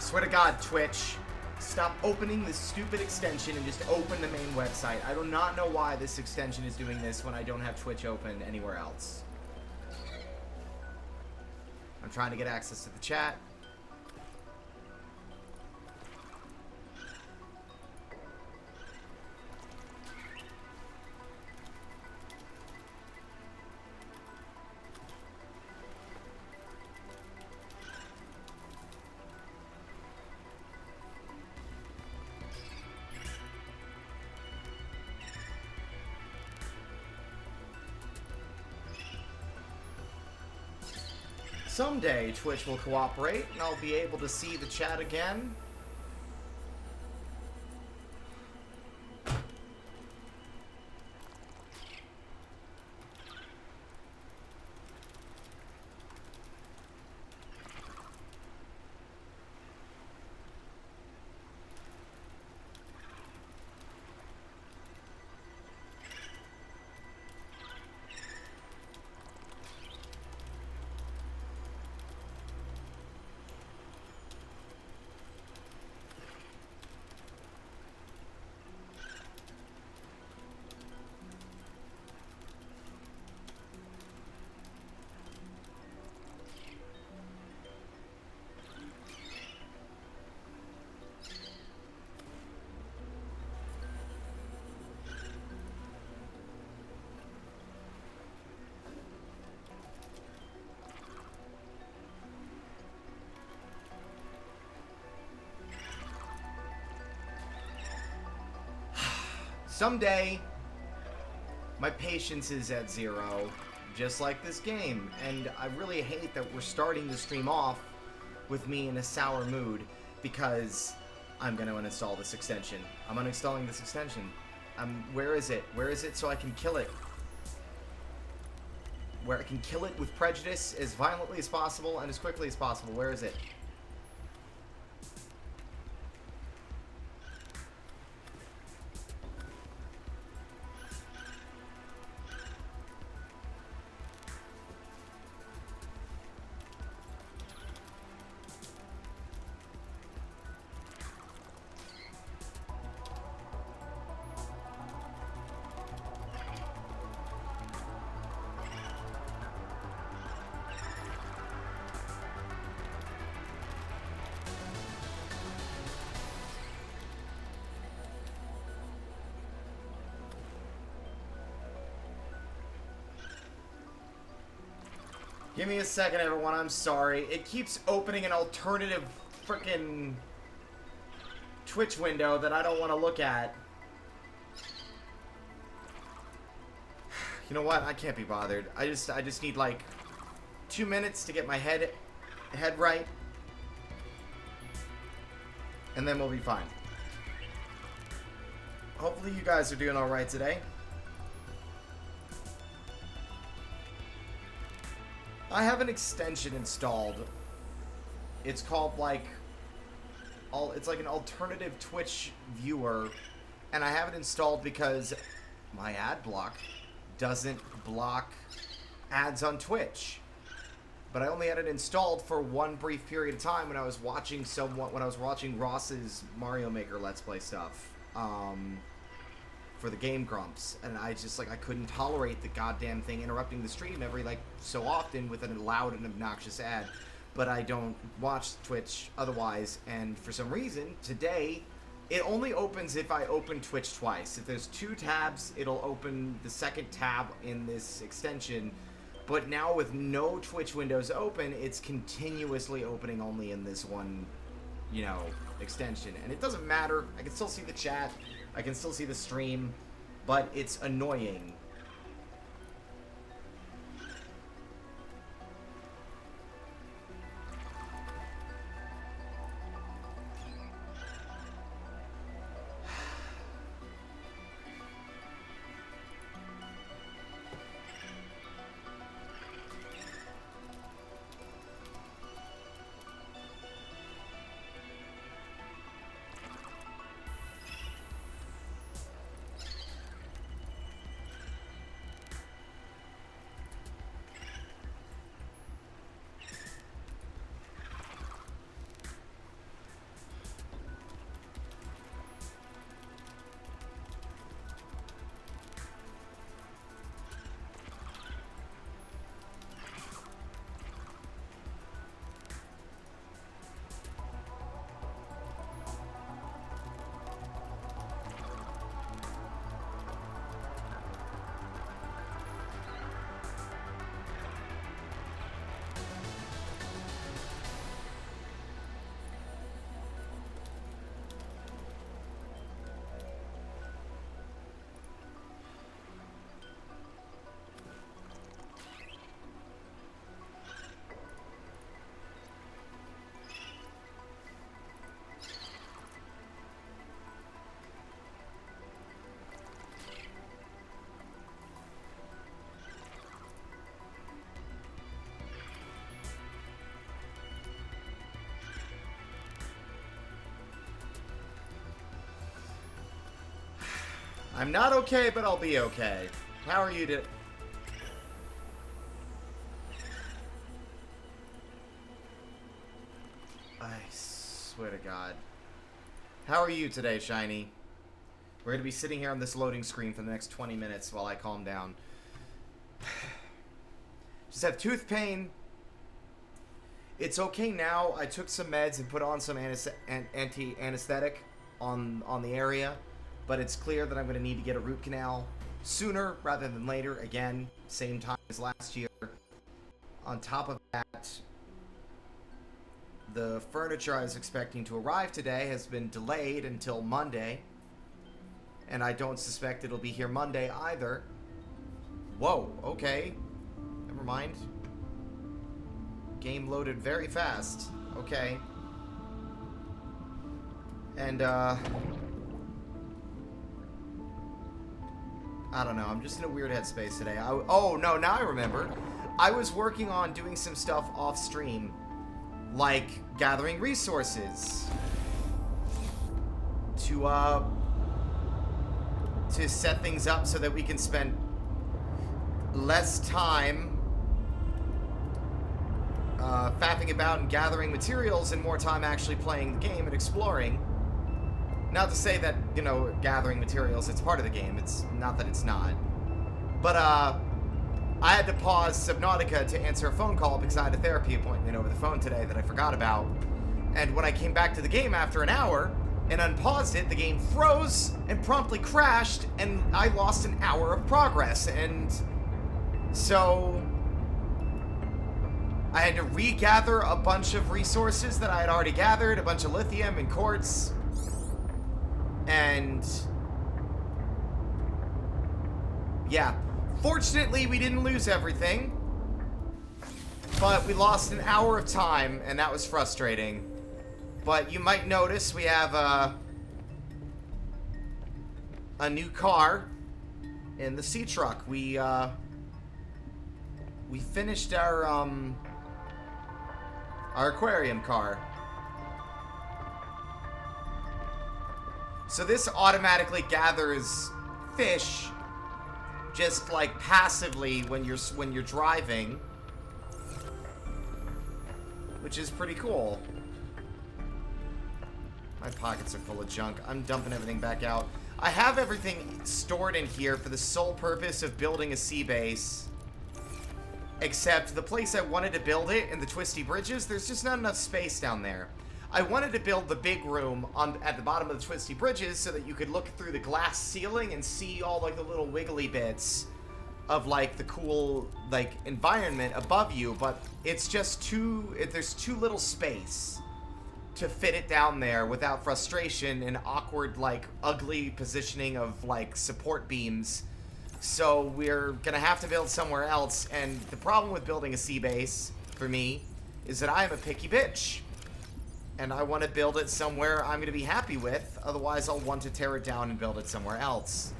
Swear to God, Twitch. Stop opening this stupid extension and just open the main website. I do not know why this extension is doing this when I don't have Twitch open anywhere else. I'm trying to get access to the chat. Someday, Twitch will cooperate, and I'll be able to see the chat again. Someday, my patience is at 0, just like this game, and I really hate that we're starting the stream off with me in a sour mood, because I'm going to uninstall this extension. I'm uninstalling this extension. Where is it? Where is it so I can kill it? Where I can kill it with prejudice as violently as possible and as quickly as possible. Where is it? Give me a second, everyone. I'm sorry. It keeps opening an alternative frickin' Twitch window that I don't want to look at. You know what? I can't be bothered. I just need like 2 minutes to get my head right, and then we'll be fine. Hopefully you guys are doing all right today. I have an extension installed. It's called it's like an alternative Twitch viewer, and I have it installed because my ad block doesn't block ads on Twitch. But I only had it installed for one brief period of time when I was watching Ross's Mario Maker Let's Play stuff. For the Game Grumps, and I couldn't tolerate the goddamn thing interrupting the stream every so often with a loud and obnoxious ad. But I don't watch Twitch otherwise, and for some reason today it only opens if I open Twitch twice. If there's 2 tabs, it'll open the second tab in this extension, but now with no Twitch windows open, it's continuously opening only in this one, extension. And it doesn't matter, I can still see the chat, I can still see the stream, but it's annoying. I'm not okay, but I'll be okay. How are you I swear to God. How are you today, Shiny? We're going to be sitting here on this loading screen for the next 20 minutes while I calm down. Just have tooth pain. It's okay now. I took some meds and put on some anti-anesthetic on the area. But it's clear that I'm going to need to get a root canal sooner rather than later. Again, same time as last year. On top of that, the furniture I was expecting to arrive today has been delayed until Monday. And I don't suspect it'll be here Monday either. Whoa, okay. Never mind. Game loaded very fast. Okay. And, I don't know. I'm just in a weird headspace today. Oh, no, now I remember. I was working on doing some stuff off stream. Like gathering resources. To set things up so that we can spend less time faffing about and gathering materials and more time actually playing the game and exploring. Not to say that, you know, gathering materials, it's part of the game. It's not that it's not. But, I had to pause Subnautica to answer a phone call because I had a therapy appointment over the phone today that I forgot about. And when I came back to the game after an hour and unpaused it, the game froze and promptly crashed, and I lost an hour of progress. And so I had to regather a bunch of resources that I had already gathered, a bunch of lithium and quartz. And yeah, fortunately we didn't lose everything, but we lost an hour of time, and that was frustrating. But you might notice we have a new car in the sea truck. We finished our aquarium car. So this automatically gathers fish just like passively when you're driving, which is pretty cool. My pockets are full of junk. I'm dumping everything back out. I have everything stored in here for the sole purpose of building a sea base. Except the place I wanted to build it in the Twisty Bridges, there's just not enough space down there. I wanted to build the big room at the bottom of the Twisty Bridges so that you could look through the glass ceiling and see all like the little wiggly bits of like the cool like environment above you, but it's just there's too little space to fit it down there without frustration and awkward like ugly positioning of like support beams. So we're gonna have to build somewhere else, and the problem with building a sea base for me is that I am a picky bitch. And I want to build it somewhere I'm going to be happy with. Otherwise, I'll want to tear it down and build it somewhere else.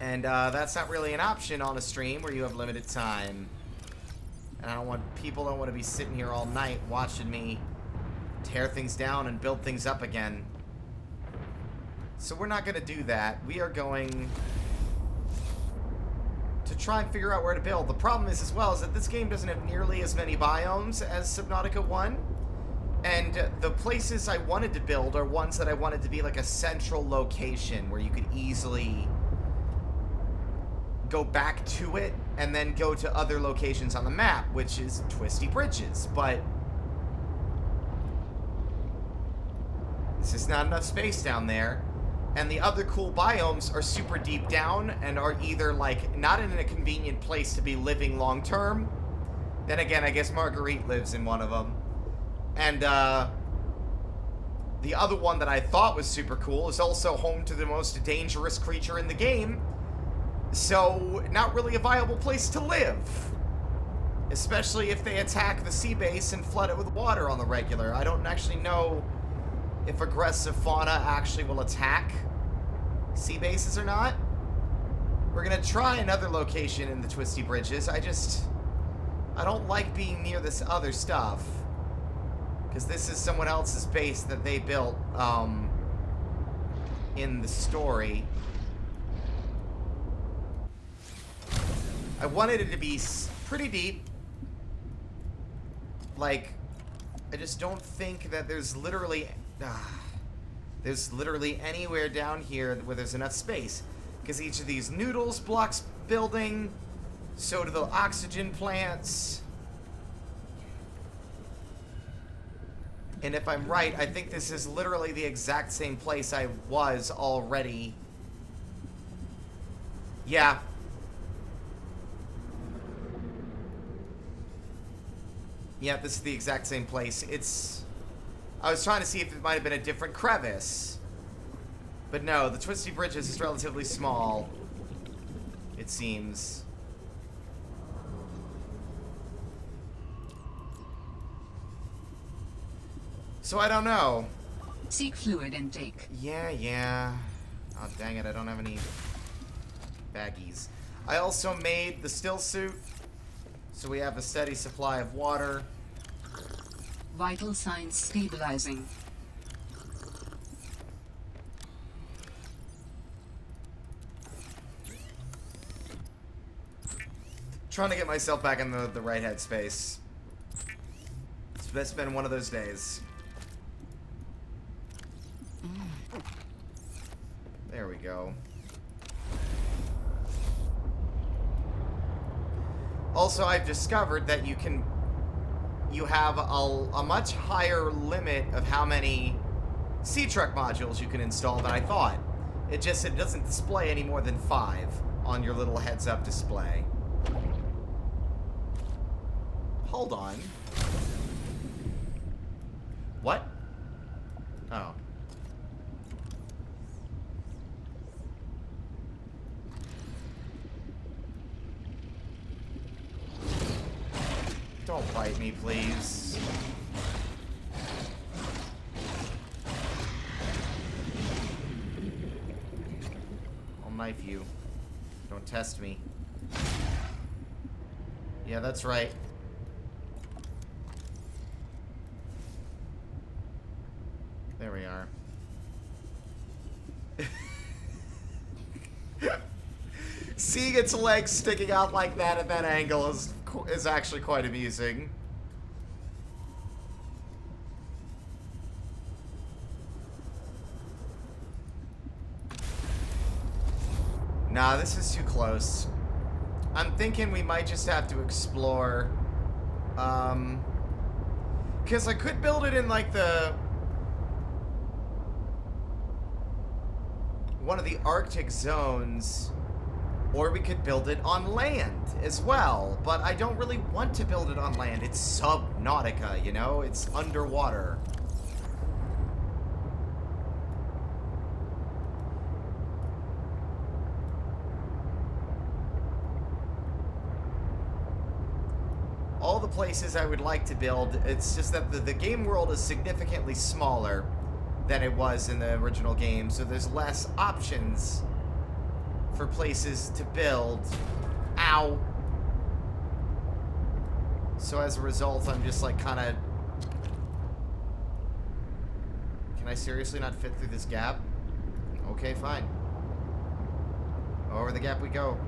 And that's not really an option on a stream where you have limited time. And people don't want to be sitting here all night watching me tear things down and build things up again. So we're not going to do that. We are going to try and figure out where to build. The problem is, as well, is that this game doesn't have nearly as many biomes as Subnautica 1. And the places I wanted to build are ones that I wanted to be like a central location where you could easily go back to it and then go to other locations on the map, which is Twisty Bridges. But there's just not enough space down there. And the other cool biomes are super deep down and are either, like, not in a convenient place to be living long term. Then again, I guess Marguerite lives in one of them. And, the other one that I thought was super cool is also home to the most dangerous creature in the game. So, not really a viable place to live. Especially if they attack the sea base and flood it with water on the regular. I don't actually know if aggressive fauna actually will attack sea bases or not. We're gonna try another location in the Twisty Bridges. I don't like being near this other stuff, because this is someone else's base that they built in the story. I wanted it to be pretty deep. Like, I just don't think that there's literally anywhere down here where there's enough space. Because each of these noodles blocks building, so do the oxygen plants. And if I'm right, I think this is literally the exact same place I was already. Yeah. Yeah, this is the exact same place. I was trying to see if it might have been a different crevice. But no, the Twisty Bridges is relatively small, it seems. So I don't know. Seek fluid intake. Yeah. Oh, dang it, I don't have any baggies. I also made the still suit, so we have a steady supply of water. Vital signs stabilizing. Trying to get myself back in the right headspace. It's been one of those days. There we go. Also, I've discovered that you have a much higher limit of how many C-Truck modules you can install than I thought. It doesn't display any more than 5 on your little heads-up display. Hold on. What? Oh. Don't bite me, please. I'll knife you. Don't test me. Yeah, that's right. There we are. Seeing its legs sticking out like that at that angle is actually quite amusing. Nah, this is too close. I'm thinking we might just have to explore. Because I could build it in like one of the Arctic zones, or we could build it on land as well, but I don't really want to build it on land. It's Subnautica, you know? It's underwater. All the places I would like to build, it's just that the game world is significantly smaller than it was in the original game, so there's less options for places to build. Ow! So as a result, I'm just like kind of... Can I seriously not fit through this gap? Okay, fine. Over the gap we go.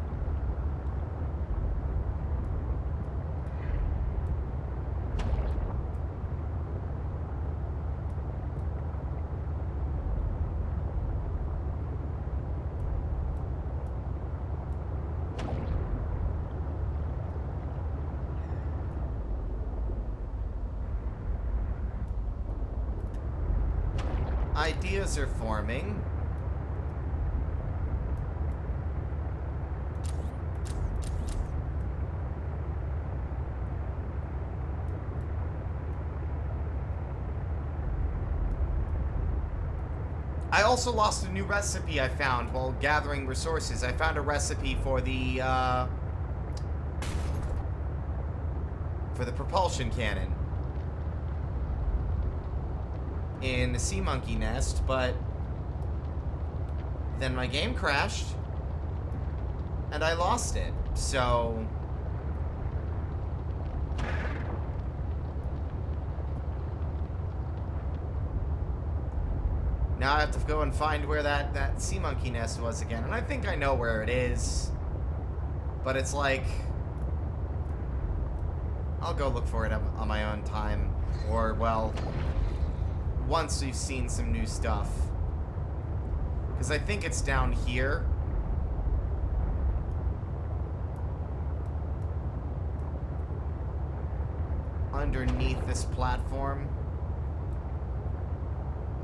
Ideas are forming. I also lost a new recipe I found while gathering resources. I found a recipe for the propulsion cannon in the sea monkey nest, but then my game crashed and I lost it. So Now I have to go and find where that sea monkey nest was again. And I think I know where it is. But it's like... I'll go look for it on my own time. Or, well, once we've seen some new stuff. Because I think it's down here. Underneath this platform.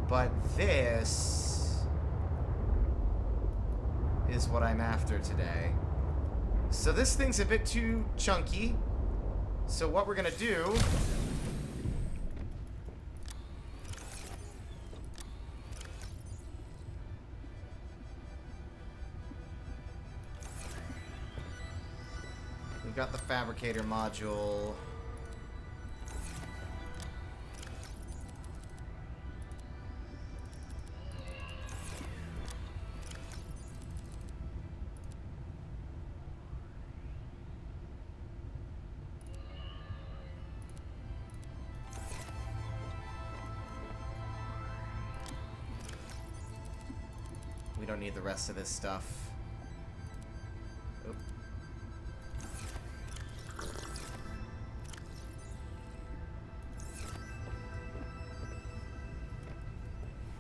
But this is what I'm after today. So this thing's a bit too chunky. So what we're gonna do... We've got the fabricator module. We don't need the rest of this stuff. Oop.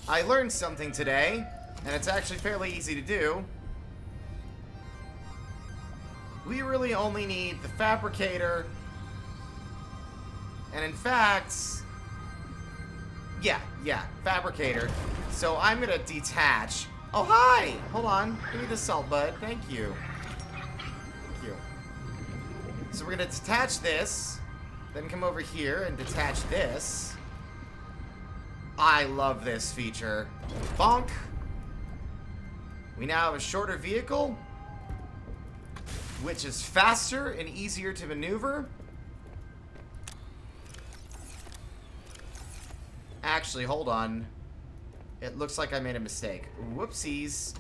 I learned something today, and it's actually fairly easy to do. We really only need the fabricator, and in fact, yeah, fabricator. So I'm gonna detach. Oh, hi! Hold on. Give me the salt, bud. Thank you. Thank you. So we're gonna detach this, then come over here and detach this. I love this feature. Bonk. We now have a shorter vehicle, which is faster and easier to maneuver. Actually, hold on. It looks like I made a mistake. Whoopsies.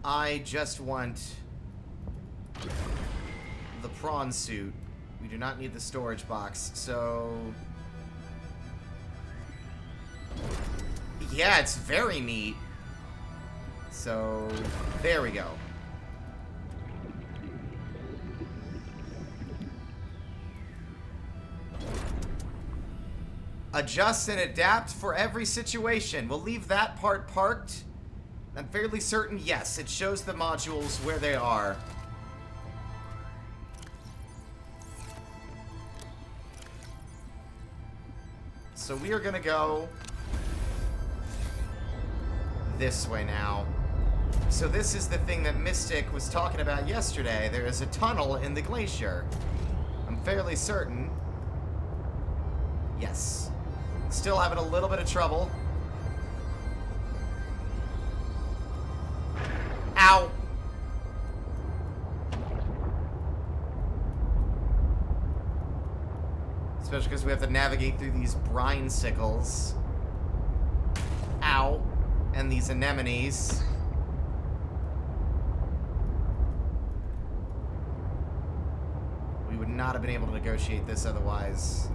I just want the prawn suit. We do not need the storage box, so... Yeah, it's very neat. So, there we go. Adjust and adapt for every situation. We'll leave that part parked. I'm fairly certain, yes, it shows the modules where they are. So we are gonna go this way now. So this is the thing that Mystic was talking about yesterday. There is a tunnel in the glacier. I'm fairly certain. Yes. Still having a little bit of trouble. Ow! Especially because we have to navigate through these brine sickles. Ow. And these anemones. We would not have been able to negotiate this otherwise.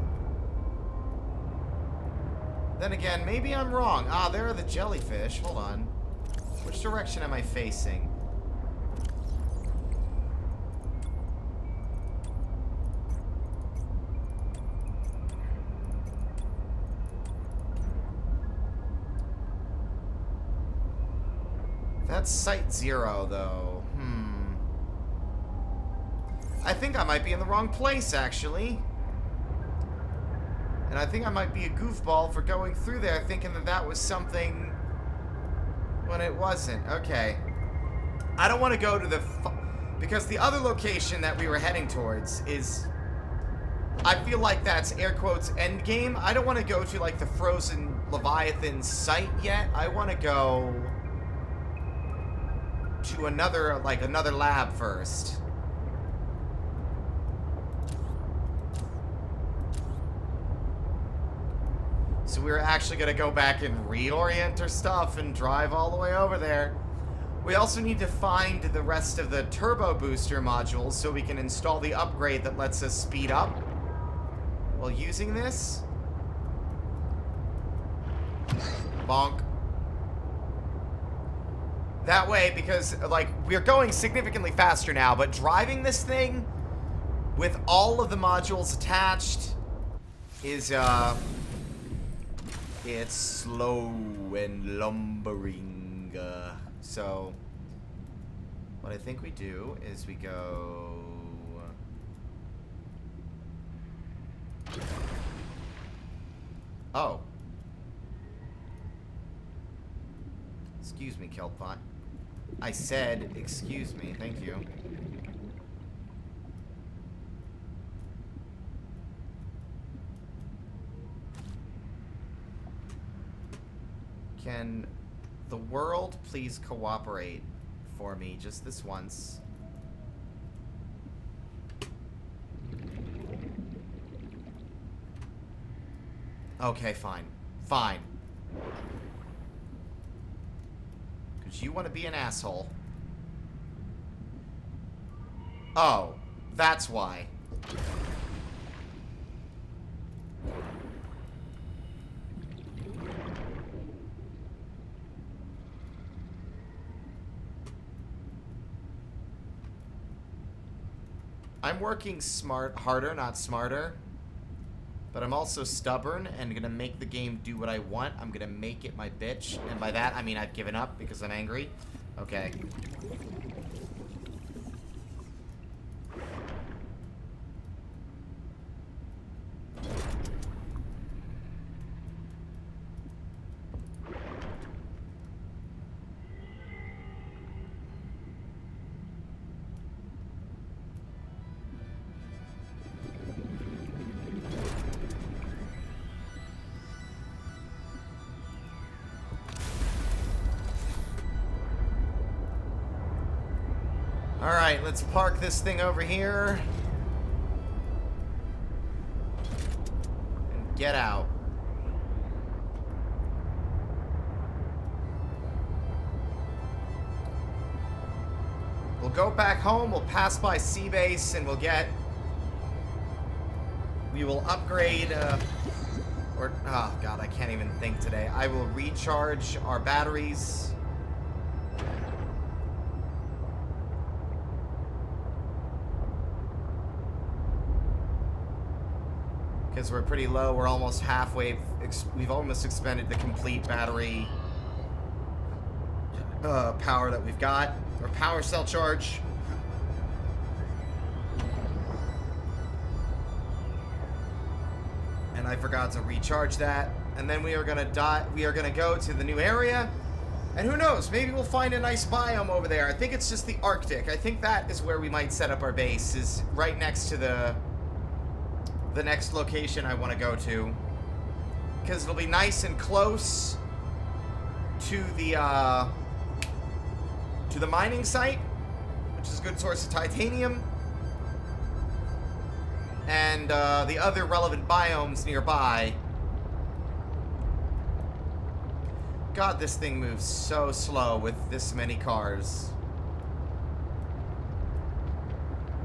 Then again, maybe I'm wrong. Ah, there are the jellyfish. Hold on. Which direction am I facing? That's Site 0, though. I think I might be in the wrong place, actually. And I think I might be a goofball for going through there thinking that that was something when it wasn't. Okay. I don't want to go to the... because the other location that we were heading towards is... I feel like that's, air quotes, endgame. I don't want to go to, like, the frozen Leviathan site yet. I want to go to another, like, another lab first. So we were actually going to go back and reorient our stuff and drive all the way over there. We also need to find the rest of the turbo booster modules so we can install the upgrade that lets us speed up while using this. bonk. That way, because, like, we're going significantly faster now, but driving this thing with all of the modules attached is, it's slow and lumbering. So, what I think we do is we go... Oh. Excuse me, Kelpot. I said, excuse me, thank you. Can the world please cooperate for me just this once? Okay, fine. Fine. Because you want to be an asshole. Oh, that's why. I'm working harder, not smarter. But I'm also stubborn and gonna make the game do what I want. I'm gonna make it my bitch. And by that, I mean I've given up because I'm angry. Okay. Alright, let's park this thing over here. And get out. We'll go back home, we'll pass by Seabase, and we will upgrade, oh god, I can't even think today. I will recharge our batteries. Because we're pretty low, we're almost halfway, we've almost expended the complete battery power that we've got, or power cell charge. And I forgot to recharge that. And then we are gonna go to the new area, and who knows, maybe we'll find a nice biome over there. I think it's just the Arctic. I think that is where we might set up our base, is right next to the next location I want to go to, because it'll be nice and close to the mining site, which is a good source of titanium, and the other relevant biomes nearby. God, this thing moves so slow with this many cars.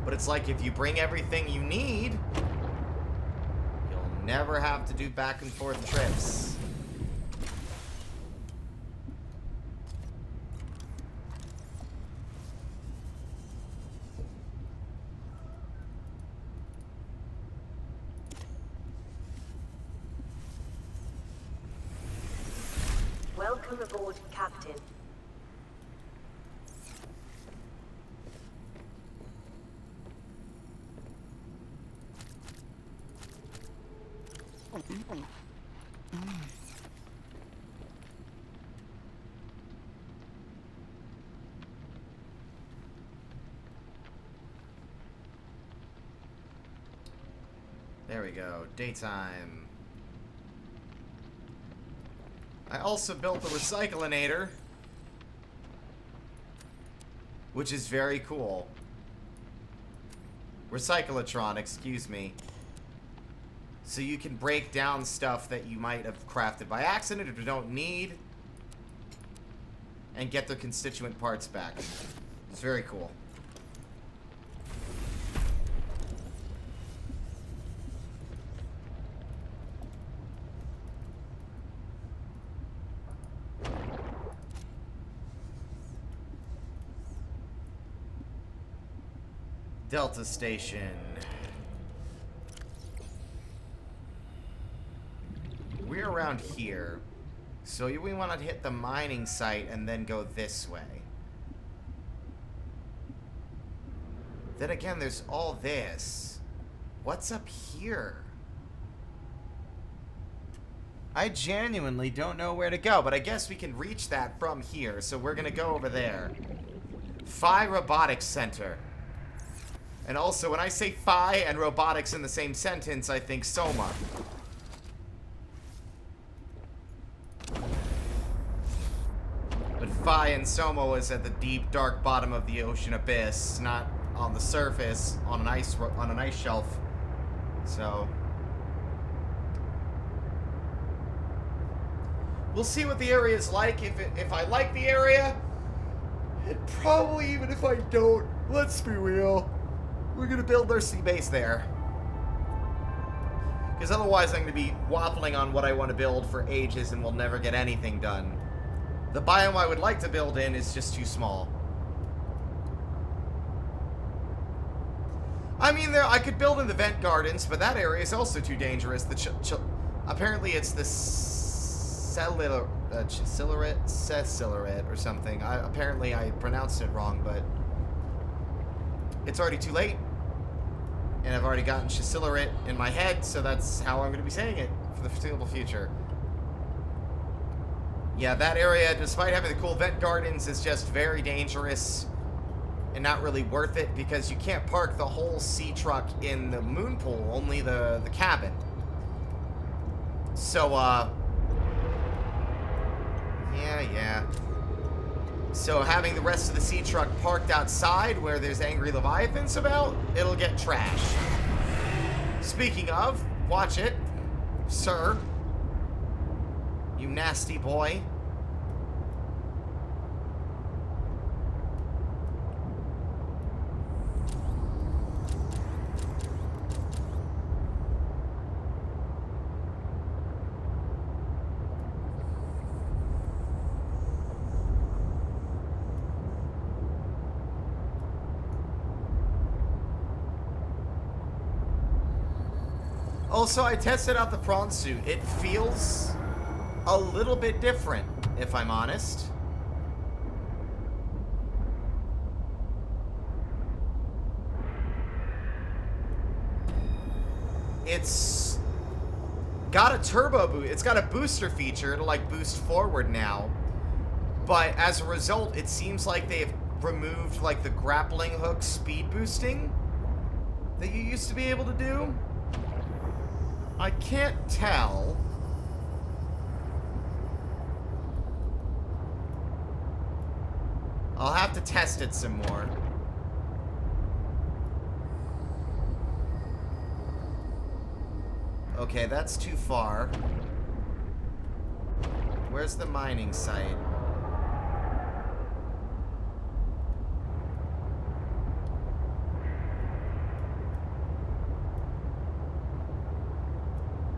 But it's like, if you bring everything you need, never have to do back and forth trips. Welcome aboard, Captain. There we go. Daytime. I also built the Recyclinator, which is very cool. Recyclatron, excuse me. So you can break down stuff that you might have crafted by accident or don't need, and get their constituent parts back. It's very cool. Delta Station. We're around here. So we want to hit the mining site and then go this way. Then again, there's all this. What's up here? I genuinely don't know where to go, but I guess we can reach that from here, so we're gonna go over there. Phi Robotics Center. And also, when I say Phi and robotics in the same sentence, I think Soma. But Phi and Soma was at the deep, dark bottom of the ocean abyss, not on the surface, on an ice shelf. So we'll see what the area is like. If I like the area, and probably even if I don't, let's be real, we're gonna build our sea base there. Because otherwise I'm gonna be waffling on what I want to build for ages and we'll never get anything done. The biome I would like to build in is just too small. I mean, I could build in the vent gardens, but that area is also too dangerous. Apparently it's the Cecillaret or something. Apparently I pronounced it wrong, but it's already too late. And I've already gotten Cecillaret in my head, so that's how I'm going to be saying it for the foreseeable future. Yeah, that area, despite having the cool vent gardens, is just very dangerous and not really worth it because you can't park the whole sea truck in the moon pool, only the cabin. So, yeah. So having the rest of the sea truck parked outside where there's angry leviathans about, it'll get trashed. Speaking of, watch it, sir. You nasty boy. Also, I tested out the prawn suit. It feels a little bit different, if I'm honest. It's got a turbo boost. It's got a booster feature. It'll like boost forward now. But as a result, it seems like they've removed like the grappling hook speed boosting that you used to be able to do. I can't tell. I'll have to test it some more. Okay, that's too far. Where's the mining site?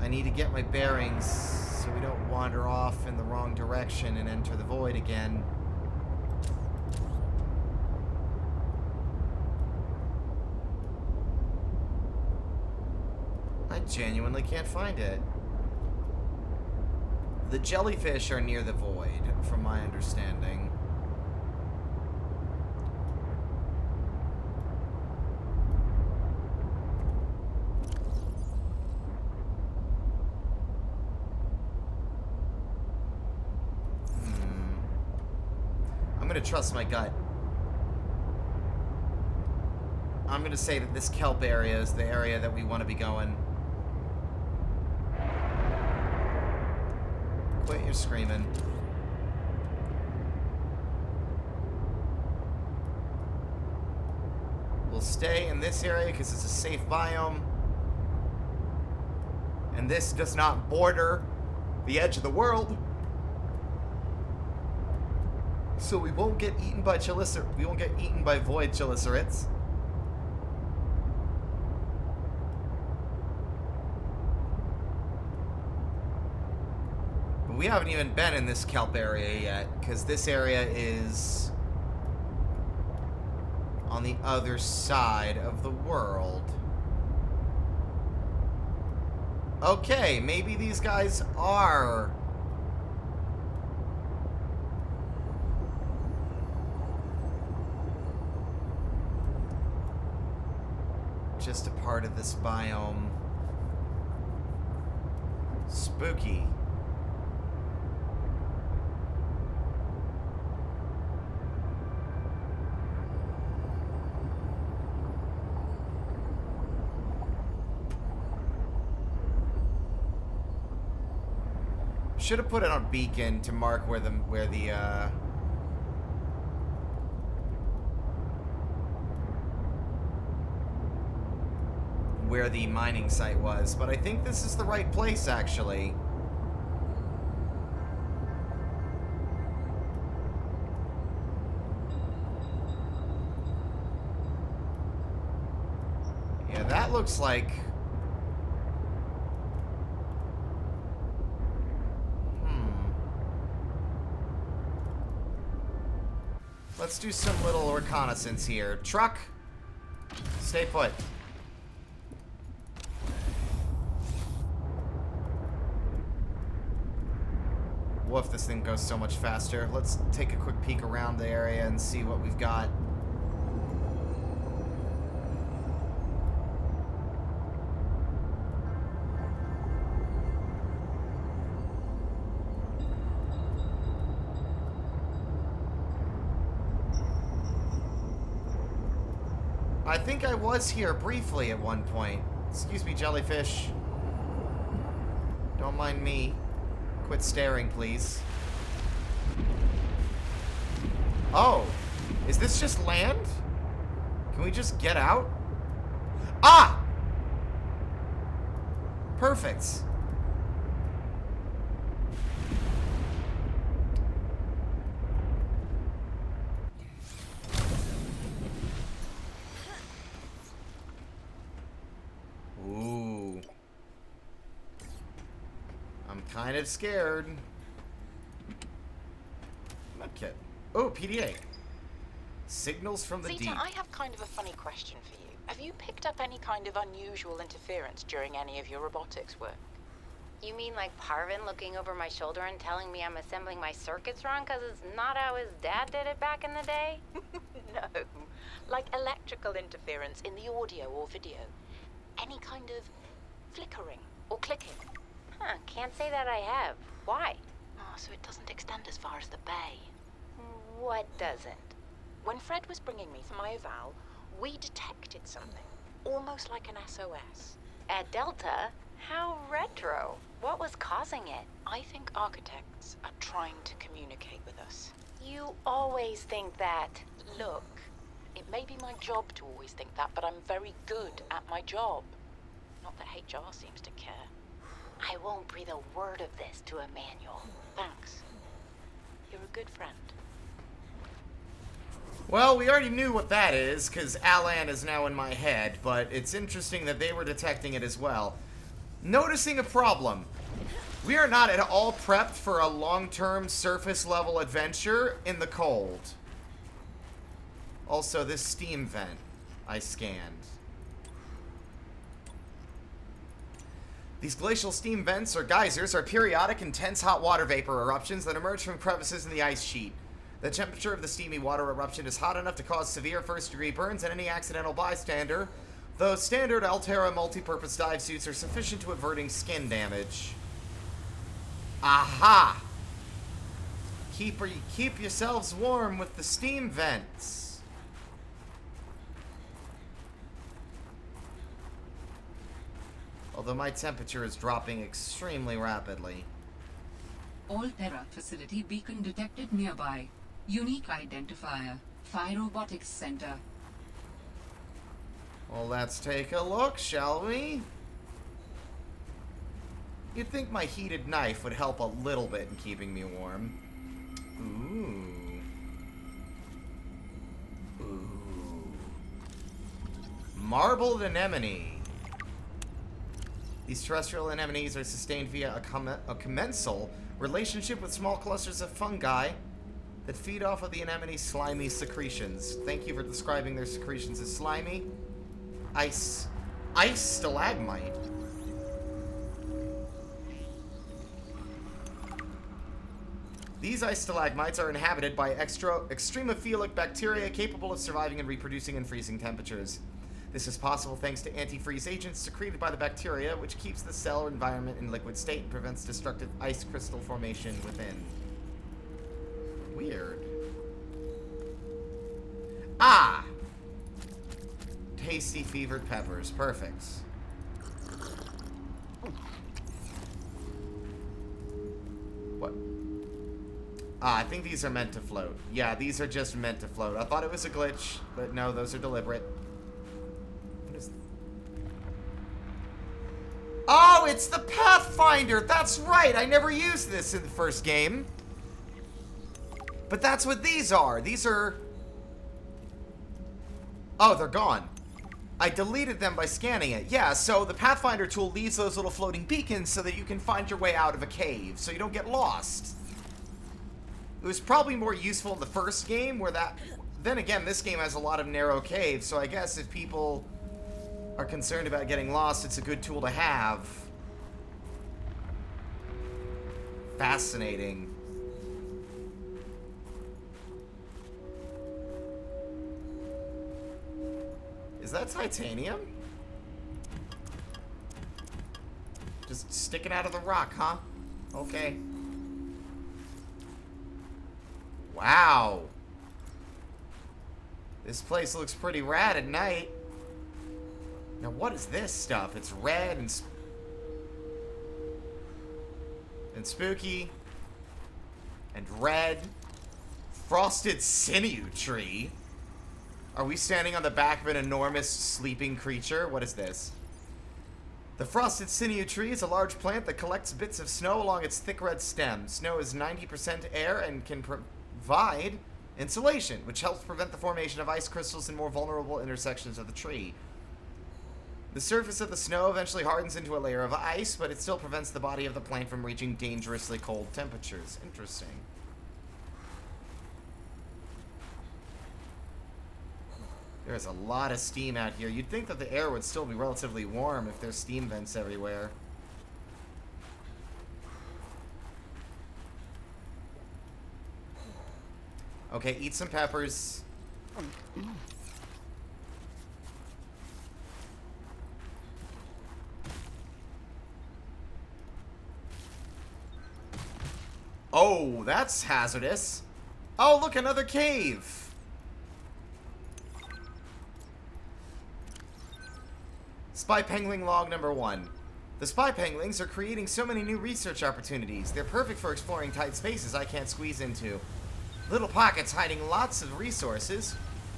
I need to get my bearings so we don't wander off in the wrong direction and enter the void again. I genuinely can't find it. The jellyfish are near the void, from my understanding. I'm gonna trust my gut. I'm gonna say that this kelp area is the area that we want to be going. Quit your screaming. We'll stay in this area because it's a safe biome. And this does not border the edge of the world. So we won't get eaten by we won't get eaten by void chelicerates. But we haven't even been in this kelp area yet, because this area is on the other side of the world. Okay, maybe these guys are just a part of this biome. Spooky. Should have put it on beacon to mark where the mining site was, but I think this is the right place actually. Yeah, that looks like let's do some little reconnaissance here. Truck, stay put. Woof, this thing goes so much faster. Let's take a quick peek around the area and see what we've got. I think I was here briefly at one point. Excuse me, jellyfish. Don't mind me. Quit staring, please. Oh, is this just land? Can we just get out? Ah! Perfect. Ooh. I'm kind of scared. Medkit. Oh, PDA. Signals from the Zeta, deep. I have kind of a funny question for you. Have you picked up any kind of unusual interference during any of your robotics work? You mean like Parvin looking over my shoulder and telling me I'm assembling my circuits wrong because it's not how his dad did it back in the day? No. Like electrical interference in the audio or video. Any kind of flickering or clicking. Huh, can't say that I have. Why? Oh, so it doesn't extend as far as the bay. What doesn't? When Fred was bringing me my eval, we detected something. Almost like an SOS. At Delta? How retro. What was causing it? I think architects are trying to communicate with us. You always think that. Look, it may be my job to always think that, but I'm very good at my job. Not that HR seems to care. I won't breathe a word of this to Emmanuel. Thanks. You're a good friend. Well, we already knew what that is, because Alan is now in my head, but it's interesting that they were detecting it as well. Noticing a problem. We are not at all prepped for a long-term surface-level adventure in the cold. Also, this steam vent I scanned. These glacial steam vents, or geysers, are periodic, intense hot water vapor eruptions that emerge from crevices in the ice sheet. The temperature of the steamy water eruption is hot enough to cause severe first-degree burns in any accidental bystander, though standard Altera multi-purpose dive suits are sufficient to averting skin damage. Aha! Keep yourselves warm with the steam vents. Although my temperature is dropping extremely rapidly. All Terra facility beacon detected nearby. Unique identifier. Phi Robotics Center. Well, let's take a look, shall we? You'd think my heated knife would help a little bit in keeping me warm. Ooh. Ooh. Marbled anemone. These terrestrial anemones are sustained via a commensal relationship with small clusters of fungi that feed off of the anemone's slimy secretions. Thank you for describing their secretions as slimy. Ice stalagmite. These ice stalagmites are inhabited by extremophilic bacteria capable of surviving and reproducing in freezing temperatures. This is possible thanks to antifreeze agents secreted by the bacteria, which keeps the cell environment in liquid state and prevents destructive ice crystal formation within. Weird. Ah! Tasty fevered peppers. Perfect. What? Ah, I think these are meant to float. Yeah, these are just meant to float. I thought it was a glitch, but no, those are deliberate. What is... Oh, it's the Pathfinder! That's right! I never used this in the first game. But that's what these are. These are... Oh, they're gone. I deleted them by scanning it. Yeah, so the Pathfinder tool leaves those little floating beacons so that you can find your way out of a cave, so you don't get lost. It was probably more useful in the first game, where that... Then again, this game has a lot of narrow caves, so I guess if people are concerned about getting lost, it's a good tool to have. Fascinating. Is that titanium? Just sticking out of the rock, huh? Okay. Wow. This place looks pretty rad at night. Now what is this stuff? It's red and spooky. And red. Frosted sinew tree. Are we standing on the back of an enormous sleeping creature? What is this? The frosted sinew tree is a large plant that collects bits of snow along its thick red stem. Snow is 90% air and can provide insulation, which helps prevent the formation of ice crystals in more vulnerable intersections of the tree. The surface of the snow eventually hardens into a layer of ice, but it still prevents the body of the plant from reaching dangerously cold temperatures. Interesting. There's a lot of steam out here. You'd think that the air would still be relatively warm if there's steam vents everywhere. Okay, eat some peppers. Oh, that's hazardous. Oh, look, another cave. Spy Pengling log number 1. The Spy Penglings are creating so many new research opportunities. They're perfect for exploring tight spaces I can't squeeze into. Little pockets hiding lots of resources.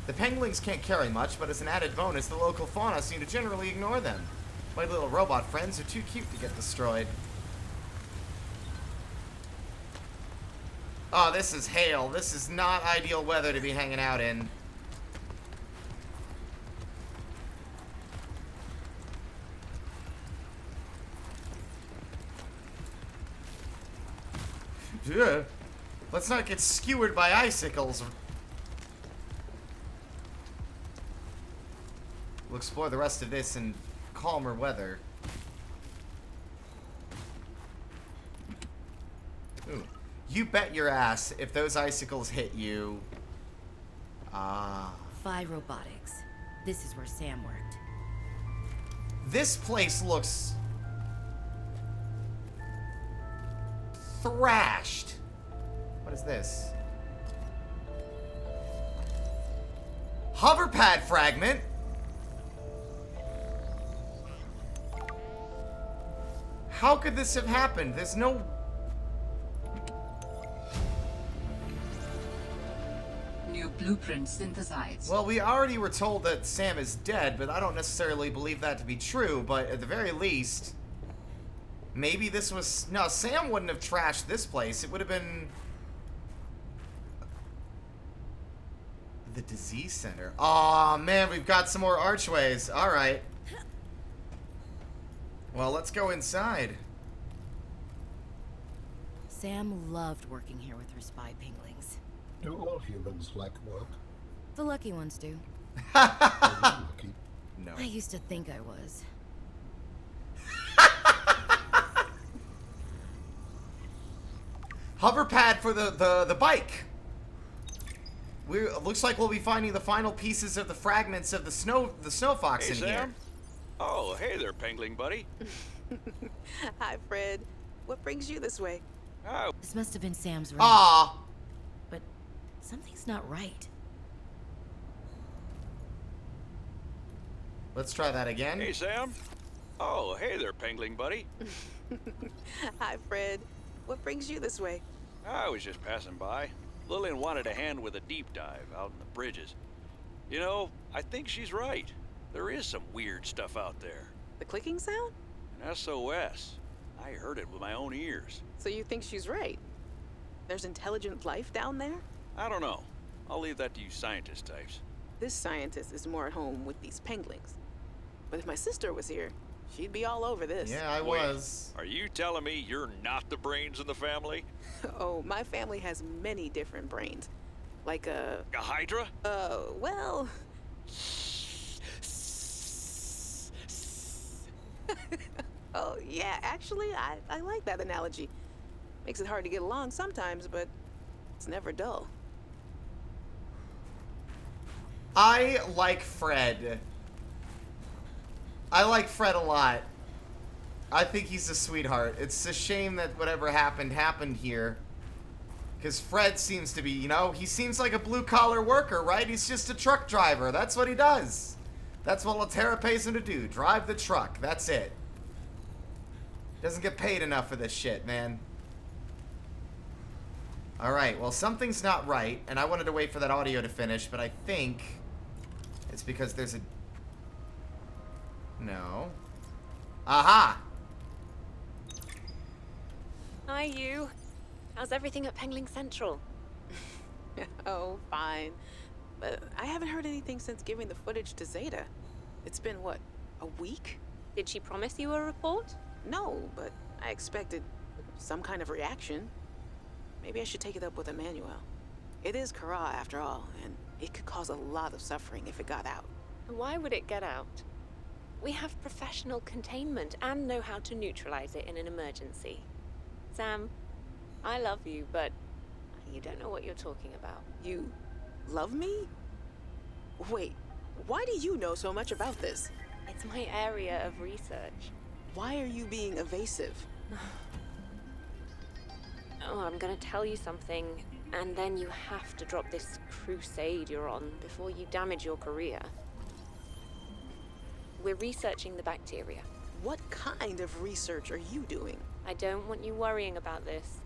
The Penglings can't carry much, but as an added bonus, the local fauna seem to generally ignore them. My little robot friends are too cute to get destroyed. Oh, this is hail. This is not ideal weather to be hanging out in. Yeah. Let's not get skewered by icicles. We'll explore the rest of this in calmer weather. Ooh. You bet your ass if those icicles hit you. Ah. Phi Robotics. This is where Sam worked. This place looks thrashed. What is this? Hoverpad fragment. How could this have happened? There's no... New blueprint synthesized. Well, we already were told that Sam is dead, but I don't necessarily believe that to be true, but at the very least, maybe this was... No, Sam wouldn't have trashed this place. It would have been... the disease center. Aw, man, we've got some more archways. Alright. Well, let's go inside. Sam loved working here with her spy pinglings. Do all humans like work? The lucky ones do. Are you lucky? No. I used to think I was. Hover pad for the bike. Looks like we'll be finding the final pieces of the fragments of the snow fox Hey, in Sam. here. Oh, hey there, Pengling buddy. Hi, Fred. What brings you this way? Oh, This must have been Sam's room. Ah, But something's not right. let's try that again. hey, Sam. Oh, hey there, Pengling buddy. Hi, Fred. What brings you this way? I was just passing by. Lillian wanted a hand with a deep dive out in the bridges. You know, I think she's right. There is some weird stuff out there. The clicking sound? An SOS. I heard it with my own ears. So you think she's right? There's intelligent life down there? I don't know. I'll leave that to you scientist types. This scientist is more at home with these penguins. But if my sister was here, she'd be all over this. Yeah, I Wait, was. Are you telling me you're not the brains in the family? Oh, my family has many different brains. Like A Hydra? well... Oh, yeah, actually, I like that analogy. Makes it hard to get along sometimes, but it's never dull. I like Fred. I like Fred a lot. I think he's a sweetheart. It's a shame that whatever happened here. Because Fred seems to be, you know, he seems like a blue-collar worker, right? He's just a truck driver. That's what he does. That's what Latera pays him to do. Drive the truck. That's it. Doesn't get paid enough for this shit, man. Alright, well, something's not right. And I wanted to wait for that audio to finish, but I think it's because there's a... No. Aha! Hi, you. How's everything at Pengling Central? Oh, fine. But I haven't heard anything since giving the footage to Zeta. It's been, what, a week? Did she promise you a report? No, but I expected some kind of reaction. Maybe I should take it up with Emmanuel. It is Kara, after all, and it could cause a lot of suffering if it got out. Why would it get out? We have professional containment and know how to neutralize it in an emergency. Sam, I love you, but you don't know what you're talking about. You love me? Wait, why do you know so much about this? It's my area of research. Why are you being evasive? Oh, I'm gonna tell you something, and then you have to drop this crusade you're on before you damage your career. We're researching the bacteria. What kind of research are you doing? I don't want you worrying about this.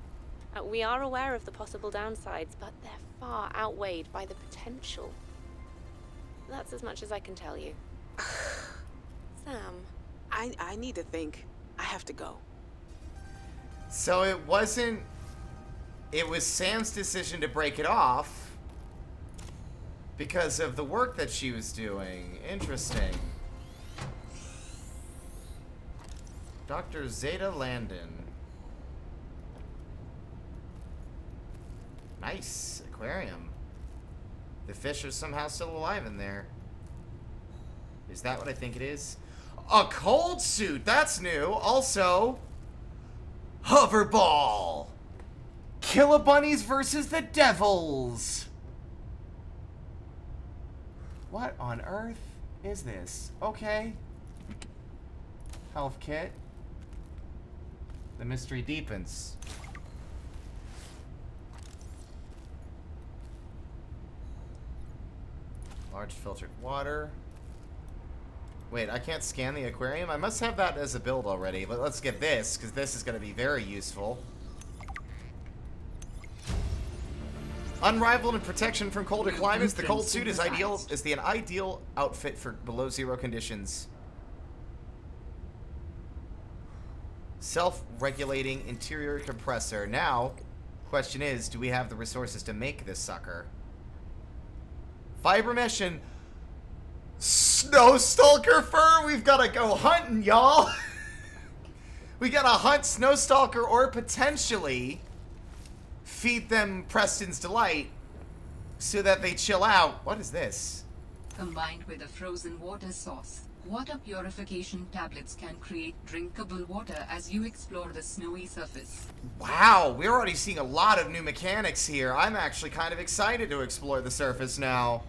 We are aware of the possible downsides, but they're far outweighed by the potential. That's as much as I can tell you. Sam. I need to think. I have to go. So it wasn't... It was Sam's decision to break it off because of the work that she was doing. Interesting. Dr. Zeta Landon. Nice aquarium. The fish are somehow still alive in there. Is that what I think it is? A cold suit! That's new. Also, hoverball. Killabunnies versus the Devils. What on earth is this? Okay. Health kit. The mystery deepens. Large filtered water. Wait, I can't scan the aquarium? I must have that as a build already, but let's get this, because this is going to be very useful. Unrivaled in protection from colder climates, the cold suit is an ideal outfit for below zero conditions. Self-regulating interior compressor. Now, question is, do we have the resources to make this sucker? Fiber mesh and snow stalker fur? We've got to go hunting, y'all. We got to hunt snow stalker or potentially feed them Preston's Delight so that they chill out. What is this? Combined with a frozen water source, water purification tablets can create drinkable water as you explore the snowy surface. Wow, we're already seeing a lot of new mechanics here. I'm actually kind of excited to explore the surface now.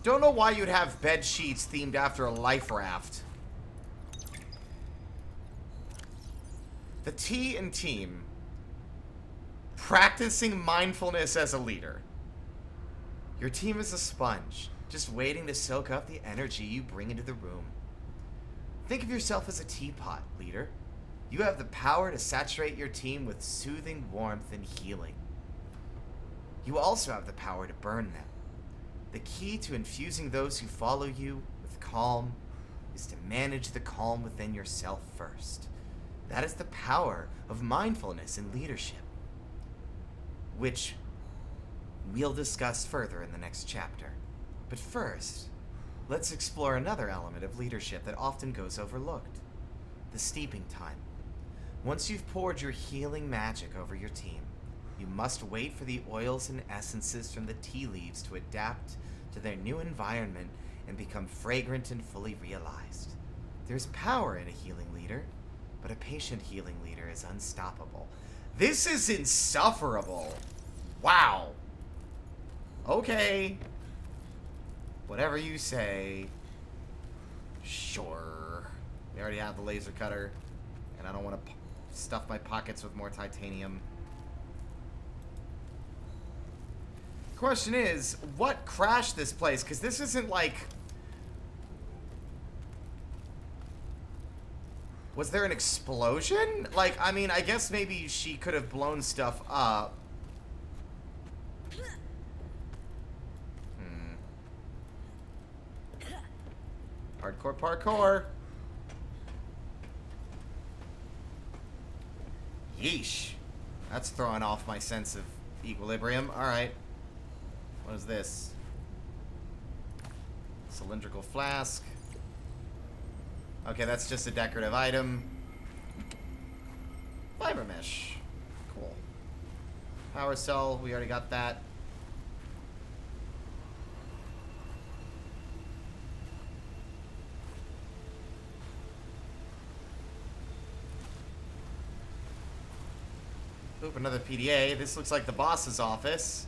Don't know why you'd have bed sheets themed after a life raft. The T and team. Practicing mindfulness as a leader. Your team is a sponge, just waiting to soak up the energy you bring into the room. Think of yourself as a teapot, leader. You have the power to saturate your team with soothing warmth and healing. You also have the power to burn them. The key to infusing those who follow you with calm is to manage the calm within yourself first. That is the power of mindfulness in leadership, which we'll discuss further in the next chapter. But first, let's explore another element of leadership that often goes overlooked: the steeping time. Once you've poured your healing magic over your team, you must wait for the oils and essences from the tea leaves to adapt to their new environment and become fragrant and fully realized. There's power in a healing leader, but a patient healing leader is unstoppable. This is insufferable. Wow. Okay. Whatever you say. Sure. We already have the laser cutter, and I don't want to stuff my pockets with more titanium. Question is, what crashed this place? Because this isn't like... Was there an explosion? Like, I mean, I guess maybe she could have blown stuff up. Hardcore parkour. Yeesh. That's throwing off my sense of equilibrium. Alright. What is this? Cylindrical flask. Okay, that's just a decorative item. Fiber mesh. Cool. Power cell, we already got that. Oop, another PDA. This looks like the boss's office.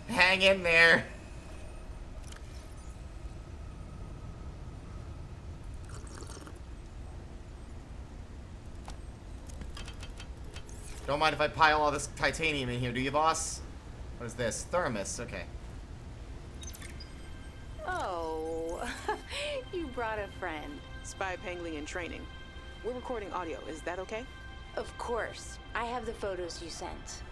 Hang in there. Don't mind if I pile all this titanium in here, do you, boss? What is this? Thermos, okay. Oh, you brought a friend. Spy Pangling in training. We're recording audio. Is that okay? Of course. I have the photos you sent.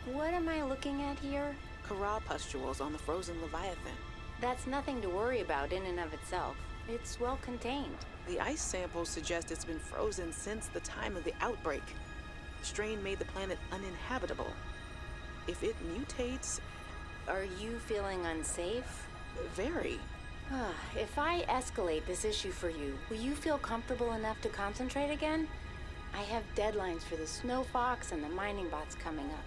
What am I looking at here? Kara pustules on the frozen Leviathan. That's nothing to worry about in and of itself. It's well contained. The ice samples suggest it's been frozen since the time of the outbreak. The strain made the planet uninhabitable. If it mutates... Are you feeling unsafe? Very. If I escalate this issue for you, will you feel comfortable enough to concentrate again? I have deadlines for the snow fox and the mining bots coming up.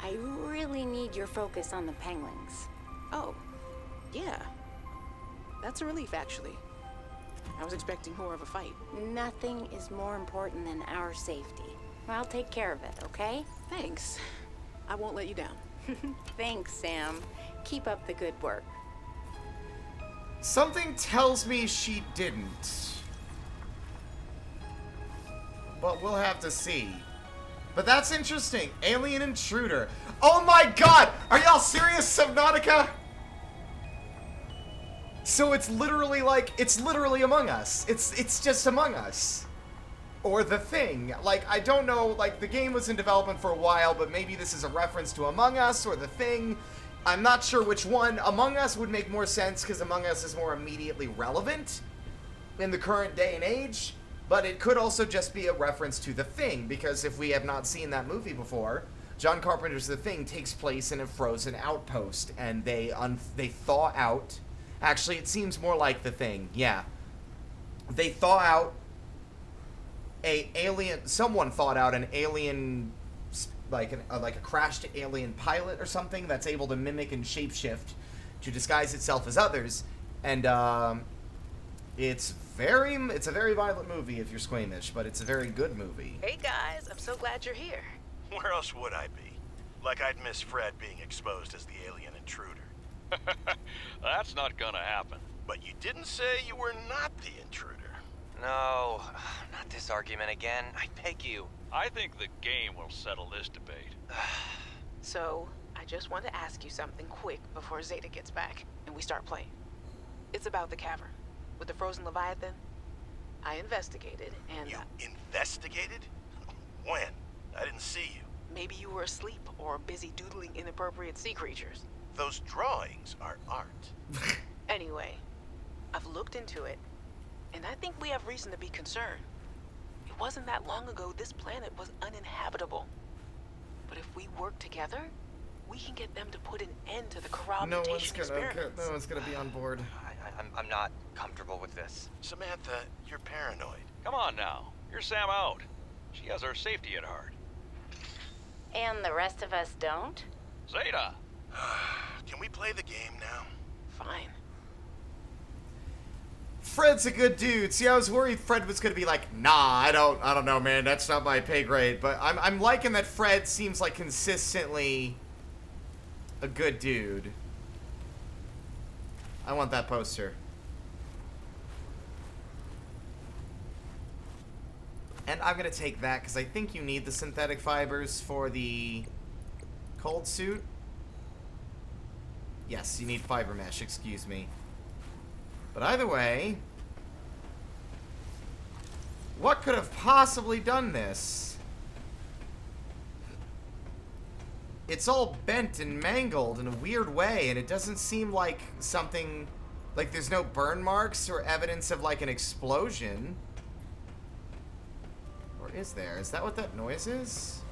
I really need your focus on the penguins. Oh, yeah. That's a relief, actually. I was expecting more of a fight. Nothing is more important than our safety. I'll take care of it, okay? Thanks. I won't let you down. Thanks, Sam. Keep up the good work. Something tells me she didn't. But we'll have to see. But that's interesting. Alien intruder. Oh my god! Are y'all serious, Subnautica? So it's literally like, it's literally Among Us. It's just Among Us. Or The Thing. Like, I don't know, like, the game was in development for a while, but maybe this is a reference to Among Us or The Thing. I'm not sure which one. Among Us would make more sense because Among Us is more immediately relevant in the current day and age. But it could also just be a reference to The Thing, because if we have not seen that movie before, John Carpenter's The Thing takes place in a frozen outpost, and they thaw out, Actually, it seems more like the thing. Yeah. They thaw out someone thought out an alien, like a crashed alien pilot or something that's able to mimic and shapeshift to disguise itself as others, and it's a very violent movie if you're squeamish, but it's a very good movie. Hey guys, I'm so glad you're here. Where else would I be? Like I'd miss Fred being exposed as the alien intruder. That's not gonna happen. But you didn't say you were not the intruder. No, not this argument again. I beg you. I think the game will settle this debate. So, I just want to ask you something quick before Zeta gets back and we start playing. It's about the cavern with the frozen Leviathan. I investigated and... You investigated? When? I didn't see you. Maybe you were asleep or busy doodling inappropriate sea creatures. Those drawings are art. Anyway, I've looked into it, and I think we have reason to be concerned. It wasn't that long ago this planet was uninhabitable. But if we work together, we can get them to put an end to the corruption experiments. No one's gonna be on board. I'm not comfortable with this. Samantha, you're paranoid. Come on now. You're Sam out. She has our safety at heart. And the rest of us don't? Zeta! Can we play the game now? Fine. Fred's a good dude. See, I was worried Fred was gonna be like, nah, I don't know, man. That's not my pay grade. But I'm liking that Fred seems like consistently a good dude. I want that poster. And I'm gonna take that because I think you need the synthetic fibers for the cold suit. Yes, you need fiber mesh, excuse me. But either way, what could have possibly done this? It's all bent and mangled in a weird way, and it doesn't seem like something... Like, there's no burn marks or evidence of, like, an explosion. Or is there? Is that what that noise is?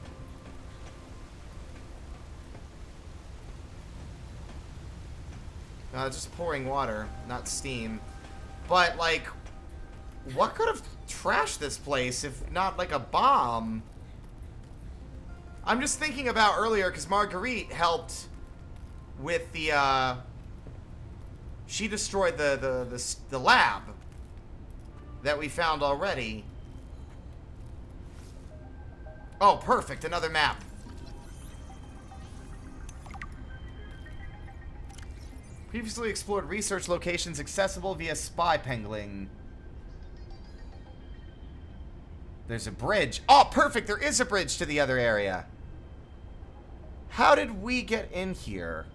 No, it's just pouring water, not steam. But, like, what could have trashed this place if not, like, a bomb? I'm just thinking about earlier, because Marguerite helped with the, she destroyed the lab that we found already. Oh, perfect, another map. Previously explored research locations accessible via spy pengling. There's a bridge. Oh, perfect, there is a bridge to the other area. How did we get in here?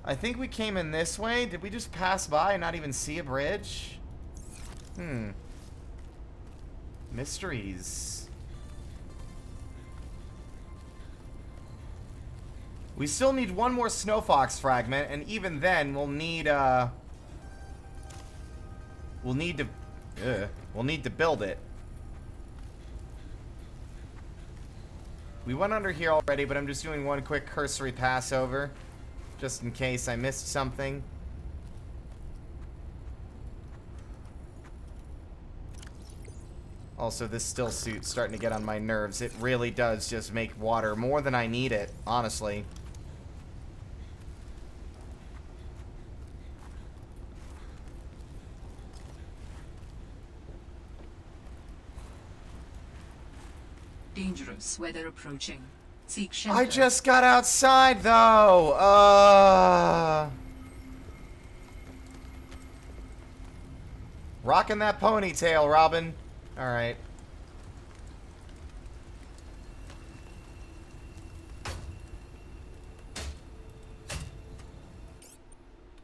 I think we came in this way. Did we just pass by and not even see a bridge? Mysteries. We still need one more Snow Fox fragment, and even then, we'll need to build it. We went under here already, but I'm just doing one quick cursory pass over, just in case I missed something. Also, this still suit's starting to get on my nerves. It really does just make water more than I need it, honestly. Dangerous weather approaching. Seek shelter. I just got outside, though. Rocking that ponytail, Robin. All right.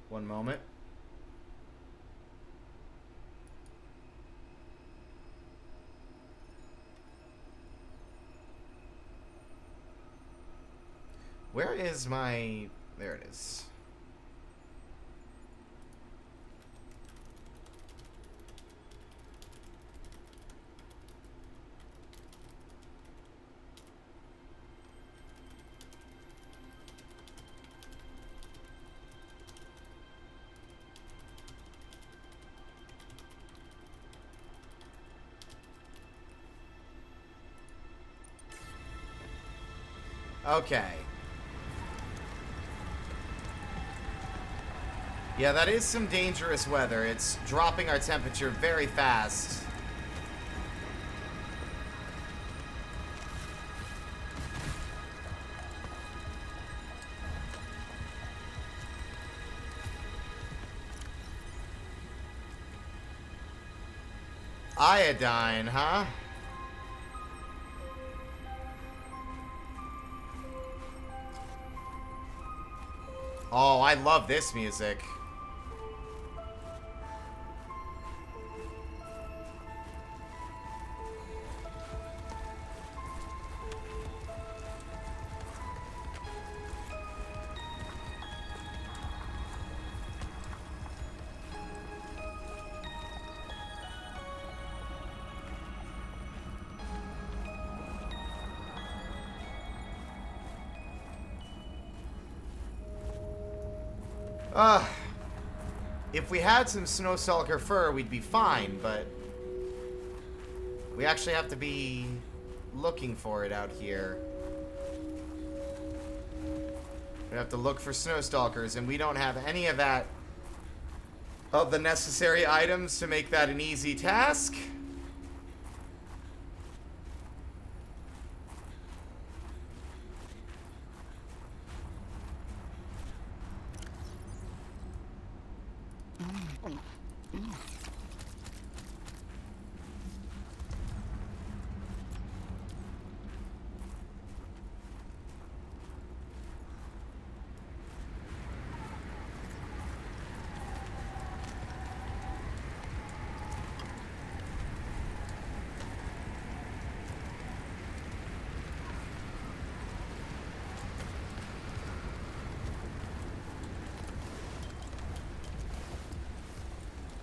One moment. Where is my... There it is. Okay. Yeah, that is some dangerous weather. It's dropping our temperature very fast. Iodine, huh? Oh, I love this music. If we had some Snowstalker fur, we'd be fine, but we actually have to be looking for it out here. We have to look for Snowstalkers, and we don't have any of that, of the necessary items to make that an easy task.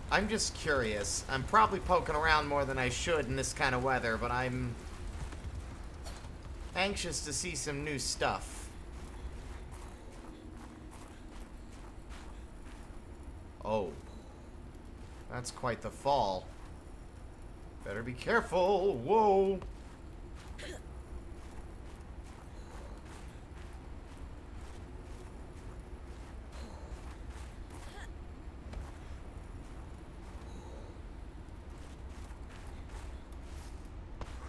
I'm just curious. I'm probably poking around more than I should in this kind of weather, but I'm anxious to see some new stuff. Oh. That's quite the fall. Better be careful. Whoa.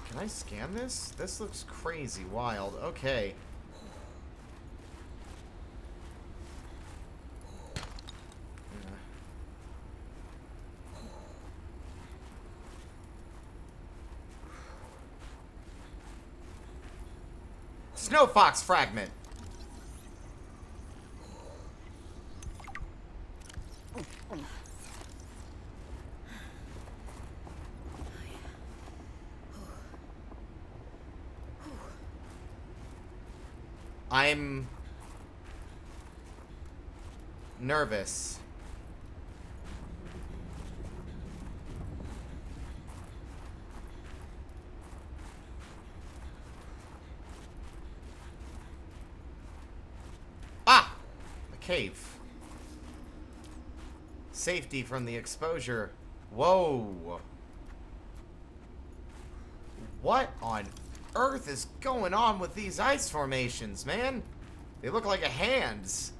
Can I scan this? This looks crazy wild. Okay. Snow Fox fragment. I'm nervous. Ah! A cave. Safety from the exposure. Whoa. What on earth is going on with these ice formations, man? They look like a hands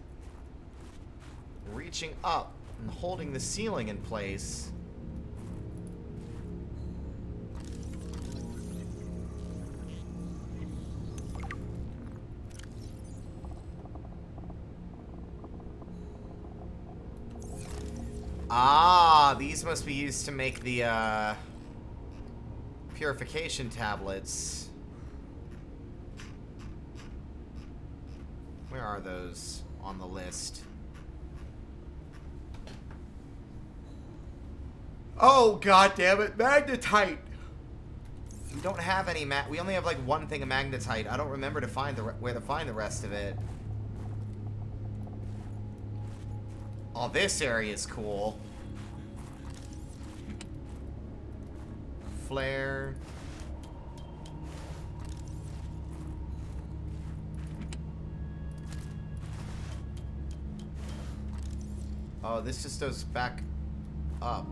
reaching up and holding the ceiling in place. Ah, these must be used to make the purification tablets. Where are those on the list? Oh, god damn it, magnetite. We don't have any we only have like one thing of magnetite. I don't remember to find where to find the rest of it. Oh, this area is cool. Flare. Oh, this just goes back up.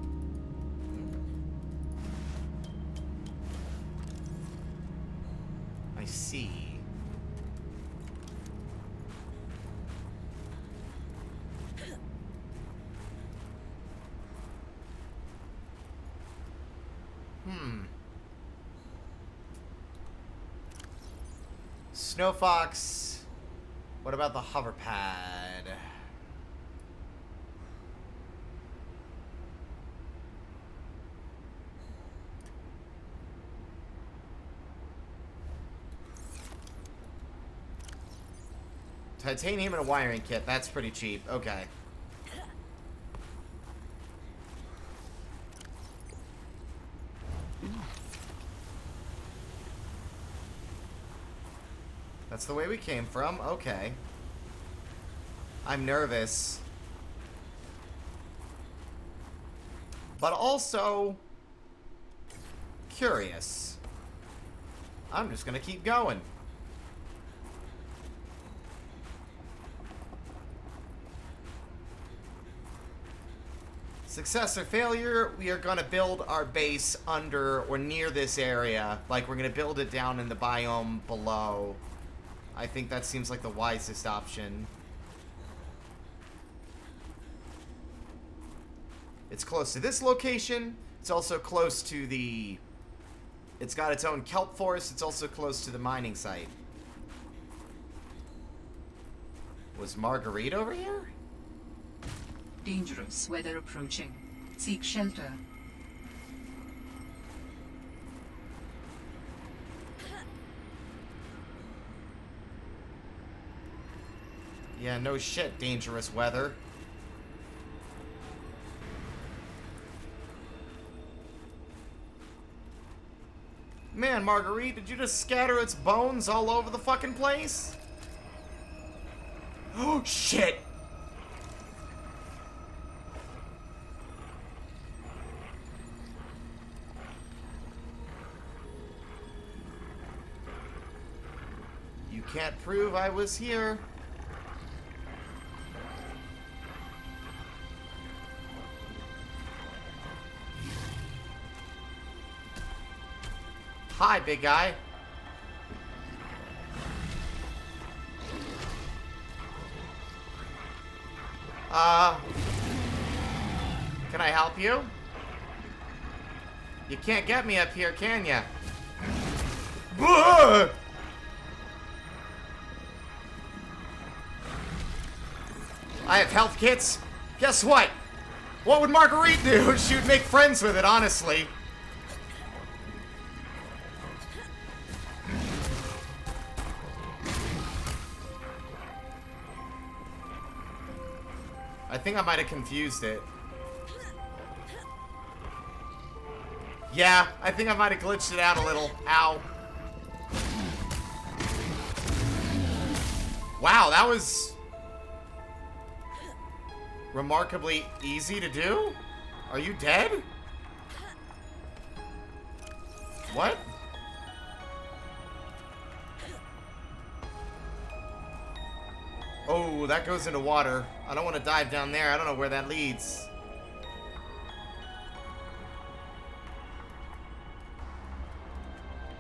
I see. Snow Fox. What about the hover pad? Titanium and a wiring kit. That's pretty cheap. Okay. That's the way we came from. Okay. I'm nervous. But also curious. I'm just gonna keep going. Success or failure, we are going to build our base under or near this area. Like, we're going to build it down in the biome below. I think that seems like the wisest option. It's close to this location. It's also close to the... It's got its own kelp forest. It's also close to the mining site. Was Marguerite over here? Dangerous weather approaching. Seek shelter. Yeah, no shit, dangerous weather. Man, Marguerite, did you just scatter its bones all over the fucking place? Oh, shit! You can't prove I was here. Hi, big guy. Can I help you? You can't get me up here, can ya? Buh! I have health kits. Guess what? What would Marguerite do? She would make friends with it, honestly. I think I might have confused it. Yeah, I think I might have glitched it out a little. Ow. Wow, that was remarkably easy to do? Are you dead? What? Oh, that goes into water. I don't want to dive down there. I don't know where that leads.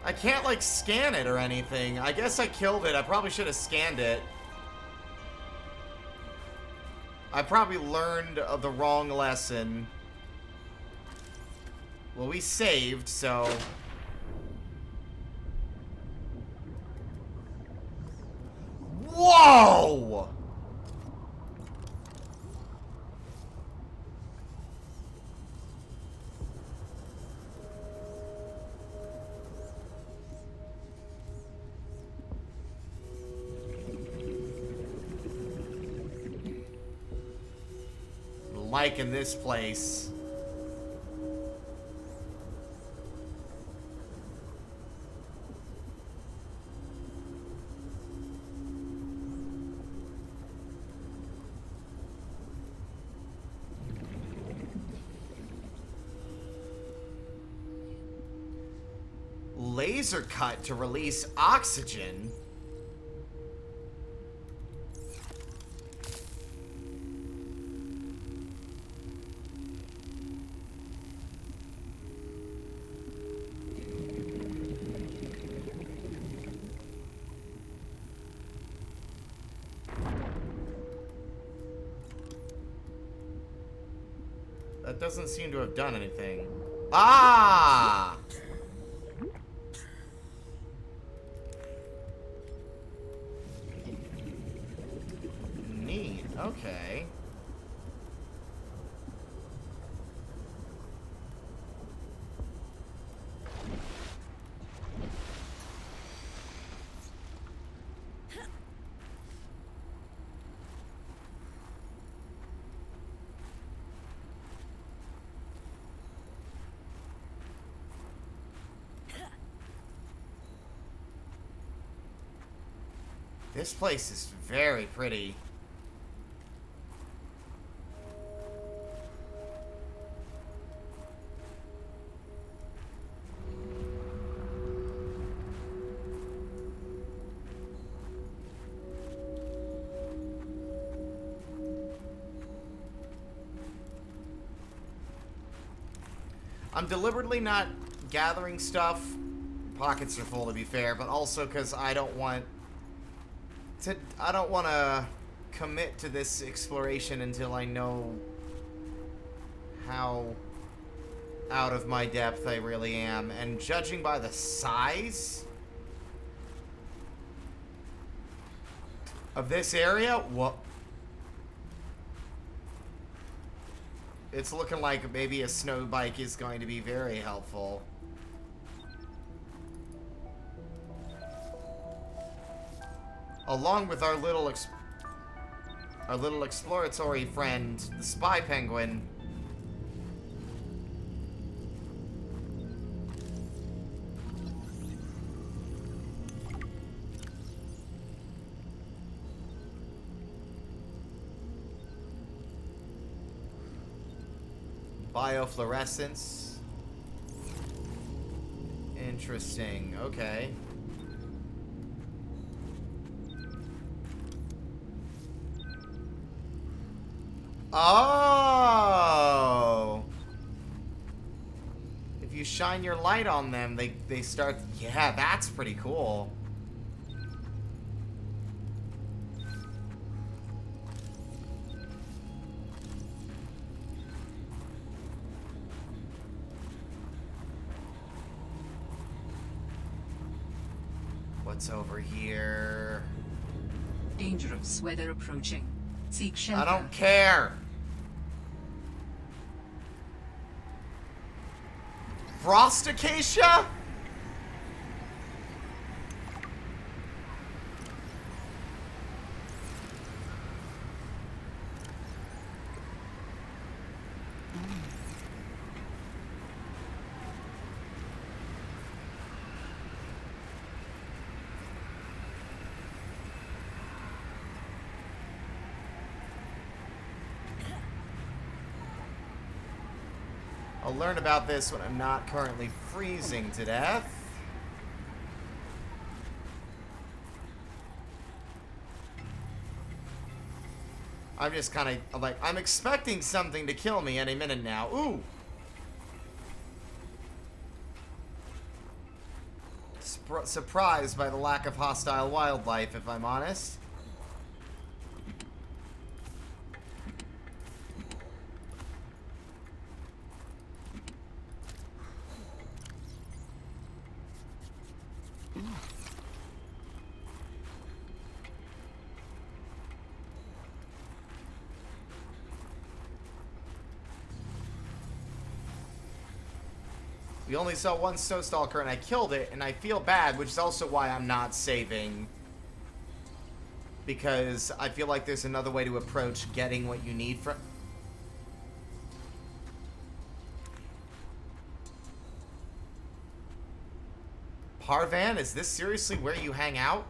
I can't, like, scan it or anything. I guess I killed it. I probably should have scanned it. I probably learned of the wrong lesson. Well, we saved, so... Whoa! Like in this place. Laser cut to release oxygen. That doesn't seem to have done anything. Ah! Okay. This place is very pretty. I'm deliberately not gathering stuff. Pockets are full, to be fair, but also because I don't want to commit to this exploration until I know how out of my depth I really am. And judging by the size of this area, what? It's looking like maybe a snow bike is going to be very helpful. Along with our little exploratory friend, the spy penguin. Biofluorescence. Interesting. Okay. Oh! If you shine your light on them, they start... Yeah, that's pretty cool. What's over here? Dangerous weather approaching. Seek shelter. I don't care. Frost acacia? I'll learn about this when I'm not currently freezing to death. I'm just kind of like, I'm expecting something to kill me any minute now. Ooh! Surprised by the lack of hostile wildlife, if I'm honest. We only saw one snowstalker and I killed it, and I feel bad, which is also why I'm not saving. Because I feel like there's another way to approach getting what you need from... Parvan, is this seriously where you hang out?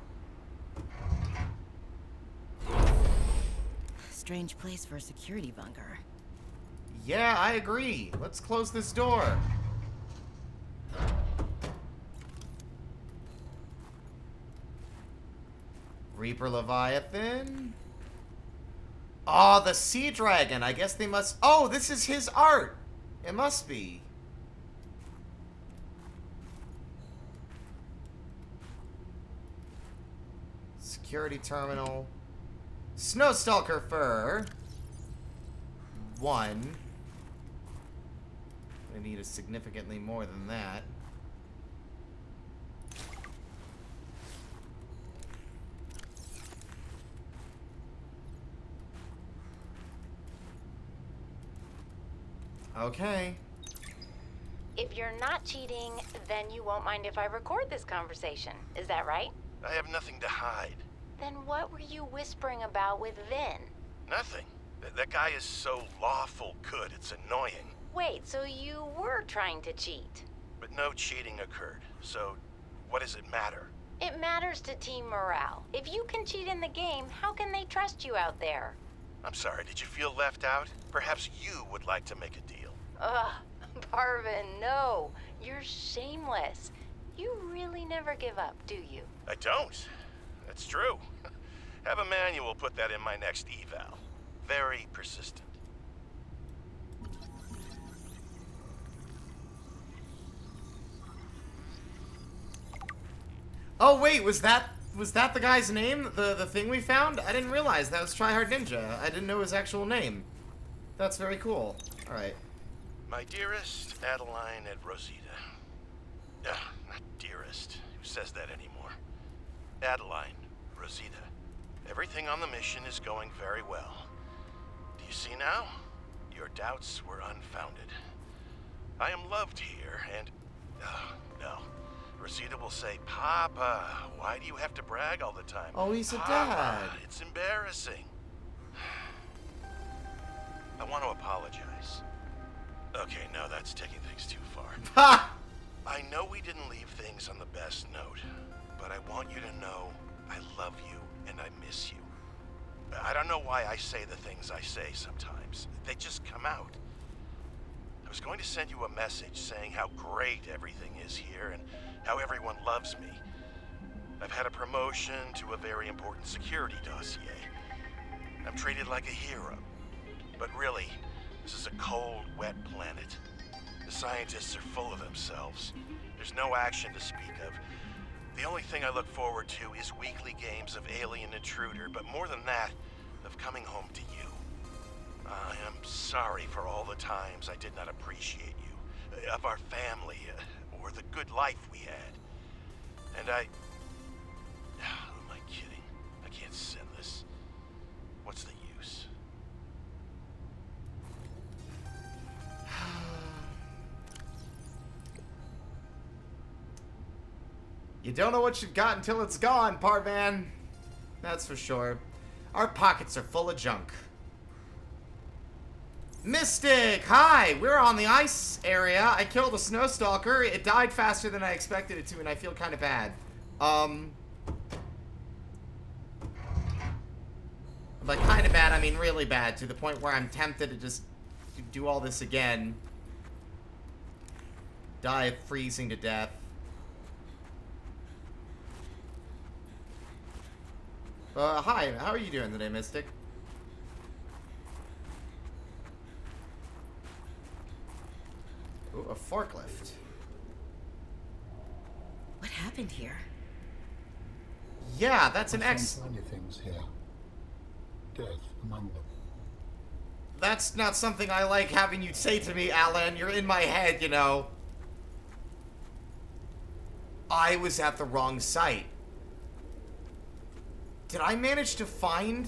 Strange place for a security bunker. Yeah, I agree. Let's close this door. Reaper Leviathan. Oh, the Sea Dragon. I guess they must... Oh, this is his art. It must be. Security terminal. Snowstalker fur. 1. I need a significantly more than that. Okay. If you're not cheating, then you won't mind if I record this conversation. Is that right? I have nothing to hide. Then what were you whispering about with Vin? Nothing. That guy is so lawful good, it's annoying. Wait, so you were trying to cheat? But no cheating occurred, so what does it matter? It matters to team morale. If you can cheat in the game, how can they trust you out there? I'm sorry, did you feel left out? Perhaps you would like to make a deal. Ugh, Parvin, no. You're shameless. You really never give up, do you? I don't. That's true. Have a manual put that in my next eval. Very persistent. Oh wait, was that the guy's name? The thing we found? I didn't realize that was Tryhard Ninja. I didn't know his actual name. That's very cool. All right. My dearest Adeline and Rosita. Not dearest. Who says that anymore? Adeline, Rosita. Everything on the mission is going very well. Do you see now? Your doubts were unfounded. I am loved here, and... no. Rosita will say, Papa, why do you have to brag all the time? Oh, he's a Papa, dad. it's embarrassing. I want to apologize. Okay, no, that's taking things too far. Ha! I know we didn't leave things on the best note, but I want you to know I love you and I miss you. I don't know why I say the things I say sometimes. They just come out. I was going to send you a message saying how great everything is here and how everyone loves me. I've had a promotion to a very important security dossier. I'm treated like a hero. But really, this is a cold, wet planet. The scientists are full of themselves. There's no action to speak of. The only thing I look forward to is weekly games of Alien Intruder, but more than that, of coming home to you. I am sorry for all the times I did not appreciate you, of our family, or the good life we had. And who am I kidding? I can't send this. What's the use? You don't know what you've got until it's gone, Parvan. That's for sure. Our pockets are full of junk. Mystic! Hi! We're on the ice area. I killed a snow stalker. It died faster than I expected it to, and I feel kind of bad. By kind of bad, I mean really bad, to the point where I'm tempted to just do all this again. Die of freezing to death. Hi, how are you doing today, Mystic? Ooh, a forklift. What happened here? Yeah, that's an Plenty of things here. Death among them. That's not something I like having you say to me, Alan. You're in my head, you know. I was at the wrong site. Did I manage to find...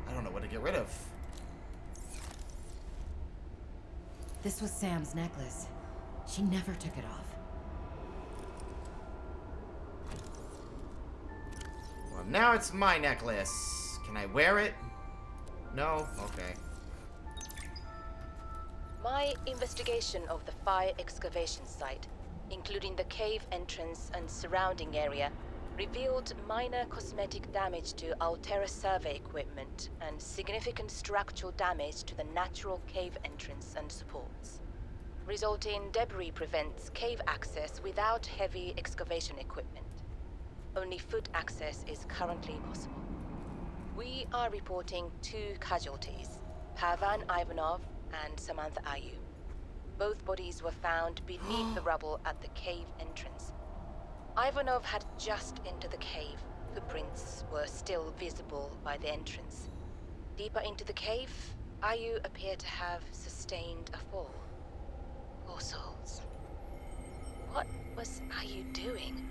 I don't know what to get rid of. This was Sam's necklace. She never took it off. Well, now it's my necklace. Can I wear it? No? Okay. My investigation of the fire excavation site, including the cave entrance and surrounding area, revealed minor cosmetic damage to Altera survey equipment and significant structural damage to the natural cave entrance and supports. Resulting debris prevents cave access without heavy excavation equipment. Only foot access is currently possible. We are reporting 2 casualties, Pavan Ivanov and Samantha Ayu. Both bodies were found beneath the rubble at the cave entrance. Ivanov had just entered the cave. Footprints were still visible by the entrance. Deeper into the cave, Ayu appeared to have sustained a fall. Poor souls. What was Ayu doing?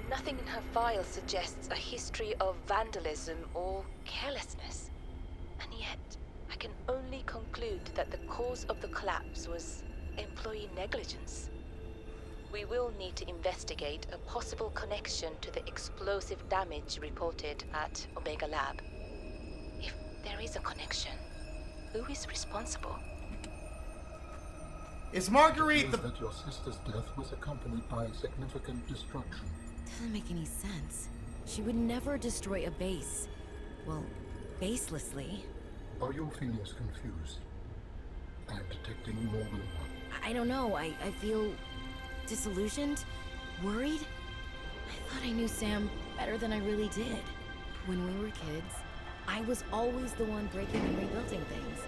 Nothing in her file suggests a history of vandalism or carelessness. And yet, I can only conclude that the cause of the collapse was employee negligence. We will need to investigate a possible connection to the explosive damage reported at Omega Lab. If there is a connection, who is responsible? Is Marguerite the... that your sister's death was accompanied by significant destruction. Doesn't make any sense. She would never destroy a base. Well, baselessly. Are your feelings confused? I'm detecting more than one. I don't know. I feel disillusioned, worried. I thought I knew Sam better than I really did. When we were kids, I was always the one breaking and rebuilding things.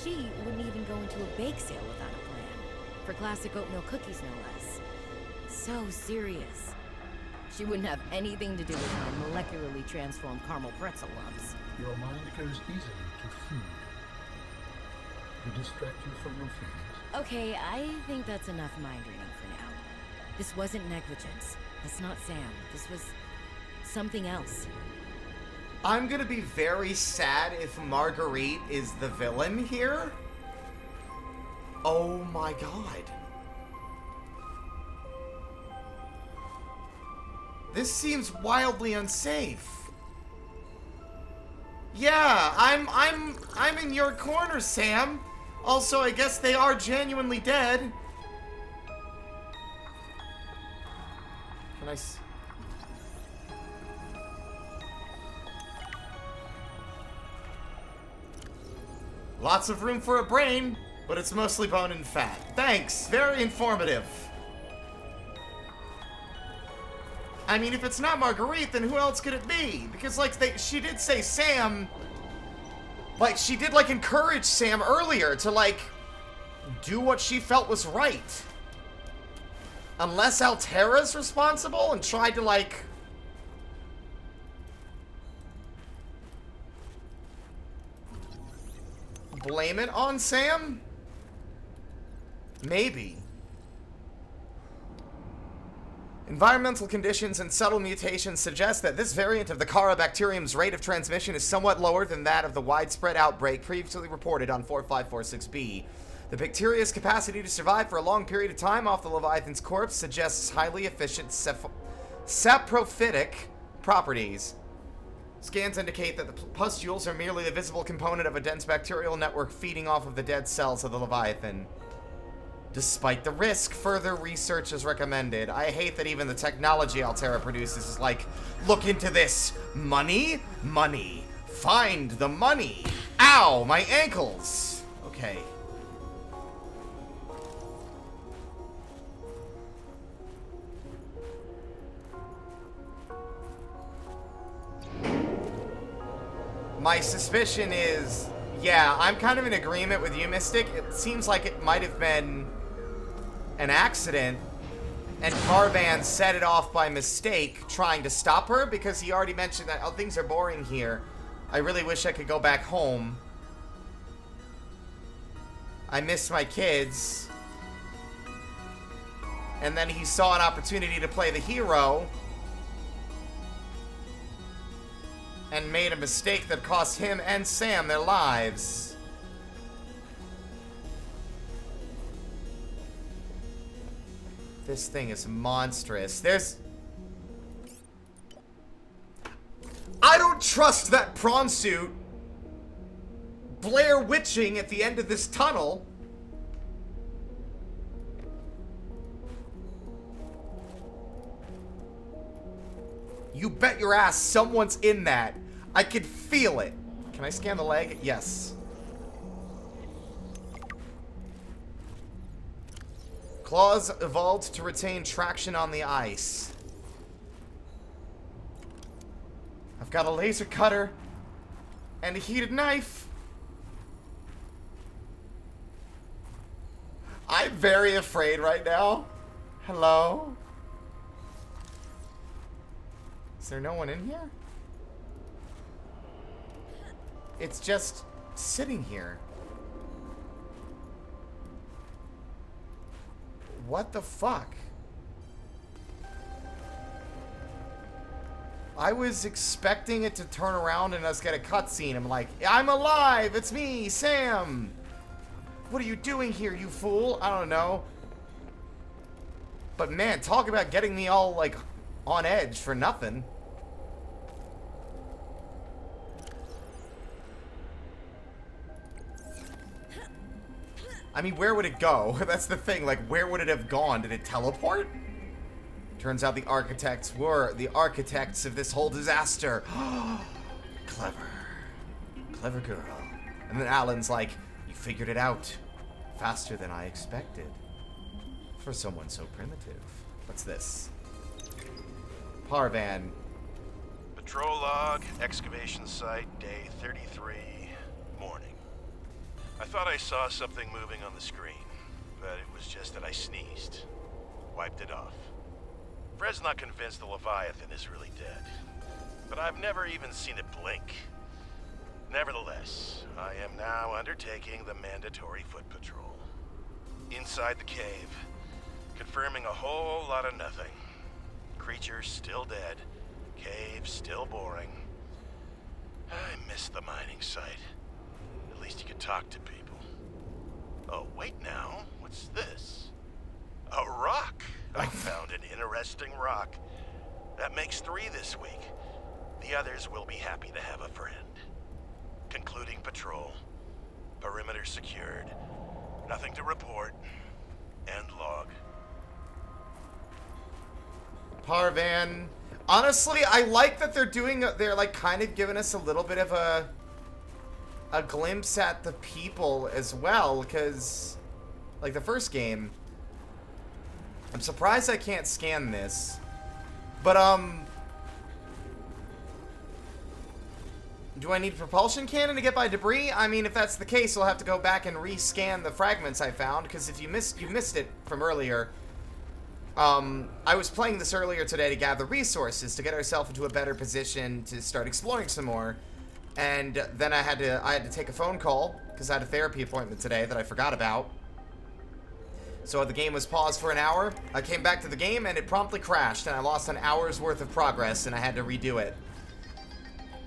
She wouldn't even go into a bake sale without a plan. For classic oatmeal cookies, no less. So serious. She wouldn't have anything to do with my molecularly transformed caramel pretzel lumps. Your mind goes easily to food. To distract you from your feelings. Okay, I think that's enough mind reading for now. This wasn't negligence. That's not Sam. This was something else. I'm gonna be very sad if Marguerite is the villain here. Oh my god. This seems wildly unsafe. Yeah, I'm in your corner, Sam. Also, I guess they are genuinely dead. Can I Lots of room for a brain, but it's mostly bone and fat. Thanks, very informative. I mean, if it's not Marguerite, then who else could it be? Because, like, she did say Sam... Like, she did, like, encourage Sam earlier to, like, do what she felt was right. Unless Altera's responsible and tried to, like... blame it on Sam? Maybe. Environmental conditions and subtle mutations suggest that this variant of the Kara bacterium's rate of transmission is somewhat lower than that of the widespread outbreak previously reported on 4546b. The bacteria's capacity to survive for a long period of time off the Leviathan's corpse suggests highly efficient saprophytic properties. Scans indicate that the pustules are merely a visible component of a dense bacterial network feeding off of the dead cells of the Leviathan. Despite the risk, further research is recommended. I hate that even the technology Altera produces is like, look into this. Money? Money. Find the money. Ow, my ankles. Okay. My suspicion is, yeah, I'm kind of in agreement with you, Mystic. It seems like it might have been an accident, and Carvan set it off by mistake, trying to stop her, because he already mentioned that, oh, things are boring here. I really wish I could go back home. I miss my kids. And then he saw an opportunity to play the hero, and made a mistake that cost him and Sam their lives. This thing is monstrous. I don't trust that prawn suit Blair Witching at the end of this tunnel. You bet your ass someone's in that. I could feel it. Can I scan the leg? Yes. Claws evolved to retain traction on the ice. I've got a laser cutter and a heated knife. I'm very afraid right now. Hello? Is there no one in here? It's just sitting here. What the fuck? I was expecting it to turn around and us get a cutscene. I'm like, I'm alive! It's me, Sam! What are you doing here, you fool? I don't know. But man, talk about getting me all, like, on edge for nothing. I mean, where would it go? That's the thing, like, where would it have gone? Did it teleport? Turns out the architects were the architects of this whole disaster. Clever. Clever girl. And then Alan's like, you figured it out faster than I expected. For someone so primitive. What's this? Parvan. Patrol log, excavation site, day 33, morning. I thought I saw something moving on the screen, but it was just that I sneezed. Wiped it off. Fred's not convinced the Leviathan is really dead, but I've never even seen it blink. Nevertheless, I am now undertaking the mandatory foot patrol. Inside the cave, confirming a whole lot of nothing. Creatures still dead, cave still boring. I miss the mining site. At least you could talk to people. Oh, wait now, what's this? A rock! I found an interesting rock. That makes 3 this week. The others will be happy to have a friend. Concluding patrol. Perimeter secured. Nothing to report. End log. Parvan. Honestly, I like that they're like kind of giving us a little bit of a glimpse at the people as well, because like the first game, I'm surprised I can't scan this. But do I need propulsion cannon to get by debris? I mean, if that's the case, I'll have to go back and rescan the fragments I found, because if you missed it from earlier. I was playing this earlier today to gather resources to get ourselves into a better position to start exploring some more. And then I had to take a phone call because I had a therapy appointment today that I forgot about. So the game was paused for an hour. I came back to the game and it promptly crashed and I lost an hour's worth of progress and I had to redo it.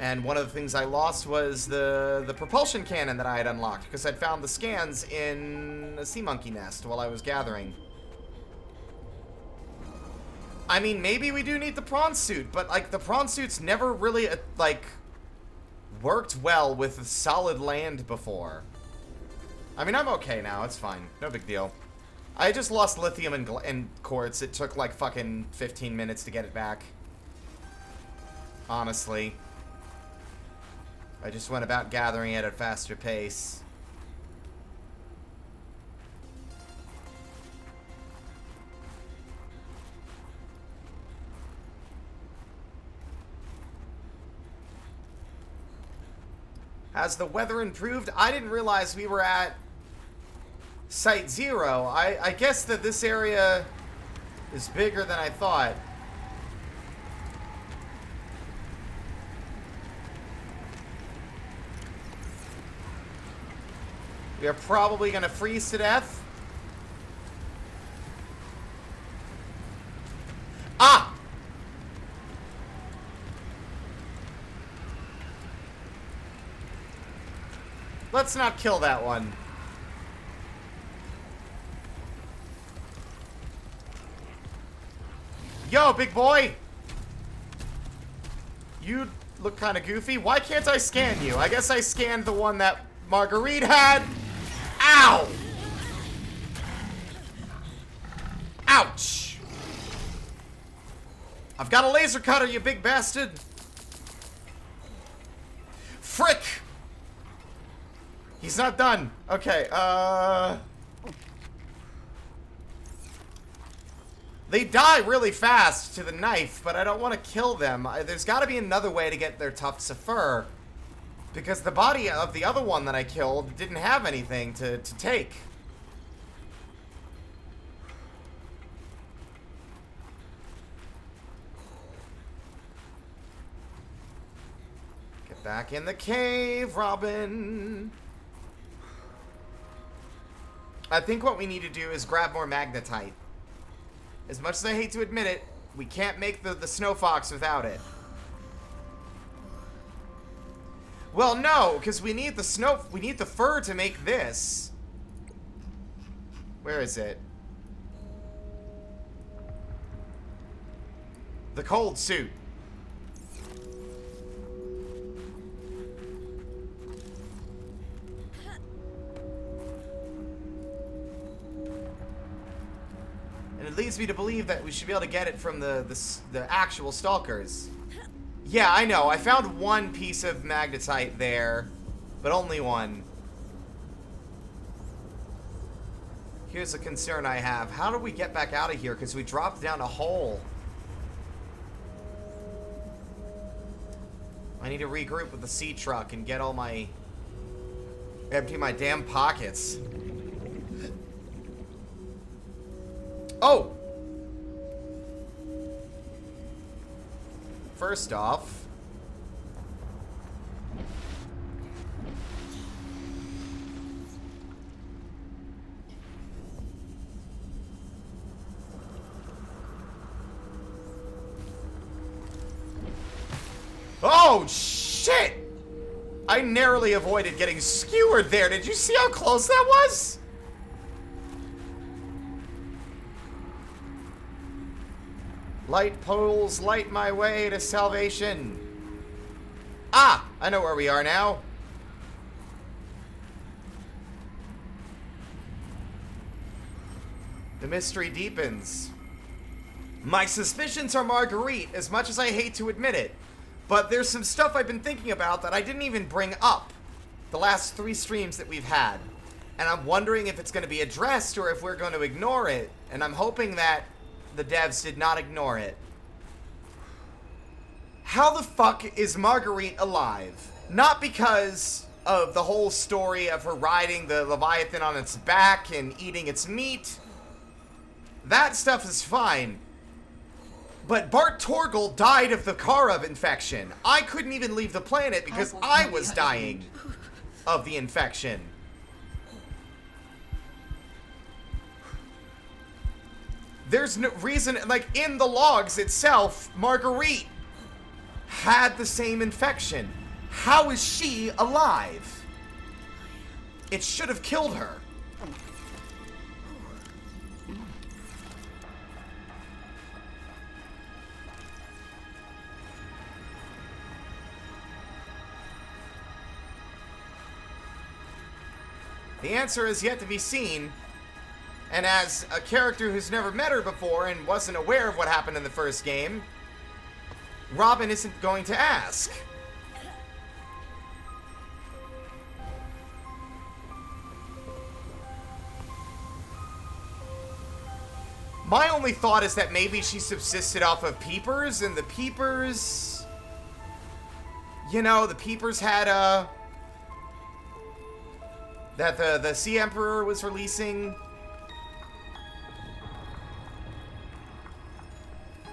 And one of the things I lost was the propulsion cannon that I had unlocked because I'd found the scans in a sea monkey nest while I was gathering. I mean, maybe we do need the prawn suit, but like the prawn suit's never really like worked well with solid land before. I mean, I'm okay now. It's fine. No big deal. I just lost lithium and quartz. It took like fucking 15 minutes to get it back. Honestly. I just went about gathering it at a faster pace. Has the weather improved? I didn't realize we were at Site 0. I guess that this area is bigger than I thought. We are probably going to freeze to death. Ah! Let's not kill that one. Yo, big boy! You look kind of goofy. Why can't I scan you? I guess I scanned the one that Marguerite had. Ow! Ouch! I've got a laser cutter, you big bastard! Frick! He's not done. Okay, they die really fast to the knife, but I don't want to kill them. There's got to be another way to get their tufts of fur. Because the body of the other one that I killed didn't have anything to take. Back in the cave, Robin. I think what we need to do is grab more magnetite. As much as I hate to admit it, we can't make the snow fox without it. Well, no, because we need the fur to make this. Where is it? The cold suit. And it leads me to believe that we should be able to get it from the actual stalkers. Yeah, I know. I found one piece of magnetite there, but only one. Here's a concern I have. How do we get back out of here? Because we dropped down a hole. I need to regroup with the sea truck and get all my... empty my damn pockets. Oh! First off... Oh, shit! I narrowly avoided getting skewered there. Did you see how close that was? Light poles light my way to salvation. Ah! I know where we are now. The mystery deepens. My suspicions are Marguerite, as much as I hate to admit it. But there's some stuff I've been thinking about that I didn't even bring up the last 3 streams that we've had. And I'm wondering if it's going to be addressed or if we're going to ignore it. And I'm hoping that the devs did not ignore it. How the fuck is Marguerite alive? Not because of the whole story of her riding the Leviathan on its back and eating its meat. That stuff is fine. But Bart Torgal died of the Karov infection. I couldn't even leave the planet because I was dying of the infection. There's no reason, like, in the logs itself, Marguerite had the same infection. How is she alive? It should have killed her. The answer is yet to be seen, and as a character who's never met her before and wasn't aware of what happened in the first game, Robin isn't going to ask. My only thought is that maybe she subsisted off of peepers, and the peepers... You know, the peepers had that the Sea Emperor was releasing.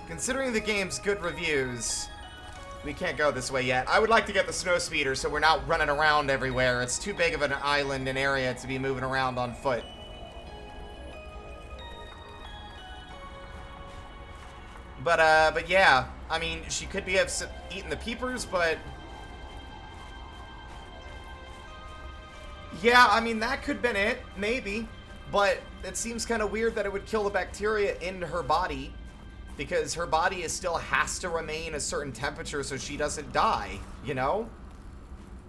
Considering the game's good reviews, we can't go this way yet. I would like to get the snow speeder so we're not running around everywhere. It's too big of an island and area to be moving around on foot. But yeah, I mean, she could be have eaten the peepers, but... Yeah, I mean, that could have been it, maybe. But it seems kind of weird that it would kill the bacteria in her body, because her body still has to remain a certain temperature so she doesn't die, you know?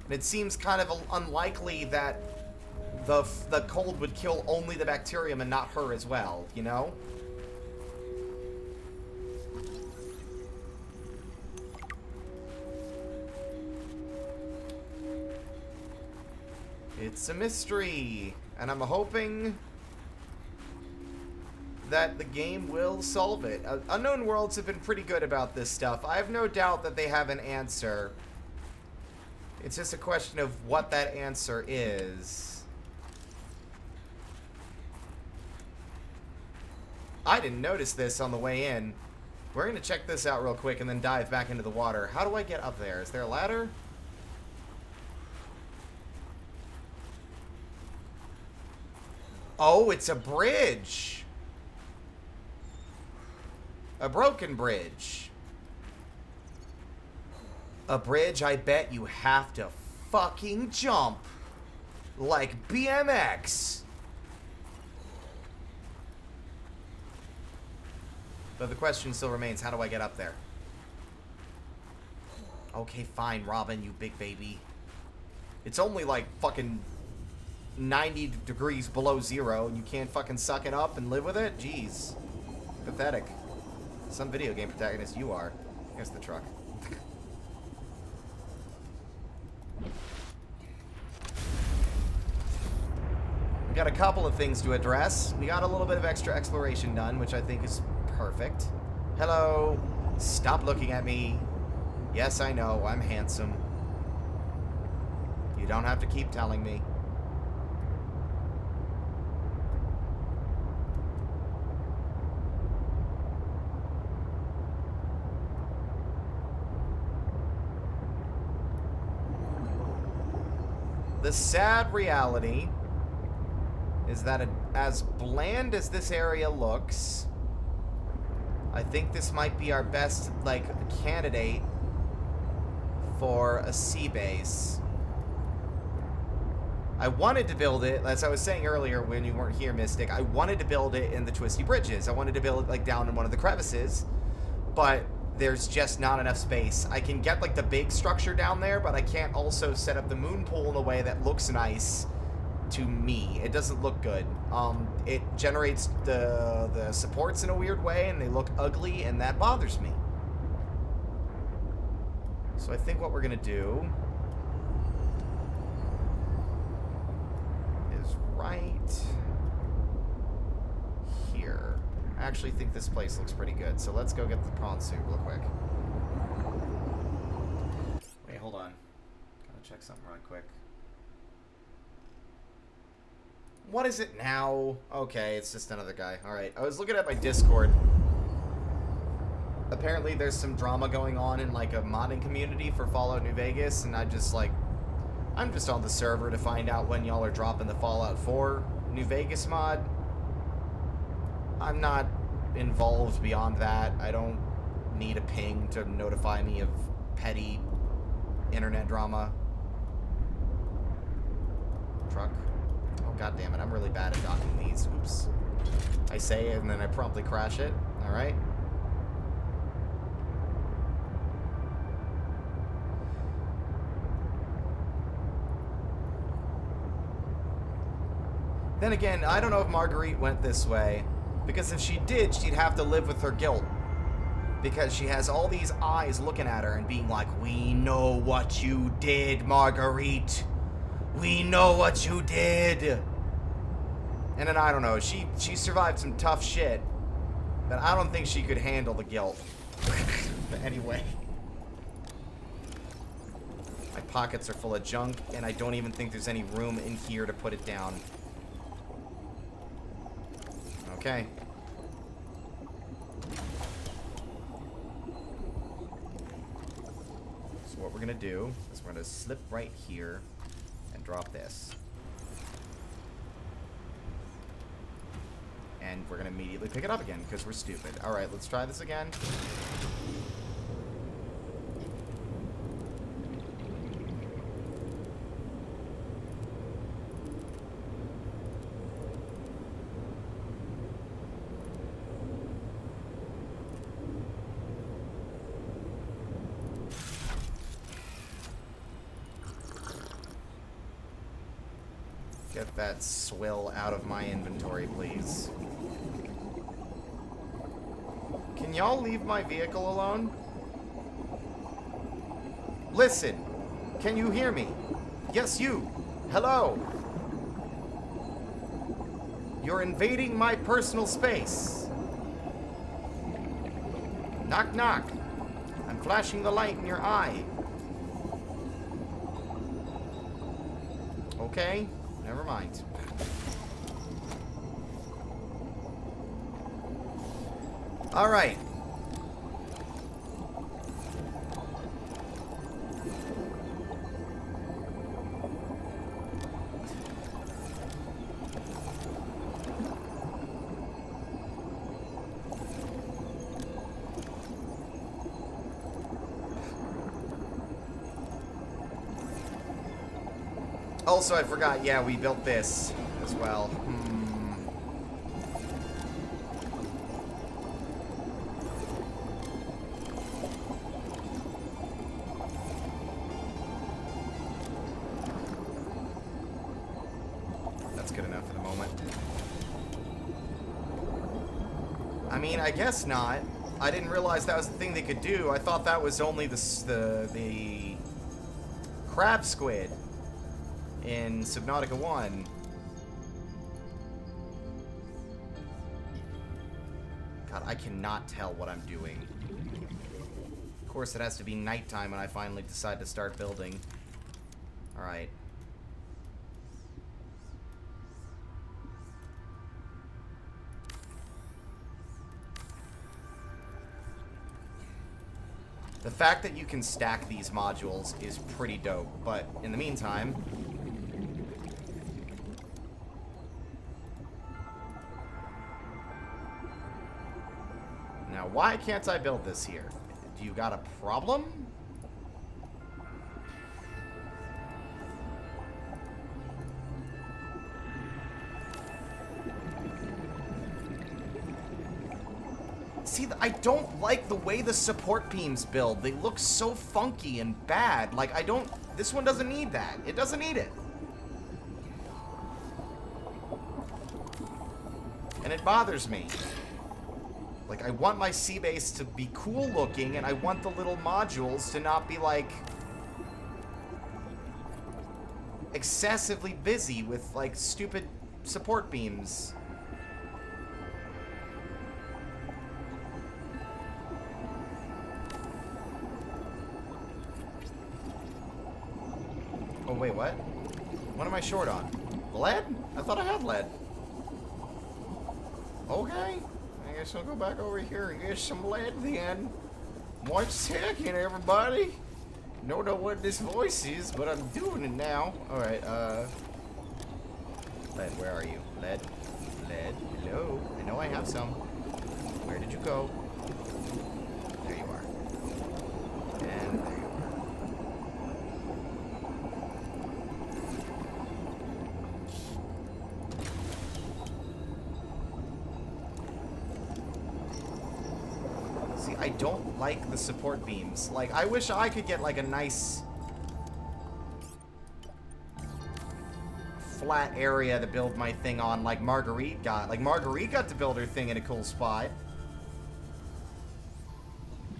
And it seems kind of unlikely that the cold would kill only the bacterium and not her as well, you know? It's a mystery, and I'm hoping that the game will solve it. Unknown Worlds have been pretty good about this stuff. I have no doubt that they have an answer. It's just a question of what that answer is. I didn't notice this on the way in. We're going to check this out real quick and then dive back into the water. How do I get up there? Is there a ladder? Oh, it's a bridge. A broken bridge. A bridge I bet you have to fucking jump. Like BMX. But the question still remains, how do I get up there? Okay, fine, Robin, you big baby. It's only like fucking 90 degrees below zero, and you can't fucking suck it up and live with it? Jeez. Pathetic. Some video game protagonist you are. Here's the truck. We got a couple of things to address. We got a little bit of extra exploration done, which I think is perfect. Hello. Stop looking at me. Yes, I know. I'm handsome. You don't have to keep telling me. The sad reality is that as bland as this area looks, I think this might be our best, like, candidate for a sea base. I wanted to build it, as I was saying earlier when you weren't here, Mystic, I wanted to build it in the twisty bridges. I wanted to build it, like, down in one of the crevices, but there's just not enough space. I can get, like, the big structure down there, but I can't also set up the moon pool in a way that looks nice to me. It doesn't look good. It generates the supports in a weird way, and they look ugly, and that bothers me. So I think what we're gonna do is right here. I actually think this place looks pretty good, so let's go get the prawn soup real quick. Wait, hold on. Gotta check something real quick. What is it now? Okay, it's just another guy. Alright, I was looking at my Discord. Apparently there's some drama going on in, like, a modding community for Fallout New Vegas, and I'm just on the server to find out when y'all are dropping the Fallout 4 New Vegas mod. I'm not involved beyond that. I don't need a ping to notify me of petty internet drama. Truck. Oh, god damn it, I'm really bad at docking these. Oops. I say it and then I promptly crash it. Alright. Then again, I don't know if Marguerite went this way, because if she did, she'd have to live with her guilt. Because she has all these eyes looking at her and being like, "We know what you did, Marguerite. We know what you did." And then, I don't know, she survived some tough shit, but I don't think she could handle the guilt. But anyway. My pockets are full of junk, and I don't even think there's any room in here to put it down. Okay. So what we're gonna do is we're gonna slip right here and drop this. And we're gonna immediately pick it up again because we're stupid. Alright, let's try this again. Get that swill out of my inventory, please. Can y'all leave my vehicle alone? Listen, can you hear me? Yes, you. Hello. You're invading my personal space. Knock, knock. I'm flashing the light in your eye. Okay. Never mind. All right. Also, I forgot, yeah, we built this as well. That's good enough for the moment. I mean, I guess not. I didn't realize that was the thing they could do. I thought that was only the crab squid in Subnautica 1. God, I cannot tell what I'm doing. Of course, it has to be nighttime when I finally decide to start building. Alright. The fact that you can stack these modules is pretty dope, but in the meantime... Now, why can't I build this here? Do you got a problem? See, I don't like the way the support beams build. They look so funky and bad. Like, I don't... This one doesn't need that. It doesn't need it. And it bothers me. Like, I want my sea base to be cool looking, and I want the little modules to not be, like... excessively busy with, like, stupid support beams. Oh, wait, what? What am I short on? Lead? I thought I had lead. Okay. I guess I'll go back over here and get some lead then. 1 second, everybody. Don't know what this voice is, but I'm doing it now. Alright, lead, where are you? Lead? Lead? Hello? I know I have some. Where did you go? There you are. And there you are. I don't like the support beams. Like, I wish I could get, like, a nice flat area to build my thing on, like Marguerite got. Like, Marguerite got to build her thing in a cool spot.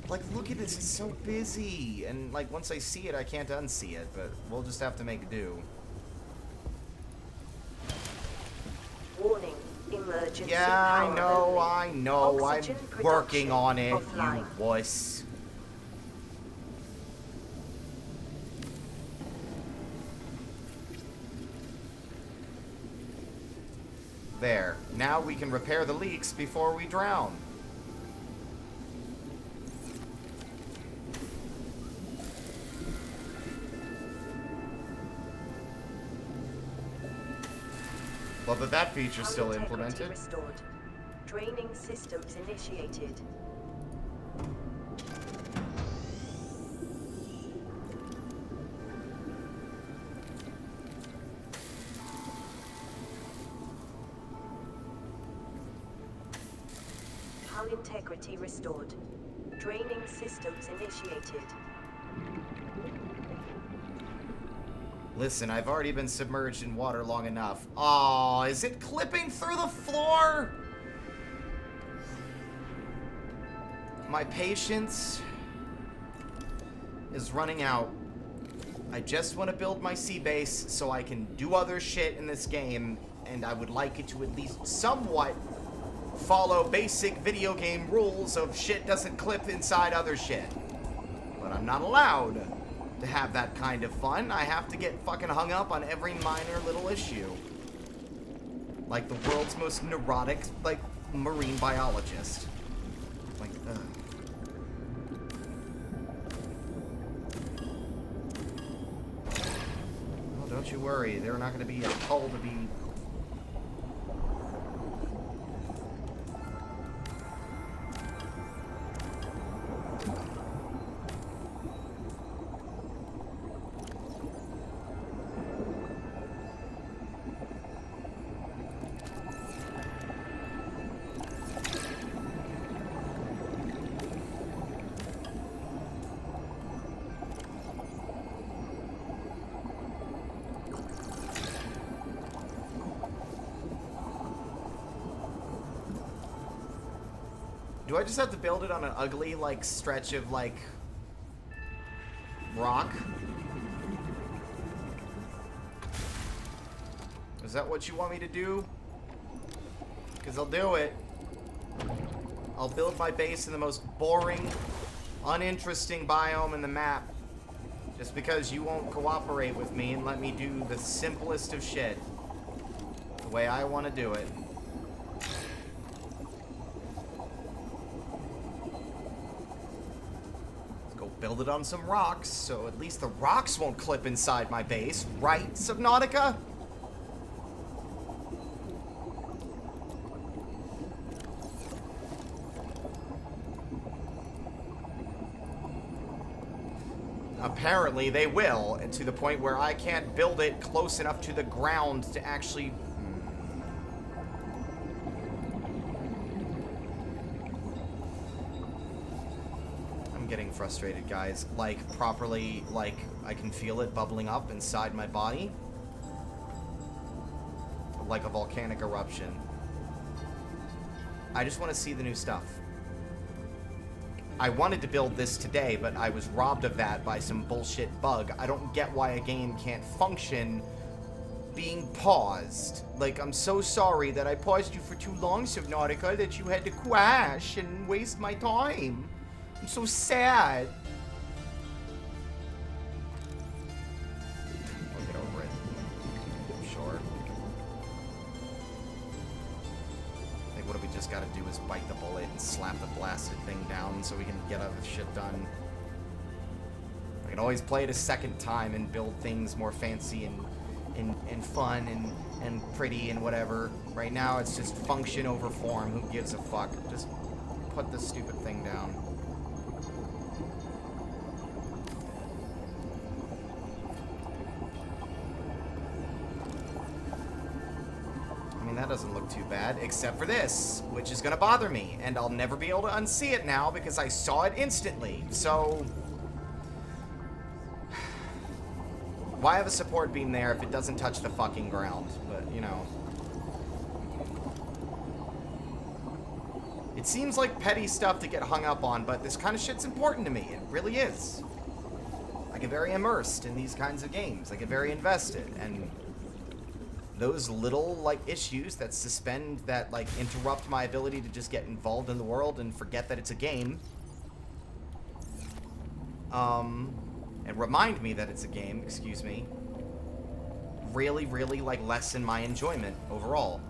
Like, look at this, it's so busy. And, like, once I see it, I can't unsee it, but we'll just have to make do. Warning. Emergency Yeah, I power know, only. I know. Oxygen I'm working production on it, offline. you wuss. There. Now we can repair the leaks before we drown. Well, but that feature's still Power integrity implemented. Restored. Draining systems initiated. Power integrity restored. Draining systems initiated. Listen, I've already been submerged in water long enough. Aw, is it clipping through the floor? My patience is running out. I just want to build my sea base so I can do other shit in this game, and I would like it to at least somewhat follow basic video game rules of shit doesn't clip inside other shit. But I'm not allowed to have that kind of fun. I have to get fucking hung up on every minor little issue. Like the world's most neurotic, like, marine biologist. Like, ugh. Well, don't you worry. They're not going to be a hull to be... Do I just have to build it on an ugly, like, stretch of, like, rock? Is that what you want me to do? Because I'll do it. I'll build my base in the most boring, uninteresting biome in the map. Just because you won't cooperate with me and let me do the simplest of shit. The way I want to do it. Let's go build it on some rocks, so at least the rocks won't clip inside my base. Right, Subnautica? Apparently they will, and to the point where I can't build it close enough to the ground to actually... I'm getting frustrated, guys. Like, properly, like, I can feel it bubbling up inside my body. Like a volcanic eruption. I just want to see the new stuff. I wanted to build this today, but I was robbed of that by some bullshit bug. I don't get why a game can't function being paused. Like, I'm so sorry that I paused you for too long, Subnautica, that you had to crash and waste my time. I'm so sad. I'll get over it. I'm sure. What we just gotta do is bite the bullet and slap the blasted thing down so we can get other shit done. I can always play it a second time and build things more fancy and fun and pretty and whatever. Right now it's just function over form. Who gives a fuck? Just put this stupid thing down. That doesn't look too bad, except for this, which is gonna bother me, and I'll never be able to unsee it now because I saw it instantly, so... Why have a support beam there if it doesn't touch the fucking ground? But, you know... It seems like petty stuff to get hung up on, but this kind of shit's important to me. It really is. I get very immersed in these kinds of games. I get very invested, and... those little, like, issues that suspend, that, like, interrupt my ability to just get involved in the world and forget that it's a game. And remind me that it's a game, excuse me. Really, really, like, lessen my enjoyment overall.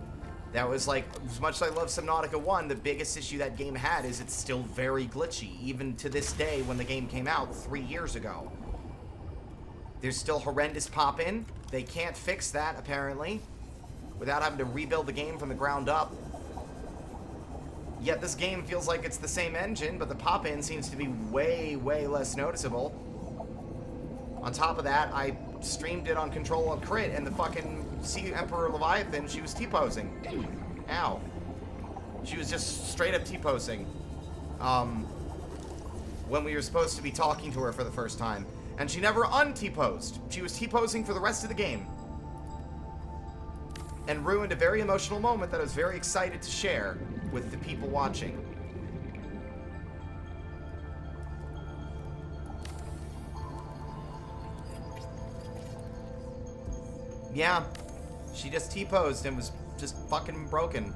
That was, like, as much as I love Subnautica 1, the biggest issue that game had is it's still very glitchy, even to this day when the game came out 3 years ago. There's still horrendous pop-in. They can't fix that, apparently, without having to rebuild the game from the ground up. Yet this game feels like it's the same engine, but the pop-in seems to be way, way less noticeable. On top of that, I streamed it on Control-Alt-Crit, and the fucking Sea Emperor Leviathan, she was T-posing. Ow. She was just straight-up T-posing. When we were supposed to be talking to her for the first time. And she never un-T-posed. She was T-posing for the rest of the game. And ruined a very emotional moment that I was very excited to share with the people watching. Yeah, she just T-posed and was just fucking broken.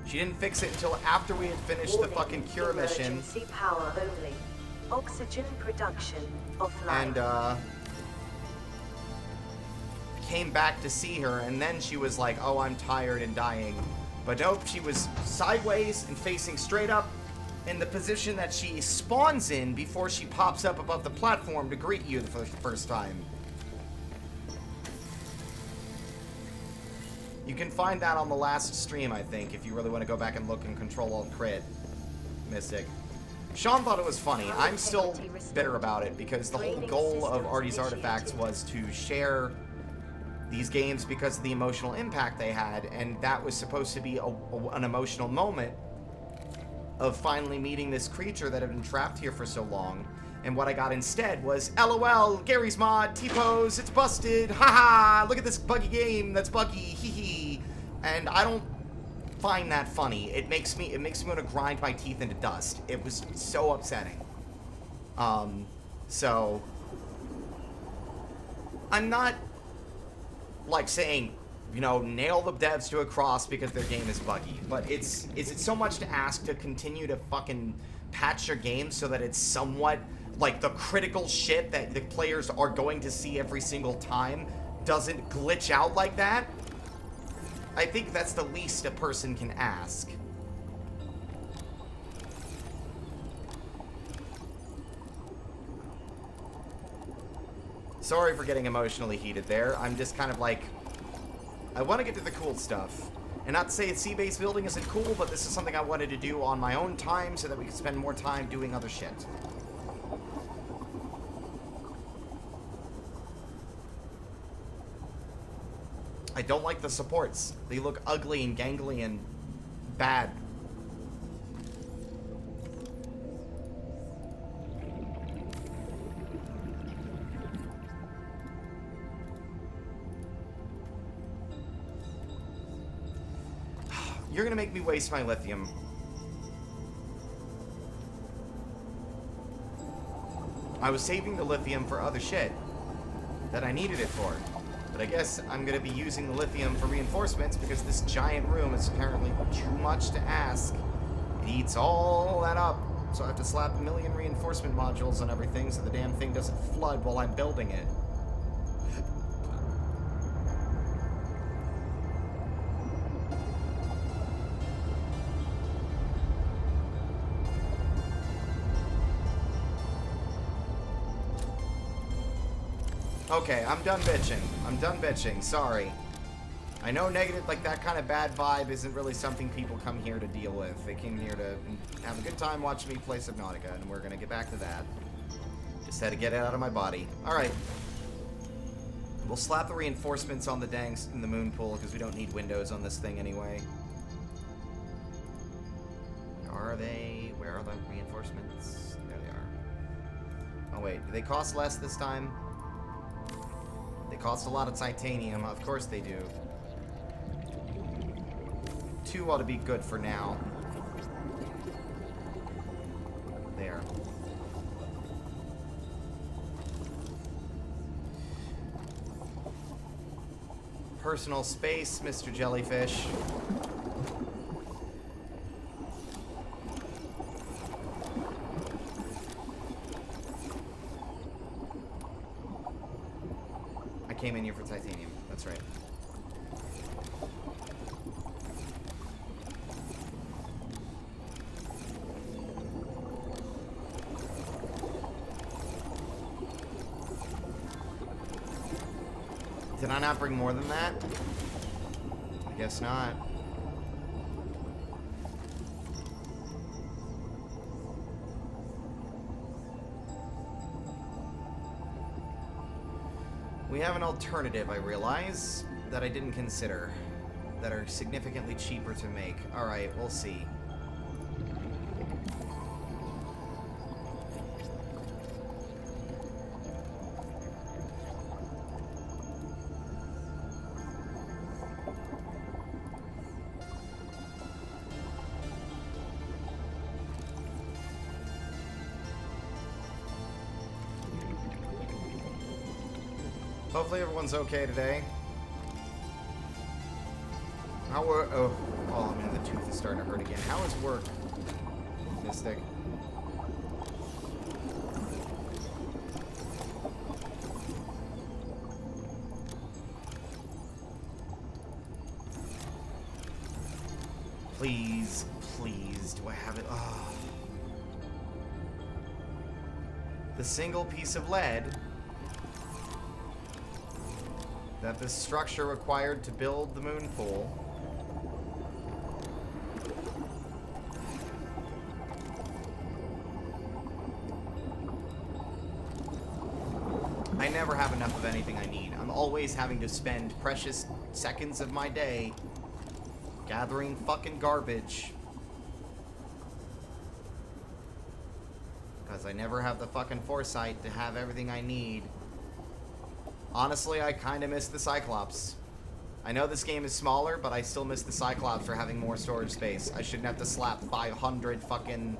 She didn't fix it until after we had finished the fucking cure mission. Emergency power only. Oxygen production offline. And, came back to see her, and then she was like, oh, I'm tired and dying. But nope, she was sideways and facing straight up in the position that she spawns in before she pops up above the platform to greet you for the first time. You can find that on the last stream, I think, if you really want to go back and look and Control-Alt-Crit, Mystic. Sean thought it was funny. I'm still bitter about it because the whole goal of Artie's Artifacts was to share these games because of the emotional impact they had, and that was supposed to be an emotional moment of finally meeting this creature that had been trapped here for so long. And what I got instead was, LOL, Gary's mod, T-pose, it's busted, haha, look at this buggy game that's buggy, hee hee. And I don't find that funny. It makes me want to grind my teeth into dust. It was so upsetting. So I'm not like saying, you know, nail the devs to a cross because their game is buggy, but is it so much to ask to continue to fucking patch your game so that it's somewhat like the critical shit that the players are going to see every single time doesn't glitch out like that? I think that's the least a person can ask. Sorry for getting emotionally heated there. I'm just kind of like, I want to get to the cool stuff. And not to say sea-based building isn't cool, but this is something I wanted to do on my own time so that we could spend more time doing other shit. I don't like the supports. They look ugly and gangly and bad. You're gonna make me waste my lithium. I was saving the lithium for other shit that I needed it for. But I guess I'm gonna be using the lithium for reinforcements because this giant room is apparently too much to ask. It eats all that up, so I have to slap a million reinforcement modules on everything so the damn thing doesn't flood while I'm building it. Okay, I'm done bitching. I'm done bitching. Sorry. I know negative, like that kind of bad vibe isn't really something people come here to deal with. They came here to have a good time watching me play Subnautica, and we're gonna get back to that. Just had to get it out of my body. Alright. We'll slap the reinforcements on the dangs in the moon pool, because we don't need windows on this thing anyway. Where are they? Where are the reinforcements? There they are. Oh wait, do they cost less this time? They cost a lot of titanium. Of course they do. 2 ought to be good for now. There. Personal space, Mr. Jellyfish. Came in here for titanium. That's right. Did I not bring more than that? I guess not. We have an alternative, I realize, that I didn't consider, that are significantly cheaper to make. Alright, we'll see. Hopefully everyone's okay today. How are... Oh, man, the tooth is starting to hurt again. How is work, Mystic? Please, please, do I have it? Oh. The single piece of lead that this structure required to build the moon pool I never have enough of anything I need. I'm always having to spend precious seconds of my day gathering fucking garbage because I never have the fucking foresight to have everything I need. Honestly, I kind of miss the Cyclops. I know this game is smaller, but I still miss the Cyclops for having more storage space. I shouldn't have to slap 500 fucking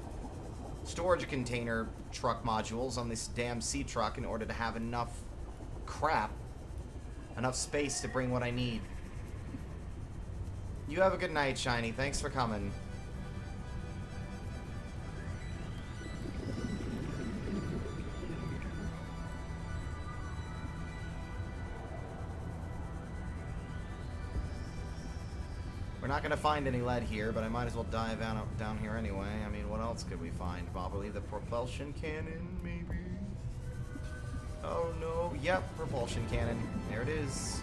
storage container truck modules on this damn sea truck in order to have enough crap, enough space to bring what I need. You have a good night, Shiny. Thanks for coming. We're not going to find any lead here, but I might as well dive down here anyway. I mean, what else could we find? Probably the propulsion cannon, maybe? Oh, no. Yep, propulsion cannon. There it is.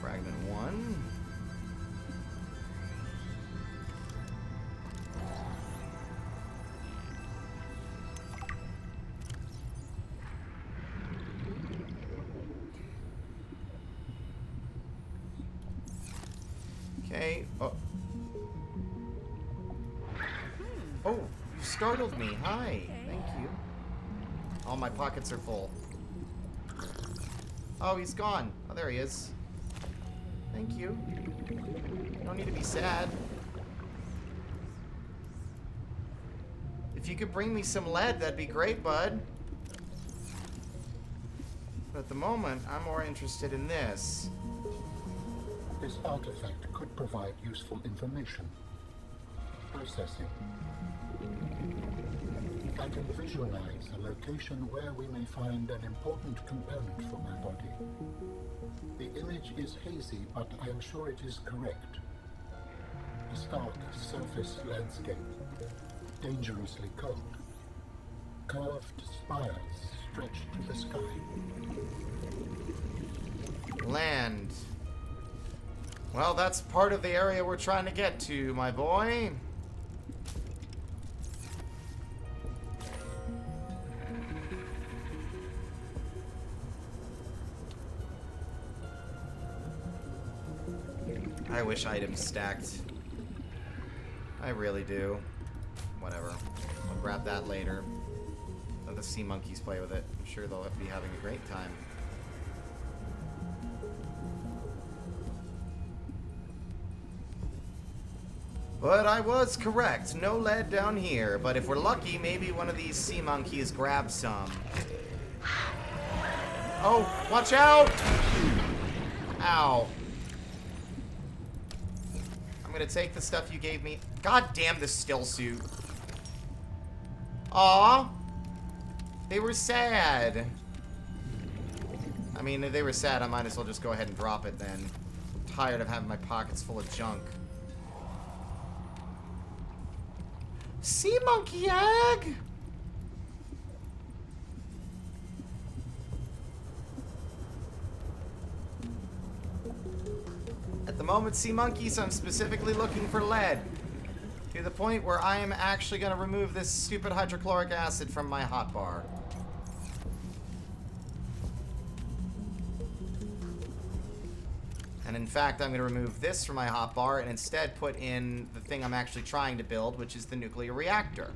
Fragment 1. Okay. Oh. Oh, you startled me. Hi. Thank you. All my pockets are full. Oh, he's gone. Oh, there he is. Thank you. You don't need to be sad. If you could bring me some lead, that'd be great, bud. But at the moment, I'm more interested in this. This artifact could provide useful information. Processing. I can visualize a location where we may find an important component for my body. The image is hazy, but I am sure it is correct. A stark surface landscape, dangerously cold. Curved spires stretch to the sky. Land. Well, that's part of the area we're trying to get to, my boy. I wish items stacked. I really do. Whatever. I'll grab that later. Let the sea monkeys play with it. I'm sure they'll be having a great time. But I was correct. No lead down here. But if we're lucky, maybe one of these sea monkeys grabs some. Oh, watch out! Ow. I'm gonna take the stuff you gave me. God damn this still suit. Aw. They were sad. I mean, if they were sad, I might as well just go ahead and drop it then. I'm tired of having my pockets full of junk. Sea monkey egg! At the moment, sea monkeys, I'm specifically looking for lead. To the point where I am actually going to remove this stupid hydrochloric acid from my hotbar. And in fact, I'm going to remove this from my hotbar and instead put in the thing I'm actually trying to build, which is the nuclear reactor.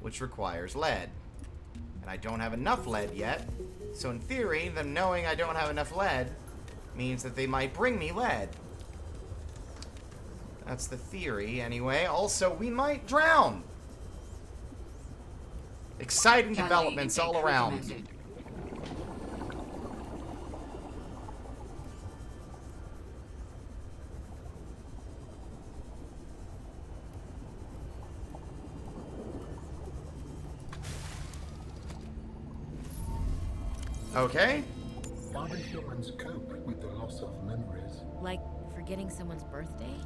Which requires lead. And I don't have enough lead yet. So in theory, them knowing I don't have enough lead means that they might bring me lead. That's the theory, anyway. Also, we might drown. Exciting developments all around. Okay. How do humans cope with the loss of memories? Like forgetting someone's birthday?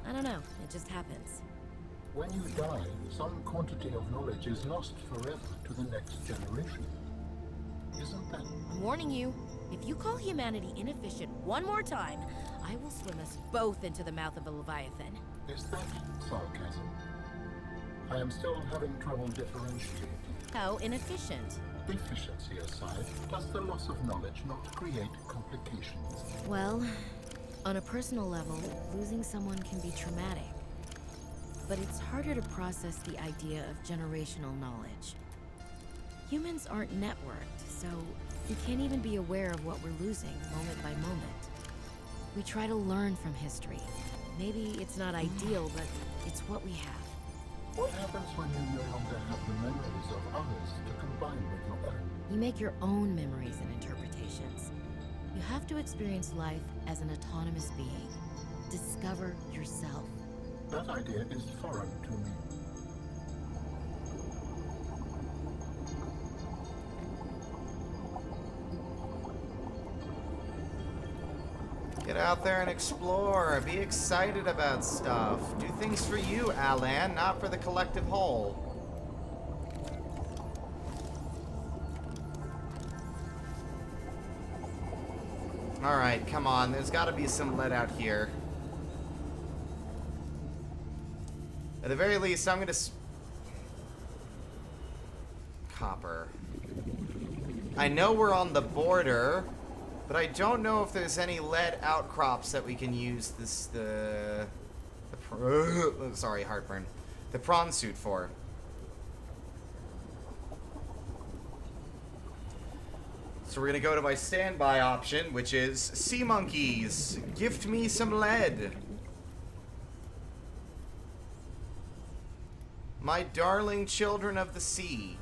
I don't know, it just happens. When you die, some quantity of knowledge is lost forever to the next generation. Isn't that... I'm warning you, if you call humanity inefficient one more time, I will swim us both into the mouth of a Leviathan. Is that sarcasm? I am still having trouble differentiating. How inefficient? Efficiency aside, does the loss of knowledge not create complications? Well, on a personal level, losing someone can be traumatic. but it's harder to process the idea of generational knowledge. Humans aren't networked, so we can't even be aware of what we're losing moment by moment. We try to learn from history. Maybe it's not ideal, but it's what we have. What happens when you no longer have the memories of others to combine with your own? You make your own memories and interpretations. You have to experience life as an autonomous being. Discover yourself. That idea is foreign to me. Get out there and explore. Be excited about stuff. Do things for you, Alan, not for the collective whole. Alright, come on. There's got to be some lead out here. At the very least, I'm going to... Copper. I know we're on the border, but I don't know if there's any lead outcrops that we can use sorry, heartburn. The prawn suit for. So we're gonna go to my standby option, which is sea monkeys. Gift me some lead. My darling children of the sea.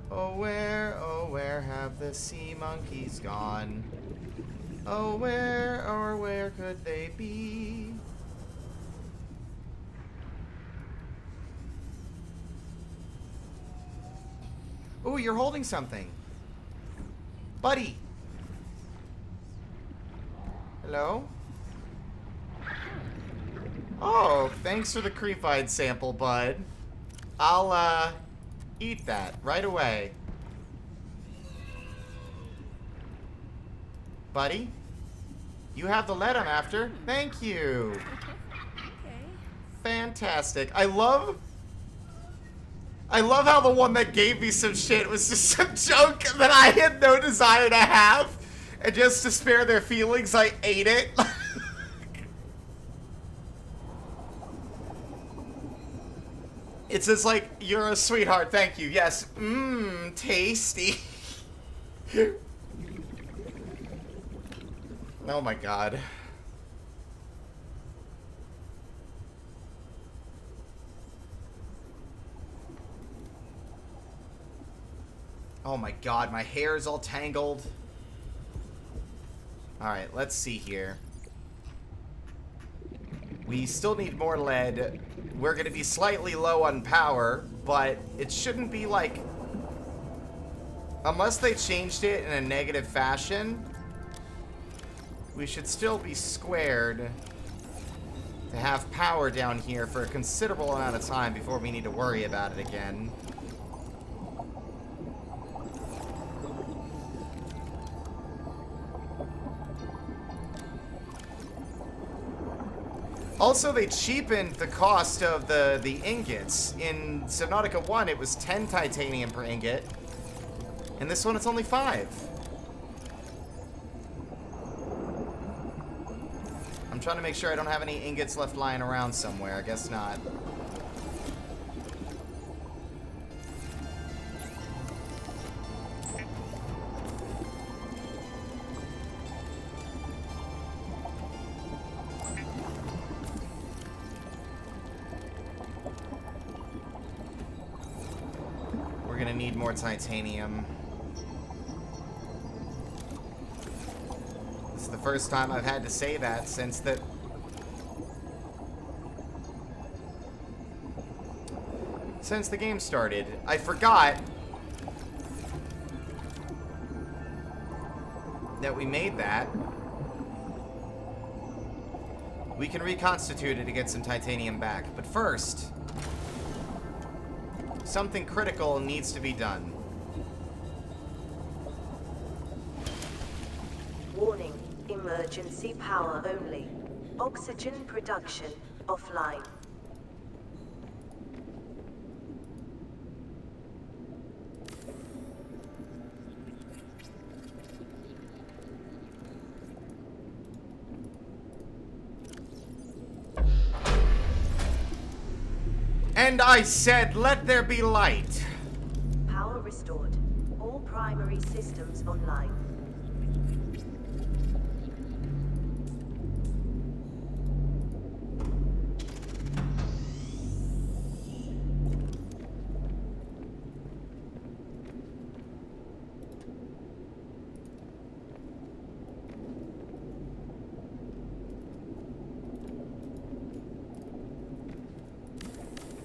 Oh where have the sea monkeys gone? Oh, where could they be? Ooh, you're holding something. Buddy. Hello? Oh, thanks for the creep-eyed sample, bud. I'll, eat that right away. Buddy? You have the lead I'm after. Thank you. Okay. Fantastic. I love how the one that gave me some shit was just some junk that I had no desire to have. And just to spare their feelings, I ate it. It says like, you're a sweetheart, thank you. Yes, mmm, tasty. Oh my god. Oh my god, my hair is all tangled. Alright, let's see here. We still need more lead. We're gonna be slightly low on power, but it shouldn't be like... Unless they changed it in a negative fashion, we should still be squared to have power down here for a considerable amount of time before we need to worry about it again. Also, they cheapened the cost of the ingots. In Subnautica 1, it was 10 titanium per ingot. And this one, it's only 5. I'm trying to make sure I don't have any ingots left lying around somewhere. I guess not. We're gonna need more titanium. This is the first time I've had to say that since the game started. I forgot that we made that. We can reconstitute it to get some titanium back, but first, something critical needs to be done. Warning, emergency power only. Oxygen production offline. And I said, let there be light. Power restored. All primary systems online.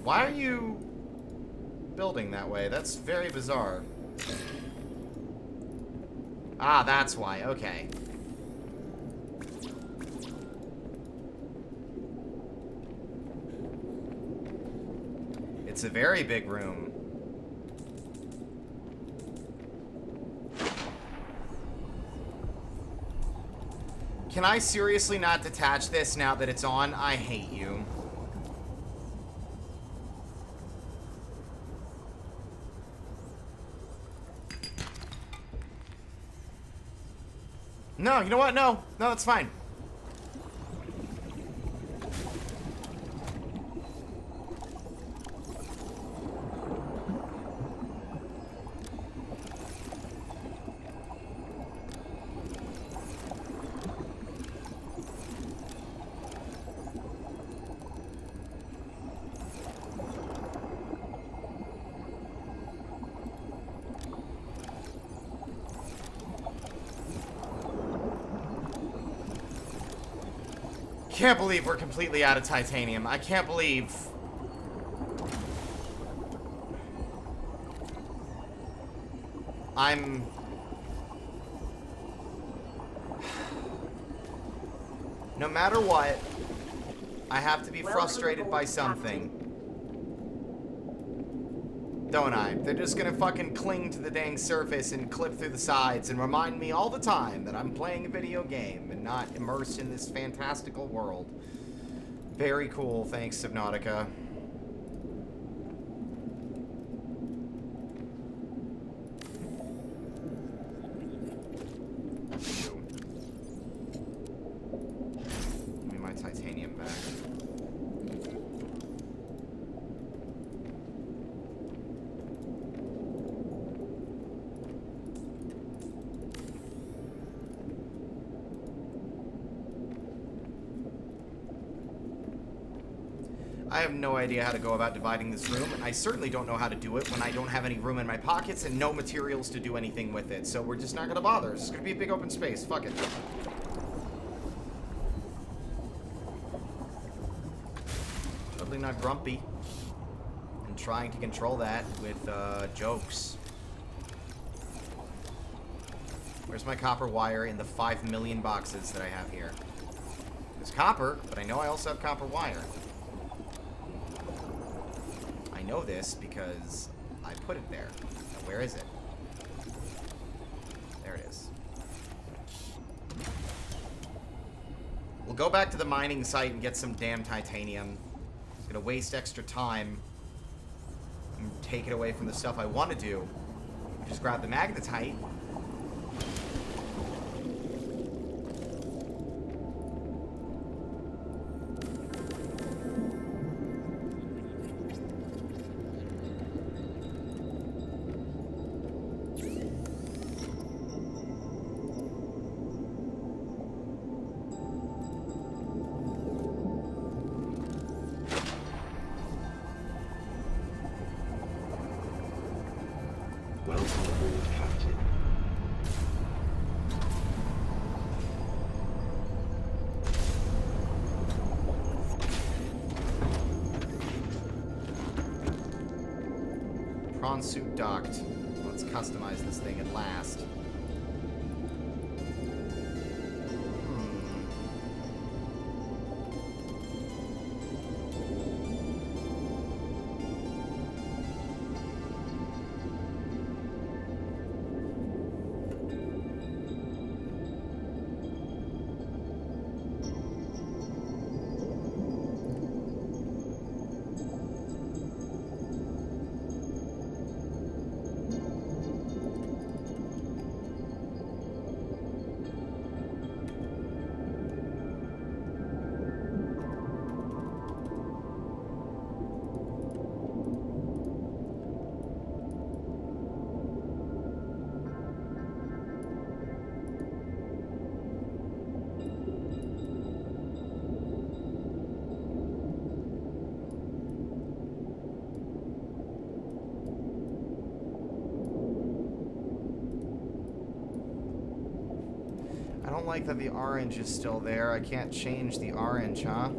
Why are you building that way? That's very bizarre. Ah, that's why. Okay. It's a very big room. Can I seriously not detach this now that it's on? I hate you. No, you know what? No, that's fine. Can't believe we're completely out of titanium. I can't believe. I'm... No matter what, I have to be frustrated by something. Don't I? They're just gonna fucking cling to the dang surface and clip through the sides and remind me all the time that I'm playing a video game and not immersed in this fantastical world. Very cool, thanks, Subnautica. Give me my titanium back. I have no idea how to go about dividing this room, and I certainly don't know how to do it when I don't have any room in my pockets and no materials to do anything with it, so we're just not gonna bother. It's gonna be a big open space. Fuck it. Totally not grumpy. I'm trying to control that with, jokes. Where's my copper wire in the 5 million boxes that I have here? There's copper, but I know I also have copper wire. I know this because I put it there. Now, where is it? There it is. We'll go back to the mining site and get some damn titanium. It's gonna waste extra time and take it away from the stuff I want to do. Just grab the magnetite. Prawn suit docked. Let's customize this thing at last. don't like that the orange is still there. I can't change the orange, huh?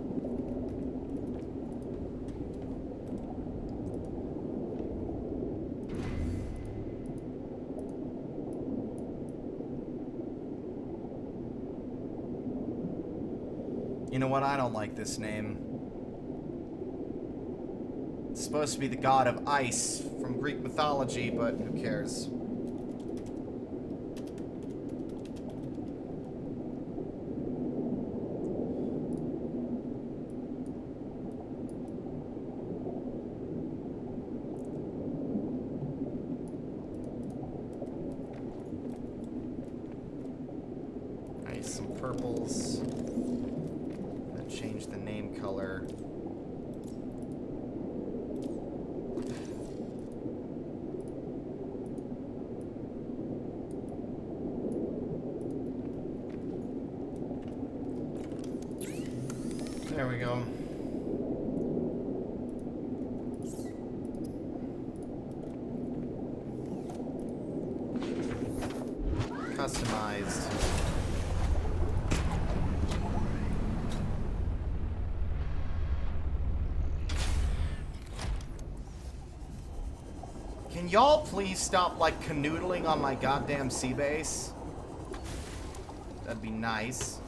You know what? I don't like this name. It's supposed to be the god of ice from Greek mythology, but who cares? Nice, some purples. Change the name color. There we go. Customized. Can y'all please stop, like, canoodling on my goddamn sea base? That'd be nice.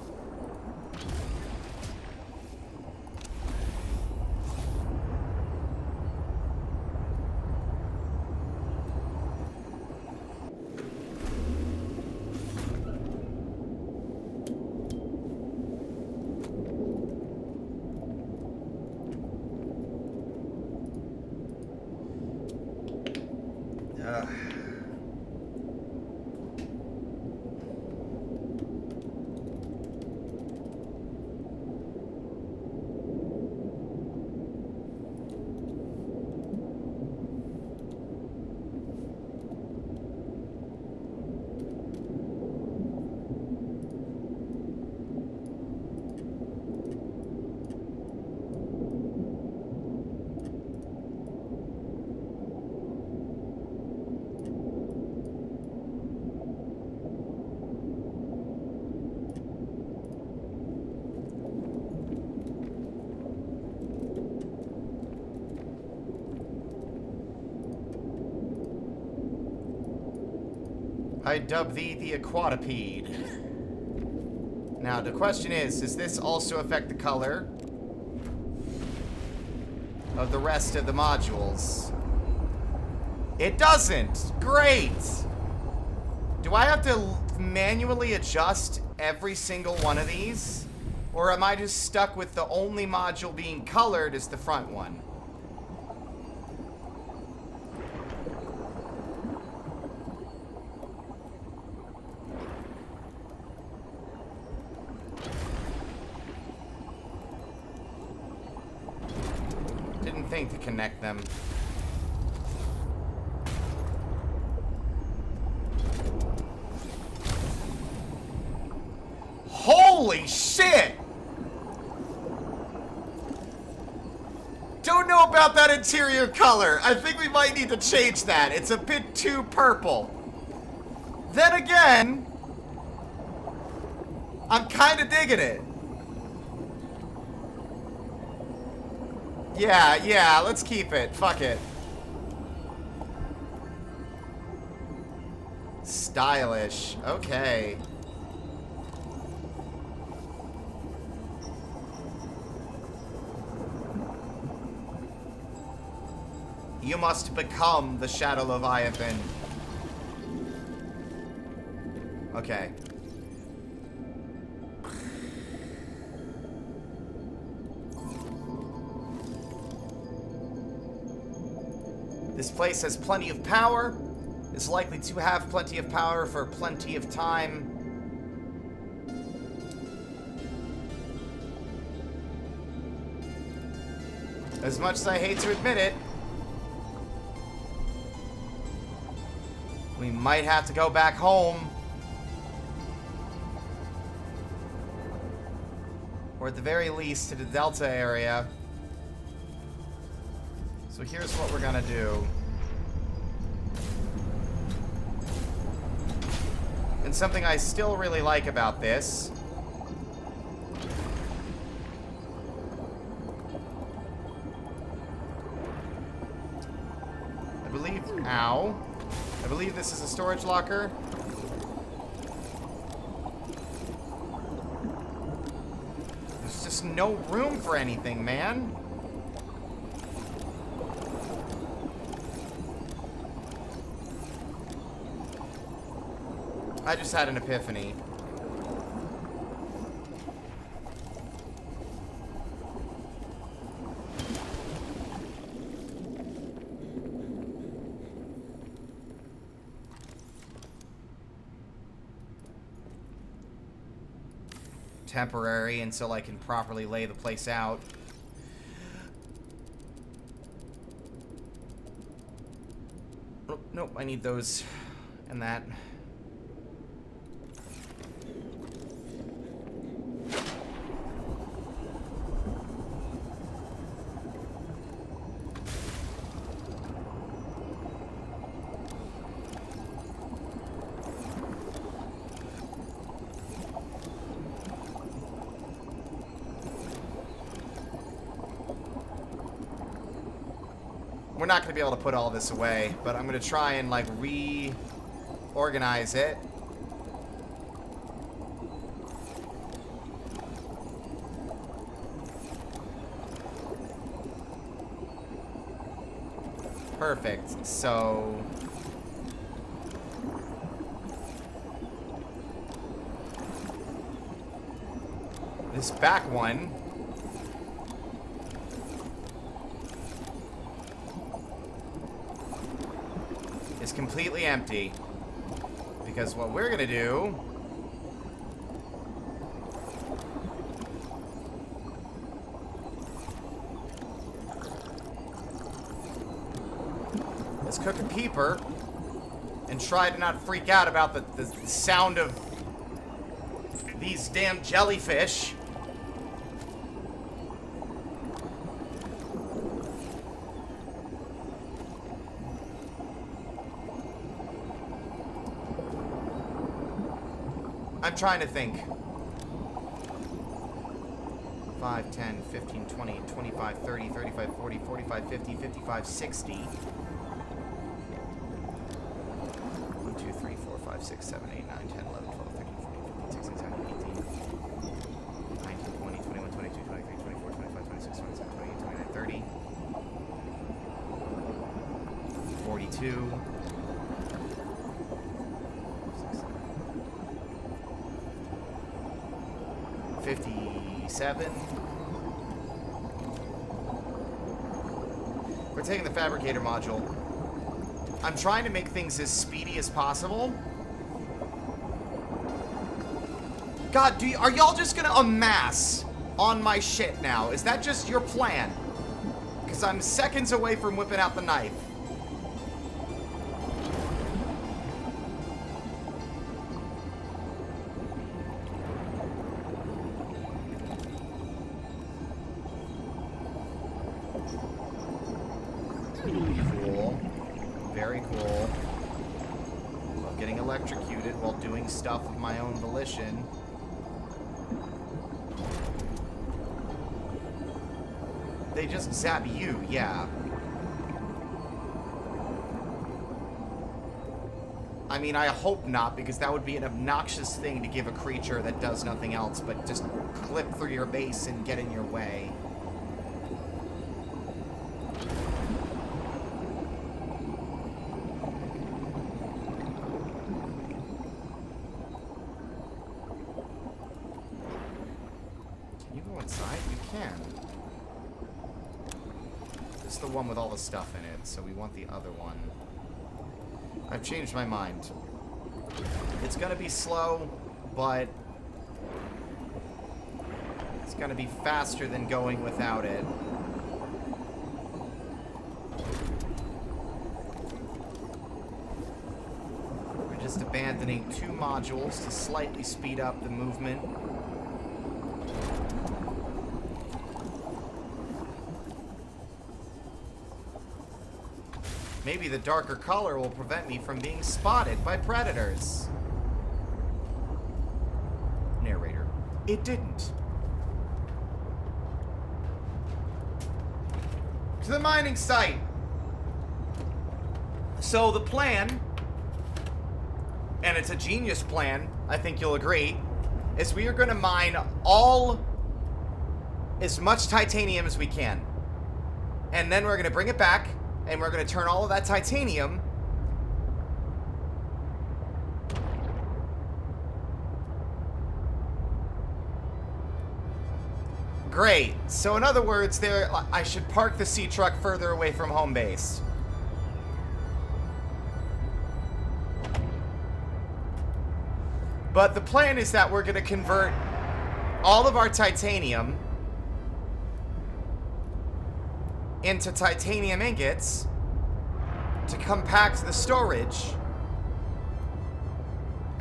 I dub thee the aquatopede. Now, the question is, does this also affect the color of the rest of the modules? It doesn't! Great! Do I have to manually adjust every single one of these? Or am I just stuck with the only module being colored as the front one? To connect them. Holy shit! Don't know about that interior color. I think we might need to change that. It's a bit too purple. Then again, I'm kind of digging it. Yeah, let's keep it. Fuck it. Stylish. Okay. You must become the Shadow Leviathan. Okay. This place has plenty of power. Is likely to have plenty of power for plenty of time. As much as I hate to admit it, we might have to go back home. Or at the very least to the Delta area. So here's what we're gonna do. And something I still really like about this I believe this is a storage locker. There's just no room for anything, man. I just had an epiphany. Temporary until I can properly lay the place out. Oh, nope, I need those and that. We're not going to be able to put all this away, but I'm going to try and, like, reorganize it. Perfect. So... this back one... is completely empty. Because what we're gonna do is cook a peeper and try to not freak out about the sound of these damn jellyfish. I'm trying to think. 5, 10, 15, 20, 25, 30, 35, 40, 45, 50, 55, 60. 1, 2, 3, 4, 5, 6, 7, 8, 9, 10, 11, 12, 13, 14, 15, 16, 17, 18, 19, 20, 21, 22, 23, 24, 25, 26, 27, 28, 29, 30. 42. 57. We're taking the fabricator module. I'm trying to make things as speedy as possible. God, are y'all just gonna amass on my shit now? Is that just your plan? Because I'm seconds away from whipping out the knife. Cool. Very cool. Love getting electrocuted while doing stuff of my own volition. They just zap you, yeah. I mean, I hope not, because that would be an obnoxious thing to give a creature that does nothing else but just clip through your base and get in your way. Can you go inside? You can. This is the one with all the stuff in it, so we want the other one. I've changed my mind. It's gonna be slow, but it's gonna be faster than going without it. We're just abandoning 2 modules to slightly speed up the movement. Maybe the darker color will prevent me from being spotted by predators. it didn't. To the mining site. So the plan, and it's a genius plan, I think you'll agree, is we are going to mine as much titanium as we can. And then we're going to bring it back, and we're going to turn all of that titanium Great. So in other words, I should park the sea truck further away from home base. But the plan is that we're going to convert all of our titanium into titanium ingots to compact the storage.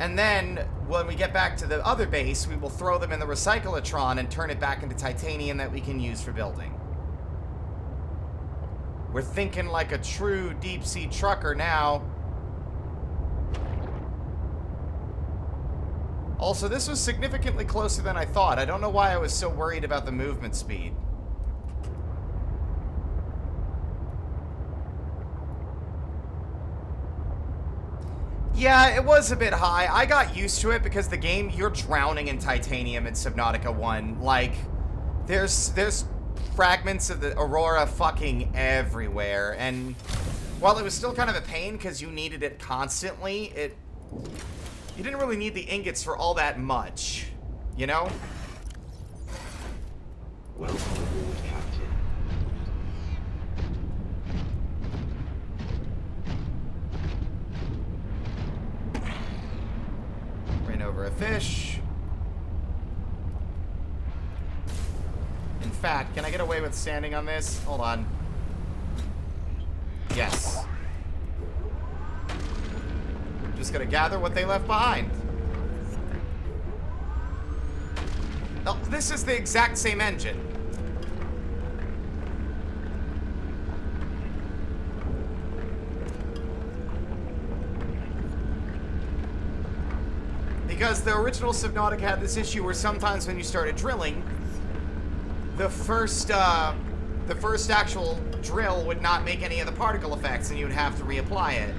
And then, when we get back to the other base, we will throw them in the recyclotron and turn it back into titanium that we can use for building. We're thinking like a true deep-sea trucker now. Also, this was significantly closer than I thought. I don't know why I was so worried about the movement speed. Yeah, it was a bit high. I got used to it because the game, you're drowning in titanium in Subnautica 1. Like, there's fragments of the Aurora fucking everywhere. And while it was still kind of a pain because you needed it constantly, you didn't really need the ingots for all that much, you know? Welcome aboard, Captain. Ran over a fish. In fact, can I get away with standing on this? Hold on. Yes. Just gonna gather what they left behind. Oh, this is the exact same engine. Because the original Subnautica had this issue where sometimes when you started drilling, the first actual drill would not make any of the particle effects and you would have to reapply it.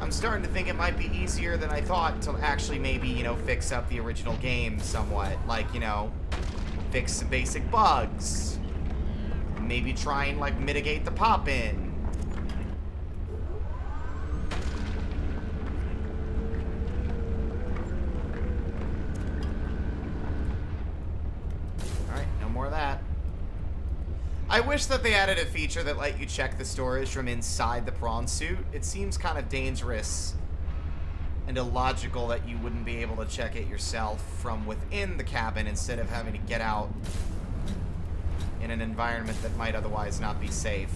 I'm starting to think it might be easier than I thought to actually maybe, you know, fix up the original game somewhat. Like, you know, fix some basic bugs. Maybe try and, like, mitigate the pop-in. Alright, no more of that. I wish that they added a feature that let you check the storage from inside the prawn suit. It seems kind of dangerous and illogical that you wouldn't be able to check it yourself from within the cabin instead of having to get out in an environment that might otherwise not be safe.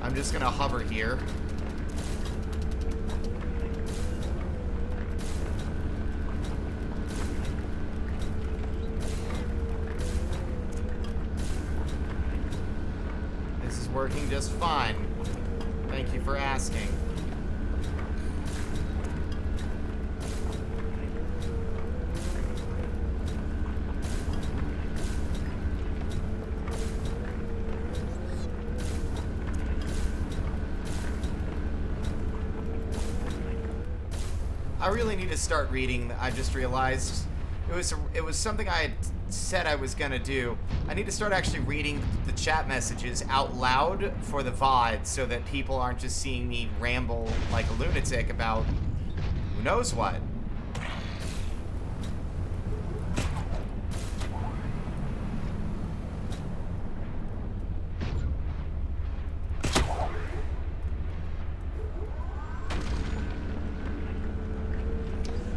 I'm just gonna hover here. This is working just fine. Thank you for asking. I really need to start reading. I just realized it was something I had said I was gonna do. I need to start actually reading the chat messages out loud for the VOD so that people aren't just seeing me ramble like a lunatic about who knows what.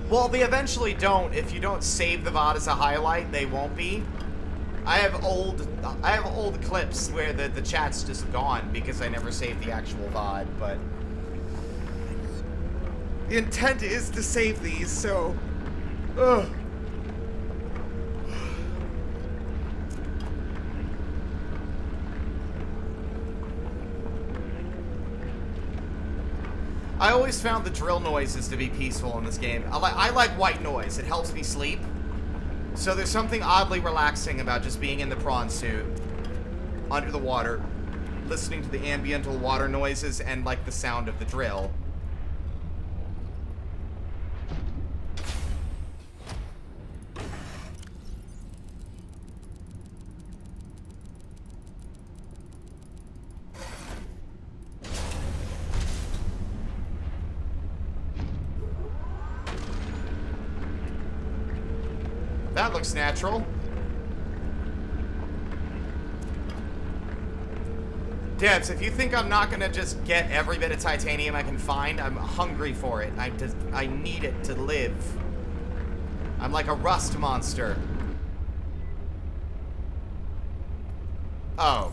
Well, they eventually don't. If you don't save the VOD as a highlight, they won't be. I have old clips where the chat's just gone because I never saved the actual VOD, but The intent is to save these, so... Ugh. I always found the drill noises to be peaceful in this game. I like white noise. It helps me sleep. So there's something oddly relaxing about just being in the prawn suit, under the water, listening to the ambiental water noises and, like, the sound of the drill. That looks natural. Devs, if you think I'm not gonna just get every bit of titanium I can find, I'm hungry for it. I need it to live. I'm like a rust monster. Oh.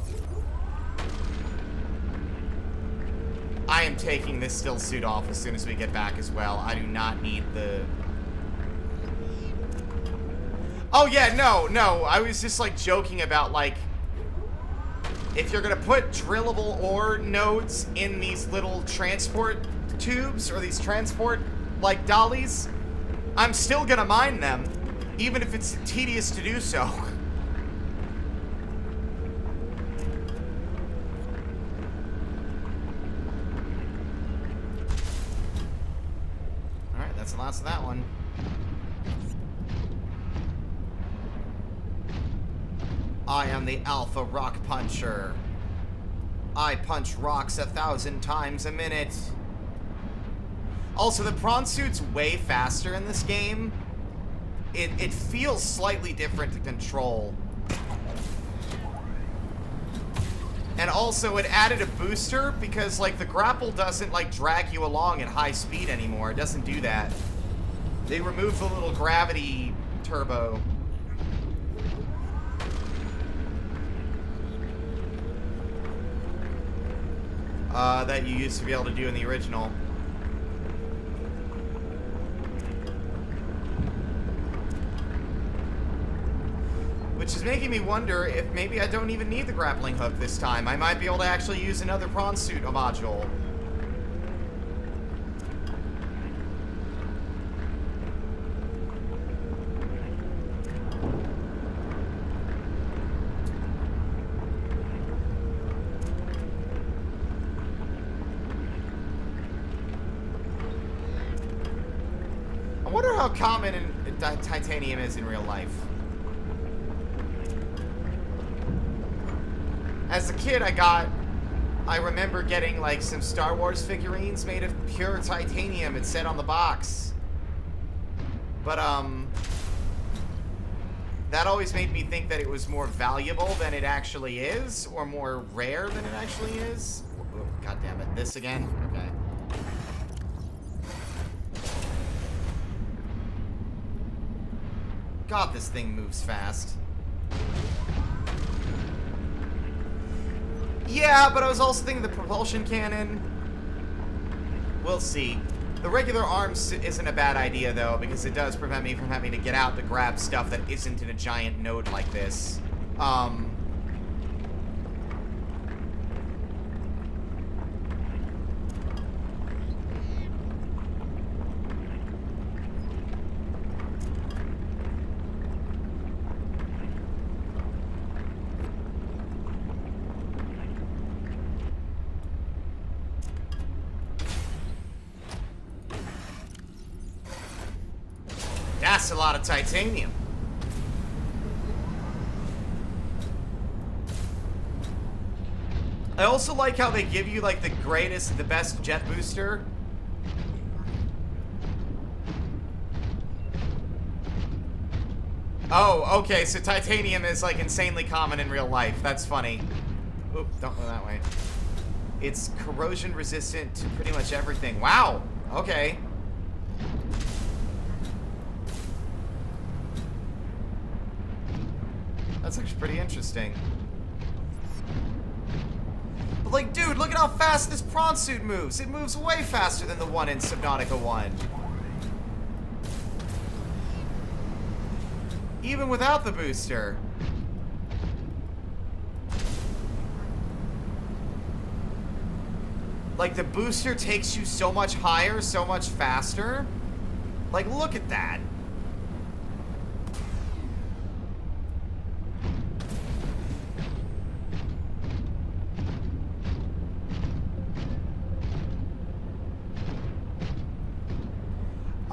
I am taking this still suit off as soon as we get back as well. I do not need the... Oh yeah, no. I was just like joking about like, if you're gonna put drillable ore nodes in these little transport tubes or these transport like dollies, I'm still gonna mine them, even if it's tedious to do so. Alright, that's the last of that one. I am the Alpha Rock Puncher. I punch rocks 1,000 times a minute. Also, the prawn suit's way faster in this game. It feels slightly different to control. And also, it added a booster because, like, the grapple doesn't, like, drag you along at high speed anymore. It doesn't do that. They removed the little gravity turbo. That you used to be able to do in the original. Which is making me wonder if maybe I don't even need the grappling hook this time. I might be able to actually use another prawn suit module. I wonder how common titanium is in real life. As a kid, I remember getting like some Star Wars figurines made of pure titanium. It said on the box. But that always made me think that it was more valuable than it actually is, or more rare than it actually is. Oh, God damn it! This again? Okay. God, this thing moves fast. Yeah, but I was also thinking the propulsion cannon. We'll see. The regular arms isn't a bad idea, though, because it does prevent me from having to get out to grab stuff that isn't in a giant node like this. That's a lot of titanium. I also like how they give you like the best jet booster. Oh, okay, so titanium is like insanely common in real life. That's funny. Oop, don't go that way. It's corrosion resistant to pretty much everything. Wow, okay. That's actually pretty interesting. But Like, dude, look at how fast this prawn suit moves. It moves way faster than the one in Subnautica 1. Even without the booster. Like, the booster takes you so much higher, so much faster. Like, look at that.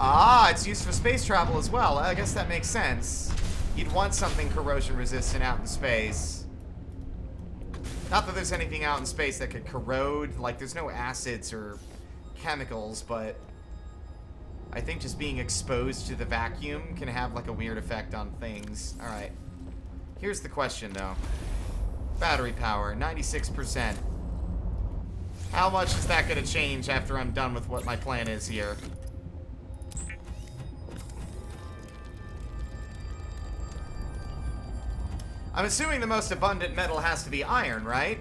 Ah, it's used for space travel as well. I guess that makes sense. You'd want something corrosion resistant out in space. Not that there's anything out in space that could corrode. Like, there's no acids or chemicals, but I think just being exposed to the vacuum can have, like, a weird effect on things. Alright. Here's the question, though. Battery power, 96%. How much is that going to change after I'm done with what my plan is here? I'm assuming the most abundant metal has to be iron, right?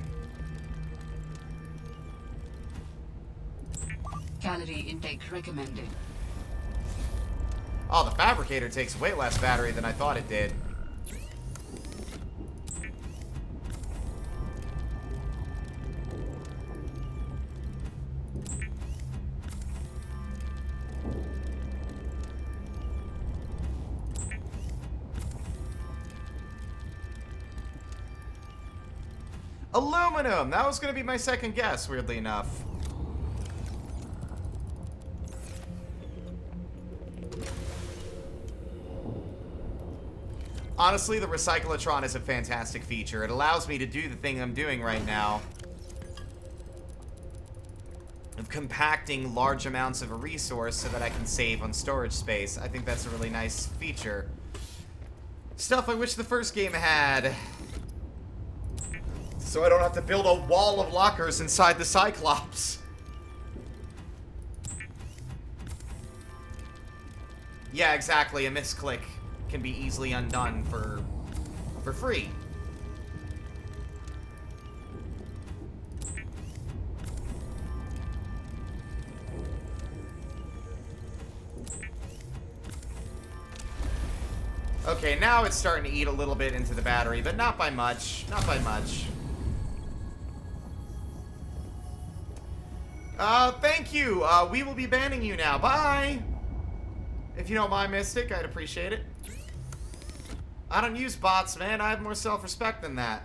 Calorie intake recommended. Oh, the fabricator takes way less battery than I thought it did. Aluminum! That was going to be my second guess, weirdly enough. Honestly, the Recyclotron is a fantastic feature. It allows me to do the thing I'm doing right now. Of compacting large amounts of a resource so that I can save on storage space. I think that's a really nice feature. Stuff I wish the first game had. So I don't have to build a wall of lockers inside the Cyclops. Yeah, exactly. A misclick can be easily undone for free. Okay, now it's starting to eat a little bit into the battery, but not by much. Not by much. Thank you. We will be banning you now. Bye! If you don't mind, Mystic, I'd appreciate it. I don't use bots, man. I have more self-respect than that.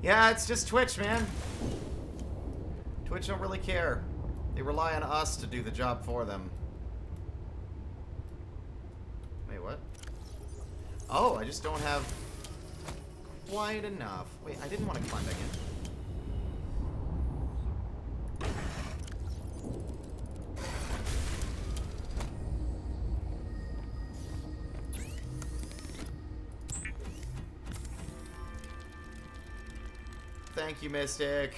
Yeah, it's just Twitch, man. Twitch don't really care. They rely on us to do the job for them. Wait, what? Oh, I just don't have quite enough. Wait, I didn't want to climb back in. Thank you, Mystic.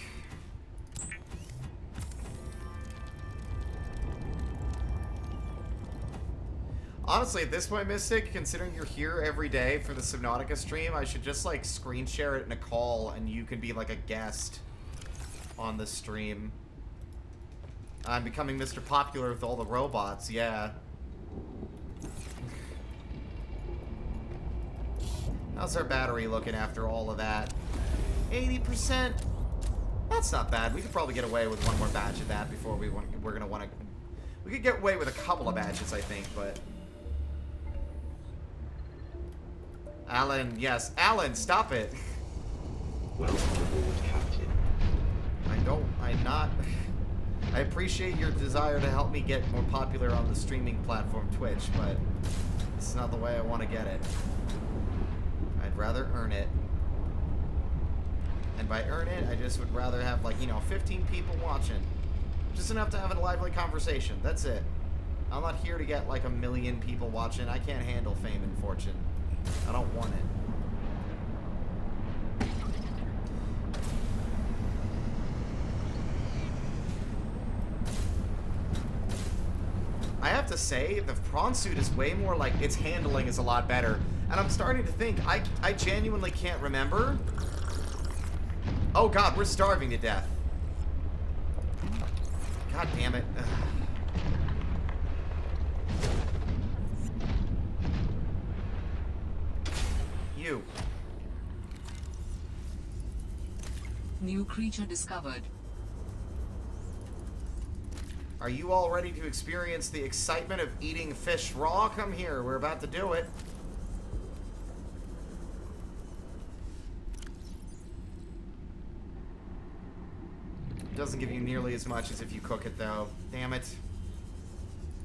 Honestly, at this point, Mystic, considering you're here every day for the Subnautica stream, I should just, like, screen share it in a call, and you can be, like, a guest on the stream. I'm becoming Mr. Popular with all the robots, yeah. How's our battery looking after all of that? 80%? That's not bad. We could probably get away with one more batch of that before we're gonna want to... We could get away with a couple of batches, I think, but... Alan, yes. Alan, stop it. Welcome aboard, Captain. I'm not... I appreciate your desire to help me get more popular on the streaming platform Twitch, but it's not the way I want to get it. I'd rather earn it. And by earn it, I just would rather have, like, 15 people watching. Just enough to have a lively conversation. That's it. I'm not here to get, like, 1 million people watching. I can't handle fame and fortune. I don't want it. I have to say, the prawn suit is way more, like, its handling is a lot better. And I'm starting to think, I genuinely can't remember. Oh god, we're starving to death. God damn it. Ugh. You. New creature discovered. Are you all ready to experience the excitement of eating fish raw? Come here, we're about to do it. Doesn't give you nearly as much as if you cook it, though. Damn it.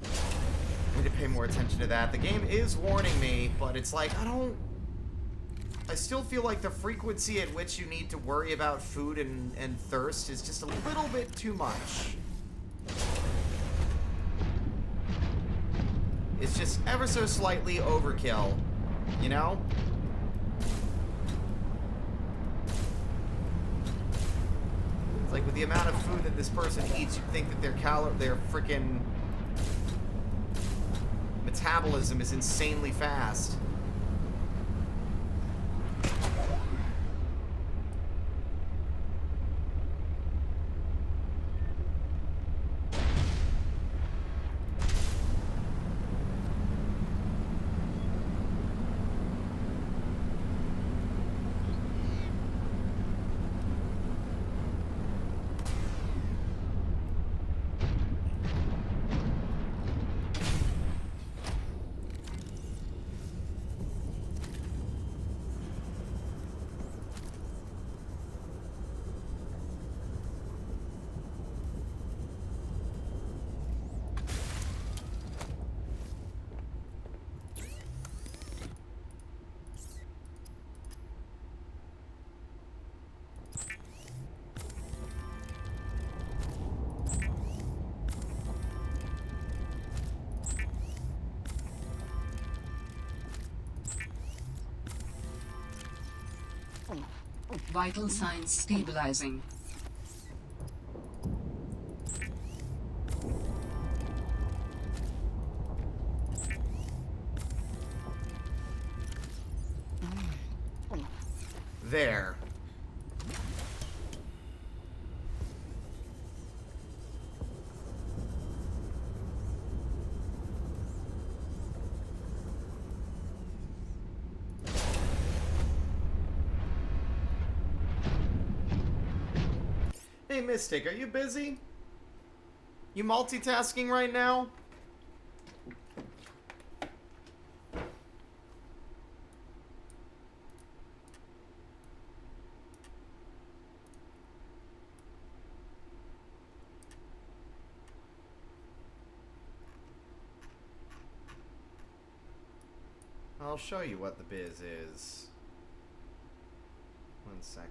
I need to pay more attention to that. The game is warning me, but it's like, I still feel like the frequency at which you need to worry about food and thirst is just a little bit too much. It's just ever so slightly overkill, you know? It's like with the amount of food that this person eats, you'd think that their freaking metabolism is insanely fast. Vital signs stabilizing. There. Hey, Mystic, are you busy? You multitasking right now? I'll show you what the biz is. 1 second.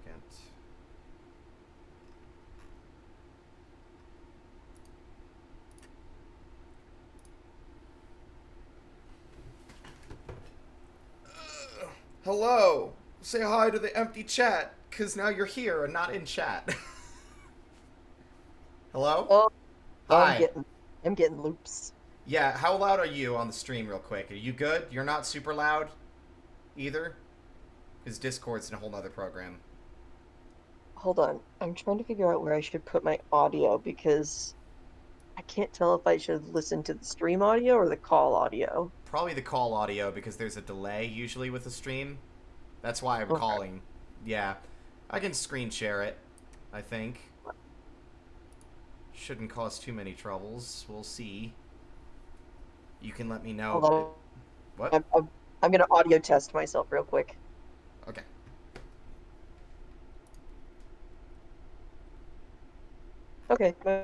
Hello. Say hi to the empty chat, because now you're here and not in chat. Hello? Oh, Hi. I'm getting loops. Yeah, how loud are you on the stream real quick? Are you good? You're not super loud either? Because Discord's in a whole nother program. Hold on. I'm trying to figure out where I should put my audio because I can't tell if I should listen to the stream audio or the call audio. Probably the call audio because there's a delay usually with the stream. That's why I'm calling. Yeah. I can screen share it, I think. Shouldn't cause too many troubles. We'll see. You can let me know. Hold on. What? I'm going to audio test myself real quick. Okay. Okay. My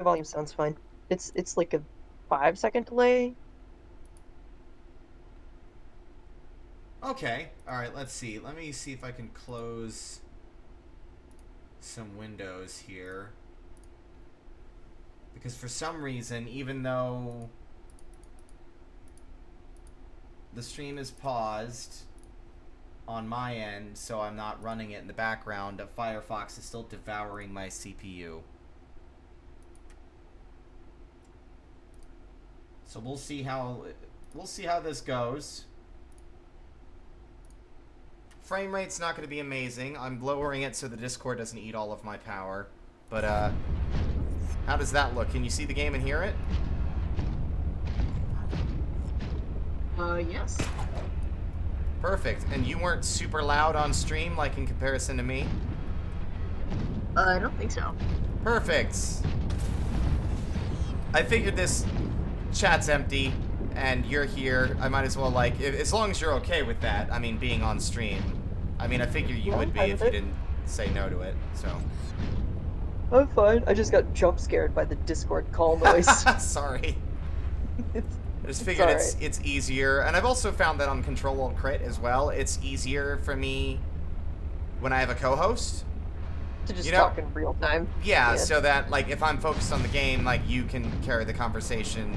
volume sounds fine. It's like a 5-second delay. Okay. Alright, let's see. Let me see if I can close some windows here. Because for some reason, even though the stream is paused on my end, so I'm not running it in the background, Firefox is still devouring my CPU. So we'll see how we'll see how this goes. Frame rate's not going to be amazing. I'm lowering it so the Discord doesn't eat all of my power. But, how does that look? Can you see the game and hear it? Yes. Perfect. And you weren't super loud on stream, like, in comparison to me? I don't think so. Perfect. I figured this chat's empty, and you're here. I might as well, like, as long as you're okay with that, I mean, being on stream. I mean, I figure you would be if you didn't say no to it, so. I'm fine. I just got jump scared by the Discord call noise. Sorry. I just figured it's easier. And I've also found that on Control-Alt-Crit as well, it's easier for me when I have a co-host. To just talk in real time. Yeah, so that, like, if I'm focused on the game, like, you can carry the conversation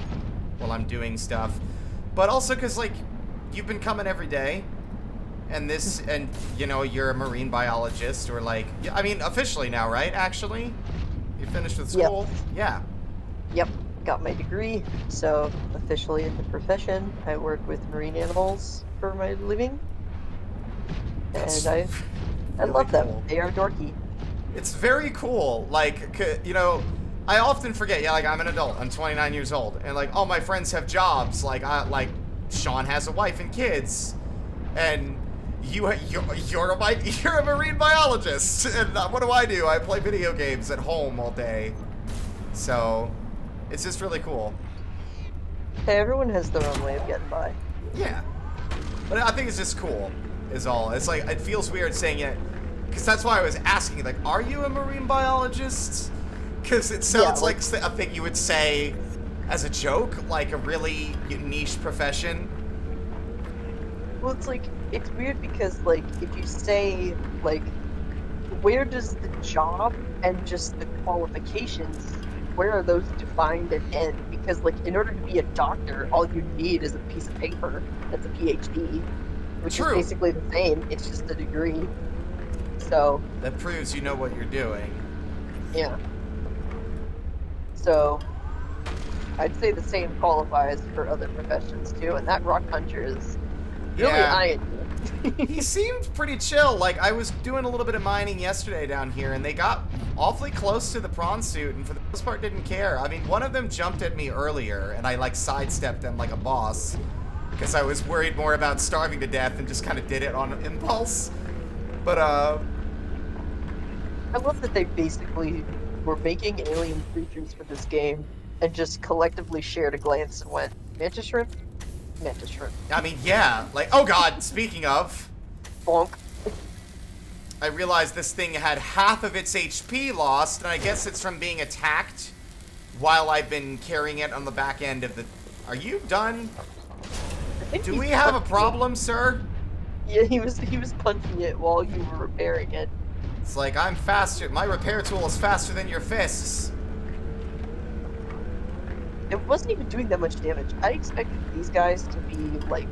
while I'm doing stuff. But also because, like, you've been coming every day. And this, and, you know, you're a marine biologist, or, like, I mean, officially now, right, actually? You finished with school? Yeah. Yep, got my degree, so officially in the profession. I work with marine animals for my living. And I really love them. cool. They are dorky. It's very cool. Like, you know, I often forget, yeah, like, I'm an adult. I'm 29 years old. And, like, all my friends have jobs. Like, Sean has a wife and kids. And you're a marine biologist. And what do? I play video games at home all day. So, it's just really cool. Hey, everyone has their own way of getting by. Yeah. But I think it's just cool, is all. It's like, it feels weird saying it. Because that's why I was asking, like, are you a marine biologist? Because it sounds like a thing you would say as a joke, like a really niche profession. Well, it's like, it's weird because, like, if you say, like, where does the job and just the qualifications, where are those defined and end? Because, like, in order to be a doctor, all you need is a piece of paper that's a PhD, which is basically the same, it's just a degree. So that proves you know what you're doing. Yeah. So I'd say the same qualifies for other professions too, and that rock puncher is really eyeing you. He seemed pretty chill. Like, I was doing a little bit of mining yesterday down here, and they got awfully close to the prawn suit, and for the most part didn't care. I mean, one of them jumped at me earlier, and I, like, sidestepped them like a boss, because I was worried more about starving to death and just kind of did it on impulse. But, I love that they basically were making alien creatures for this game and just collectively shared a glance and went, mantis shrimp? Mantis shrimp. I mean, yeah. Like, oh god, speaking of. Bonk. I realized this thing had half of its HP lost, and I guess it's from being attacked while I've been carrying it on the back end of the... Are you done? Do we have a problem, sir? Yeah, he was punching it while you were repairing it. It's like, I'm faster. My repair tool is faster than your fists. It wasn't even doing that much damage. I expected these guys to be, like,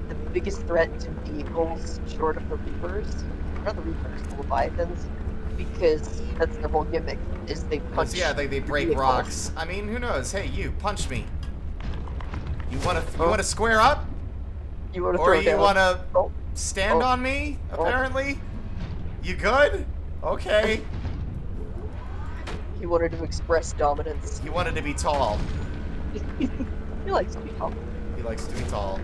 the biggest threat to vehicles short of the Reapers. Not the Reapers, the Leviathans. Because that's their whole gimmick, is they punch. Yeah, they break vehicles. rocks. I mean, who knows? Hey, you, punch me. You wanna square up? You wanna or throw you down? wanna stand on me, apparently? You good? Okay. He wanted to express dominance. He wanted to be tall. He likes to be tall. He likes to be tall.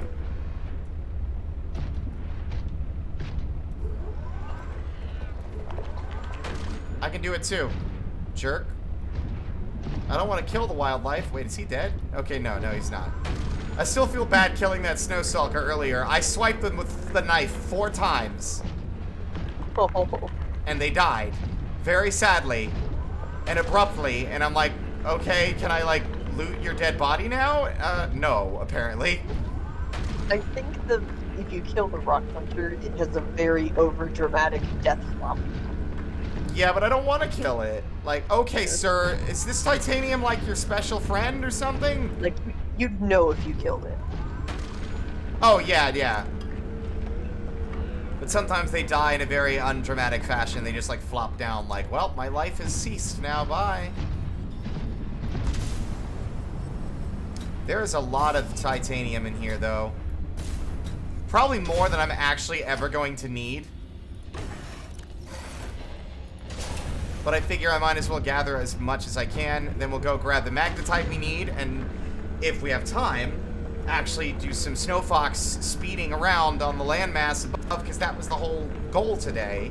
I can do it too. Jerk. I don't want to kill the wildlife. Wait, is he dead? Okay, no, he's not. I still feel bad killing that snow stalker earlier. I swiped them with the knife 4 times. Oh. And they died. Very sadly. And abruptly. And I'm like, okay, can I, like, loot your dead body now? No, apparently. I think if you kill the rock puncher, it has a very over-dramatic death flop. Yeah, but I don't want to kill it. Like, okay, sir, is this titanium like your special friend or something? Like, you'd know if you killed it. Oh, yeah. But sometimes they die in a very undramatic fashion. They just, like, flop down like, well, my life has ceased now, bye. There is a lot of titanium in here, though. Probably more than I'm actually ever going to need. But I figure I might as well gather as much as I can. Then we'll go grab the magnetite we need, and if we have time, actually do some snow fox speeding around on the landmass above, because that was the whole goal today.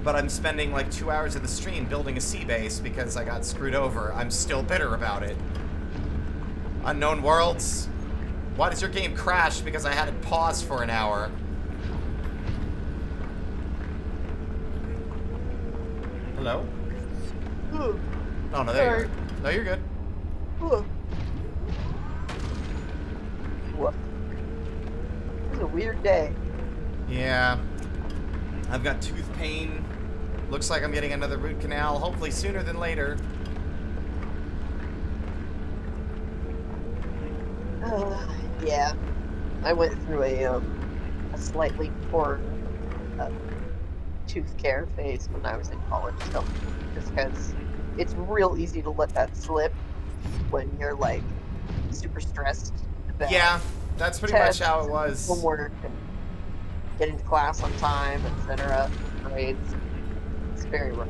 But I'm spending like 2 hours of the stream building a sea base because I got screwed over. I'm still bitter about it. Unknown worlds. Why does your game crash? Because I had it paused for an hour. Hello? Oh, no, there you are. No, you're good. What? It was a weird day. Yeah. I've got tooth pain. Looks like I'm getting another root canal, hopefully sooner than later. Yeah. I went through a slightly poor tooth care phase when I was in college, so just because it's real easy to let that slip when you're like super stressed about Yeah, that's pretty much how it was. Homework and getting to class on time, etc. Grades. It's very rough.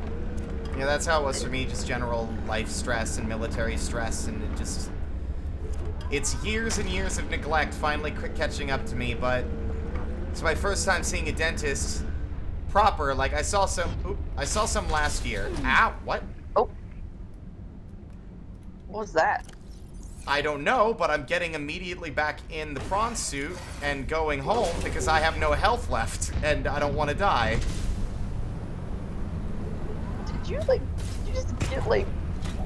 Yeah, that's how it was for me, just general life stress and military stress, and it just... It's years and years of neglect finally catching up to me, but it's my first time seeing a dentist proper. Like, I saw some last year. Ow, what? Oh. What was that? I don't know, but I'm getting immediately back in the prawn suit and going home because I have no health left, and I don't want to die. Did you just get, like,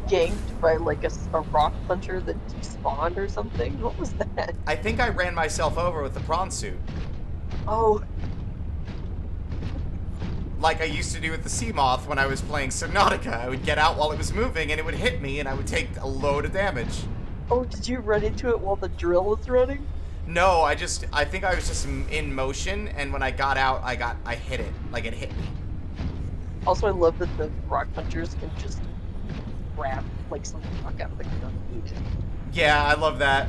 ganked by, like, a rock puncher that despawned or something? What was that? I think I ran myself over with the prawn suit. Oh. Like I used to do with the sea moth when I was playing Subnautica. I would get out while it was moving and it would hit me and I would take a load of damage. Oh, did you run into it while the drill was running? No, I think I was just in motion, and when I got out, I hit it. Like, it hit me. Also, I love that the rock punchers can just grab, like, some rock out of the ground and eat it. Yeah, I love that.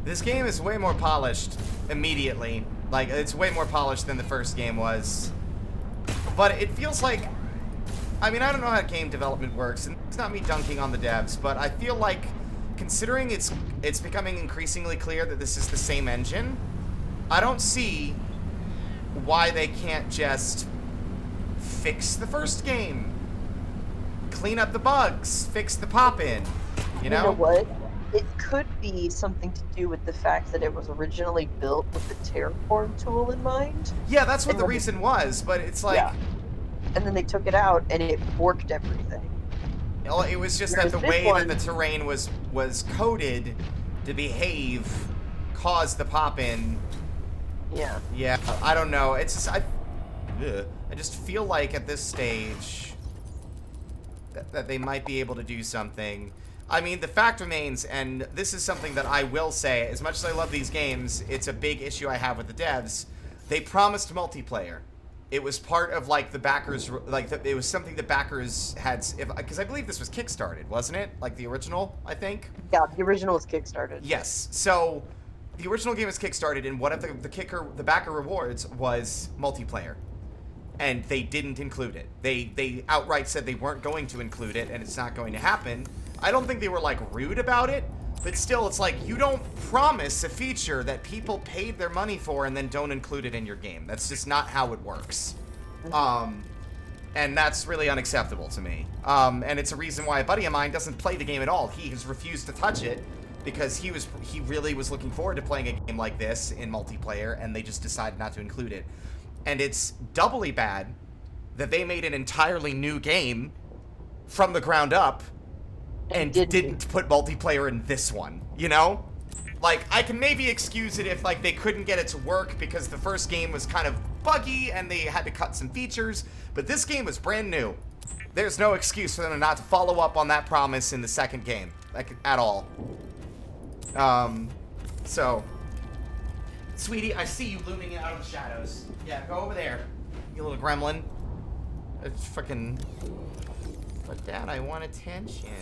This game is way more polished immediately. Like, it's way more polished than the first game was. But it feels like... I mean, I don't know how game development works, and it's not me dunking on the devs, but I feel like, considering it's becoming increasingly clear that this is the same engine, I don't see why they can't just fix the first game. Clean up the bugs, fix the pop-in, you know? You know what? It could be something to do with the fact that it was originally built with the Terraform tool in mind. Yeah, that's what the reason was, but it's like... Yeah. And then they took it out, and it borked everything. Well, it was just that the way that the terrain was coded to behave caused the pop-in. Yeah. Yeah, I don't know. It's just, I just feel like at this stage that they might be able to do something. I mean, the fact remains, and this is something that I will say, as much as I love these games, it's a big issue I have with the devs. They promised multiplayer. It was part of, like, the backers, like, it was something the backers had, because I believe this was Kickstarted, wasn't it? Like, the original, I think? Yeah, the original was Kickstarted. Yes. So, the original game was Kickstarted, and one of the backer rewards was multiplayer. And they didn't include it. They outright said they weren't going to include it, and it's not going to happen. I don't think they were, like, rude about it, but still, it's like, you don't promise a feature that people paid their money for and then don't include it in your game. That's just not how it works. And that's really unacceptable to me. And it's a reason why a buddy of mine doesn't play the game at all. He has refused to touch it because he really was looking forward to playing a game like this in multiplayer, and they just decided not to include it. And it's doubly bad that they made an entirely new game from the ground up and didn't put multiplayer in this one, you know? Like, I can maybe excuse it if, like, they couldn't get it to work because the first game was kind of buggy and they had to cut some features, but this game was brand new. There's no excuse for them not to follow up on that promise in the second game, like, at all. So, sweetie, I see you looming out of the shadows. Yeah, go over there, you little gremlin. It's freaking... But Dad, I want attention.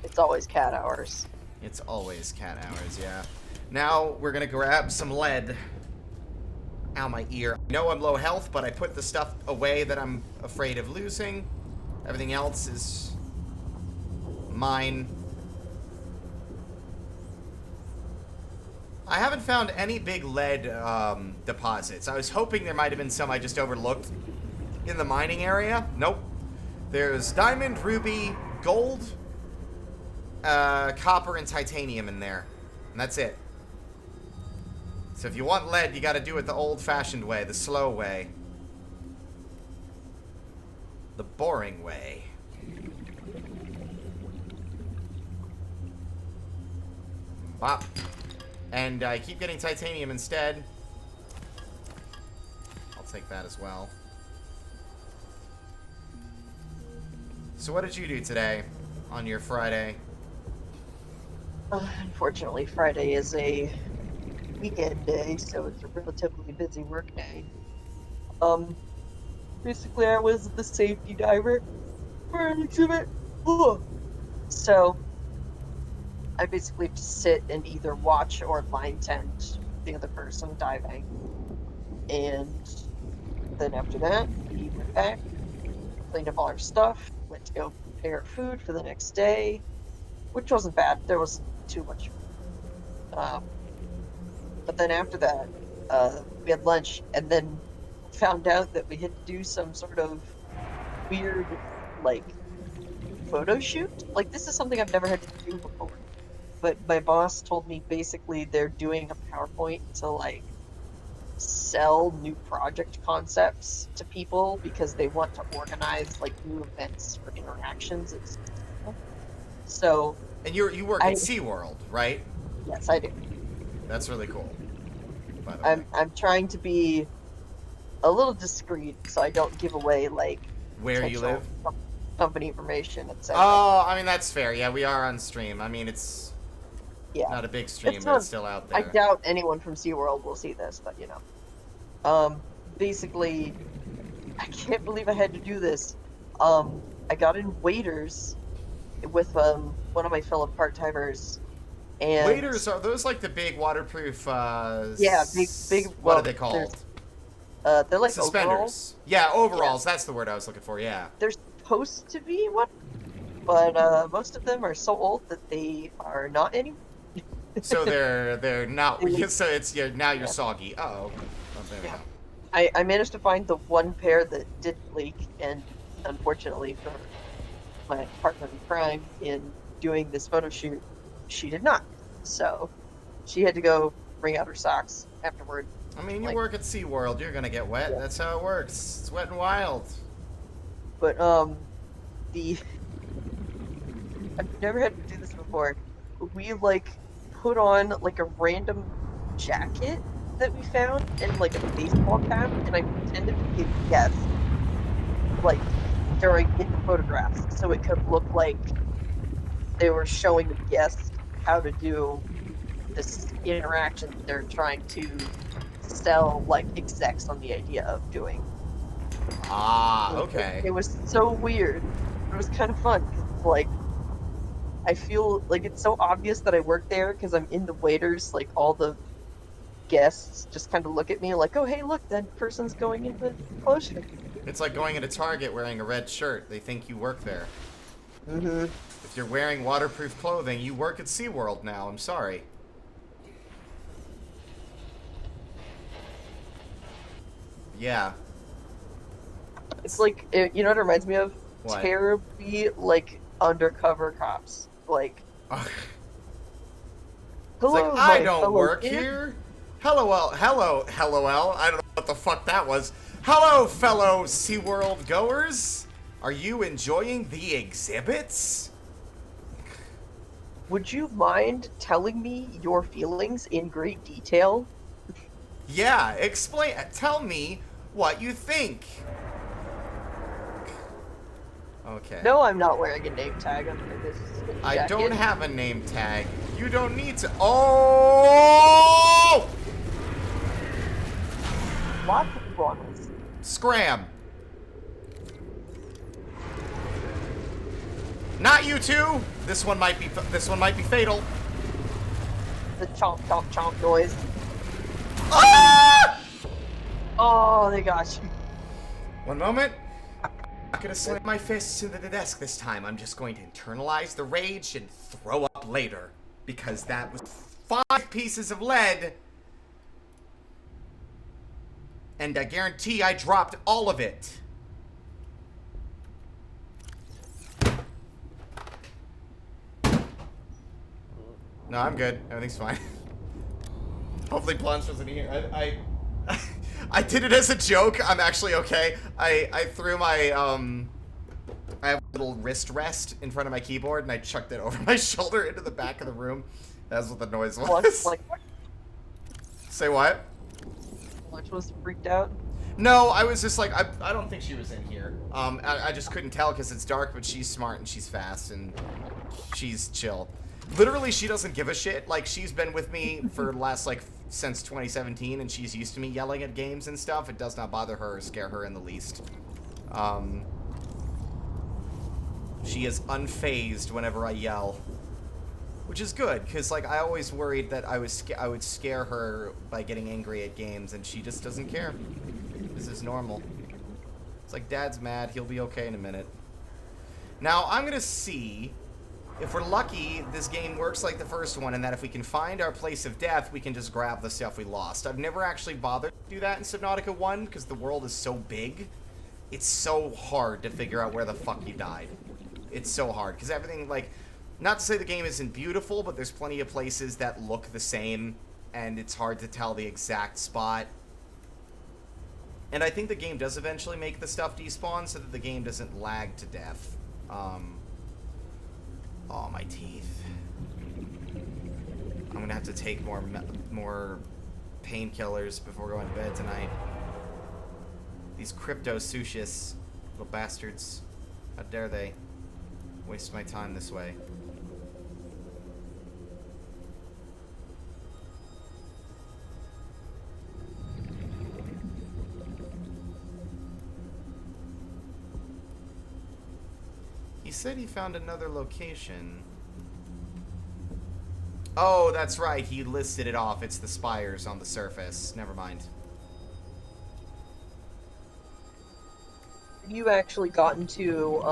It's always cat hours. It's always cat hours, yeah. Now we're gonna grab some lead. Ow, my ear. I know I'm low health, but I put the stuff away that I'm afraid of losing. Everything else is mine. I haven't found any big lead deposits. I was hoping there might have been some I just overlooked in the mining area. Nope. There's diamond, ruby, gold, copper, and titanium in there. And that's it. So if you want lead, you gotta do it the old-fashioned way, the slow way. The boring way. Bop. And I keep getting titanium instead. I'll take that as well. So what did you do today on your Friday? Unfortunately, Friday is a weekend day, so it's a relatively busy work day. Basically I was the safety diver for an exhibit. Ugh. So I basically just sit and either watch or line tend the other person diving. And then after that, we went back, cleaned up all our stuff, went to go prepare food for the next day, which wasn't bad. There wasn't too much. But then after that, we had lunch, and then found out that we had to do some sort of weird, like, photo shoot. Like, this is something I've never had to do before. But my boss told me basically they're doing a PowerPoint to, like, sell new project concepts to people because they want to organize, like, new events for interactions at school. So... And you work at SeaWorld, right? Yes, I do. That's really cool. By the way. I'm trying to be a little discreet so I don't give away, like, where you live, company information, etc. Oh, I mean that's fair. Yeah, we are on stream. I mean it's not a big stream, but it's still out there. I doubt anyone from SeaWorld will see this, but you know. Basically, I can't believe I had to do this. I got in waiters with one of my fellow part-timers. And waders, are those like the big waterproof yeah, big what are they called? They're like suspenders. Overalls. Yeah, overalls, that's the word I was looking for, yeah. They're supposed to be one, but most of them are so old that they are not anymore. So they're not so it's now you're soggy. Oh, there we go. I managed to find the one pair that didn't leak, and unfortunately for my partner in crime in doing this photo shoot, she did not. So she had to go bring out her socks afterward. I mean, you work at SeaWorld, you're gonna get wet. Yeah. That's how it works. It's wet and wild. But I've never had to do this before. We like put on like a random jacket that we found and like a baseball cap, and I pretended to be a guest, like during in photographs, so it could look like they were showing the guests how to do this interaction they're trying to sell, like, execs on the idea of doing. Ah, okay. It was so weird. It was kind of fun. Like, I feel like it's so obvious that I work there because I'm in the waiters. Like, all the guests just kind of look at me like, oh, hey, look, that person's going into closure. It's like going into Target wearing a red shirt. They think you work there. Mm-hmm. If you're wearing waterproof clothing, you work at SeaWorld now. I'm sorry. Yeah. It's like, you know what it reminds me of? What? Terribly, like, undercover cops. Like, hello, it's like, I don't work here. Hello, hello, I don't know what the fuck that was. Hello, fellow SeaWorld goers. Are you enjoying the exhibits? Would you mind telling me your feelings in great detail? Yeah, explain. Tell me what you think. Okay. No, I'm not wearing a name tag under this jacket. I don't have a name tag. You don't need to. Oh! Lots of people on this. Scram. Not you two. This one might be fatal. The chomp chomp chomp noise. Ah! Oh, they got you. One moment. I'm not gonna slam my fists into the desk this time. I'm just going to internalize the rage and throw up later. Because that was 5 pieces of lead. And I guarantee I dropped all of it. No, I'm good. Everything's fine. Hopefully Plunge wasn't here. I did it as a joke. I'm actually okay. I threw my, I have a little wrist rest in front of my keyboard, and I chucked it over my shoulder into the back of the room. That's what the noise was. Say what? Lunch was freaked out. No, I was just like, I don't think she was in here. I just couldn't tell because it's dark, but she's smart and she's fast and she's chill. Literally, she doesn't give a shit. Like, she's been with me for the last, like, since 2017, and she's used to me yelling at games and stuff. It does not bother her or scare her in the least. She is unfazed whenever I yell. Which is good, because, like, I always worried that I would scare her by getting angry at games, and she just doesn't care. This is normal. It's like, Dad's mad, he'll be okay in a minute. Now, I'm gonna see if we're lucky, this game works like the first one, and that if we can find our place of death, we can just grab the stuff we lost. I've never actually bothered to do that in Subnautica 1, because the world is so big. It's so hard to figure out where the fuck you died. It's so hard, because everything, like, not to say the game isn't beautiful, but there's plenty of places that look the same, and it's hard to tell the exact spot. And I think the game does eventually make the stuff despawn so that the game doesn't lag to death. Oh, my teeth. I'm gonna have to take more painkillers before going to bed tonight. These crypto sushis, little bastards. How dare they waste my time this way. He said he found another location. Oh, that's right. He listed it off. It's the spires on the surface. Never mind. Have you actually gotten to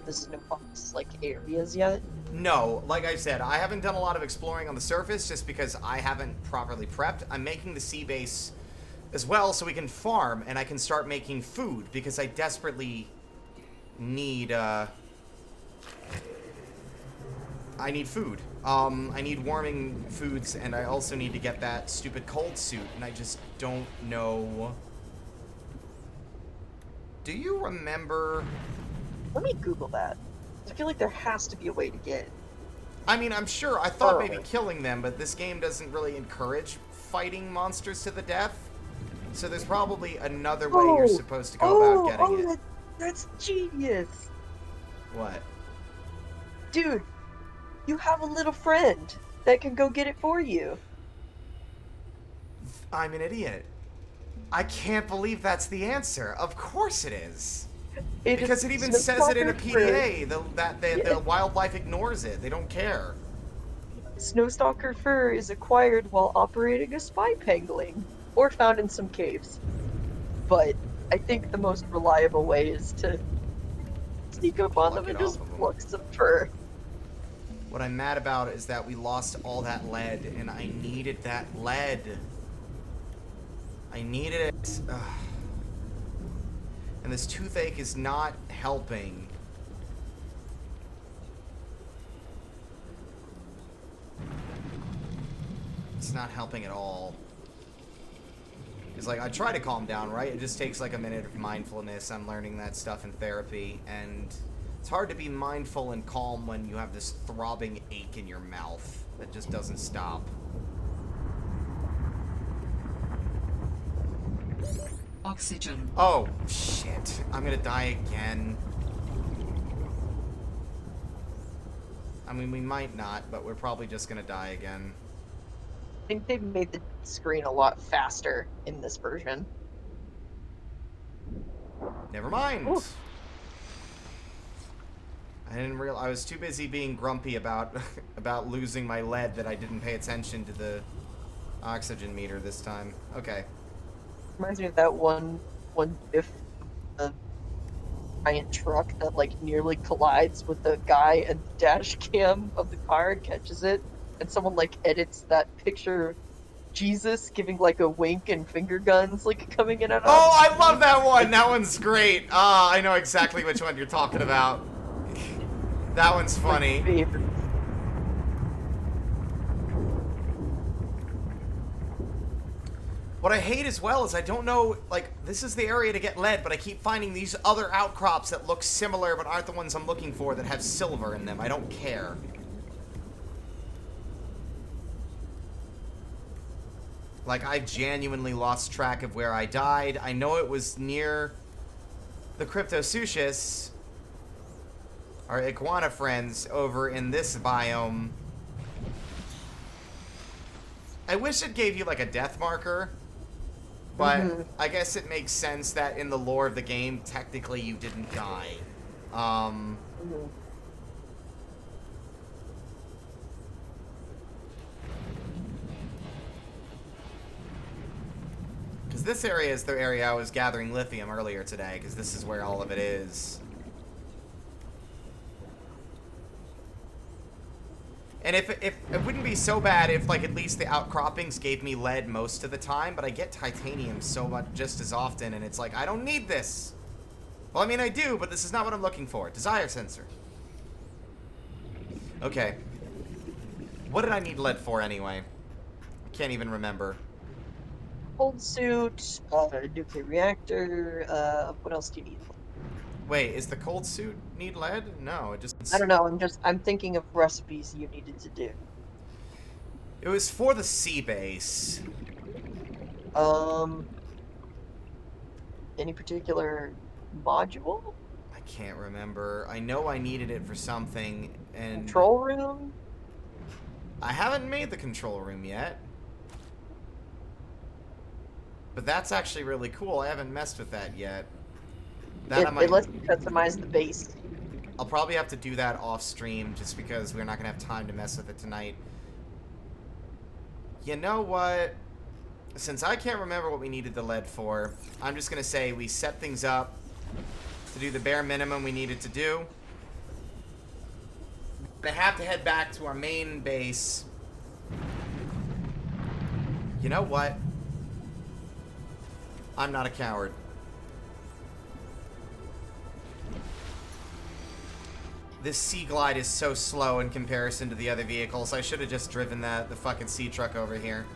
the snowbox like areas yet? No, like I said, I haven't done a lot of exploring on the surface just because I haven't properly prepped. I'm making the sea base as well so we can farm and I can start making food because I desperately need I need food. I need warming foods, and I also need to get that stupid cold suit, and I just don't know. Do you remember? Let me Google that. I feel like there has to be a way to get. I mean, I'm sure. I thought maybe killing them, but this game doesn't really encourage fighting monsters to the death. So there's probably another way you're supposed to go about getting it. That's genius. What? Dude, you have a little friend that can go get it for you. I'm an idiot. I can't believe that's the answer. Of course it is. Because it even says it in a PDA. The wildlife ignores it. They don't care. Snowstalker fur is acquired while operating a spy pangolin, or found in some caves. But I think the most reliable way is to sneak up on them and just pluck some fur. What I'm mad about is that we lost all that lead, and I needed that lead. I needed it. Ugh. And this toothache is not helping. It's not helping at all. It's like, I try to calm down, right? It just takes like a minute of mindfulness. I'm learning that stuff in therapy, and it's hard to be mindful and calm when you have this throbbing ache in your mouth that just doesn't stop. Oxygen. Oh, shit. I'm gonna die again. I mean, we might not, but we're probably just gonna die again. I think they've made the screen a lot faster in this version. Never mind. Ooh. I was too busy being grumpy about about losing my lead that I didn't pay attention to the oxygen meter this time. Okay. Reminds me of that one gif of the giant truck that like nearly collides with the guy, and the dash cam of the car catches it, and someone like edits that picture, Jesus giving like a wink and finger guns like coming in and out. Oh, I love that one. That one's great. Ah, I know exactly which one you're talking about. That one's funny. My favorite. What I hate as well is I don't know, like, this is the area to get lead, but I keep finding these other outcrops that look similar but aren't the ones I'm looking for that have silver in them. I don't care. Like, I've genuinely lost track of where I died. I know it was near the Cryptosuchus, our iguana friends over in this biome. I wish it gave you, like, a death marker. But I guess it makes sense that in the lore of the game, technically you didn't die. Because this area is the area I was gathering lithium earlier today, because this is where all of it is. And if it wouldn't be so bad if, like, at least the outcroppings gave me lead most of the time, but I get titanium so much just as often, and it's like, I don't need this. Well, I mean, I do, but this is not what I'm looking for. Desire sensor. Okay. What did I need lead for, anyway? I can't even remember. Cold suit, nuclear reactor, what else do you need? Wait, is the cold suit need lead? No, it just... I don't know, I'm thinking of recipes you needed to do. It was for the sea base. Any particular module? I can't remember. I know I needed it for something, and... Control room? I haven't made the control room yet. But that's actually really cool. I haven't messed with that yet. It lets you customize the base. I'll probably have to do that off stream just because we're not going to have time to mess with it tonight. You know what? Since I can't remember what we needed the lead for, I'm just going to say we set things up to do the bare minimum we needed to do. They have to head back to our main base. You know what? I'm not a coward. This Sea Glide is so slow in comparison to the other vehicles. I should have just driven the fucking sea truck over here.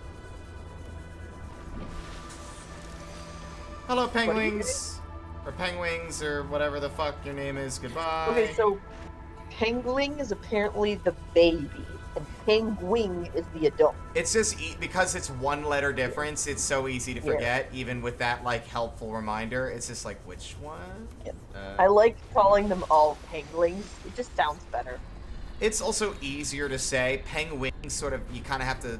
Hello, Penguins. Or Penguins, or whatever the fuck your name is. Goodbye. Okay, so Pengling is apparently the baby, and Penguin is the adult. It's just, because it's one letter difference, it's so easy to forget, even with that, like, helpful reminder. It's just like, which one? Yeah. I like calling them all Penglings. It just sounds better. It's also easier to say. Penguin, sort of, you kind of have to...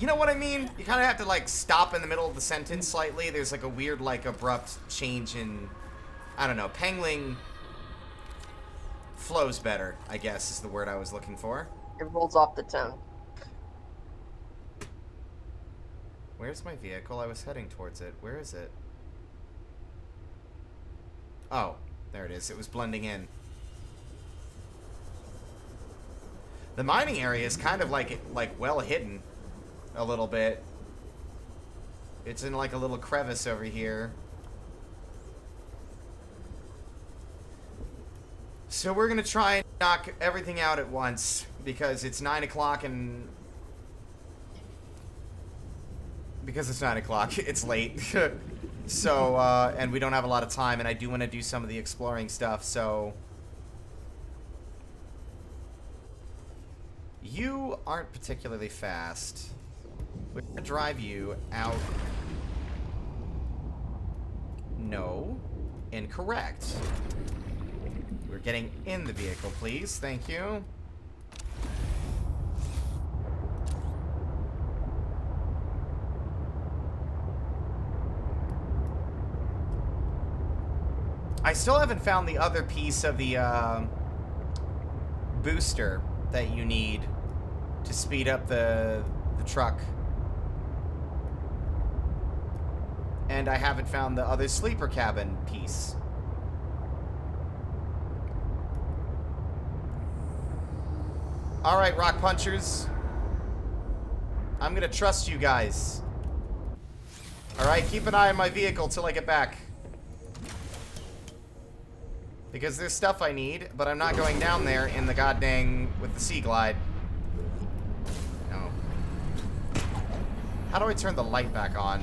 You know what I mean? You kind of have to, like, stop in the middle of the sentence slightly. There's, like, a weird, like, abrupt change in... I don't know. Pengling flows better, I guess, is the word I was looking for. It rolls off the tongue. Where's my vehicle? I was heading towards it. Where is it? Oh, there it is. It was blending in. The mining area is kind of like well hidden a little bit. It's in like a little crevice over here. So we're gonna try and knock everything out at once because it's 9 o'clock and... Because it's 9 o'clock, it's late. So, and we don't have a lot of time, and I do want to do some of the exploring stuff, so... You aren't particularly fast. We're gonna drive you out... No. Incorrect. We're getting in the vehicle, please. Thank you. I still haven't found the other piece of the booster that you need to speed up the truck. And I haven't found the other sleeper cabin piece. Alright, rock punchers. I'm gonna trust you guys. Alright, keep an eye on my vehicle till I get back. Because there's stuff I need, but I'm not going down there in the goddamn with the Sea Glide. No. How do I turn the light back on?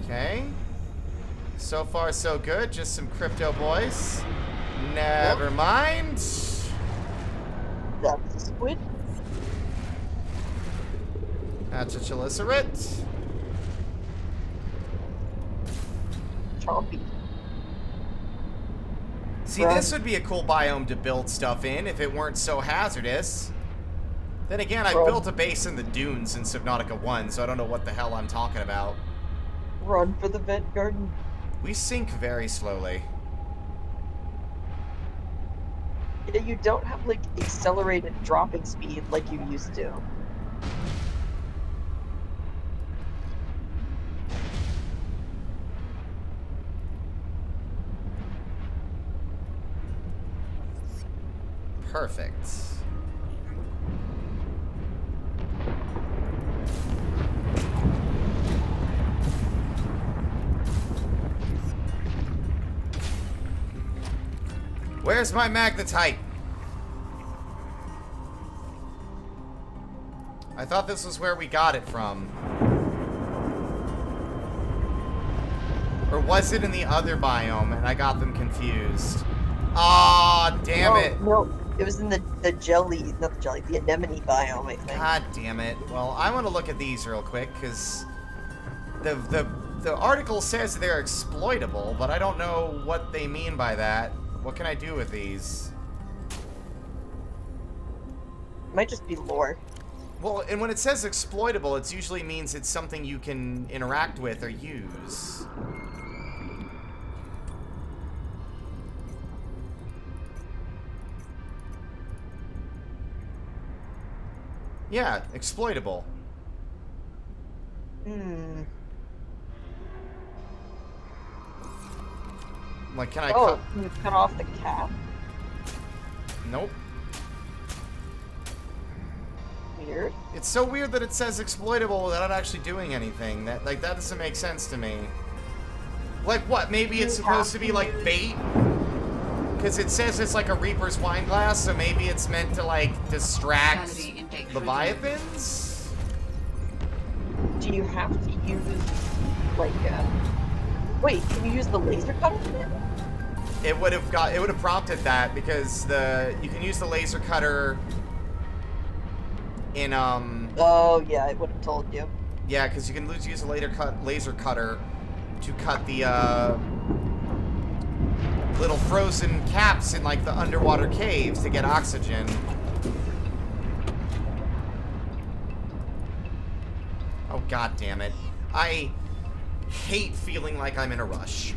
Okay. So far, so good. Just some crypto boys. Never mind. That's a squid. That's a chelicerate. Chompy. See, this would be a cool biome to build stuff in if it weren't so hazardous. Then again, I built a base in the dunes in Subnautica 1, so I don't know what the hell I'm talking about. Run for the vent garden. We sink very slowly. Yeah, you don't have, like, accelerated dropping speed like you used to. Perfect. Where's my magnetite? I thought this was where we got it from. Or was it in the other biome and I got them confused? Aw, damn it. No, it was in the jelly, not the jelly, the anemone biome, I think. God damn it. Well, I want to look at these real quick, because the article says they're exploitable, but I don't know what they mean by that. What can I do with these? Might just be lore. Well, and when it says exploitable, it usually means it's something you can interact with or use. Yeah, exploitable. Hmm. Like, can I cut? Can you cut off the cap? Nope. Weird. It's so weird that it says exploitable without actually doing anything. That doesn't make sense to me. Like what? Maybe it's supposed to be like bait? Because it says it's like a Reaper's wine glass, so maybe it's meant to like distract Leviathans? Do you have to use like wait, can you use the laser cutter in it? It would have prompted that because you can use the laser cutter in Oh yeah, it would have told you. Yeah, because you can use a laser cutter to cut the little frozen caps in like the underwater caves to get oxygen. Oh god damn it. I hate feeling like I'm in a rush.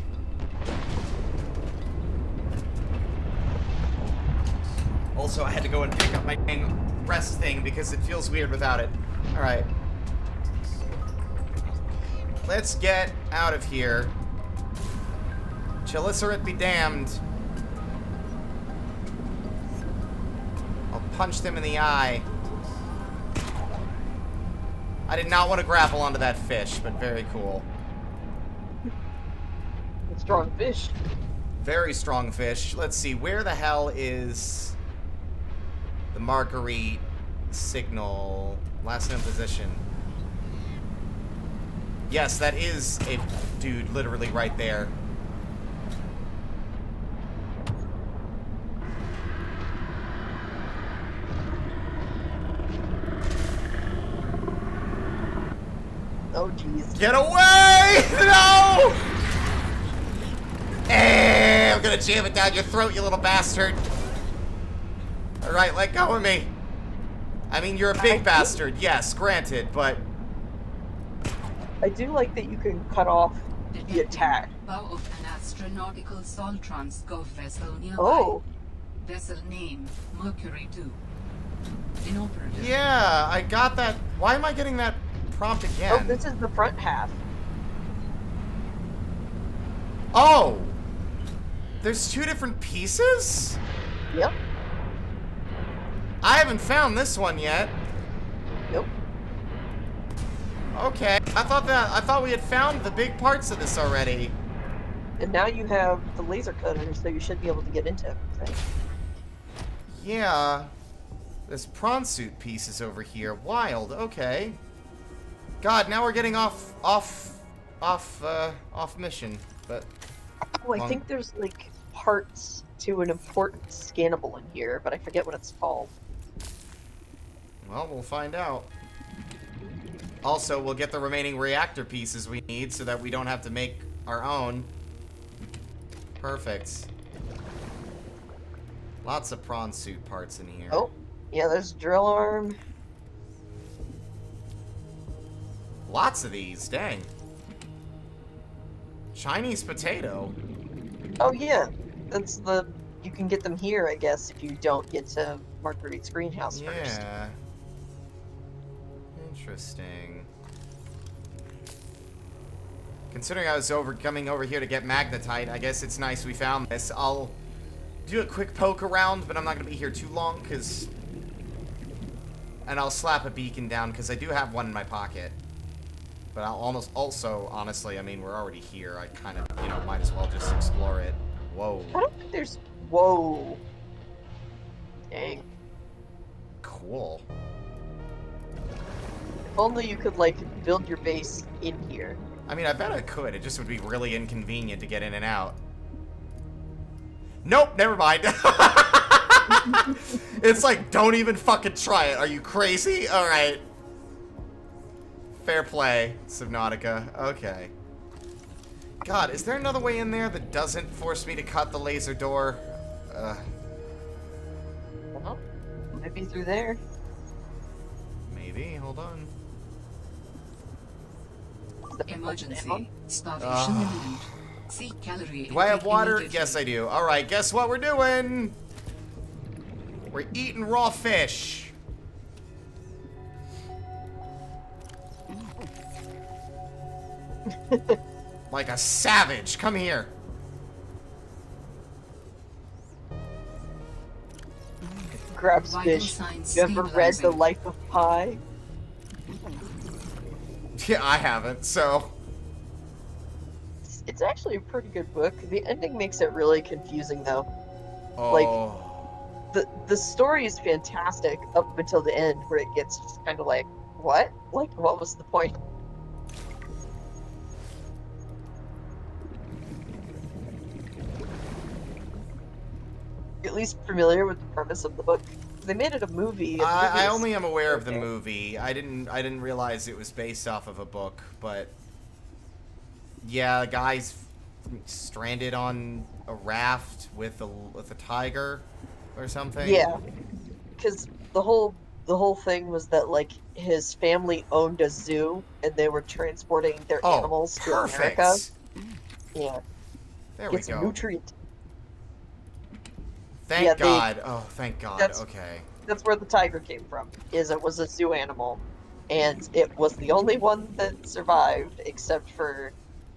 Also, I had to go and pick up my dang rest thing because it feels weird without it. Alright. Let's get out of here. Chelicerate be damned. I'll punch them in the eye. I did not want to grapple onto that fish, but very cool. Strong fish. Very strong fish. Let's see, where the hell is the Marguerite signal? Last known position. Yes, that is a dude literally right there. Oh jeez. Get away! No! Hey, I'm gonna jam it down your throat, you little bastard. Alright, let go of me. I mean, you're a big bastard, yes, granted, but I do like that you can cut off the Detecting attack. bow of an astronautical Sol Transgov vessel nearby. Oh. Vessel name Mercury 2. Inoperative. Yeah, I got that. Why am I getting that prompt again? Oh, this is the front half. Oh! There's 2 different pieces? Yep. I haven't found this one yet. Nope. Okay, I thought we had found the big parts of this already. And now you have the laser cutter, so you should be able to get into everything. Yeah. This prawn suit piece is over here. Wild, okay. God, now we're getting off mission, but... Oh, I think there's, like, parts to an important scannable in here, but I forget what it's called. Well, we'll find out. Also, we'll get the remaining reactor pieces we need so that we don't have to make our own. Perfect. Lots of prawn suit parts in here. Oh, yeah, there's a drill arm. Lots of these, dang. Chinese potato. Oh, yeah. That's the... You can get them here, I guess, if you don't get to Marguerite's greenhouse first. Yeah. Interesting. Considering I was coming over here to get magnetite, I guess it's nice we found this. I'll do a quick poke around, but I'm not going to be here too long, because... And I'll slap a beacon down, because I do have one in my pocket. But I'll almost also, honestly, I mean, we're already here. I kind of, you know, might as well just explore it. Whoa. I don't think there's... Whoa. Dang. Cool. If only you could, like, build your base in here. I mean, I bet I could. It just would be really inconvenient to get in and out. Nope, never mind. It's like, don't even fucking try it. Are you crazy? Alright. Fair play, Subnautica. Okay. God, is there another way in there that doesn't force me to cut the laser door? Well, might be through there. Maybe. Hold on. Emergency. Starvation imminent. Seek calorie. Do I have intake water? immediately. Yes, I do. Alright, guess what we're doing? We're eating raw fish. Like a savage. Come here. Grabs Vital fish. signs You ever read The stabilizing. Life of Pi? Yeah, I haven't, so... It's actually a pretty good book. The ending makes it really confusing, though. Oh. The story is fantastic up until the end, where it gets just kind of like, what? Like, what was the point? At least familiar with the premise of the book. They made it a movie. I only am aware of the movie. I didn't realize it was based off of a book, but... Yeah, the guy's stranded on a raft with a tiger or something. Yeah, because the whole thing was that, like, his family owned a zoo and they were transporting their animals to America. Yeah. There we Get go. some nutrient. Thank God. Oh, thank God. Okay. That's where the tiger came from. It was a zoo animal, and it was the only one that survived, except for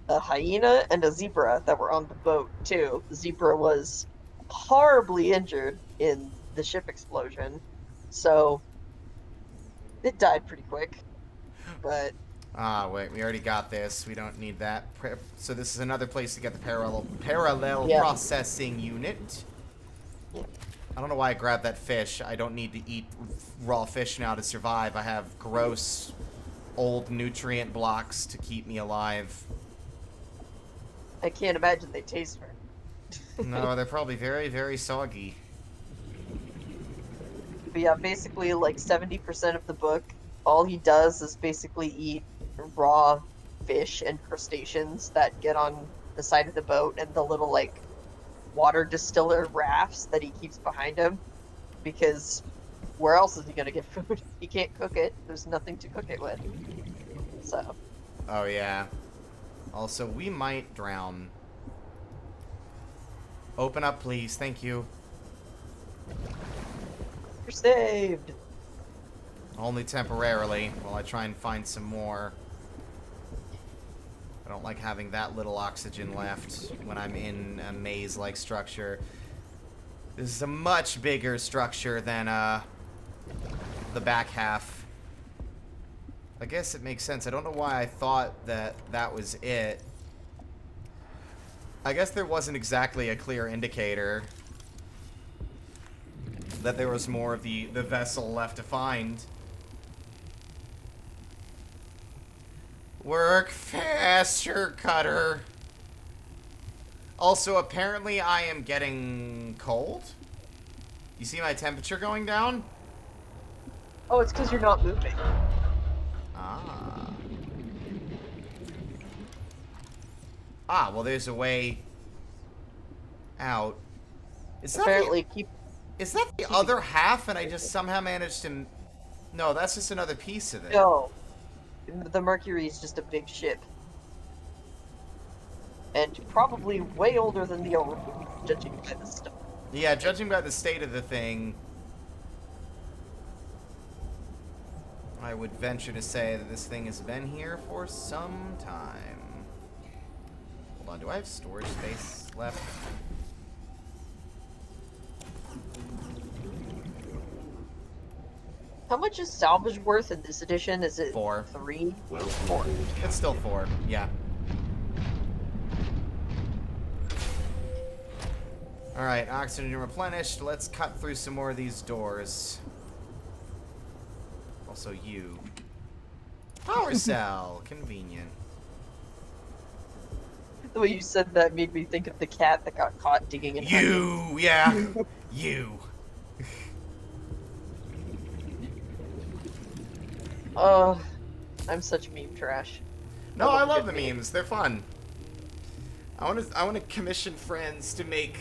a hyena and a zebra that were on the boat too. The zebra was horribly injured in the ship explosion, so it died pretty quick. But wait, we already got this. We don't need that. So this is another place to get the parallel Yeah. processing unit. I don't know why I grabbed that fish. I don't need to eat raw fish now to survive. I have gross, old nutrient blocks to keep me alive. I can't imagine they taste right. No, they're probably very, very soggy. But yeah, basically, like 70% of the book, all he does is basically eat raw fish and crustaceans that get on the side of the boat and the little, like, water distiller rafts that he keeps behind him. Because where else is he gonna get food? He can't cook it. There's nothing to cook it with. So. Oh, yeah. Also, we might drown. Open up, please. Thank you. You're saved. Only temporarily, while I try and find some more. I don't like having that little oxygen left when I'm in a maze-like structure. This is a much bigger structure than, the back half. I guess it makes sense. I don't know why I thought that that was it. I guess there wasn't exactly a clear indicator that there was more of the vessel left to find. Work faster, Cutter. Also, apparently I am getting cold. You see my temperature going down? Oh, it's because you're not moving. Ah. Ah, well, there's a way out. Is that Apparently, is that the other half, and I just somehow managed to... No, that's just another piece of it. No. The Mercury is just a big ship. And probably way older than the Orion, judging by this stuff. Yeah, judging by the state of the thing, I would venture to say that this thing has been here for some time. Hold on, do I have storage space left? How much is salvage worth in this edition? Is it 4? 3? Well, 4. It's still 4, yeah. Alright, oxygen replenished. Let's cut through some more of these doors. Also you. Power cell. Convenient. The way you said that made me think of the cat that got caught digging in. You! Yeah! You! I'm such meme trash. No, I love the memes. They're fun. I want to commission friends to make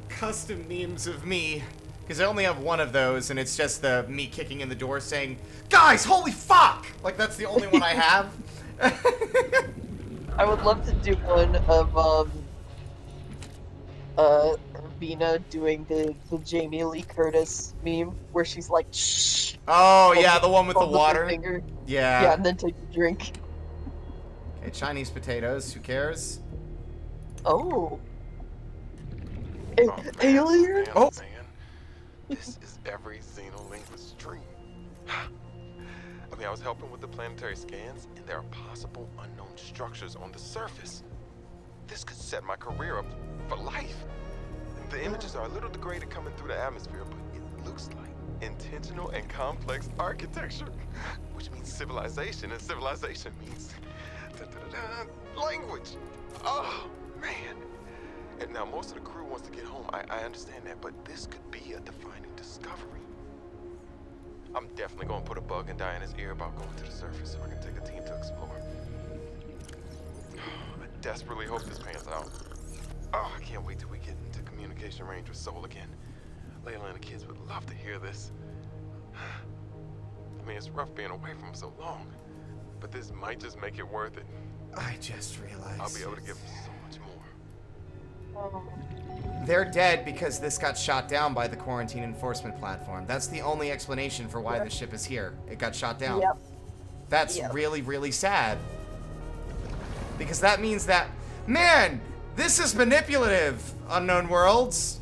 custom memes of me, because I only have one of those, and it's just the me kicking in the door saying, "Guys, holy fuck!" Like that's the only one I have. I would love to do one of Urbina doing the Jamie Lee Curtis meme where she's like, shh. Oh yeah, the one with the water. Finger. Yeah. Yeah, and then take a drink. Okay, Chinese potatoes. Who cares? Oh. Alien? Oh. Man, this is every xenolinguist's dream. I mean, I was helping with the planetary scans, and there are possible unknown structures on the surface. This could set my career up for life. The images are a little degraded coming through the atmosphere, but it looks like intentional and complex architecture, which means civilization, and civilization means language. Oh, man. And now most of the crew wants to get home. I understand that, but this could be a defining discovery. I'm definitely going to put a bug in Diana's ear about going to the surface so I can take a team to explore. I desperately hope this pans out. Oh, I can't wait till we get into communication range with Sol again. Layla and the kids would love to hear this. I mean, it's rough being away from them so long, but this might just make it worth it. I just realized. I'll be able to give them so much more. They're dead because this got shot down by the quarantine enforcement platform. That's the only explanation for why the ship is here. It got shot down. Yep. That's really, really sad. Because that means that, man, this is manipulative, Unknown Worlds.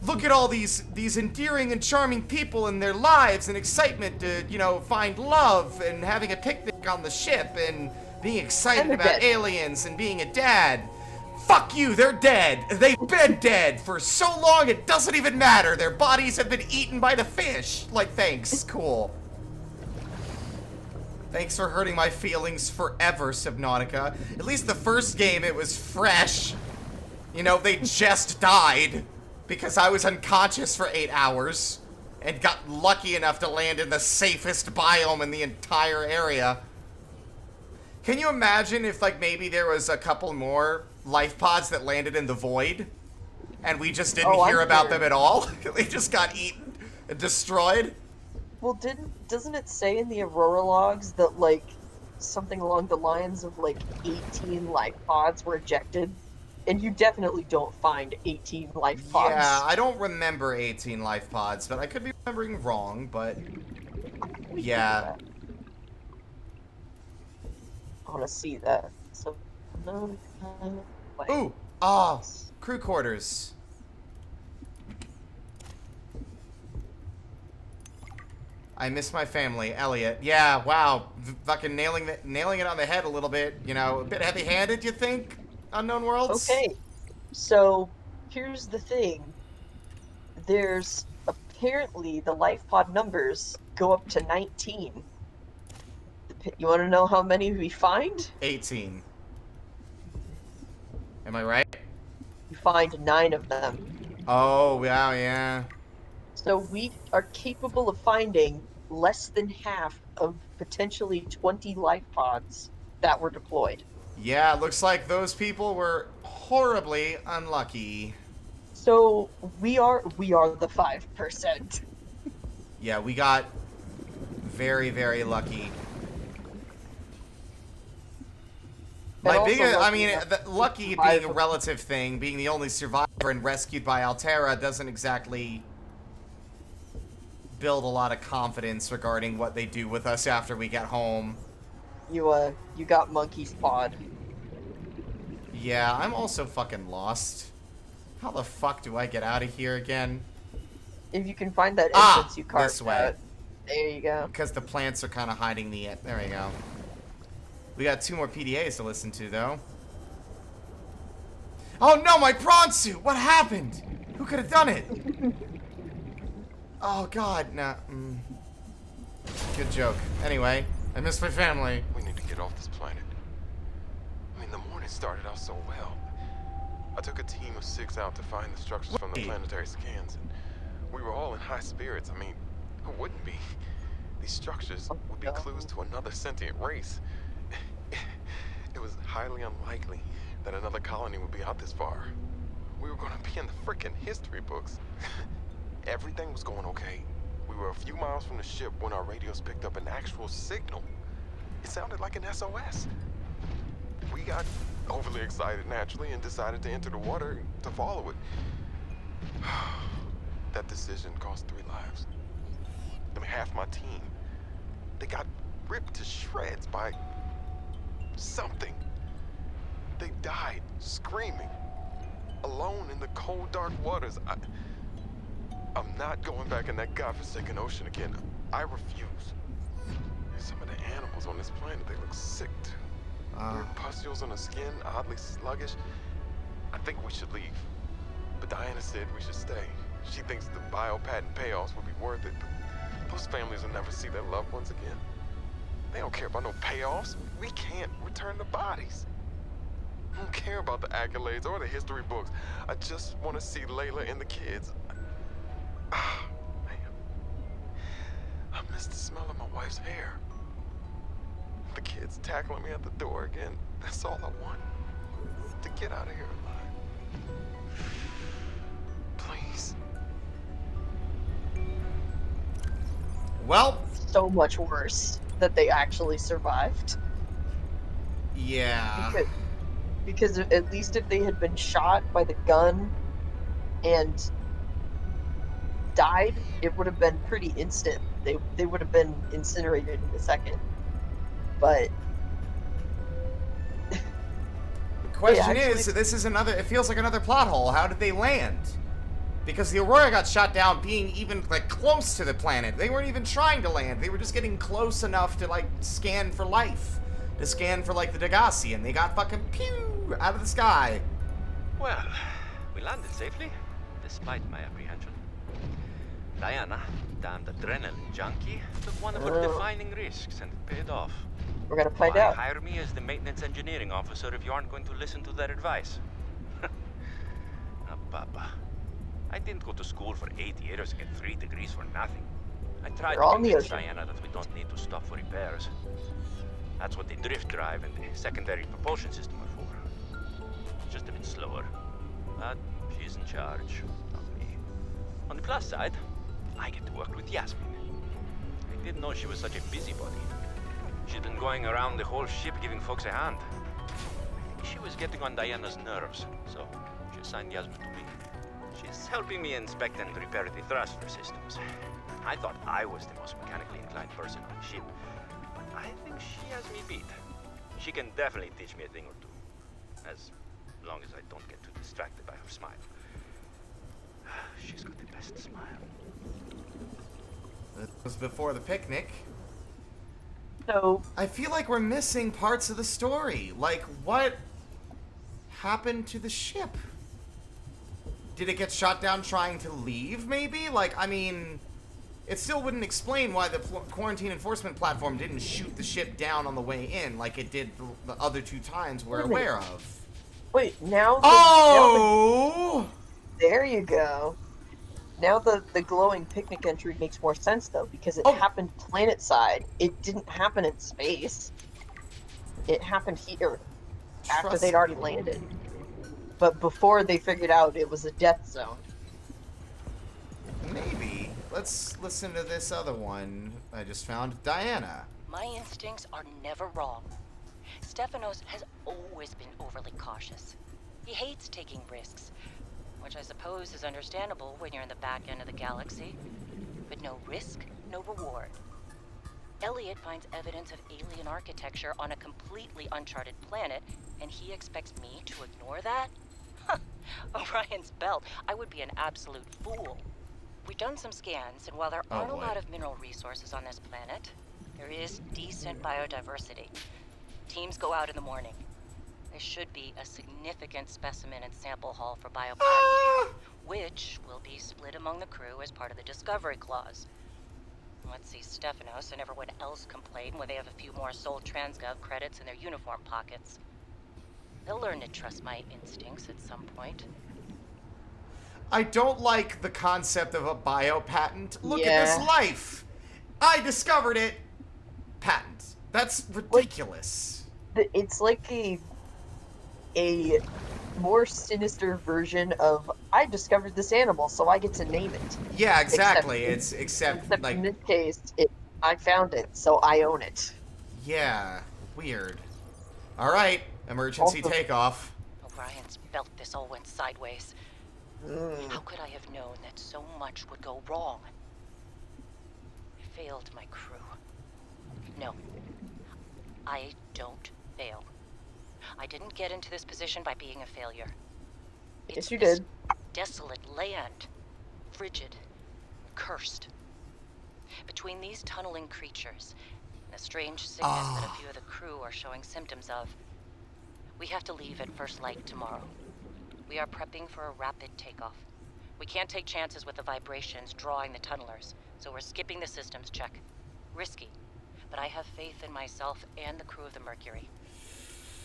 Look at all these endearing and charming people and their lives and excitement to, you know, find love and having a picnic on the ship and being excited about aliens and being a dad. Fuck you, they're dead. They've been dead for so long it doesn't even matter. Their bodies have been eaten by the fish. Like, thanks, cool. Thanks for hurting my feelings forever, Subnautica. At least the first game, it was fresh. You know, they just died because I was unconscious for 8 hours and got lucky enough to land in the safest biome in the entire area. Can you imagine if, like, maybe there was a couple more life pods that landed in the void and we just didn't hear about them at all? They just got eaten and destroyed? Well, doesn't it say in the Aurora logs that, like, something along the lines of like 18 life pods were ejected, and you definitely don't find 18 life pods. Yeah, I don't remember 18 life pods, but I could be remembering wrong, but yeah. I want to see that. So, no. Ooh! Ah! Crew quarters. I miss my family, Elliot. Yeah, wow. Fucking nailing it on the head a little bit. You know, a bit heavy-handed, you think? Unknown Worlds? Okay, so here's the thing. There's apparently the life pod numbers go up to 19. You want to know how many we find? 18. Am I right? You find 9 of them. Oh, wow, yeah. So we are capable of finding less than half of potentially 20 life pods that were deployed. Yeah, it looks like those people were horribly unlucky. So we are the 5%. Yeah, we got very, very lucky. My biggest, I mean, lucky being a relative thing, being the only survivor and rescued by Altera doesn't exactly build a lot of confidence regarding what they do with us after we get home. You got Monkey's pod. Yeah, I'm also fucking lost. How the fuck do I get out of here again? If you can find that entrance you carved this way. out. There you go. Because the plants are kind of hiding the... There we go. We got 2 more PDAs to listen to, though. Oh no, my prawn suit! What happened? Who could have done it? Oh god, nah. Good joke. Anyway, I miss my family. We need to get off this planet. I mean, the morning started out so well. I took a team of 6 out to find the structures from the planetary scans, and we were all in high spirits. I mean, who wouldn't be? These structures would be clues to another sentient race. It was highly unlikely that another colony would be out this far. We were gonna be in the frickin' history books. Everything was going okay. We were a few miles from the ship when our radios picked up an actual signal. It sounded like an SOS. We got overly excited naturally and decided to enter the water to follow it. That decision cost 3 lives. I mean, half my team. They got ripped to shreds by something. They died screaming, alone in the cold, dark waters. I'm not going back in that godforsaken ocean again. I refuse. Some of the animals on this planet, they look sick too. Weird pustules on the skin, oddly sluggish. I think we should leave. But Diana said we should stay. She thinks the biopatent payoffs would be worth it, but those families will never see their loved ones again. They don't care about no payoffs. We can't return the bodies. I don't care about the accolades or the history books. I just want to see Layla and the kids. Man. I miss the smell of my wife's hair. The kids tackling me at the door again. That's all I want. To get out of here alive. Please. Well, so much worse that they actually survived. Yeah. Because at least if they had been shot by the gun and died, it would have been pretty instant. They would have been incinerated in a second. But the question is, this is another, it feels like another plot hole. How did they land? Because the Aurora got shot down being even, like, close to the planet. They weren't even trying to land. They were just getting close enough to, like, scan for life. To scan for, like, the Degassi, and they got fucking pew out of the sky. Well, we landed safely, despite my apprehension. Diana, damned adrenaline junkie, took one of her defining risks, and it paid off. We're gonna find out. Hire me as the maintenance engineering officer if you aren't going to listen to their advice. Papa. I didn't go to school for 8 years and get 3 degrees for nothing. I tried to convince Diana that we don't need to stop for repairs. That's what the drift drive and the secondary propulsion system are for. Just a bit slower. But she's in charge, not me. On the plus side, I get to work with Yasmin. I didn't know she was such a busybody. She's been going around the whole ship giving folks a hand. I think she was getting on Diana's nerves, so she assigned Yasmin to me. She's helping me inspect and repair the thruster systems. I thought I was the most mechanically inclined person on the ship, but I think she has me beat. She can definitely teach me a thing or two, as long as I don't get too distracted by her smile. She's got the best smile. That was before the picnic. So I feel like we're missing parts of the story. Like, what happened to the ship? Did it get shot down trying to leave, maybe? Like, I mean, it still wouldn't explain why the quarantine enforcement platform didn't shoot the ship down on the way in, like it did the other 2 times we're aware of. Wait, now there you go. Now the glowing picnic entry makes more sense, though, because it happened planet-side. It didn't happen in space. It happened here, after they'd already landed. But before they figured out it was a death zone. Maybe. Let's listen to this other one I just found. Diana. My instincts are never wrong. Stefanos has always been overly cautious. He hates taking risks, which I suppose is understandable when you're in the back end of the galaxy. But no risk, no reward. Elliot finds evidence of alien architecture on a completely uncharted planet, and he expects me to ignore that? Orion's belt, I would be an absolute fool. We've done some scans, and while there aren't a lot of mineral resources on this planet, there is decent biodiversity. Teams go out in the morning. There should be a significant specimen and sample haul for biopatenting, which will be split among the crew as part of the discovery clause. Let's see Stefanos and everyone else complain when they have a few more Sol Transgov credits in their uniform pockets. They'll learn to trust my instincts at some point. I don't like the concept of a biopatent. Look at this life. I discovered it. Patent. That's ridiculous. It's like a more sinister version of I discovered this animal, so I get to name it. Yeah, exactly. Except like in this case, I found it, so I own it. Yeah, weird. All right, emergency takeoff. Orion's belt, this all went sideways. How could I have known that so much would go wrong? I failed my crew. No, I don't fail. I didn't get into this position by being a failure. Yes, you did. Desolate land, frigid, cursed. Between these tunneling creatures and a strange sickness that a few of the crew are showing symptoms of, we have to leave at first light tomorrow. We are prepping for a rapid takeoff. We can't take chances with the vibrations drawing the tunnelers, so we're skipping the systems check. Risky, but I have faith in myself and the crew of the Mercury.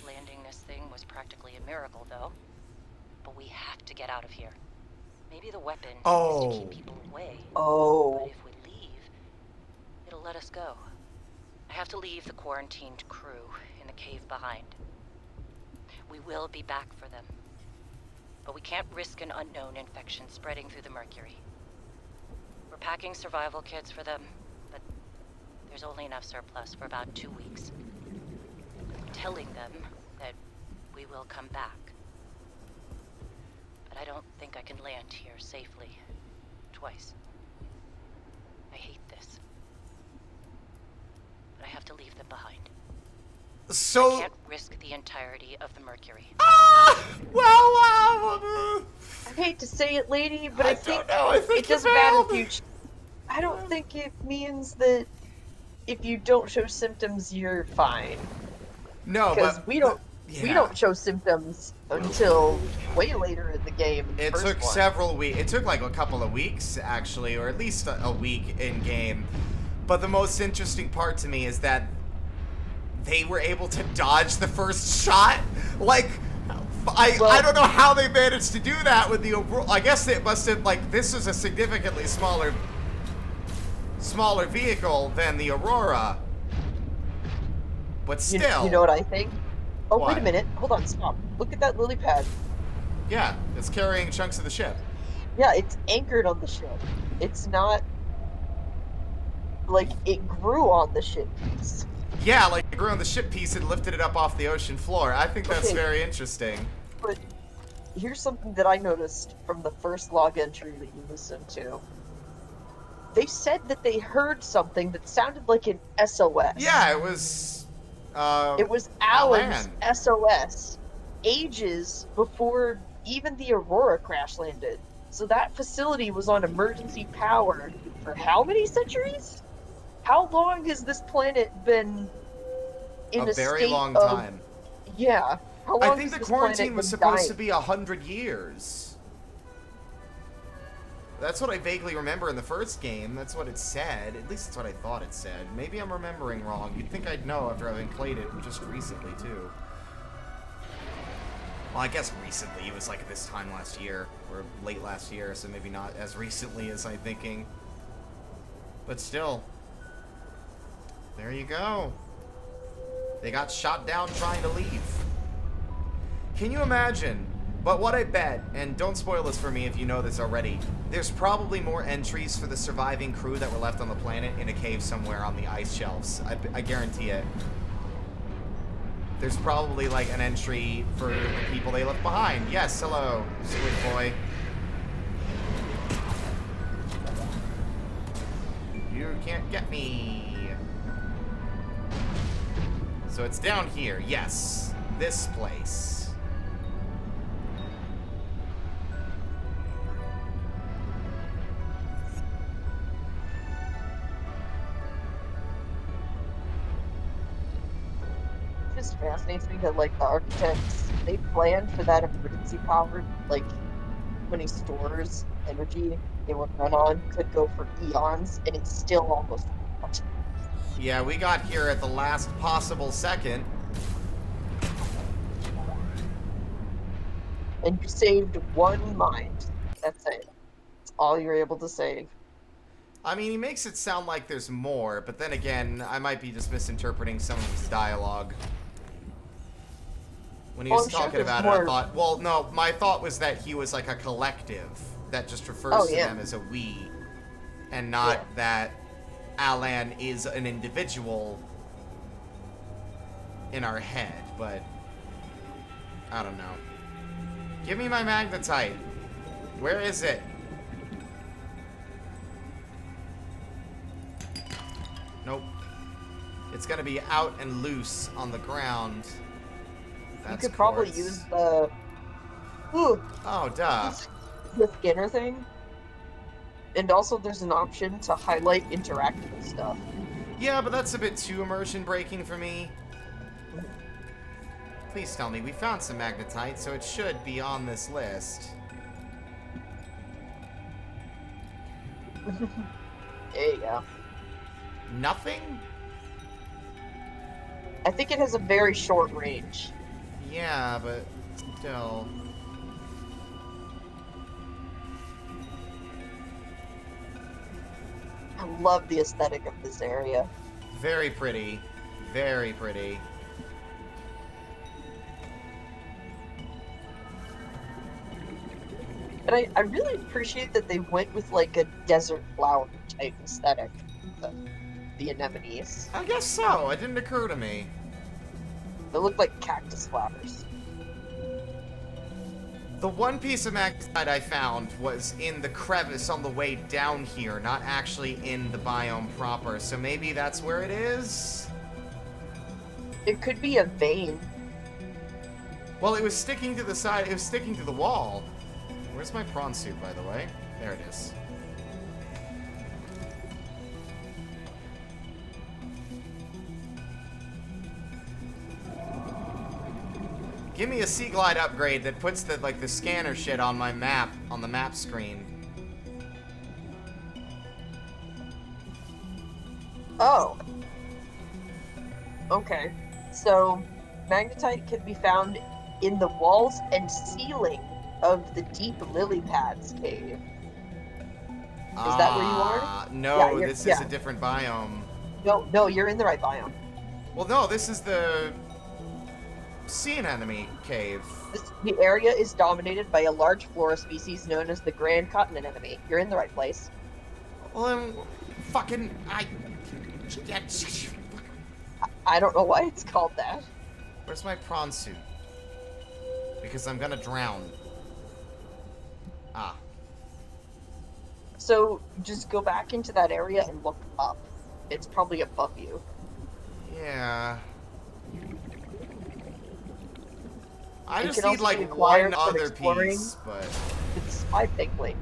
Landing this thing was practically a miracle, though. But we have to get out of here. Maybe the weapon is to keep people away. But if we leave, it'll let us go. I have to leave the quarantined crew in the cave behind. We will be back for them. But we can't risk an unknown infection spreading through the Mercury. We're packing survival kits for them, but there's only enough surplus for about 2 weeks. I'm telling them that we will come back. But I don't think I can land here safely. Twice. I hate this. But I have to leave them behind. So I can't risk the entirety of the Mercury. I hate to say it, lady, but I think it doesn't matter if you. I don't think it means that if you don't show symptoms, you're fine. No, because we don't show symptoms until way later in the game. It took several weeks. It took like a couple of weeks, actually, or at least a week in game. But the most interesting part to me is that they were able to dodge the first shot. Like, I don't know how they managed to do that with the Aurora. I guess it must have, like, this is a significantly smaller vehicle than the Aurora. But still. You know what I think? Oh, What? wait a minute. Hold on, stop. Look at that lily pad. Yeah, it's carrying chunks of the ship. Yeah, it's anchored on the ship. It's not like it grew on the ship. Yeah, like it grew on the ship piece and lifted it up off the ocean floor. I think that's very interesting. But here's something that I noticed from the first log entry that you listened to. They said that they heard something that sounded like an SOS. Yeah, it was... it was Alan's SOS ages before even the Aurora crash landed. So that facility was on emergency power for how many centuries? How long has this planet been in a very state long of... time. Yeah. How long I think has the this quarantine planet was been supposed dying? to be 100 years. That's what I vaguely remember in the first game. That's what it said. At least that's what I thought it said. Maybe I'm remembering wrong. You'd think I'd know after having played it just recently, too. Well, I guess recently. It was like this time last year, or late last year, so maybe not as recently as I'm thinking. But still. There you go. They got shot down trying to leave. Can you imagine? But what I bet, and don't spoil this for me if you know this already, there's probably more entries for the surviving crew that were left on the planet in a cave somewhere on the ice shelves. I guarantee it. There's probably like an entry for the people they left behind. Yes, hello, Squid Boy. You can't get me. So it's down here, yes. This place. Just fascinates me that like the architects, they planned for that emergency power, like when he stores energy they would run on could go for eons, and it's still almost out. Yeah, we got here at the last possible second. And you saved one mind. That's it. That's all you're able to save. I mean, he makes it sound like there's more, but then again, I might be just misinterpreting some of his dialogue. When he was talking about it, I thought, well, no, my thought was that he was like a collective that just refers to them as a we, and not that Alan is an individual in our head, but I don't know. Give me my magnetite. Where is it? Nope. It's gonna be out and loose on the ground. That's you could probably use the... Ooh, oh, duh. The scanner thing. And also there's an option to highlight interactable stuff. Yeah, but that's a bit too immersion breaking for me. Please tell me we found some magnetite, so it should be on this list. There you go. Nothing? I think it has a very short range. Yeah, but still. I love the aesthetic of this area. Very pretty. Very pretty. And I really appreciate that they went with like a desert flower type aesthetic. The anemones. I guess so. It didn't occur to me. They look like cactus flowers. The one piece of magnetite I found was in the crevice on the way down here, not actually in the biome proper. So maybe that's where it is? It could be a vein. Well, it was sticking to the side. It was sticking to the wall. Where's my prawn suit, by the way? There it is. Give me a Sea Glide upgrade that puts the the scanner shit on my map, on the map screen. Oh. Okay. So, magnetite can be found in the walls and ceiling of the Deep Lily Pads cave. Is that where you are? No, this is a different biome. No, you're in the right biome. Well, no, this is the sea anemone cave. The area is dominated by a large flora species known as the Grand Cotton Anemone. You're in the right place. Well, then, fucking, I don't know why it's called that. Where's my prawn suit? Because I'm gonna drown. Ah. So, just go back into that area and look up. It's probably above you. Yeah. I It just can need, also like, be acquired one from other exploring. piece, but... It's spy pigling.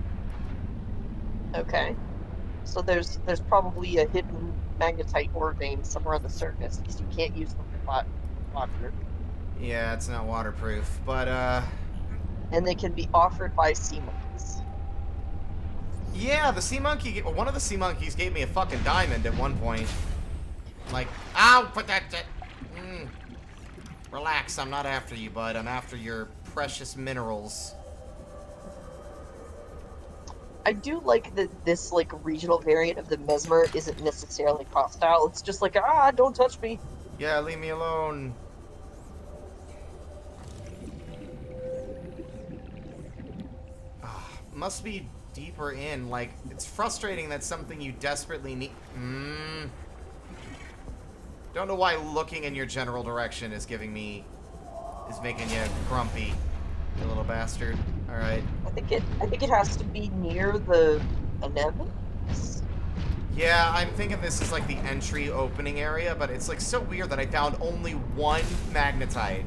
Okay. So there's probably a hidden magnetite ore vein somewhere on the surface, because you can't use them for water. Yeah, it's not waterproof, but, And they can be offered by sea monkeys. yeah, the sea monkey... One of the sea monkeys gave me a fucking diamond at one point. Like, ow! Put that... Relax, I'm not after you, bud. I'm after your precious minerals. I do like that this, like, regional variant of the Mesmer isn't necessarily hostile. It's just like, don't touch me. Yeah, leave me alone. Must be deeper in. Like, it's frustrating that something you desperately need... Don't know why looking in your general direction is making you grumpy, you little bastard. Alright. I think it has to be near the anemones. Yeah, I'm thinking this is like the entry opening area, but it's like so weird that I found only one magnetite.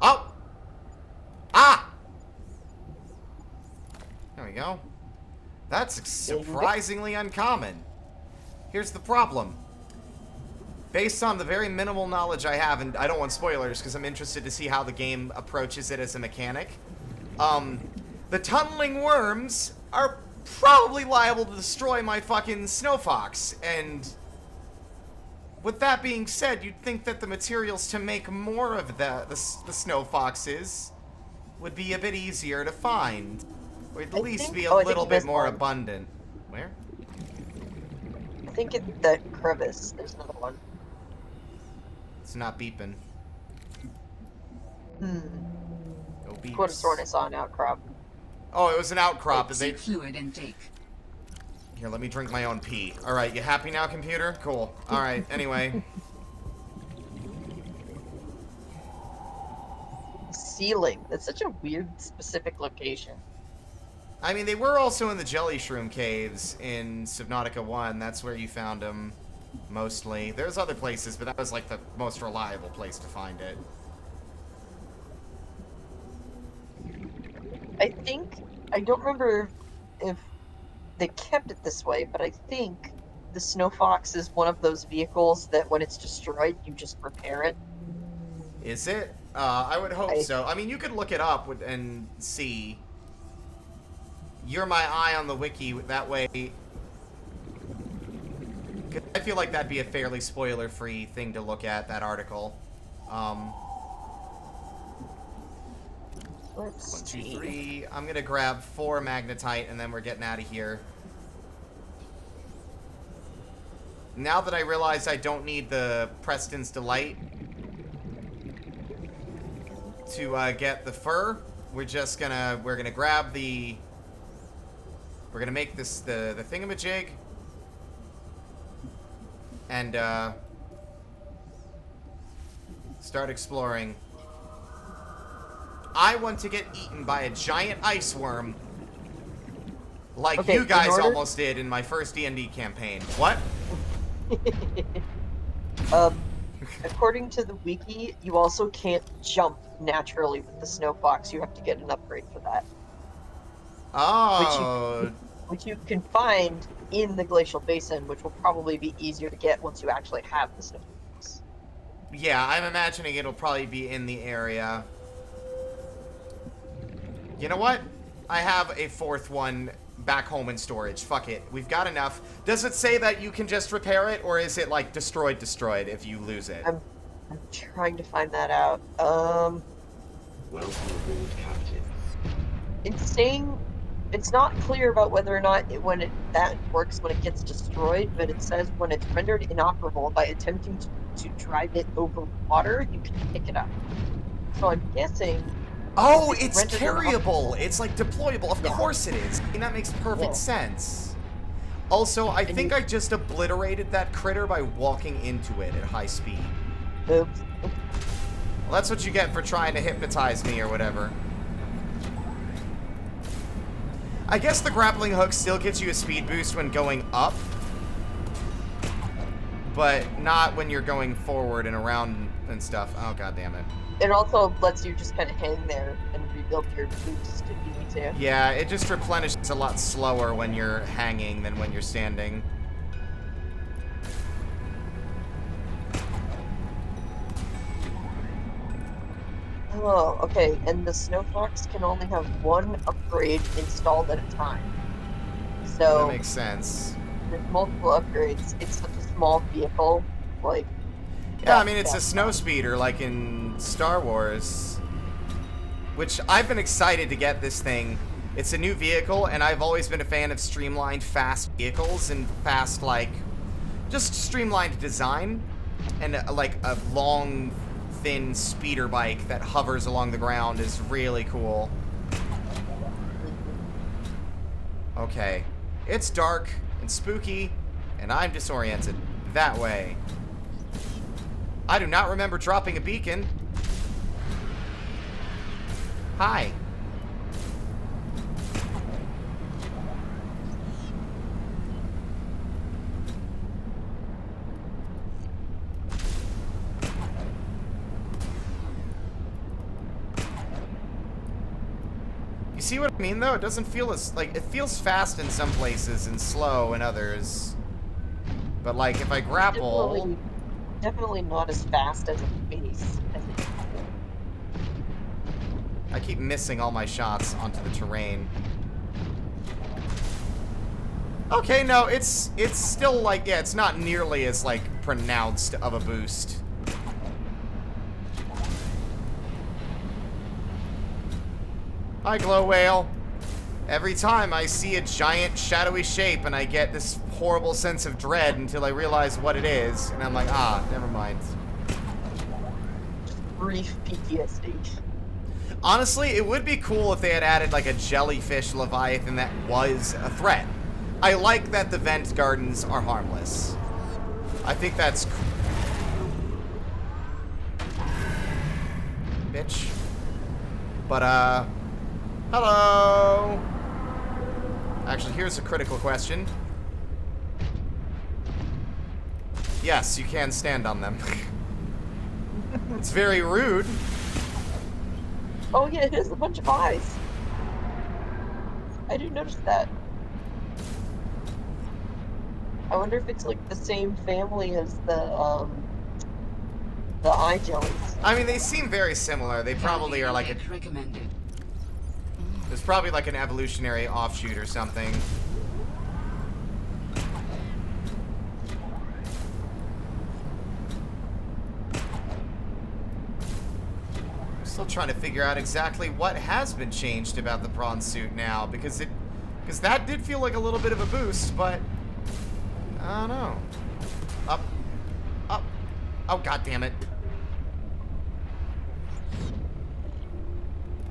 Oh! Ah! There we go. That's surprisingly uncommon. Here's the problem. Based on the very minimal knowledge I have, and I don't want spoilers because I'm interested to see how the game approaches it as a mechanic, the tunneling worms are probably liable to destroy my fucking snow fox, and with that being said, you'd think that the materials to make more of the snow foxes would be a bit easier to find. Or at least be a little bit more abundant. Where? I think in that crevice, there's another one. It's not beeping. No beeps. Could have sworn I saw an outcrop. Oh, it was an outcrop. Fluid intake. Here, let me drink my own pee. Alright, you happy now, computer? Cool. Alright, anyway. Ceiling. That's such a weird, specific location. I mean, they were also in the Jelly Shroom Caves in Subnautica 1. That's where you found them, mostly. There's other places, but that was, like, the most reliable place to find it. I don't remember if they kept it this way, but I think the Snow Fox is one of those vehicles that when it's destroyed, you just repair it. Is it? I would hope so. I mean, you could look it up and see. You're my eye on the wiki, that way. I feel like that'd be a fairly spoiler-free thing to look at, that article. 1, 2, 3. I'm gonna grab 4 magnetite, and then we're getting out of here. Now that I realize I don't need the Preston's Delight to get the fur, we're gonna grab the... We're gonna make this the thingamajig, and start exploring. I want to get eaten by a giant ice worm, like you guys almost did in my first D&D campaign. What? According to the wiki, you also can't jump naturally with the Snow Fox. You have to get an upgrade for that. Oh. Which you can find in the Glacial Basin, which will probably be easier to get once you actually have the Snow Fox. Yeah, I'm imagining it'll probably be in the area. You know what? I have a 4th one back home in storage. Fuck it. We've got enough. Does it say that you can just repair it, or is it, like, destroyed if you lose it? I'm trying to find that out. Welcome aboard, Captain. It's saying It's not clear about whether or not that works when it gets destroyed, but it says when it's rendered inoperable by attempting to drive it over water, you can pick it up. So I'm guessing. Oh, it's carryable. It's like deployable. Of course it is. I mean, that makes perfect Yeah. sense. Also, I think I just obliterated that critter by walking into it at high speed. Oops. Well, that's what you get for trying to hypnotize me or whatever. I guess the grappling hook still gets you a speed boost when going up, but not when you're going forward and around and stuff. Oh, god damn it. It also lets you just kind of hang there and rebuild your boost if you need to. Yeah, it just replenishes a lot slower when you're hanging than when you're standing. Oh, okay. And the Snow Fox can only have one upgrade installed at a time. So that makes sense. There's multiple upgrades. It's such a small vehicle, like. Yeah, I mean, it's a snow speeder like in Star Wars, which I've been excited to get this thing. It's a new vehicle, and I've always been a fan of streamlined, fast vehicles and fast, like, just streamlined design, and like a long, thin speeder bike that hovers along the ground is really cool. Okay, it's dark and spooky, and I'm disoriented. That way. I do not remember dropping a beacon. Hi. You see what I mean, though? It doesn't feel as, like, it feels fast in some places and slow in others. But, like, if I grapple... Definitely not as fast as a base. I keep missing all my shots onto the terrain. Okay, no, it's still like, yeah, it's not nearly as, like, pronounced of a boost. Hi, Glow Whale. Every time I see a giant shadowy shape and I get this horrible sense of dread until I realize what it is, and I'm like, ah, never mind. Brief PTSD. Honestly, it would be cool if they had added like a jellyfish leviathan that was a threat. I like that the vent gardens are harmless. I think that's bitch. But hello. Actually, here's a critical question. Yes, you can stand on them. It's very rude. Oh yeah, it is a bunch of eyes. I didn't notice that. I wonder if it's like the same family as the eye jellies. I mean, they seem very similar. They probably are like a... recommended. There's probably like an evolutionary offshoot or something. Still trying to figure out exactly what has been changed about the prawn suit now, because that did feel like a little bit of a boost, but I don't know. Up. Oh, god damn it.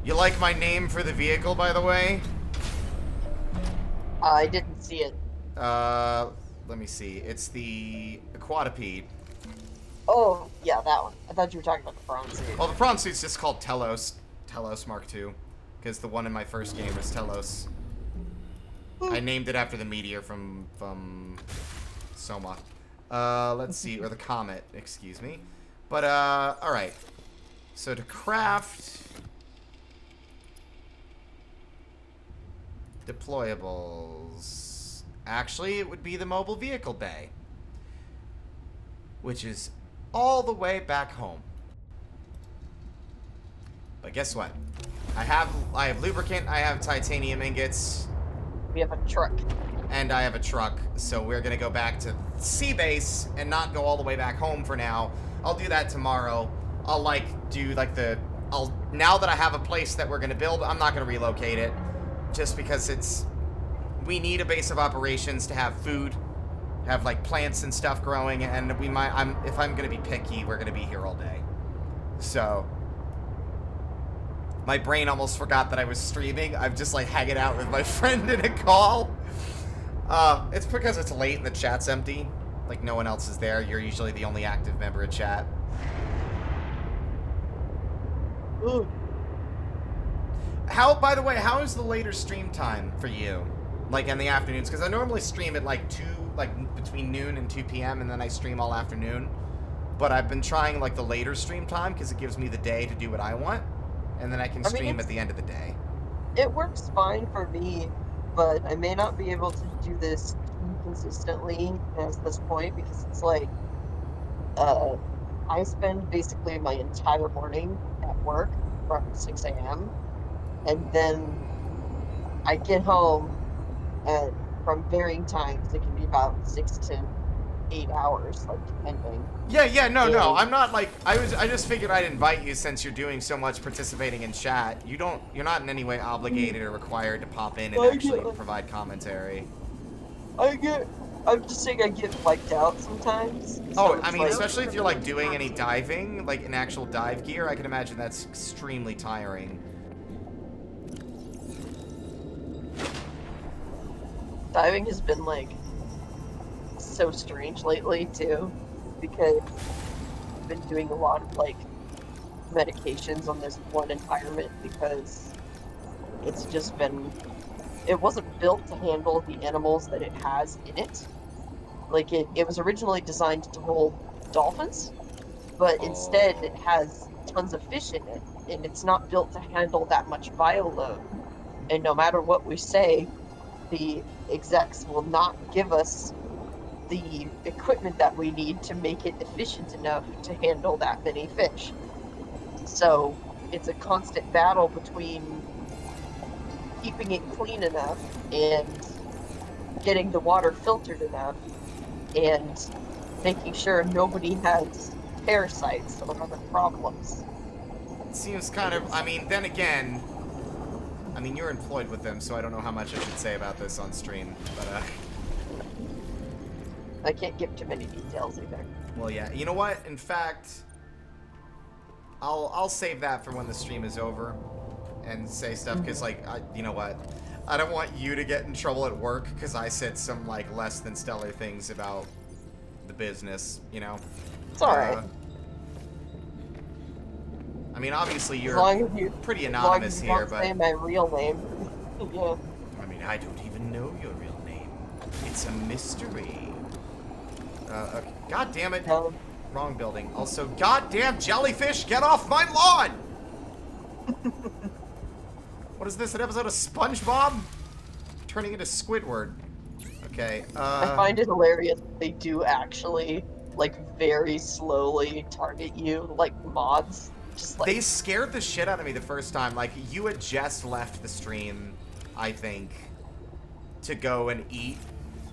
You like my name for the vehicle, by the way? I didn't see it. Let me see. It's the Aquatopede. Oh, yeah, that one. I thought you were talking about the prawn suit. Well, the prawn suit's just called Telos. Telos Mark II. Because the one in my first game was Telos. I named it after the meteor from Soma. Let's see. Or the comet, excuse me. But, alright. So to craft... deployables. Actually, it would be the mobile vehicle bay, which is all the way back home. But guess what? I have lubricant, I have titanium ingots. We have a truck. And I have a truck, so we're gonna go back to sea base and not go all the way back home for now. I'll do that tomorrow. I'll now that I have a place that we're gonna build, I'm not gonna relocate it. just because we need a base of operations to have food, have like plants and stuff growing, and if I'm gonna be picky, we're gonna be here all day. So my brain almost forgot that I was streaming. I'm just like hanging out with my friend in a call. It's because it's late and the chat's empty. Like no one else is there. You're usually the only active member of chat. Ooh. By the way, how is the later stream time for you? Like in the afternoons? Because I normally stream at like between noon and 2 p.m. and then I stream all afternoon. But I've been trying like the later stream time because it gives me the day to do what I want. And then I can stream at the end of the day. It works fine for me, but I may not be able to do this consistently at this point because it's like, I spend basically my entire morning at work from 6 a.m. and then I get home and from varying times. It can be about 6 to 8 hours, like depending. No. I'm not like I just figured I'd invite you since you're doing so much participating in chat. You're not in any way obligated or required to pop in and actually provide commentary. I'm just saying I get wiped out sometimes. So I mean, like, especially if you're like doing any diving, like in actual dive gear, I can imagine that's extremely tiring. Diving has been like so strange lately too, because I've been doing a lot of like medications on this one environment because it's just been, it wasn't built to handle the animals that it has in it. Like it was originally designed to hold dolphins, but instead it has tons of fish in it, and it's not built to handle that much bioload. And no matter what we say, the execs will not give us the equipment that we need to make it efficient enough to handle that many fish. So it's a constant battle between keeping it clean enough and getting the water filtered enough and making sure nobody has parasites or other problems. It seems kind of, I mean, then again, I mean, you're employed with them, so I don't know how much I should say about this on stream, but, I can't give too many details either. Well, yeah. You know what? In fact, I'll save that for when the stream is over and say stuff, because, like, you know what? I don't want you to get in trouble at work because I said some, like, less than stellar things about the business, you know? It's alright. I mean, obviously you're pretty anonymous here, but... Say my real name. Yeah. I mean, I don't even know your real name. It's a mystery. Okay. God damn it. Wrong building. Also, goddamn jellyfish, get off my lawn! What is this, an episode of SpongeBob? Turning into Squidward. Okay, I find it hilarious they do actually, like, very slowly target you, like mods. Just like... They scared the shit out of me the first time. Like, you had just left the stream, I think, to go and eat.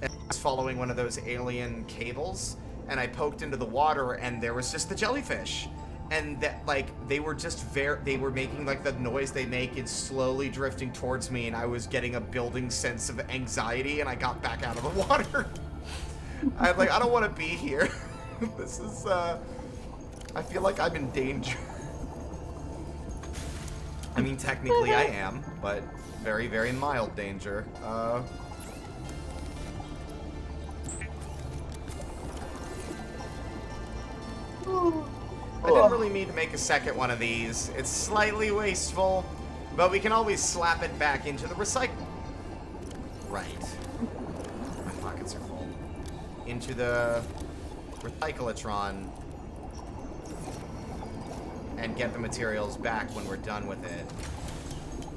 And I was following one of those alien cables, and I poked into the water, and there was just the jellyfish. And that, like, they were just they were making, like, the noise they make and slowly drifting towards me, and I was getting a building sense of anxiety, and I got back out of the water. I'm like, I don't want to be here. This is, I feel like I'm in danger. I mean, technically I am, but very, very mild danger. I didn't really mean to make a second one of these. It's slightly wasteful, but we can always slap it back into the recycle. Right. My pockets are full. Into the recyclatron and get the materials back when we're done with it,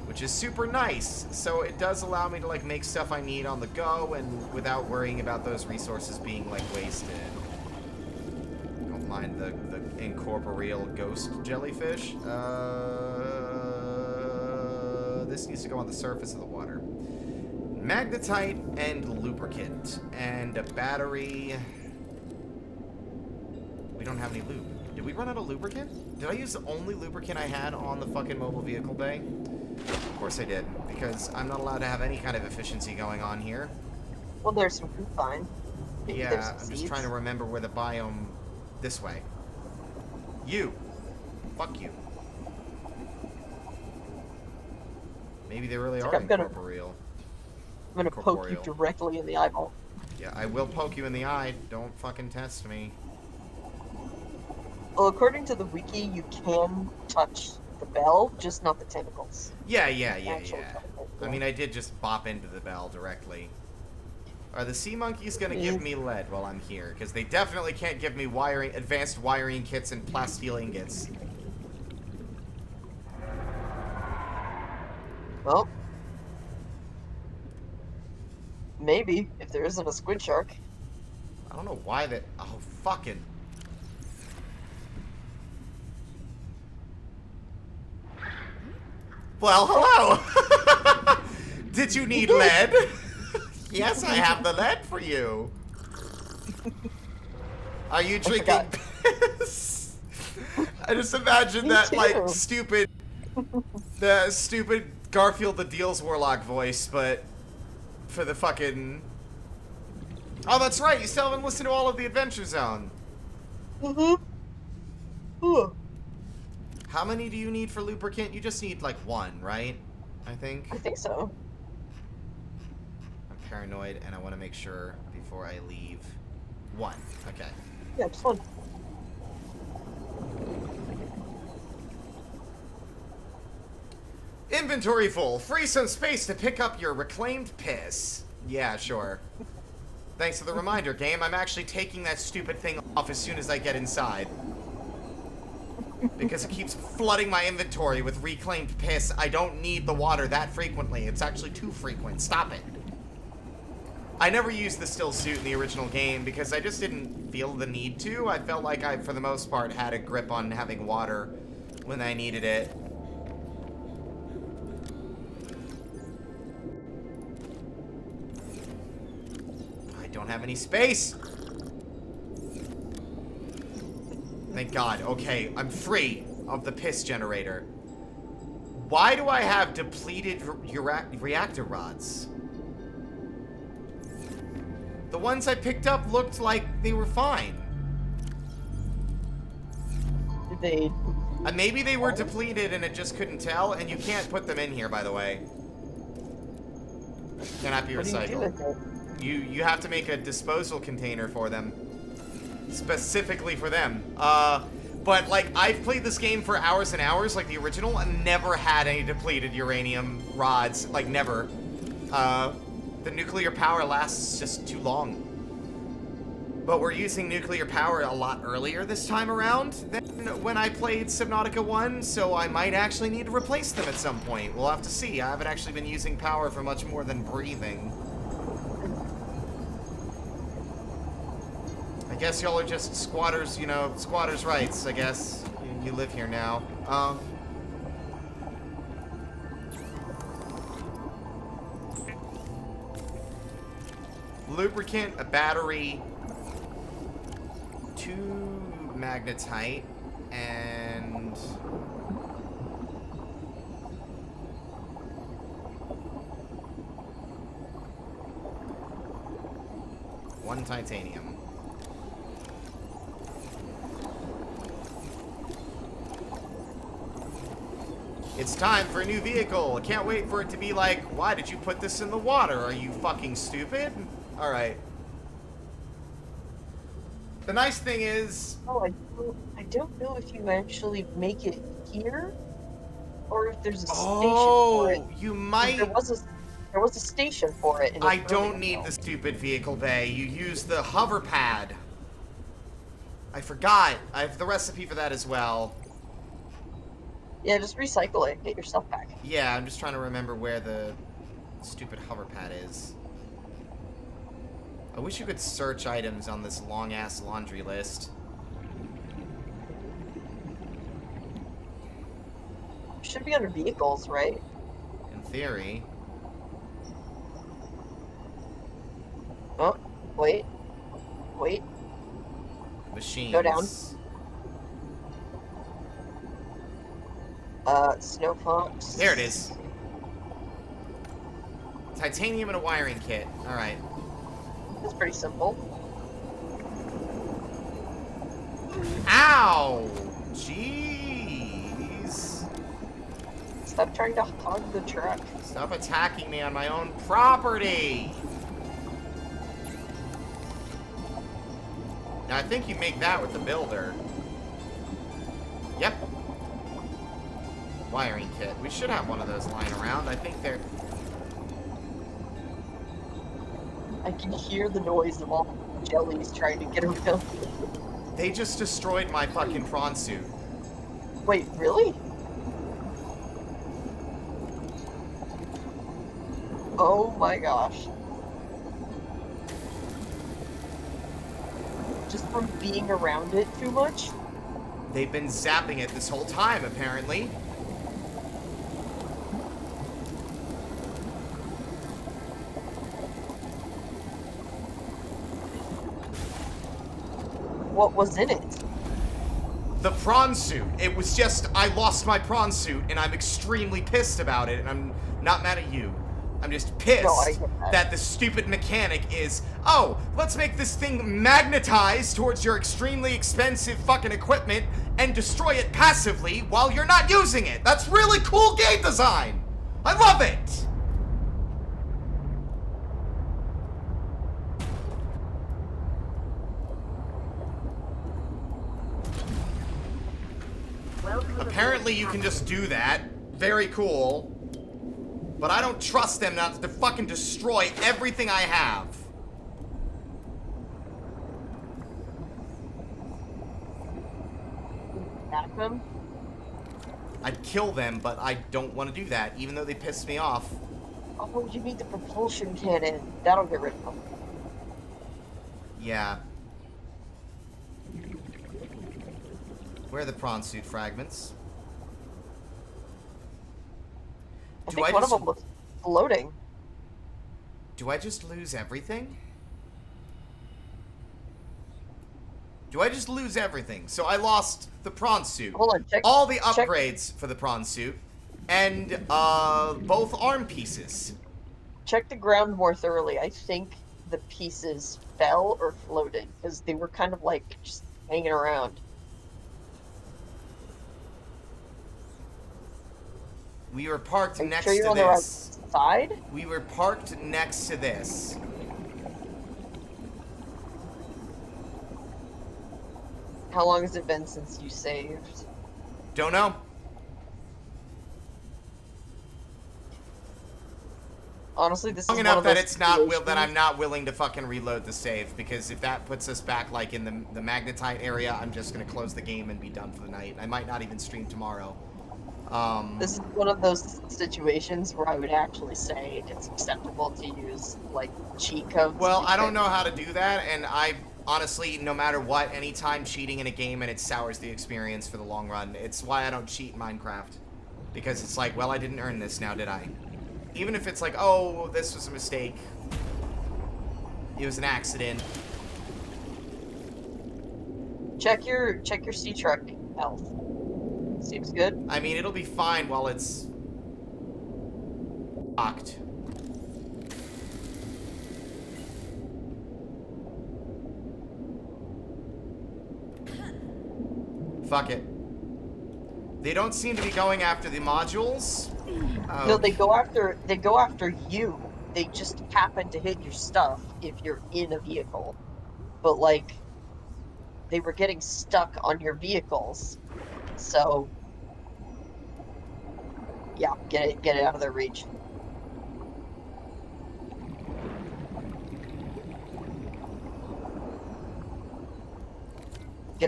which is super nice. So it does allow me to, like, make stuff I need on the go and without worrying about those resources being, like, wasted. Don't mind the incorporeal ghost jellyfish. This needs to go on the surface of the water. Magnetite and lubricant and a battery. We don't have any lube. Did we run out of lubricant? Did I use the only lubricant I had on the fucking mobile vehicle bay? Of course I did, because I'm not allowed to have any kind of efficiency going on here. Well, there's some food fine. Maybe there's Yeah, some I'm seeds. just trying to remember where the biome... This way. You. Fuck you. Maybe they really are incorporeal. I'm gonna poke you directly in the eyeball. Yeah, I will poke you in the eye. Don't fucking test me. Well, according to the wiki, you can touch the bell, just not the tentacles. Yeah. I mean, I did just bop into the bell directly. Are the sea monkeys gonna give me lead while I'm here? Because they definitely can't give me advanced wiring kits and plasteel ingots. Well, maybe, if there isn't a squid shark. I don't know why that... Oh, fucking... Well, hello! Did you need lead? Yes, I have the lead for you. Are you drinking piss? I just imagine that, like, stupid... The stupid Garfield the Deals Warlock voice, but... For the fucking... Oh, that's right, you still haven't listened to all of the Adventure Zone. How many do you need for lubricant? You just need, like, one, right? I think? I think so. I'm paranoid, and I want to make sure before I leave. One. Okay. Yeah, just one. Inventory full. Free some space to pick up your reclaimed piss. Yeah, sure. Thanks for the reminder, game. I'm actually taking that stupid thing off as soon as I get inside. Because it keeps flooding my inventory with reclaimed piss. I don't need the water that frequently. It's actually too frequent. Stop it. I never used the still suit in the original game because I just didn't feel the need to. I felt like I, for the most part, had a grip on having water when I needed it. I don't have any space. Thank God. Okay, I'm free of the piss generator. Why do I have depleted reactor rods? The ones I picked up looked like they were fine. Maybe they were depleted and it just couldn't tell, and you can't put them in here, by the way. Cannot be recycled. You have to make a disposal container for them. Specifically for them. But, like, I've played this game for hours and hours, like the original, and never had any depleted uranium rods. Like, never. The nuclear power lasts just too long. But we're using nuclear power a lot earlier this time around than when I played Subnautica 1, so I might actually need to replace them at some point. We'll have to see. I haven't actually been using power for much more than breathing. I guess y'all are just squatters, you know, squatters' rights, I guess. You live here now. Lubricant, a battery, 2 magnetite, and... one titanium. It's time for a new vehicle. I can't wait for it to be like, why did you put this in the water? Are you fucking stupid? Alright. The nice thing is... Oh, I don't know if you actually make it here, or if there's a station for it. You might... There was a station for it. I don't need the stupid vehicle bay. You use the hover pad. I forgot. I have the recipe for that as well. Yeah, just recycle it. Get your stuff back. Yeah, I'm just trying to remember where the stupid hover pad is. I wish you could search items on this long-ass laundry list. Should be under vehicles, right? In theory. Oh, wait. Wait. Machines. Go down. Snow fox. There it is. Titanium and a wiring kit. Alright. That's pretty simple. Ow! Jeez. Stop trying to hug the truck. Stop attacking me on my own property. Now, I think you make that with the builder. Yep. Wiring kit. We should have one of those lying around. I think they're... I can hear the noise of all the jellies trying to get around. They just destroyed my fucking prawn suit. Wait, really? Oh my gosh. Just from being around it too much? They've been zapping it this whole time, apparently. What was in it? The prawn suit. It was just, I lost my prawn suit, and I'm extremely pissed about it, and I'm not mad at you. I'm just pissed that the stupid mechanic is, oh, let's make this thing magnetize towards your extremely expensive fucking equipment and destroy it passively while you're not using it. That's really cool game design. I love it. Apparently you can just do that. Very cool. But I don't trust them not to fucking destroy everything I have. Attack them? I'd kill them, but I don't want to do that, even though they pissed me off. Oh, you need the propulsion cannon. That'll get rid of them. Yeah. Where are the prawn suit fragments? I think one of them was floating. Do I just lose everything? Do I just lose everything? So I lost the prawn suit. Hold on, check all the upgrades for the prawn suit, and both arm pieces. Check the ground more thoroughly. I think the pieces fell or floated because they were kind of like just hanging around. We were parked next sure you're to on this. The right side? We were parked next to this. How long has it been since you saved? Don't know. Honestly, this long is enough one of that those it's not that I'm not willing to fucking reload the save, because if that puts us back like in the magnetite area, I'm just gonna close the game and be done for the night. I might not even stream tomorrow. This is one of those situations where I would actually say it's acceptable to use, like, cheat codes. Well, I don't know how to do that, and I honestly, no matter what, anytime cheating in a game and it sours the experience for the long run, it's why I don't cheat in Minecraft. Because it's like, well, I didn't earn this now, did I? Even if it's like, oh, this was a mistake. It was an accident. Check your sea truck health. Seems good. I mean, it'll be fine while it's locked. Fuck it. They don't seem to be going after the modules. Oh. No, they go after you. They just happen to hit your stuff if you're in a vehicle. But like, they were getting stuck on your vehicles. So, yeah, get it out of their reach.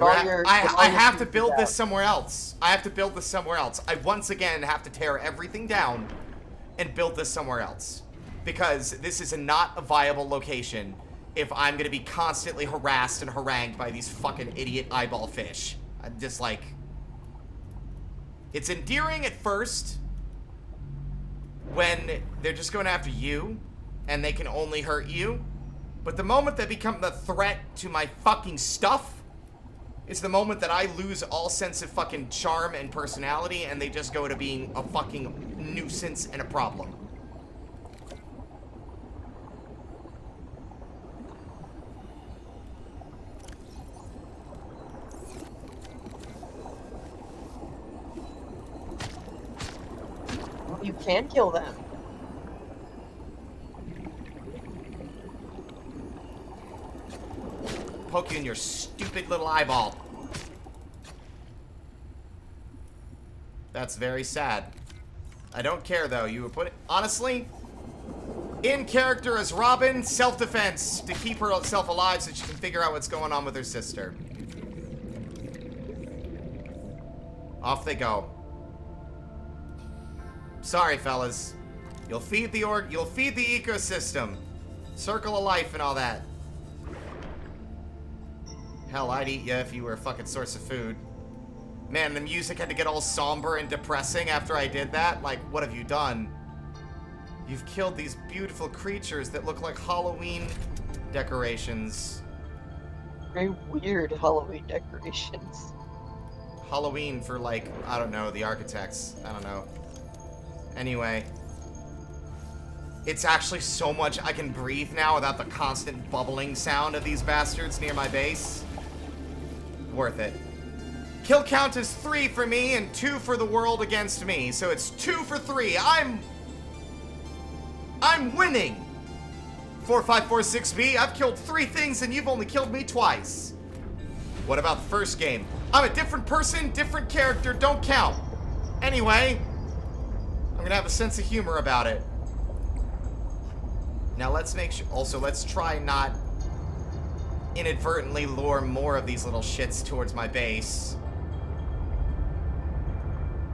I have to build this somewhere else. I have to build this somewhere else. I once again have to tear everything down and build this somewhere else. Because this is not a viable location if I'm going to be constantly harassed and harangued by these fucking idiot eyeball fish. I'm just like... It's endearing at first when they're just going after you and they can only hurt you. But the moment they become the threat to my fucking stuff, it's the moment that I lose all sense of fucking charm and personality and they just go to being a fucking nuisance and a problem. can kill them. Poke you in your stupid little eyeball. That's very sad. I don't care though. You were put honestly in character as Robin, self-defense to keep herself alive so she can figure out what's going on with her sister. Off they go. Sorry, fellas. You'll feed the ecosystem. Circle of life and all that. Hell, I'd eat you if you were a fucking source of food. Man, the music had to get all somber and depressing after I did that. Like, what have you done? You've killed these beautiful creatures that look like Halloween decorations. Very weird Halloween decorations. Halloween for, like, I don't know, the architects. I don't know. Anyway. It's actually so much I can breathe now without the constant bubbling sound of these bastards near my base. Worth it. Kill count is 3 for me and 2 for the world against me. So it's 2 for 3. I'm winning! 4546B, I've killed 3 things and you've only killed me twice. What about the first game? I'm a different person, different character, don't count. Anyway, I'm gonna have a sense of humor about it. Now let's make sure, also let's try not inadvertently lure more of these little shits towards my base.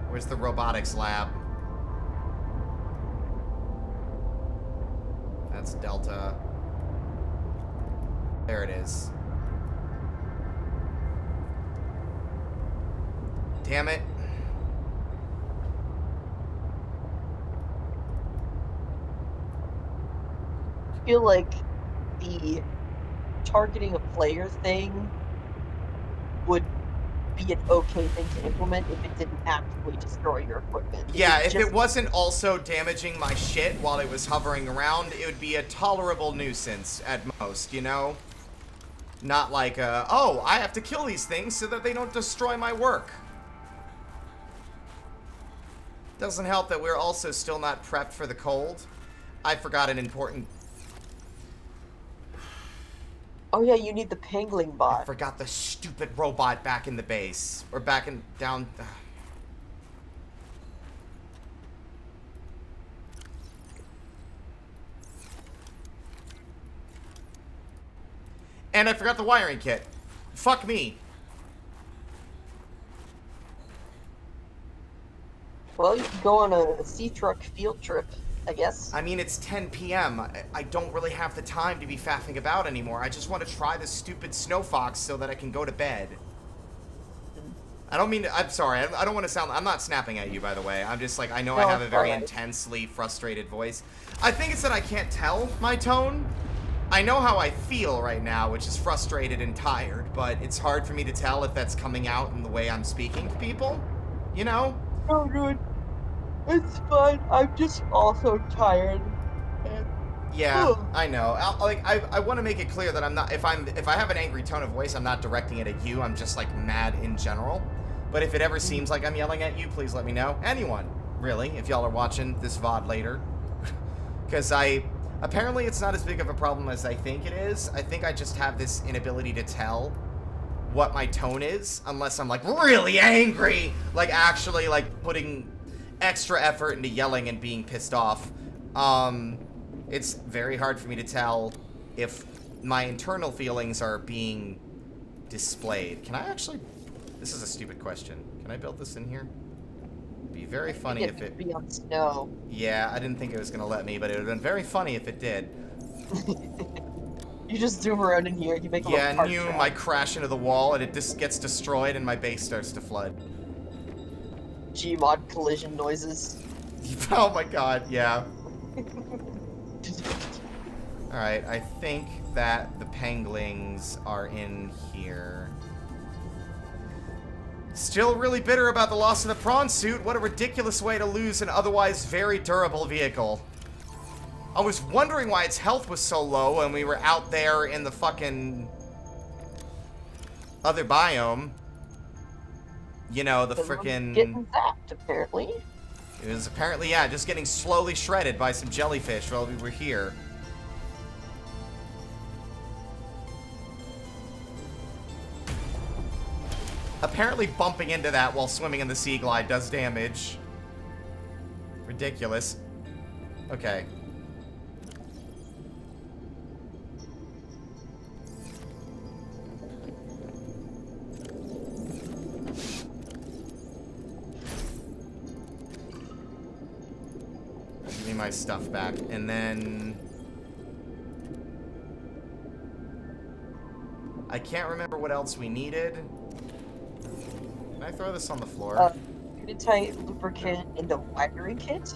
Where's the robotics lab? That's Delta. There it is. Damn it. I feel like the targeting a player thing would be an okay thing to implement if it didn't actively destroy your equipment. Yeah, if it wasn't also damaging my shit while it was hovering around, it would be a tolerable nuisance at most, you know? Not like, oh, I have to kill these things so that they don't destroy my work. Doesn't help that we're also still not prepped for the cold. I forgot an important... Oh yeah, you need the pangling bot. I forgot the stupid robot back in the base. Or back in... down... And I forgot the wiring kit. Fuck me. Well, you can go on a sea truck field trip, I guess. I mean, it's 10 p.m. I don't really have the time to be faffing about anymore. I just want to try this stupid snow fox so that I can go to bed. I don't mean to, I'm sorry. I don't want to sound... I'm not snapping at you, by the way. I'm just like, I know I have a very intensely frustrated voice. I think it's that I can't tell my tone. I know how I feel right now, which is frustrated and tired, but it's hard for me to tell if that's coming out in the way I'm speaking to people. You know? Oh, dude. It's fine. I'm just also tired. And... Yeah, I know. I want to make it clear that I'm not... If I have an angry tone of voice, I'm not directing it at you. I'm just, like, mad in general. But if it ever seems like I'm yelling at you, please let me know. Anyone, really, if y'all are watching this VOD later. Because apparently it's not as big of a problem as I think it is. I think I just have this inability to tell what my tone is, unless I'm, like, really angry. Like, actually, like, putting extra effort into yelling and being pissed off. It's very hard for me to tell if my internal feelings are being displayed. Can I actually... This is a stupid question. Can I build this in here? It'd be very funny if it... be on snow. Yeah, I didn't think it was going to let me, but it would have been very funny if it did. You just zoom around in here, you make a little Yeah, and you might crash into the wall, and it just gets destroyed, and my base starts to flood. Gmod collision noises. Oh my god, yeah. Alright, I think that the penglings are in here. Still really bitter about the loss of the prawn suit. What a ridiculous way to lose an otherwise very durable vehicle. I was wondering why its health was so low when we were out there in the fucking other biome. You know, the frickin'... Getting zapped, apparently. It was apparently, yeah, just getting slowly shredded by some jellyfish while we were here. Apparently bumping into that while swimming in the Sea Glide does damage. Ridiculous. Okay. Give me my stuff back. And then... I can't remember what else we needed. Can I throw this on the floor? Magnetite, lubricant, and the wiring kit?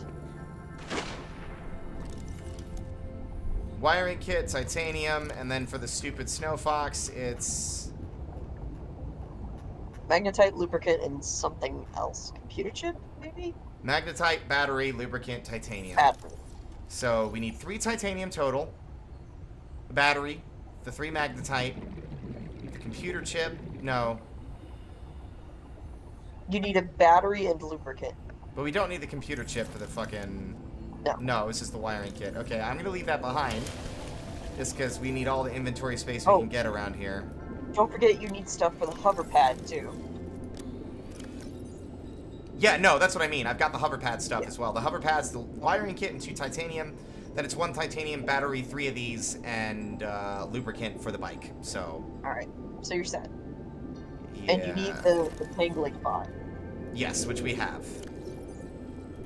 Wiring kit, titanium, and then for the stupid snow fox, it's... Magnetite, lubricant, and something else. Computer chip, maybe? Magnetite, battery, lubricant, titanium. Battery. So we need 3 titanium total. The battery, the 3 magnetite, the computer chip, no. You need a battery and lubricant. But we don't need the computer chip for the fucking... No. No, it's just the wiring kit. Okay, I'm gonna leave that behind. Just because we need all the inventory space we can get around here. Don't forget you need stuff for the hover pad, too. Yeah, no, that's what I mean. I've got the hover pad stuff as well. The hover pad's the wiring kit and 2 titanium. Then it's 1 titanium battery, 3 of these, and lubricant for the bike. So... Alright, so you're set. Yeah. And you need the tangling pod. Yes, which we have.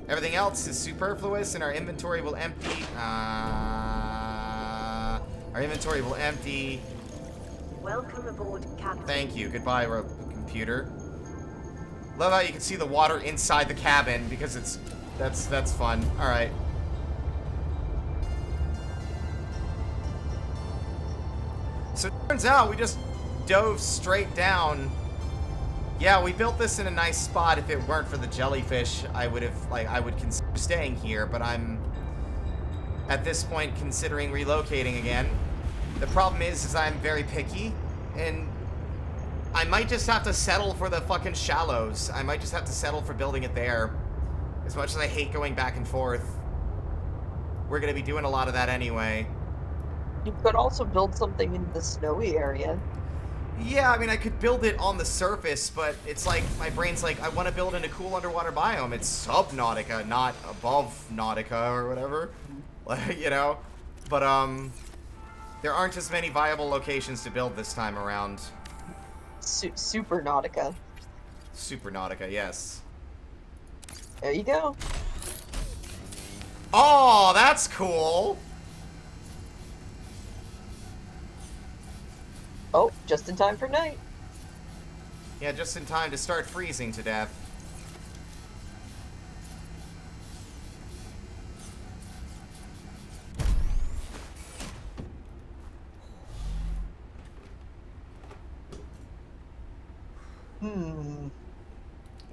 Everything else is superfluous, and our inventory will empty. Our inventory will empty. Welcome aboard, Captain. Thank you. Goodbye, computer. Love how you can see the water inside the cabin because it's that's fun. All right. So it turns out we just dove straight down. Yeah, we built this in a nice spot. If it weren't for the jellyfish, I would consider staying here, but I'm at this point considering relocating again. The problem is I'm very picky, and I might just have to settle for the fucking shallows. I might just have to settle for building it there. As much as I hate going back and forth. We're gonna be doing a lot of that anyway. You could also build something in the snowy area. Yeah, I mean, I could build it on the surface, but it's like, my brain's like, I want to build in a cool underwater biome. It's Subnautica, not above Nautica or whatever. Like, you know? But, there aren't as many viable locations to build this time around. Supernautica. Supernautica, yes. There you go. Oh, that's cool! Oh, just in time for night. Yeah, just in time to start freezing to death.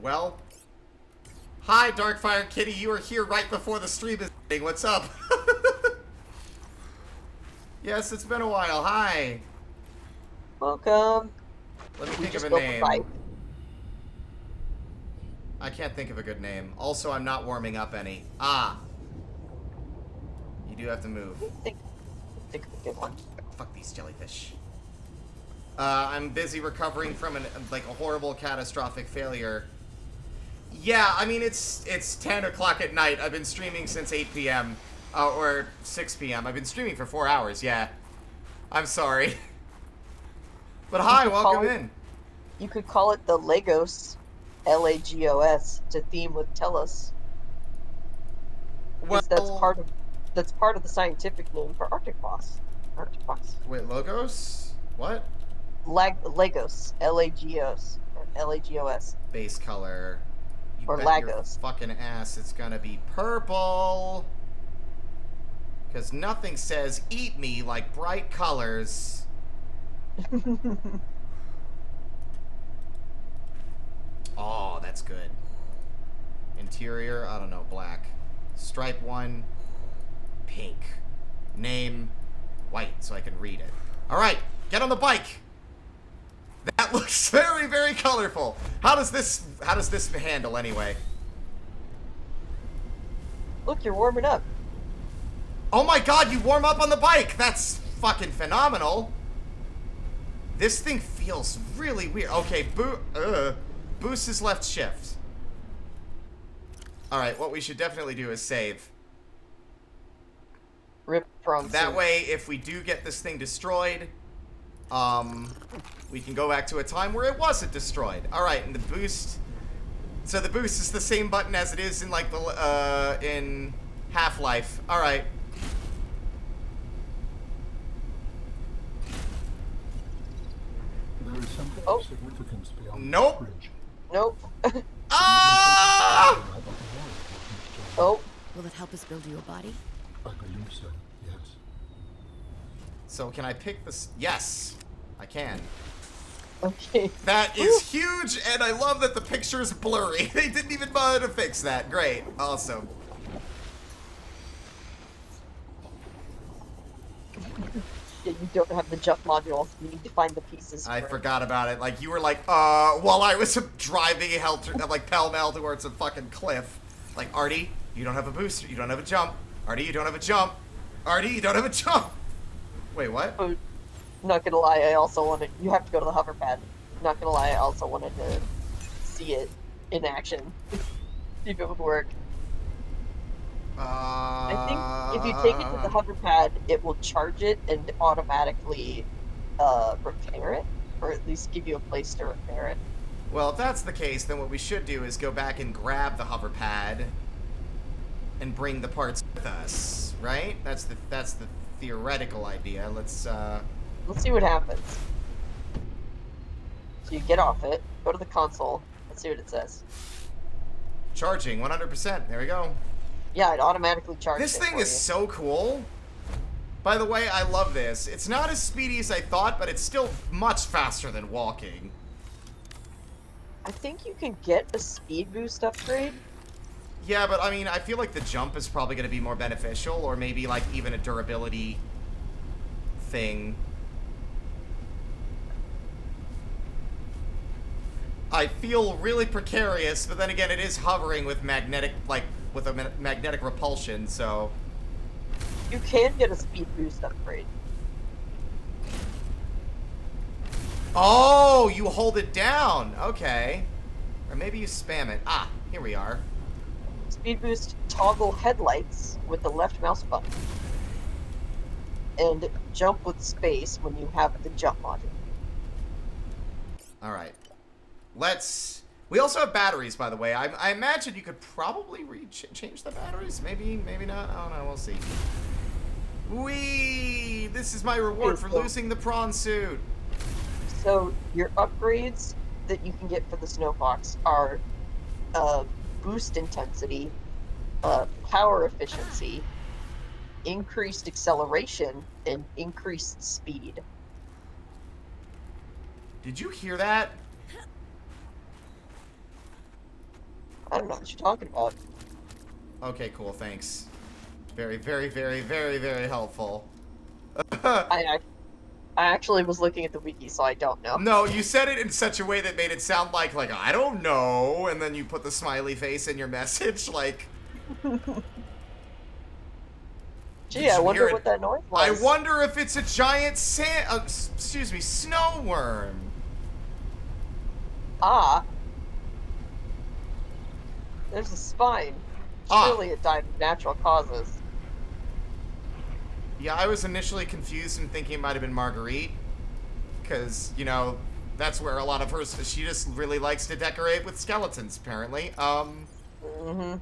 Well, hi, Darkfire Kitty. You were here right before the stream is ending. What's up? Yes, it's been a while. Hi. Welcome. Let me think of a name. I can't think of a good name. Also, I'm not warming up any. Ah. You do have to move. Think of a good one. Fuck these jellyfish. I'm busy recovering from a horrible catastrophic failure. Yeah, I mean, it's 10 o'clock at night. I've been streaming since 8 p.m. Or 6 p.m. I've been streaming for 4 hours, yeah. I'm sorry. But hi, welcome in. You could call it the Lagos, Lagos, to theme with Tellus. Well, that's part of the scientific name for Arctic boss. Arctic boss. Wait, Logos? What? Lagos, Lagos, or Lagos. Base color. You or bet Lagos. Your fucking ass, it's gonna be purple. Because nothing says eat me like bright colors. Oh, that's good. Interior, I don't know, black. Stripe 1, pink. Name, white, so I can read it. Alright, get on the bike! That looks very, very colorful. How does this handle anyway? Look, you're warming up. Oh my god, you warm up on the bike! That's fucking phenomenal. This thing feels really weird. Okay, boost is left shift. Alright, what we should definitely do is save. Rip from that way, if we do get this thing destroyed, we can go back to a time where it wasn't destroyed. Alright, and the boost... So the boost is the same button as it is in, like, the, in Half-Life. Alright. There is something of significance beyond Nope. the bridge. Nope. Ah! Oh. Will it help us build you a body? I believe so, yes. So can I pick this? Yes, I can. Okay. That is huge, and I love that the picture is blurry. They didn't even bother to fix that. Great. Awesome. Yeah, you don't have the jump module. You need to find the pieces. I forgot about it. Like, you were like, while I was driving like pell-mell towards a fucking cliff. Like, Artie, you don't have a booster. You don't have a jump. Artie, you don't have a jump. Artie, you don't have a jump. Wait, what? Oh, not gonna lie, I also wanted... You have to go to the hover pad. Not gonna lie, I also wanted to see it in action. See if it would work. I think if you take it to the hover pad, it will charge it and automatically repair it. Or at least give you a place to repair it. Well, if that's the case, then what we should do is go back and grab the hover pad and bring the parts with us, right? That's the theoretical idea. Let's see what happens. So you get off it, go to the console, let's see what it says. Charging 100%. There we go. Yeah, it automatically charges. This thing is so cool. By the way, I love this. It's not as speedy as I thought, but it's still much faster than walking. I think you can get a speed boost upgrade. Yeah, but I mean, I feel like the jump is probably going to be more beneficial, or maybe like even a durability thing. I feel really precarious, but then again, it is hovering with magnetic, like, with a magnetic repulsion, so... You can get a speed boost upgrade. Oh, you hold it down. Okay. Or maybe you spam it. Ah, here we are. Speed boost, toggle headlights with the left mouse button. And jump with space when you have the jump module. Alright. We also have batteries, by the way. I imagine you could probably change the batteries. Maybe not. I don't know. We'll see. Whee! This is my reward for losing the prawn suit. So, your upgrades that you can get for the Snow Fox are boost intensity, power efficiency, increased acceleration, and increased speed. Did you hear that? I don't know what you're talking about. Okay, cool, thanks. Very, very, very, very, very helpful. I actually was looking at the wiki, so I don't know. No, you said it in such a way that made it sound like I don't know, and then you put the smiley face in your message, like... Gee, I wonder what that noise was. I wonder if it's a giant snow worm. Ah. There's a spine. Surely it died of natural causes. Yeah, I was initially confused and thinking it might have been Marguerite. Because, you know, that's where a lot of she just really likes to decorate with skeletons, apparently. Mm-hmm.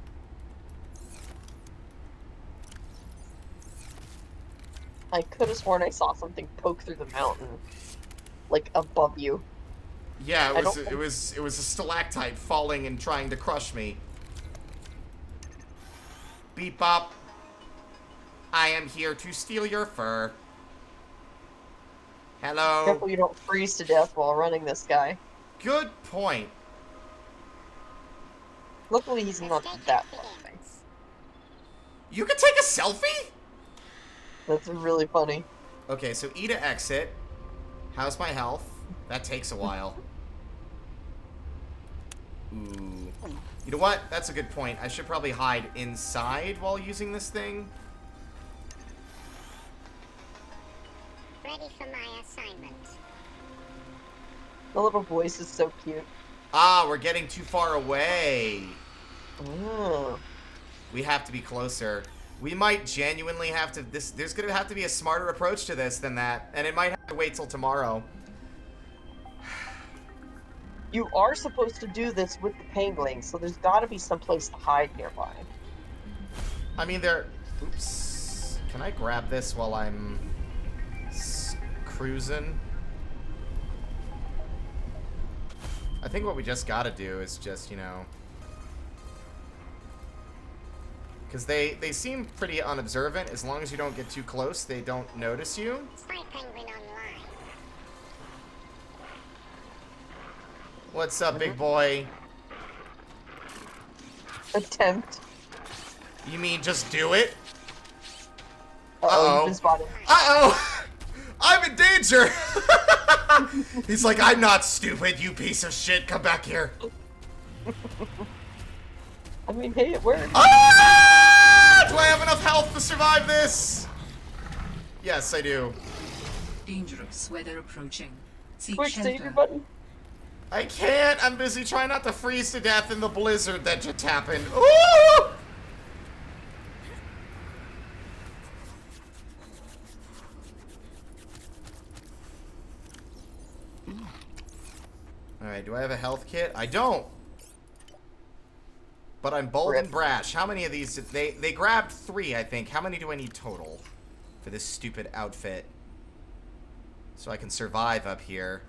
I could have sworn I saw something poke through the mountain. Like, above you. Yeah, it was a stalactite falling and trying to crush me. Beep bop. I am here to steal your fur. Hello. Careful you don't freeze to death while running this guy. Good point. Luckily he's not that far away. You can take a selfie? That's really funny. Okay, so E to exit. How's my health? That takes a while. Ooh. You know what? That's a good point. I should probably hide inside while using this thing. Ready for my assignment. The little voice is so cute. Ah, we're getting too far away. Oh. We have to be closer. We might genuinely have to... There's going to have to be a smarter approach to this than that. And it might have to wait till tomorrow. You are supposed to do this with the penguins, so there's got to be some place to hide nearby. I mean, Oops. Can I grab this while I'm... cruising? I think what we just gotta do is just, you know... Because they seem pretty unobservant. As long as you don't get too close, they don't notice you. Spy penguin online. What's up, big boy? Attempt. You mean just do it? Uh-oh. You've been spotted. Uh-oh! I'm in danger! He's like, I'm not stupid, you piece of shit. Come back here. I mean, hey, it worked. Ah! Do I have enough health to survive this? Yes, I do. Dangerous weather approaching. Seek Quick, shelter. save your button. I can't. I'm busy trying not to freeze to death in the blizzard that just happened. Ooh! Alright, do I have a health kit? I don't. But I'm bold and brash. How many of these did they grabbed 3, I think. How many do I need total for this stupid outfit? So I can survive up here.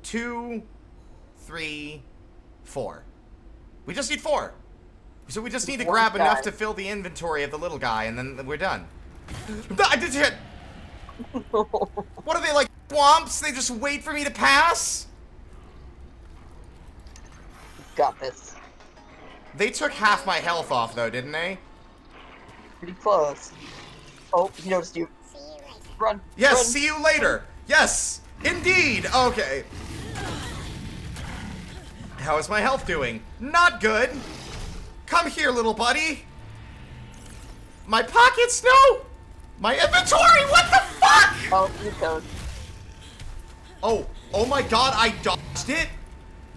2, 3, 4. We just need 4. So we just need to grab enough to fill the inventory of the little guy, and then we're done. I did hit. What are they, like swamps? They just wait for me to pass? Got this. They took half my health off, though, didn't they? Pretty close. Oh, he noticed you. Run. Yes, run. see you later. Yes, indeed. Okay. How is my health doing? Not good. Come here, little buddy. My pockets, no. My inventory, what the fuck? Oh, you don't. Oh my god, I dodged it?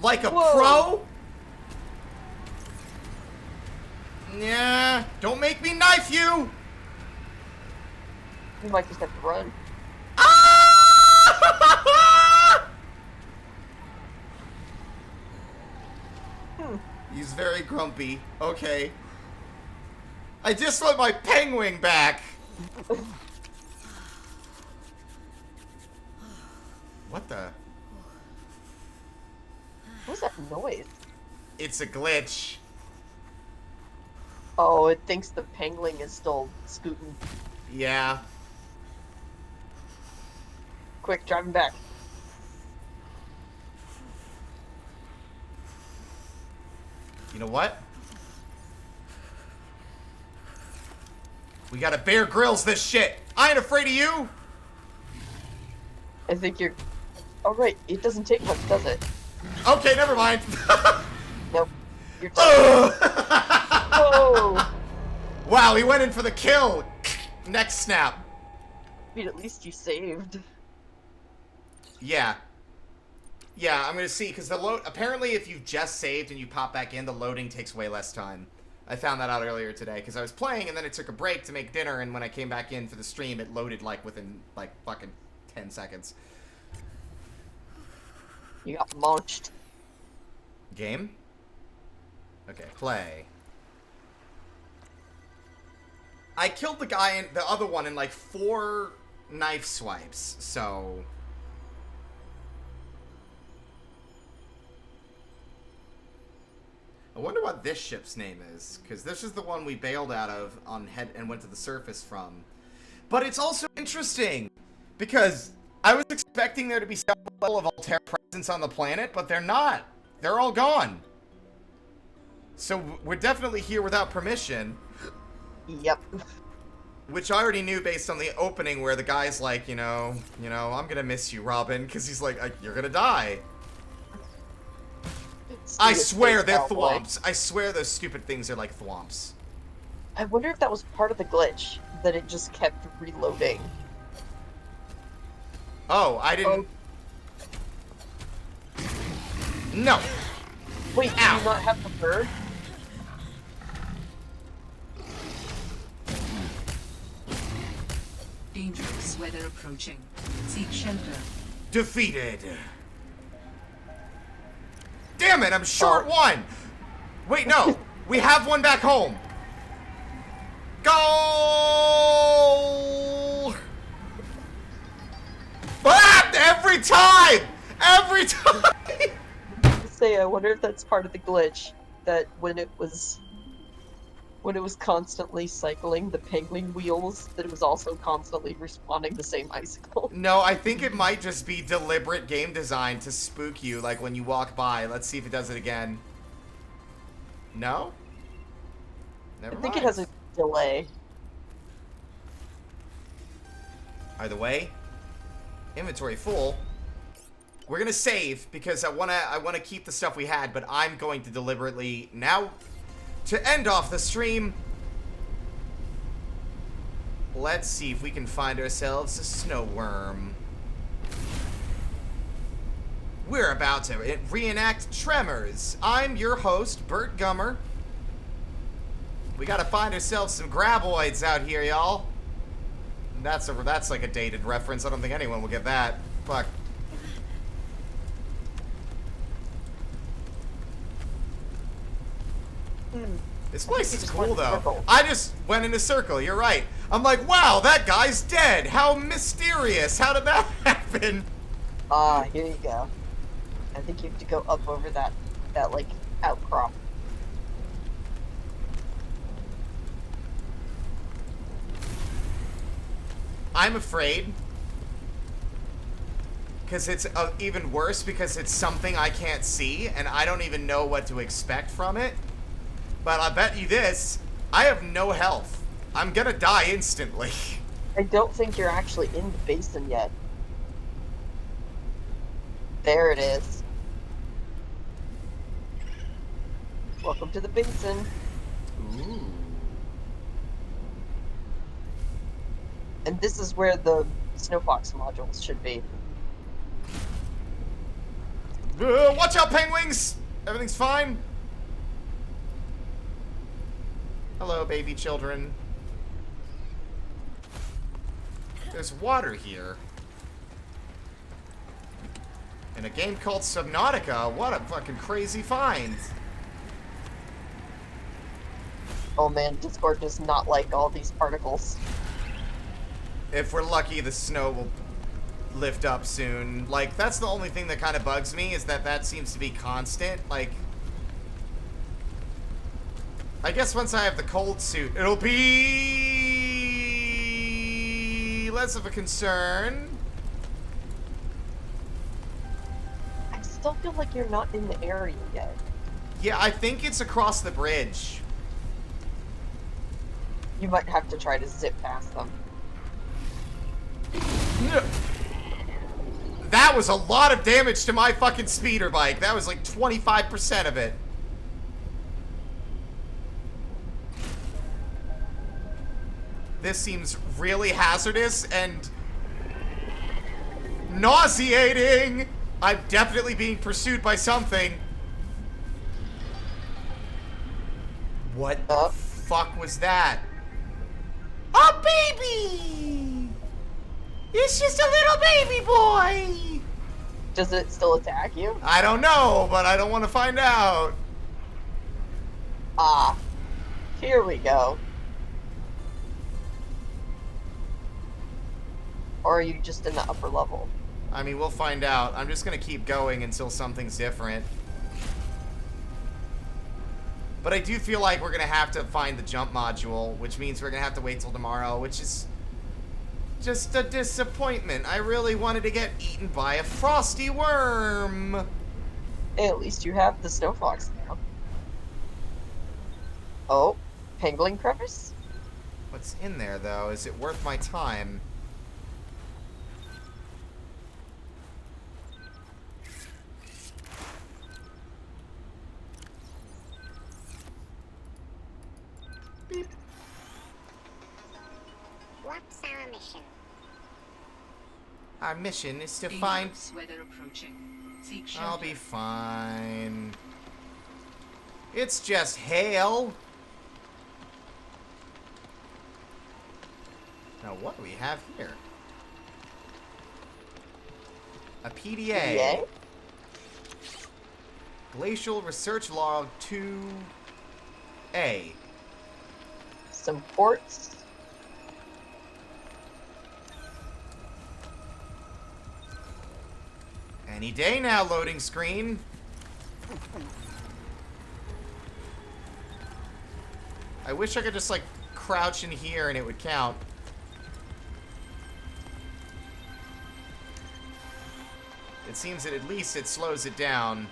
Like a Whoa. pro? Yeah, don't make me knife you. You might just have to run. Ah! He's very grumpy. Okay. I just want my penguin back. What the? What's that noise? It's a glitch. Oh, it thinks the penguin is still scooting. Yeah. Quick, drive him back. You know what? We gotta Bear Grylls this shit. I ain't afraid of you. I think you're... Oh, right. It doesn't take much, does it? Okay, never mind. Nope. You're Whoa! Wow, he went in for the kill. Next snap. I mean, at least you saved. Yeah. Yeah, I'm gonna see, because the load... Apparently, if you've just saved and you pop back in, the loading takes way less time. I found that out earlier today, because I was playing, and then it took a break to make dinner, and when I came back in for the stream, it loaded, like, within, like, fucking 10 seconds. You got launched. Game? Okay, play. I killed the guy in the other one in like 4 knife swipes, so... I wonder what this ship's name is, because this is the one we bailed out of on and went to the surface from. But it's also interesting, because I was expecting there to be some level of Altair presence on the planet, but they're not. They're all gone. So we're definitely here without permission. Yep. Which I already knew based on the opening where the guy's like, you know, I'm gonna miss you, Robin, because he's like, you're gonna die. I swear they're thwomps. I swear those stupid things are like thwomps. I wonder if that was part of the glitch, that it just kept reloading. Oh, I didn't... No! Wait, do you not have the bird? Dangerous weather approaching. Seek shelter. Defeated. Damn it, I'm short one! Wait, no! We have one back home! Go! Ah! Every time! Every time! I wonder if that's part of the glitch, that when it was constantly cycling the penguin wheels, that it was also constantly respawning the same icicle. No, I think it might just be deliberate game design to spook you, like when you walk by. Let's see if it does it again. No? Never mind. I think it has a delay. Either way, inventory full. We're gonna save because I wanna keep the stuff we had, but I'm going to deliberately now, to end off the stream, let's see if we can find ourselves a snow worm. We're about to reenact Tremors. I'm your host, Bert Gummer. We gotta find ourselves some graboids out here, y'all. That's like a dated reference. I don't think anyone will get that. Fuck. This place is cool, though. I just went in a circle. You're right. I'm like, wow, that guy's dead. How mysterious. How did that happen? Here you go. I think you have to go up over that like, outcrop. I'm afraid. Because it's even worse because it's something I can't see, and I don't even know what to expect from it. But I bet you this, I have no health. I'm gonna die instantly. I don't think you're actually in the basin yet. There it is. Welcome to the basin. Ooh. And this is where the Snowfox modules should be. Watch out, penguins! Everything's fine. Hello, baby children. There's water here. In a game called Subnautica. What a fucking crazy find. Oh man, Discord does not like all these particles. If we're lucky, the snow will lift up soon. Like, that's the only thing that kind of bugs me, is that seems to be constant. Like, I guess once I have the cold suit, it'll be less of a concern. I still feel like you're not in the area yet. Yeah, I think it's across the bridge. You might have to try to zip past them. That was a lot of damage to my fucking speeder bike. That was like 25% of it. This seems really hazardous and nauseating. I'm definitely being pursued by something. What the fuck was that? A baby! It's just a little baby boy! Does it still attack you? I don't know, but I don't want to find out. Ah, here we go. Or are you just in the upper level? I mean, we'll find out. I'm just gonna keep going until something's different. But I do feel like we're gonna have to find the jump module, which means we're gonna have to wait till tomorrow, which is just a disappointment. I really wanted to get eaten by a frosty worm. Hey, at least you have the snow fox now. Oh, pangolin crevice? What's in there, though? Is it worth my time? beep. What's our mission? Our mission is to find... weather approaching. Seek I'll shelter. be fine. It's just hail. Now, what do we have here? A PDA. PDA? Glacial Research Log 2A. Some ports. Any day now, loading screen. I wish I could just, like, crouch in here and it would count. It seems that at least it slows it down.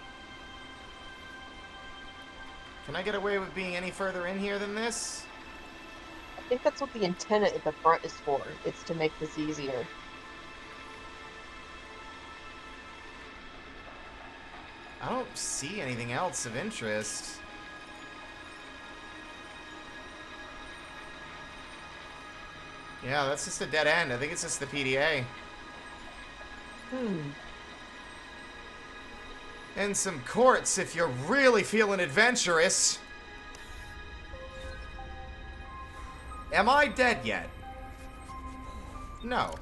Can I get away with being any further in here than this? I think that's what the antenna at the front is for. It's to make this easier. I don't see anything else of interest. Yeah, that's just a dead end. I think it's just the PDA. And some quartz if you're really feeling adventurous. Am I dead yet? No.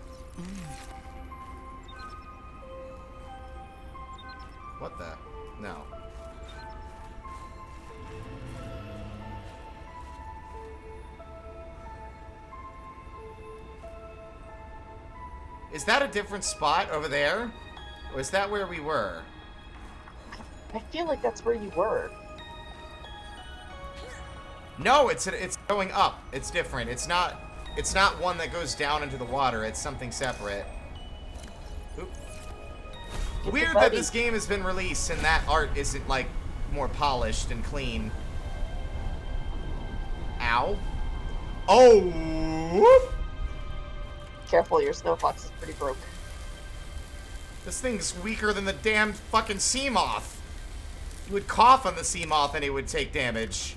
What the? No. Is that a different spot over there? Or is that where we were? I feel like that's where you were. No, it's going up. It's different. It's not one that goes down into the water. It's something separate. Oop. Weird that this game has been released and that art isn't, like, more polished and clean. Ow. Oh! Careful, your snow fox is pretty broke. This thing's weaker than the damned fucking sea moth. You would cough on the sea moth and it would take damage.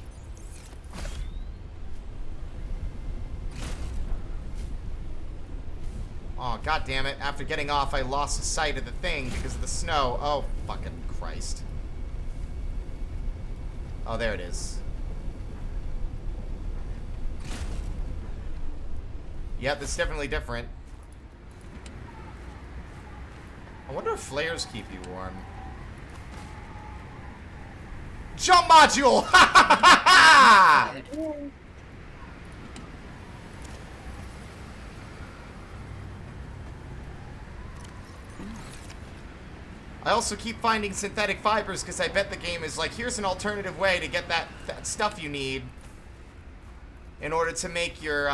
Oh, god damn it. After getting off, I lost sight of the thing because of the snow. Oh, fucking Christ. Oh, there it is. Yep, that's definitely different. I wonder if flares keep you warm. Jump module! Ha ha ha ha! I also keep finding synthetic fibers because I bet the game is like, here's an alternative way to get that stuff you need in order to make your,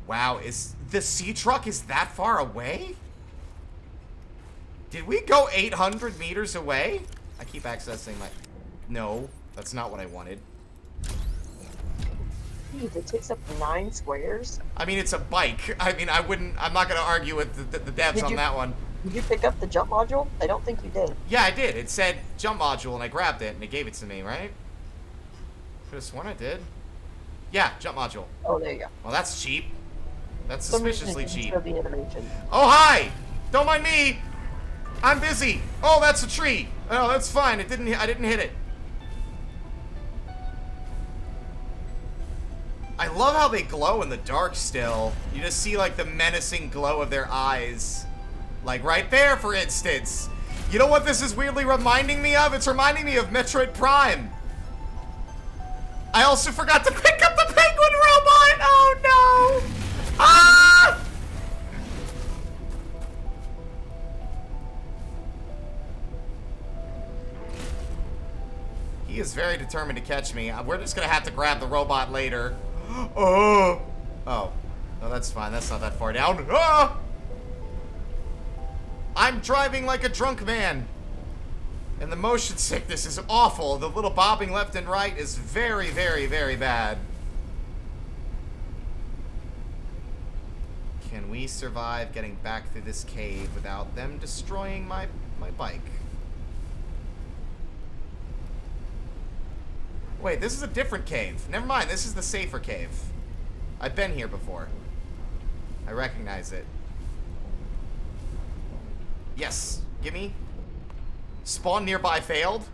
Wow, is the sea truck is that far away? Did we go 800 meters away? I keep accessing my... No, that's not what I wanted. Jeez, it takes up 9 squares. I mean, it's a bike. I mean, I'm not gonna argue with the devs on that one. Did you pick up the jump module? I don't think you did. Yeah, I did. It said jump module, and I grabbed it, and it gave it to me, right? Could have sworn I did. Yeah, jump module. Oh, there you go. Well, that's cheap. That's suspiciously cheap. The animation. Oh, hi! Don't mind me! I'm busy! Oh, that's a tree! Oh, that's fine. I didn't hit it. I love how they glow in the dark still. You just see, like, the menacing glow of their eyes. Like, right there, for instance. You know what this is weirdly reminding me of? It's reminding me of Metroid Prime. I also forgot to pick up the penguin robot! Oh, no! Ah! He is very determined to catch me. We're just gonna have to grab the robot later. Oh! Oh. No, that's fine. That's not that far down. Ah! I'm driving like a drunk man. And the motion sickness is awful. The little bobbing left and right is very, very, very bad. Can we survive getting back through this cave without them destroying my bike? Wait, this is a different cave. Never mind, this is the safer cave. I've been here before. I recognize it. Yes, gimme. Spawn nearby failed?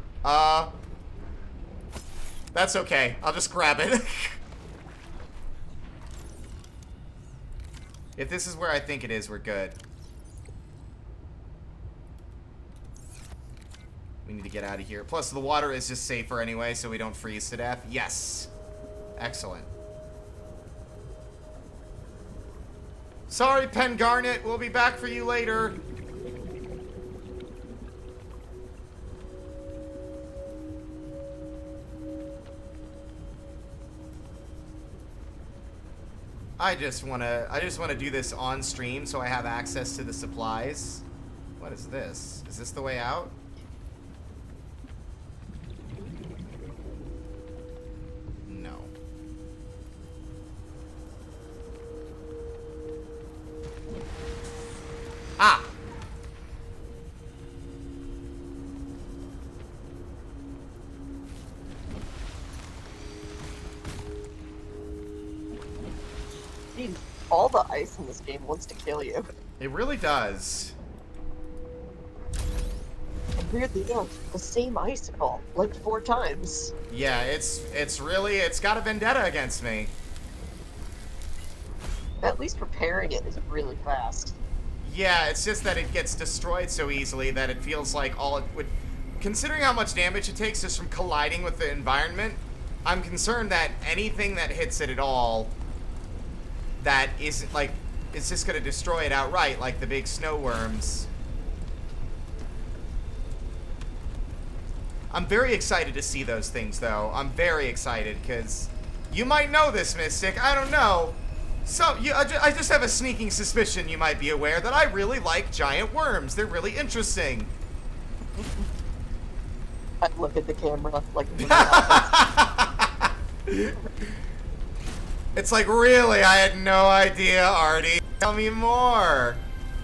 That's okay. I'll just grab it. If this is where I think it is, we're good. We need to get out of here. Plus, the water is just safer anyway, so we don't freeze to death. Yes. Excellent. Sorry, Pen Garnet. We'll be back for you later. I just wanna do this on stream so I have access to the supplies. What is this? Is this the way out? No. Ah! Jeez, all the ice in this game wants to kill you. It really does. And weirdly enough, the same icicle, like 4 times. Yeah, it's got a vendetta against me. At least repairing it is really fast. Yeah, it's just that it gets destroyed so easily that it feels like all it would... Considering how much damage it takes just from colliding with the environment, I'm concerned that anything that hits it at all that isn't, like, it's just gonna destroy it outright, like the big snow worms. I'm very excited to see those things, though. I'm very excited, because you might know this, Mystic. I don't know. So, I just have a sneaking suspicion you might be aware that I really like giant worms. They're really interesting. I look at the camera like... It's like, really? I had no idea, Artie. Tell me more.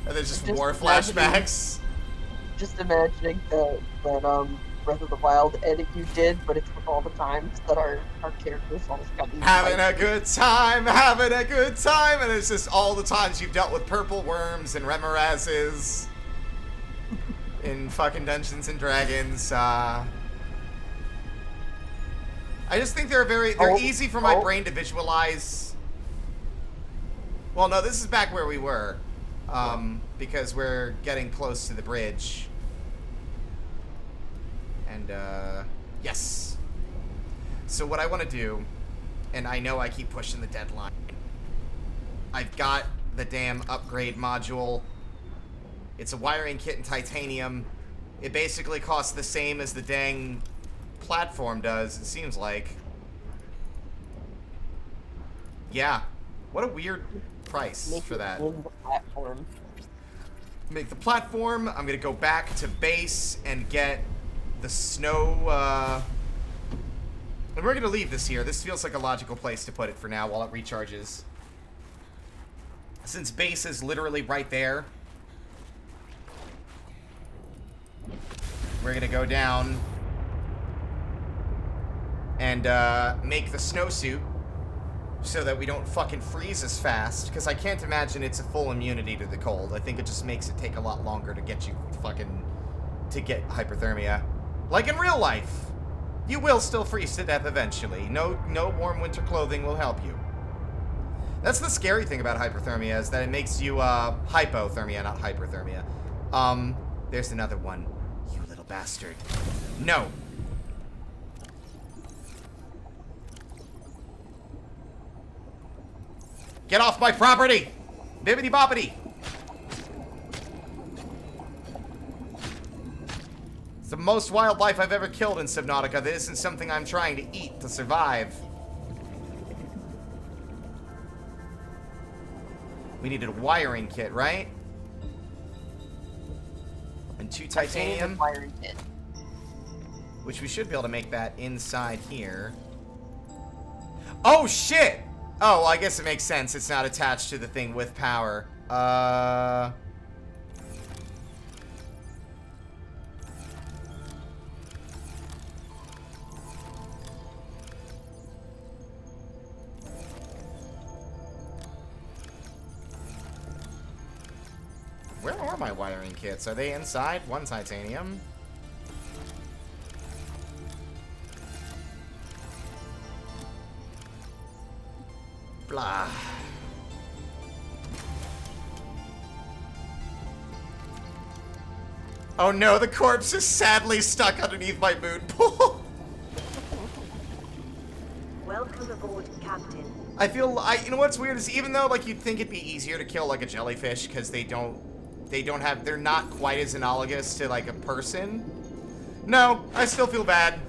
And there's just war flashbacks. Just imagining that Breath of the Wild edit you did, but it's with all the times that our characters almost got these having a good time, and it's just all the times you've dealt with purple worms and remorazes in fucking Dungeons and Dragons. I just think they're easy for my brain to visualize. Well, no, this is back where we were, because we're getting close to the bridge. And, yes. So what I want to do, and I know I keep pushing the deadline, I've got the damn upgrade module. It's a wiring kit in titanium. It basically costs the same as the dang platform does, it seems like. Yeah. What a weird price for that. Make the platform. I'm gonna go back to base and get the snow, and we're gonna leave this here. This feels like a logical place to put it for now while it recharges. Since base is literally right there, we're gonna go down and make the snowsuit so that we don't fucking freeze as fast, because I can't imagine it's a full immunity to the cold. I think it just makes it take a lot longer to get you to get hypothermia. Like in real life. You will still freeze to death eventually. No warm winter clothing will help you. That's the scary thing about hypothermia, is that it makes you, hypothermia, not hyperthermia. There's another one. You little bastard. No. Get off my property! Bibbidi boppity! It's the most wildlife I've ever killed in Subnautica. This isn't something I'm trying to eat to survive. We needed a wiring kit, right? And 2 titanium. Wiring kit. Which we should be able to make that inside here. Oh, shit! Oh, well, I guess it makes sense. It's not attached to the thing with power. Where are my wiring kits? Are they inside? One titanium. Blah. Oh no, the corpse is sadly stuck underneath my moon pool. Welcome aboard, Captain. You know what's weird is even though like you'd think it'd be easier to kill like a jellyfish because they're not quite as analogous to like a person. No, I still feel bad.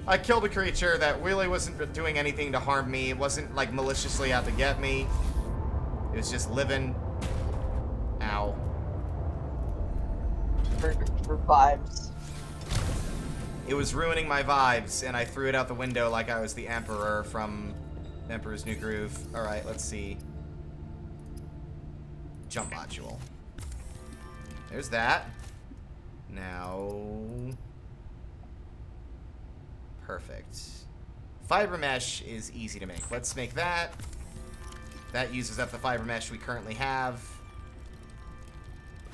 I killed a creature that really wasn't doing anything to harm me. It wasn't like maliciously out to get me. It was just living. Ow. For vibes. It was ruining my vibes, and I threw it out the window like I was the Emperor from Emperor's New Groove. Alright, let's see. Jump module. There's that. Now... Perfect. Fiber mesh is easy to make. Let's make that. That uses up the fiber mesh we currently have.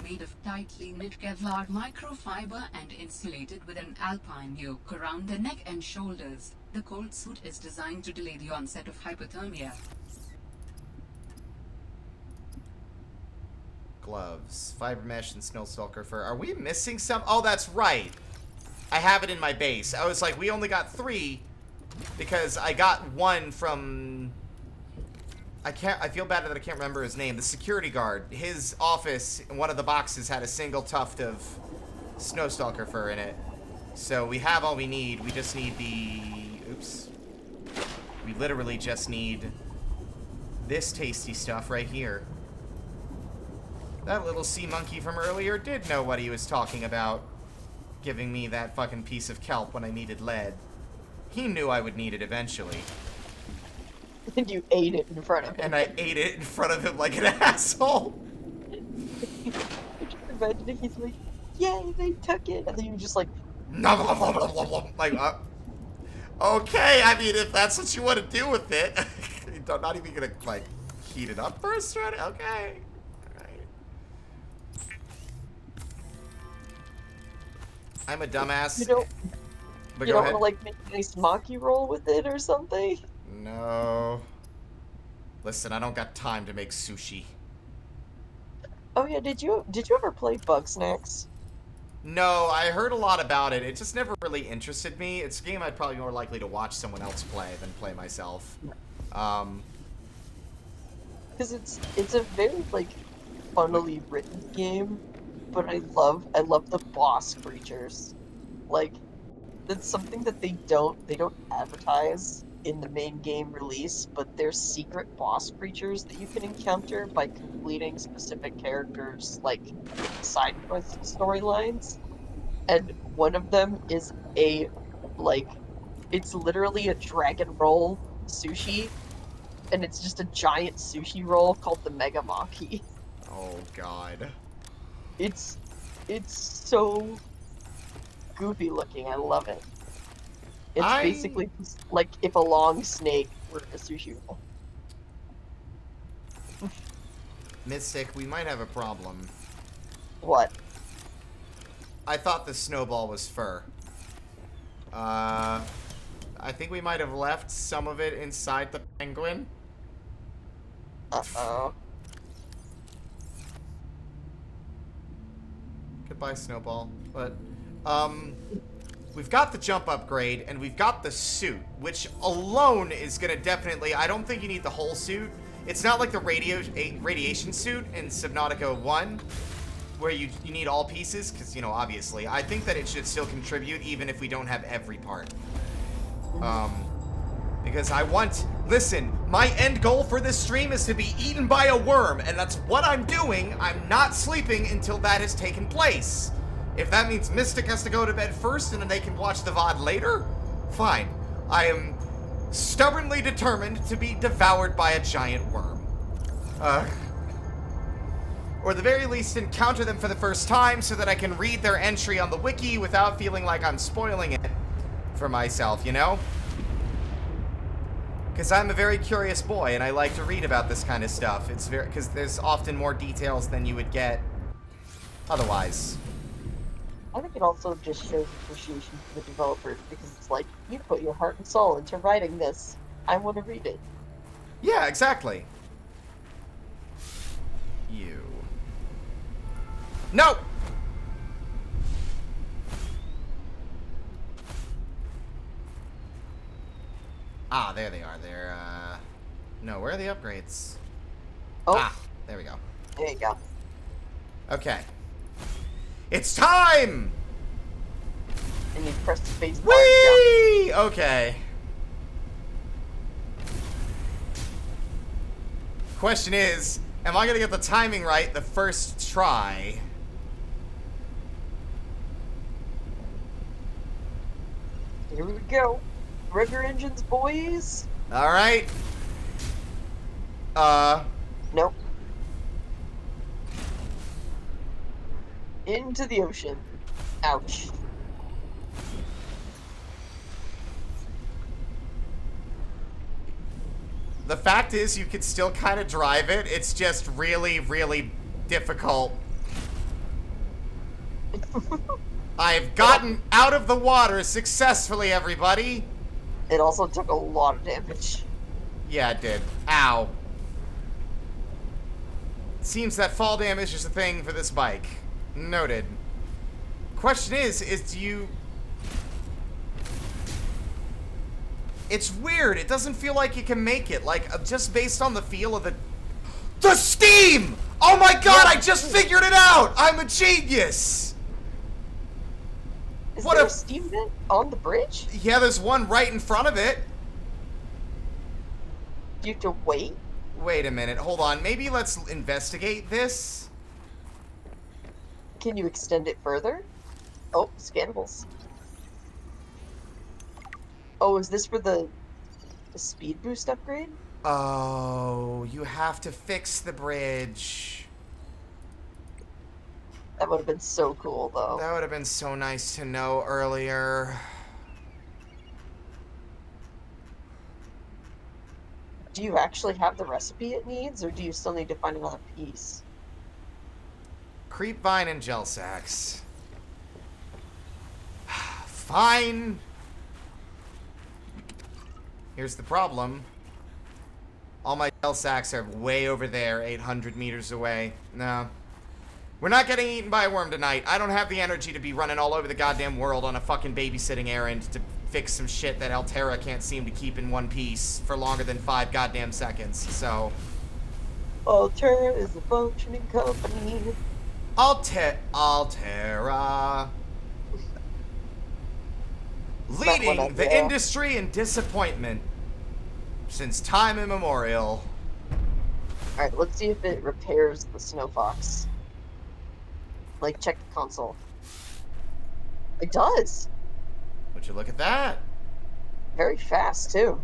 Made of tightly knit Kevlar microfiber and insulated with an alpine yoke around the neck and shoulders, the cold suit is designed to delay the onset of hypothermia. Gloves. Fiber mesh and snowstalker fur. Are we missing some? Oh, that's right. I have it in my base. I was like, we only got 3 because I got 1 from... I feel bad that I can't remember his name. The security guard. His office, in one of the boxes, had a single tuft of snowstalker fur in it. So we have all we need. We just need the... Oops. We literally just need this tasty stuff right here. That little sea monkey from earlier did know what he was talking about. Giving me that fucking piece of kelp when I needed lead. He knew I would need it eventually. And you ate it in front of him. And I ate it in front of him like an asshole. Imagine if he's like, yay, they took it. And then you just like... like, okay, I mean, if that's what you want to do with it. I'm not even going to, like, heat it up first, right? Okay. Alright. I'm a dumbass. You don't but you go don't ahead. want to, like, make a nice maki roll with it or something? No. Listen, I don't got time to make sushi. Oh yeah, did you ever play Bugsnax? No, I heard a lot about it. It just never really interested me. It's a game I'd probably be more likely to watch someone else play than play myself. Because it's a very like funnily written game, but I love the boss creatures. Like that's something that they don't advertise in the main game release, but there's secret boss creatures that you can encounter by completing specific characters' like side quest storylines, and one of them is it's literally a dragon roll sushi, and it's just a giant sushi roll called the Mega Maki. Oh god. It's so goofy looking. I love it. It's basically just like if a long snake were a sushi roll. Mystic, we might have a problem. What? I thought the snowball was fur. I think we might have left some of it inside the penguin. Uh-oh. Goodbye, Snowball. But, we've got the jump upgrade, and we've got the suit, which alone is gonna definitely... I don't think you need the whole suit. It's not like the radiation suit in Subnautica 1, where you need all pieces, because, you know, obviously. I think that it should still contribute, even if we don't have every part. Because I want... Listen, my end goal for this stream is to be eaten by a worm, and that's what I'm doing. I'm not sleeping until that has taken place. If that means Mystic has to go to bed first and then they can watch the VOD later, fine. I am stubbornly determined to be devoured by a giant worm. Or at the very least encounter them for the first time so that I can read their entry on the wiki without feeling like I'm spoiling it for myself, you know? Because I'm a very curious boy and I like to read about this kind of stuff. It's because there's often more details than you would get otherwise. I think it also just shows appreciation for the developers because it's like, you put your heart and soul into writing this. I want to read it. Yeah, exactly. You. No! Ah, there they are. They're, no, where are the upgrades? Oh. Ah, there we go. There you go. Okay. It's time! And you press the space bar. Whee! Okay. Question is, am I gonna get the timing right the first try? Here we go. Rev your engines, boys. Alright. Nope. Into the ocean. Ouch. The fact is, you can still kind of drive it. It's just really, really difficult. I've gotten out of the water successfully, everybody. It also took a lot of damage. Yeah, it did. Ow. Seems that fall damage is a thing for this bike. Noted. Question is do you... It's weird. It doesn't feel like you can make it. Like, just based on the feel of the... The steam! Oh my god, I just figured it out! I'm a genius! Is there a steam vent on the bridge? Yeah, there's one right in front of it. Do you have to wait? Wait a minute. Hold on. Maybe let's investigate this. Can you extend it further? Oh, scannables. Oh, is this for the speed boost upgrade? Oh, you have to fix the bridge. That would have been so cool, though. That would have been so nice to know earlier. Do you actually have the recipe it needs, or do you still need to find another piece? Creep vine and gel sacks. Fine. Here's the problem. All my gel sacks are way over there, 800 meters away. No. We're not getting eaten by a worm tonight. I don't have the energy to be running all over the goddamn world on a fucking babysitting errand to fix some shit that Altera can't seem to keep in one piece for longer than 5 goddamn seconds, so... Altera is a functioning company. Altera. Leading the industry in disappointment since time immemorial. Alright, let's see if it repairs the Snow Fox. Like, check the console. It does! Would you look at that? Very fast, too.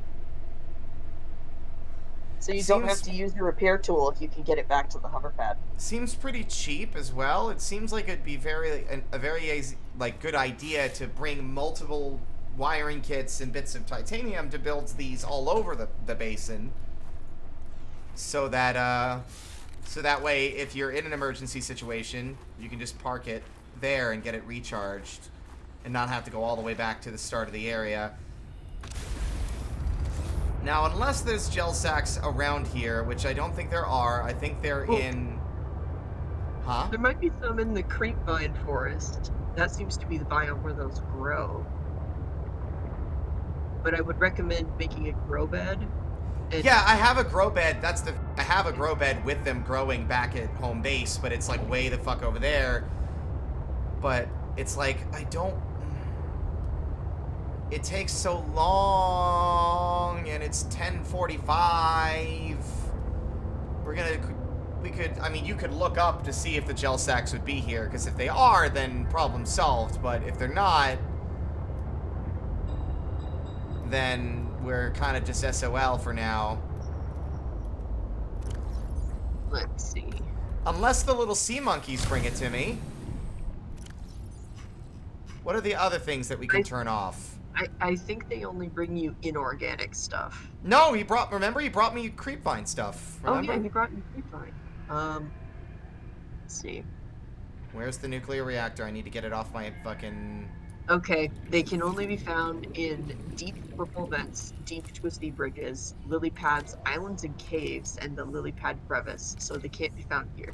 So you don't have to use your repair tool if you can get it back to the hover pad. Seems pretty cheap as well. It seems like it'd be a very like good idea to bring multiple wiring kits and bits of titanium to build these all over the basin, so that way if you're in an emergency situation, you can just park it there and get it recharged and not have to go all the way back to the start of the area. Now, unless there's gel sacks around here, which I don't think there are, I think they're in... Huh? There might be some in the creep vine forest. That seems to be the biome where those grow. But I would recommend making a grow bed. Yeah, I have a grow bed. I have a grow bed with them growing back at home base, but it's like way the fuck over there. But it's like, I don't... It takes so long, and it's 10:45. I mean, you could look up to see if the gel sacks would be here, because if they are, then problem solved. But if they're not, then we're kind of just SOL for now. Let's see. Unless the little sea monkeys bring it to me. What are the other things that we can turn off? I think they only bring you inorganic stuff. No, remember he brought me creepvine stuff. Remember? Oh yeah, he brought me creepvine. Let's see. Where's the nuclear reactor? I need to get it off my fucking... Okay, they can only be found in deep purple vents, deep twisty bridges, lily pads, islands and caves, and the lily pad crevice, so they can't be found here.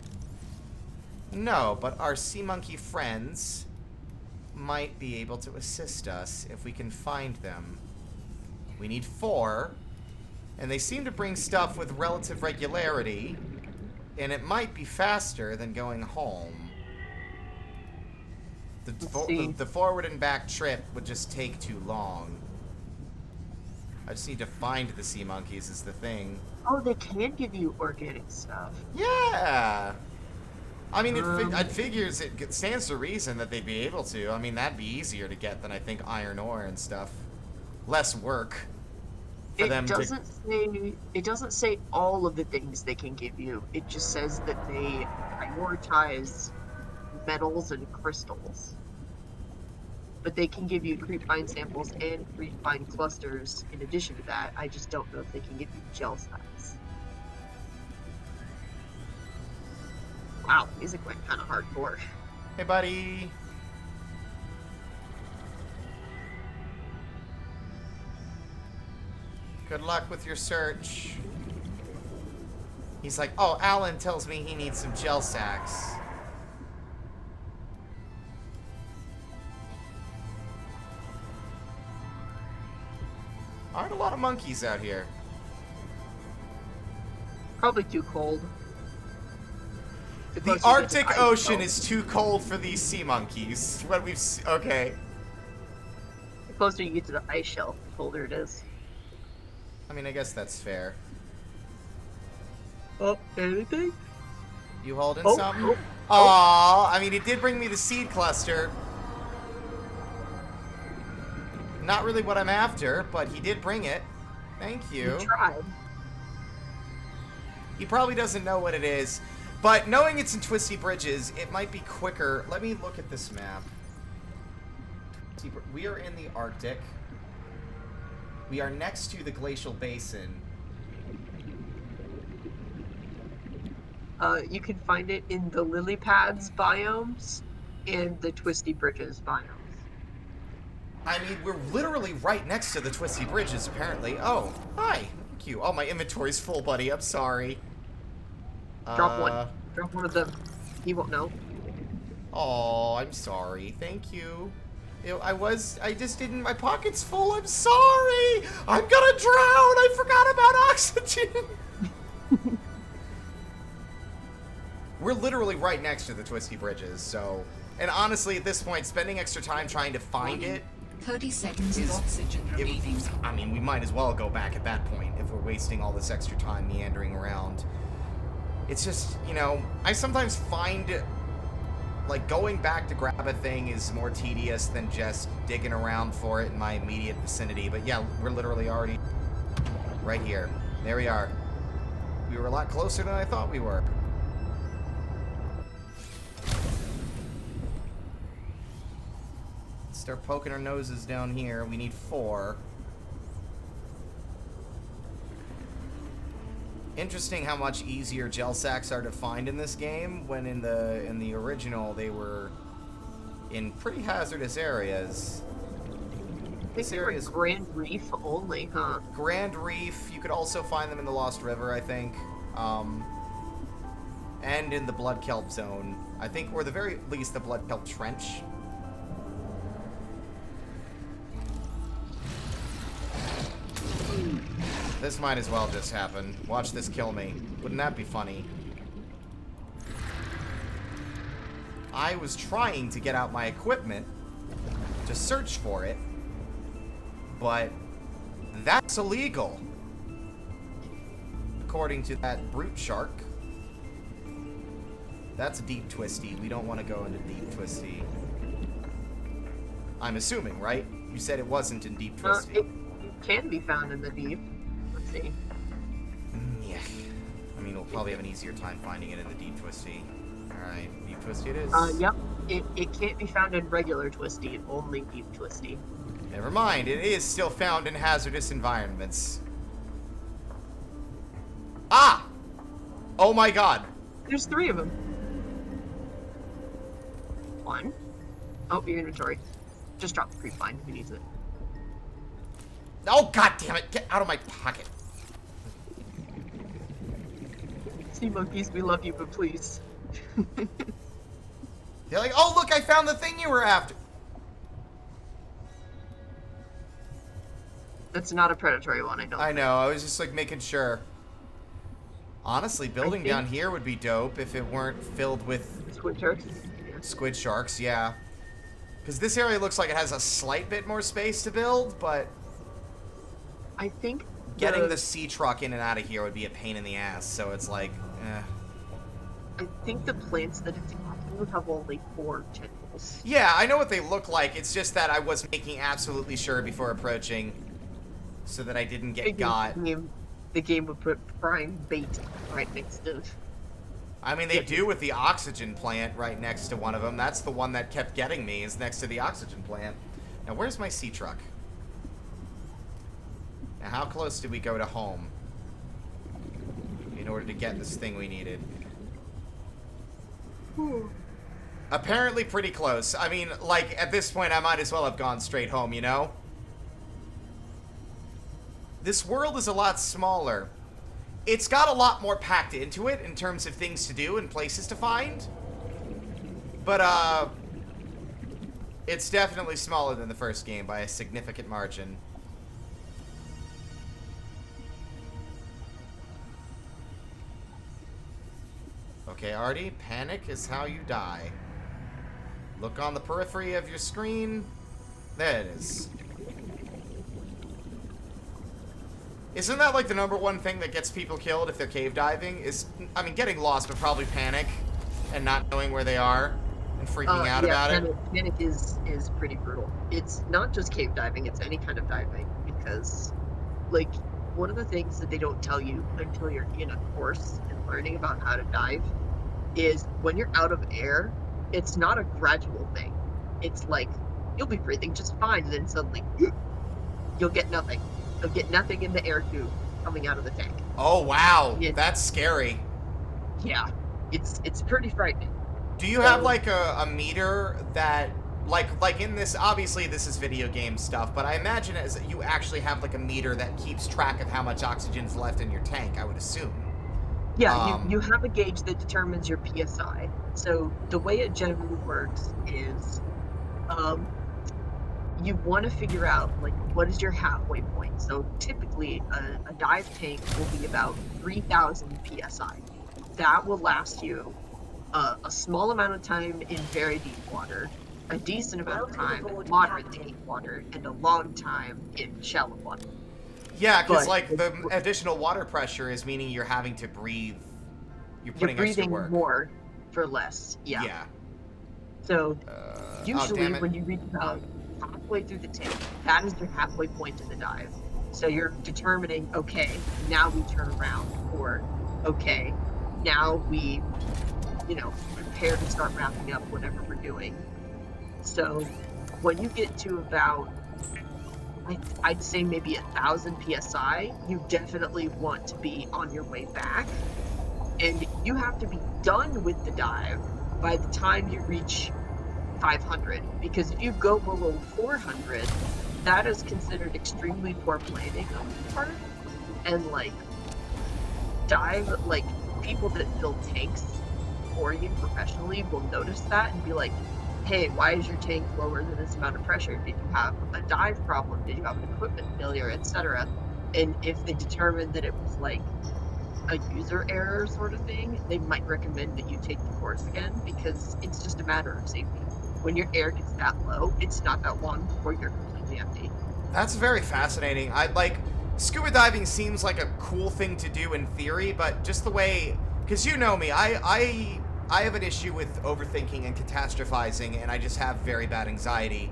No, but our sea monkey friends might be able to assist us if we can find them. We need 4, and they seem to bring stuff with relative regularity, and it might be faster than going home. The forward and back trip would just take too long. I just need to find the sea monkeys is the thing. Oh, they can give you organic stuff. Yeah! I mean, it figures it stands to reason that they'd be able to. I mean, that'd be easier to get than I think iron ore and stuff. Less work for them to... It doesn't say all of the things they can give you. It just says that they prioritize metals and crystals. But they can give you creepvine samples and creepvine clusters in addition to that. I just don't know if they can give you gel stacks. Wow, music went kind of hardcore. Hey, buddy. Good luck with your search. He's like, oh, Alan tells me he needs some gel sacks. Aren't a lot of monkeys out here. Probably too cold. The Arctic Ocean is too cold for these sea monkeys. What we've okay. The closer you get to the ice shelf, the colder it is. I mean, I guess that's fair. Oh, anything? You holding something? Aww, I mean, it did bring me the seed cluster. Not really what I'm after, but he did bring it. Thank you. He tried. He probably doesn't know what it is, but knowing it's in Twisty Bridges, it might be quicker. Let me look at this map. We are in the Arctic. We are next to the glacial basin. You can find it in the lily pads biomes and the Twisty Bridges biomes. I mean, we're literally right next to the Twisty Bridges, apparently. Oh, hi. Thank you. Oh, my inventory's full, buddy. I'm sorry. Drop one. Drop one of them. He won't know. Oh, I'm sorry. Thank you. I just didn't, my pocket's full. I'm sorry. I'm gonna drown. I forgot about oxygen. We're literally right next to the Twisty Bridges, so... And honestly, at this point, spending extra time trying to find it... 30 seconds of oxygen remaining. I mean, we might as well go back at that point if we're wasting all this extra time meandering around. It's just, you know, I sometimes find, like, going back to grab a thing is more tedious than just digging around for it in my immediate vicinity. But yeah, we're literally already right here. There we are. We were a lot closer than I thought we were. Start poking our noses down here. We need 4. Interesting how much easier gel sacks are to find in this game, when in the original they were in pretty hazardous areas. This area is Grand Reef only, huh? Grand Reef. You could also find them in the Lost River, I think, and in the Blood Kelp Zone, I think, or the very least the Blood Kelp Trench. This might as well just happen. Watch this kill me. Wouldn't that be funny? I was trying to get out my equipment to search for it, but that's illegal. According to that brute shark. That's deep twisty. We don't want to go into deep twisty. I'm assuming, right? You said it wasn't in deep twisty. It can be found in the deep. Let's see. Yeah. I mean, we'll probably have an easier time finding it in the deep twisty. Alright, deep twisty it is. Yep. It can't be found in regular twisty, only deep twisty. Never mind, it is still found in hazardous environments. Ah! Oh my god. There's 3 of them. One. Oh, your inventory. Just drop the creep vine if he needs it. Oh, god damn it! Get out of my pocket. Sea monkeys, we love you, but please. They're like, oh, look, I found the thing you were after. That's not a predatory one, I know. I know, I was just, like, making sure. Honestly, building down here would be dope if it weren't filled with... Squid sharks? Squid sharks, yeah. Because this area looks like it has a slight bit more space to build, but... I think... Getting the sea truck in and out of here would be a pain in the ass, so it's like, eh. I think the plants that it's after have only 4 tentacles. Yeah, I know what they look like. It's just that I was making absolutely sure before approaching so that I didn't get got. The game would put prime bait right next to... I mean, they do with the oxygen plant right next to one of them. That's the one that kept getting me, is next to the oxygen plant. Now, where's my sea truck? Now, how close did we go to home in order to get this thing we needed? Apparently pretty close. I mean, like, at this point, I might as well have gone straight home, you know? This world is a lot smaller. It's got a lot more packed into it in terms of things to do and places to find. But, it's definitely smaller than the first game by a significant margin. Okay, Artie, panic is how you die. Look on the periphery of your screen. There it is. Isn't that like the #1 thing that gets people killed if they're cave diving? I mean, getting lost, but probably panic and not knowing where they are and freaking out about it. Panic is pretty brutal. It's not just cave diving; it's any kind of diving because, like, one of the things that they don't tell you until you're in a course and learning about how to dive is when you're out of air, it's not a gradual thing. It's like you'll be breathing just fine, and then suddenly you'll get nothing. You'll get nothing in the air tube coming out of the tank. Oh wow, that's scary. Yeah, it's pretty frightening. Do you have like a meter that like in this? Obviously, this is video game stuff, but I imagine as you actually have like a meter that keeps track of how much oxygen is left in your tank. I would assume. Yeah, you have a gauge that determines your PSI. So the way it generally works is, you want to figure out like what is your halfway point. So typically, a dive tank will be about 3,000 PSI. That will last you a small amount of time in very deep water, a decent amount of time in moderately deep water, and a long time in shallow water. Yeah, because like the additional water pressure is meaning you're having to breathe. You're putting extra work. Breathing more for less. Yeah. Yeah. So usually when you reach about halfway through the tank, that is your halfway point in the dive. So you're determining, okay, now we turn around, or okay, now we, prepare to start wrapping up whatever we're doing. So when you get to about, I'd say maybe 1,000 PSI, you definitely want to be on your way back. And you have to be done with the dive by the time you reach 500. Because if you go below 400, that is considered extremely poor planning on your part. And people that build tanks for you professionally will notice that and be like, hey, why is your tank lower than this amount of pressure? Did you have a dive problem? Did you have an equipment failure, etc.? And if they determine that it was like a user error sort of thing, they might recommend that you take the course again, because it's just a matter of safety. When your air gets that low, it's not that long before you're completely empty. That's very fascinating. Scuba diving seems like a cool thing to do in theory, but just the way, because you know me, I have an issue with overthinking and catastrophizing, and I just have very bad anxiety.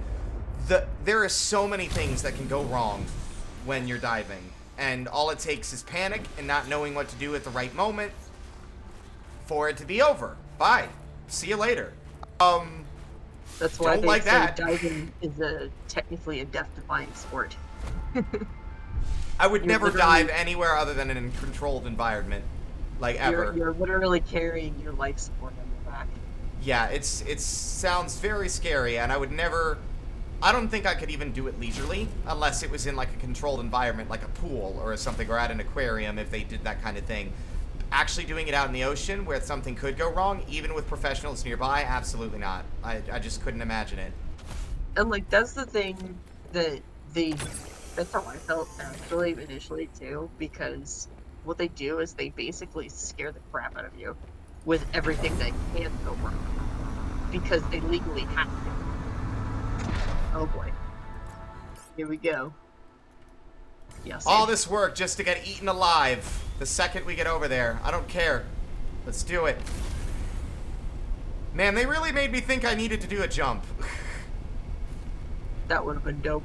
There are so many things that can go wrong when you're diving, and all it takes is panic and not knowing what to do at the right moment for it to be over. Bye. See you later. That's why they say diving is technically a death-defying sport. I would never dive anywhere other than in a controlled environment, ever. You're literally carrying your life support on your back. Yeah, it sounds very scary, and I would never... I don't think I could even do it leisurely, unless it was in, like, a controlled environment, like a pool or something, or at an aquarium, if they did that kind of thing. Actually doing it out in the ocean, where something could go wrong, even with professionals nearby, absolutely not. I just couldn't imagine it. And, like, that's the thing that that's how I felt, actually, initially, too, because what they do is they basically scare the crap out of you with everything that can go wrong, because they legally have to. Oh boy. Here we go. Yes. All this work just to get eaten alive the second we get over there. I don't care. Let's do it. Man, they really made me think I needed to do a jump. That would have been dope.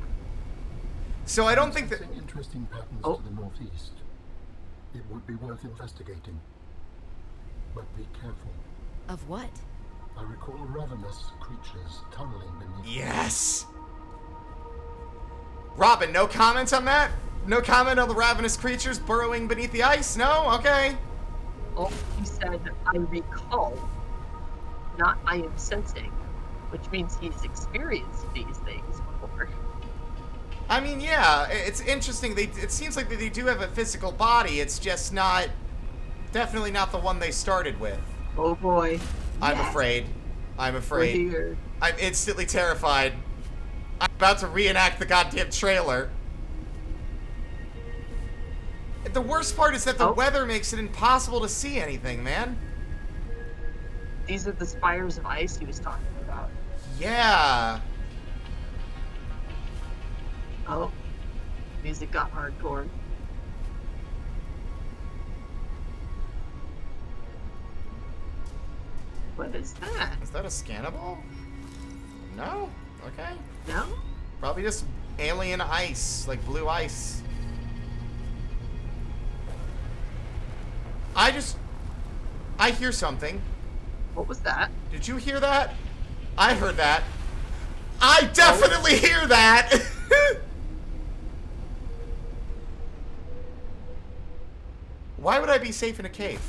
So I don't think that... Interesting patterns to the northeast. It would be worth investigating. But be careful. Of what? I recall ravenous creatures tunneling beneath. Yes! Robin, no comments on that? No comment on the ravenous creatures burrowing beneath the ice? No? Okay. Oh, he said, I recall, not I am sensing, which means he's experienced these things before. I mean, yeah, it's interesting. It seems like they do have a physical body. It's just not... Definitely not the one they started with. Oh boy. I'm afraid. I'm afraid. We're here. I'm instantly terrified. I'm about to reenact the goddamn trailer. The worst part is that the weather makes it impossible to see anything, man. These are the spires of ice he was talking about. Yeah. Oh. Music got hardcore. What is that? Is that a scannable? No? Okay. No? Probably just alien ice, like blue ice. I hear something. What was that? Did you hear that? I heard that. I definitely hear that! Why would I be safe in a cave?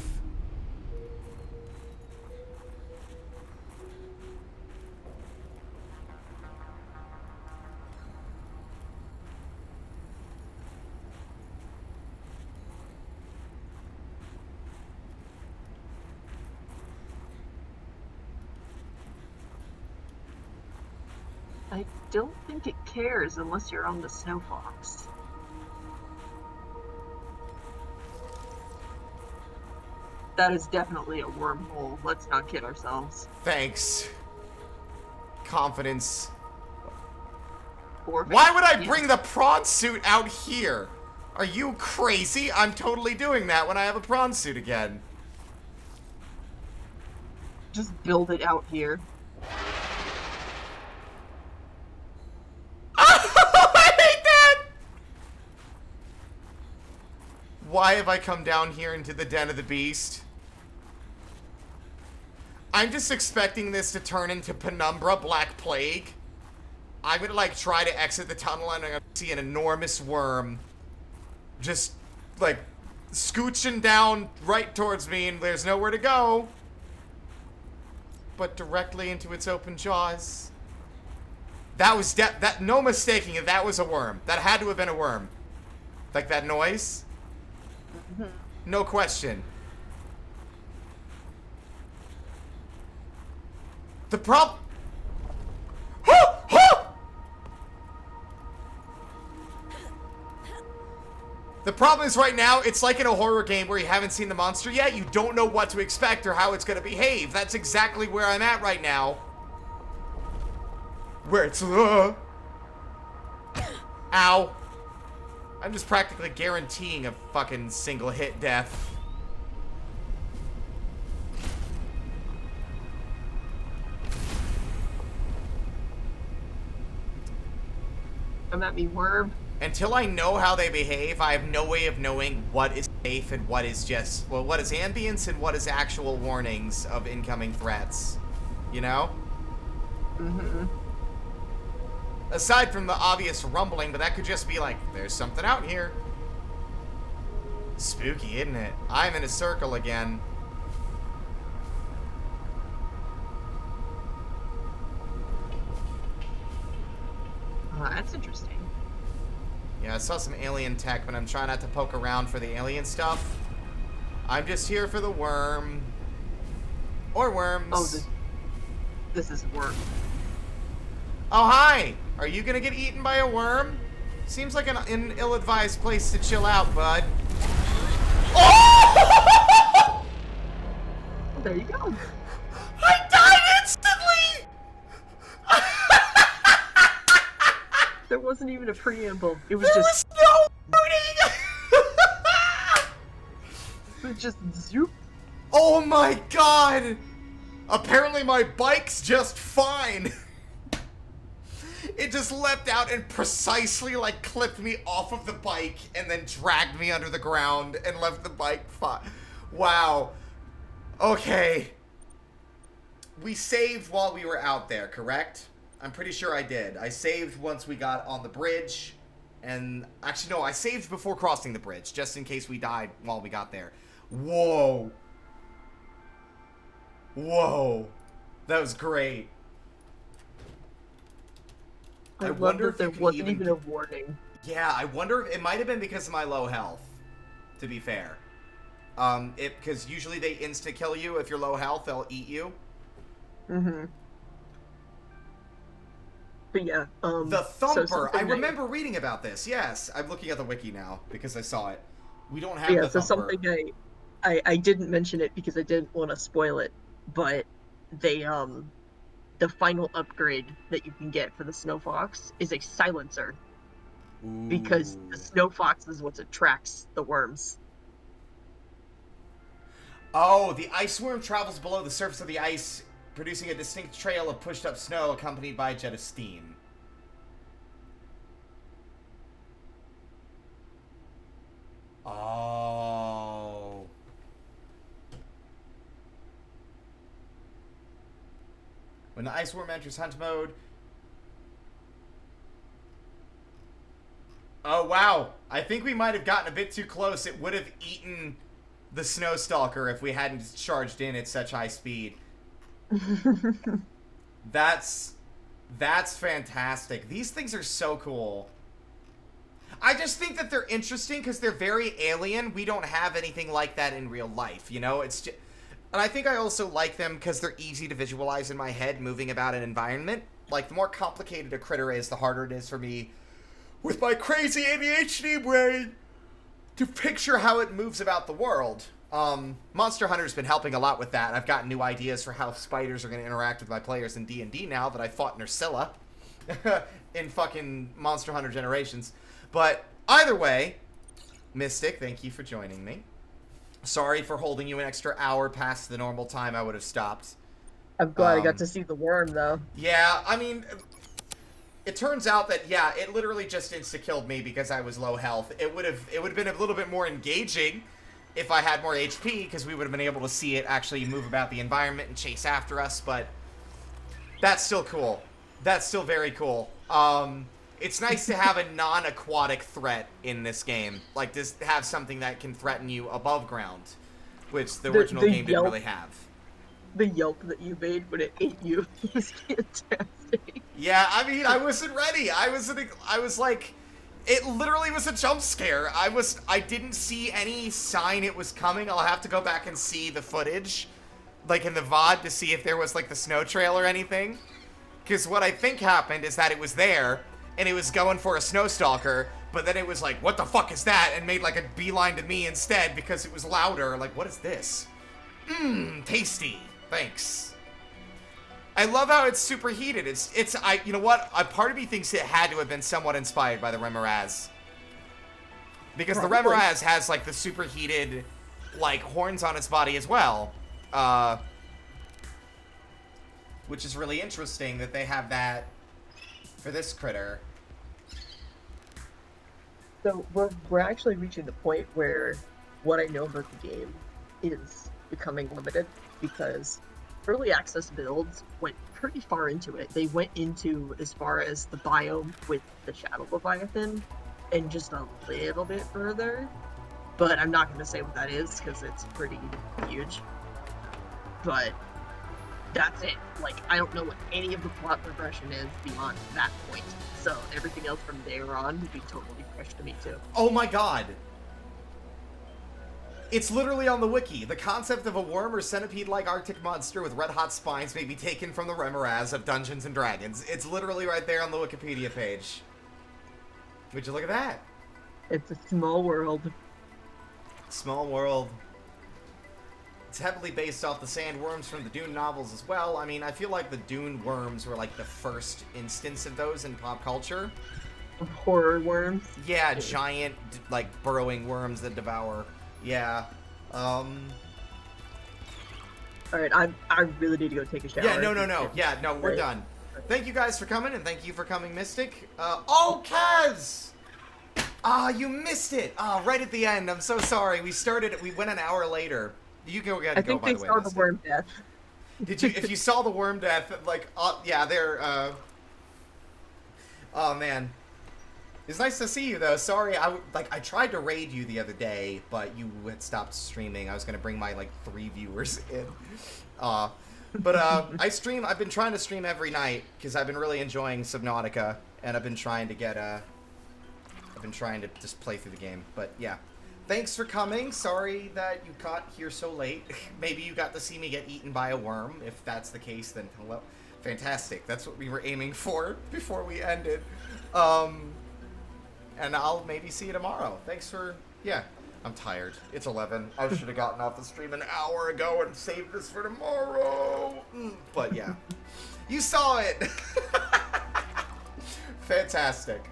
I don't think it cares unless you're on the Snow Fox. That is definitely a wormhole. Let's not kid ourselves. Thanks. Confidence. Why would I bring the prawn suit out here? Are you crazy? I'm totally doing that when I have a prawn suit again. Just build it out here. I hate that! Why have I come down here into the den of the beast? I'm just expecting this to turn into Penumbra Black Plague. I'm gonna, like, try to exit the tunnel and I'm gonna see an enormous worm just, like, scooching down right towards me and there's nowhere to go but directly into its open jaws. That was no mistaking it. That was a worm. That had to have been a worm. Like that noise? No question. The problem... The problem is right now, it's like in a horror game where you haven't seen the monster yet. You don't know what to expect or how it's going to behave. That's exactly where I'm at right now. Where it's... Ow. I'm just practically guaranteeing a fucking single hit death. Come at me, worm. Until I know how they behave, I have no way of knowing what is safe and what is just... Well, what is ambience and what is actual warnings of incoming threats. You know? Mm-hmm. Aside from the obvious rumbling, but that could just be like, there's something out here. Spooky, isn't it? I'm in a circle again. That's interesting. Yeah, I saw some alien tech, but I'm trying not to poke around for the alien stuff. I'm just here for the worm. Or worms. Oh, this is a worm. Oh, hi! Are you gonna get eaten by a worm? Seems like an ill-advised place to chill out, bud. Oh! There you go. I died instantly! There wasn't even a preamble. It was there just... was no warning! It was just zoop. Oh my god! Apparently my bike's just fine. It just leapt out and precisely, like, clipped me off of the bike and then dragged me under the ground and left the bike Wow. Okay. We saved while we were out there, correct? I'm pretty sure I did. I saved once we got on the bridge. And, actually, no, I saved before crossing the bridge, just in case we died while we got there. Whoa. Whoa. That was great. I wonder if there wasn't even a warning. Yeah, I wonder if it might have been because of my low health, to be fair. Because usually they insta-kill you. If you're low health, they'll eat you. Mm-hmm. But yeah, The Thumper. so I remember reading about this. Yes, I'm looking at the wiki now because I saw it. We don't have the so Thumper. something I didn't mention it because I didn't want to spoil it, but they the final upgrade that you can get for the Snow Fox is a silencer. Ooh. Because the Snow Fox is what attracts the worms. Oh, the ice worm travels below the surface of the ice, producing a distinct trail of pushed up snow accompanied by a jet of steam. Oh. When the ice worm enters hunt mode... Oh, wow. I think we might have gotten a bit too close. It would have eaten the Snow Stalker if we hadn't charged in at such high speed. That's fantastic. These things are so cool. I just think that they're interesting because they're very alien. We don't have anything like that in real life, you know? It's just... And I think I also like them because they're easy to visualize in my head moving about an environment. Like, the more complicated a critter is, the harder it is for me, with my crazy ADHD brain, to picture how it moves about the world. Monster Hunter's been helping a lot with that. I've got new ideas for how spiders are going to interact with my players in D&D now that I fought Nursilla in fucking Monster Hunter Generations. But either way, Mystic, thank you for joining me. Sorry for holding you an extra hour past the normal time I would have stopped. I'm glad I got to see the worm, though. Yeah, I mean, it turns out that, yeah, it literally just insta-killed me because I was low health. It would have been a little bit more engaging if I had more HP, because we would have been able to see it actually move about the environment and chase after us, but that's still cool. That's still very cool. It's nice to have a non-aquatic threat in this game. Like, to have something that can threaten you above ground, which the original game didn't really have. The yelp that you made when it ate you was fantastic. Yeah, I mean, I wasn't ready. I was like, it literally was a jump scare. I didn't see any sign it was coming. I'll have to go back and see the footage, like in the VOD, to see if there was like the snow trail or anything. Because what I think happened is that it was there, and it was going for a snow stalker, but then it was like, what the fuck is that? And made like a beeline to me instead because it was louder. Like, what is this? Mmm, tasty. Thanks. I love how it's superheated. You know what? A part of me thinks it had to have been somewhat inspired by the Remoraz. Because the Remoraz has, like, the superheated, like, horns on its body as well. Which is really interesting that they have that for this critter. So we're actually reaching the point where what I know about the game is becoming limited, because early access builds went pretty far into it. They went into as far as the biome with the Shadow Leviathan and just a little bit further. But I'm not going to say what that is because it's pretty huge. But that's it. Like, I don't know what any of the plot progression is beyond that point. So everything else from there on would be totally fresh to me too. Oh my god! It's literally on the wiki. The concept of a worm or centipede-like Arctic monster with red-hot spines may be taken from the Remoraz of Dungeons & Dragons. It's literally right there on the Wikipedia page. Would you look at that? It's a small world. Small world. It's heavily based off the sandworms from the Dune novels as well. I mean, I feel like the Dune worms were like the first instance of those in pop culture. Horror worms? Yeah, giant, like, burrowing worms that devour. Yeah. Alright, I really need to go take a shower. Yeah, no. Yeah, no, we're done. Thank you guys for coming, and thank you for coming, Mystic. Oh, Kaz! Ah, you missed it! Ah, right at the end. I'm so sorry. We went an hour later. You go ahead and go, by the way. I think they saw the worm death. Did you? If you saw the worm death, like, yeah, they're, oh, man. It's nice to see you, though. Sorry, I tried to raid you the other day, but you had stopped streaming. I was gonna bring my, like, 3 viewers in. But, I've been trying to stream every night, because I've been really enjoying Subnautica, and I've been trying to get, I've been trying to just play through the game, but, yeah. Thanks for coming. Sorry that you got here so late. Maybe you got to see me get eaten by a worm. If that's the case, then hello. Fantastic. That's what we were aiming for before we ended. And I'll maybe see you tomorrow. Thanks for... Yeah, I'm tired. It's 11. I should have gotten off the stream an hour ago and saved this for tomorrow. But yeah. You saw it! Fantastic.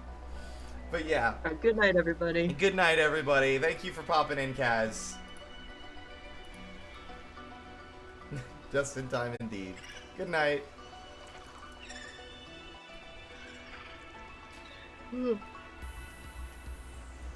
But yeah. Good night, everybody. Good night, everybody. Thank you for popping in, Kaz. Just in time, indeed. Good night.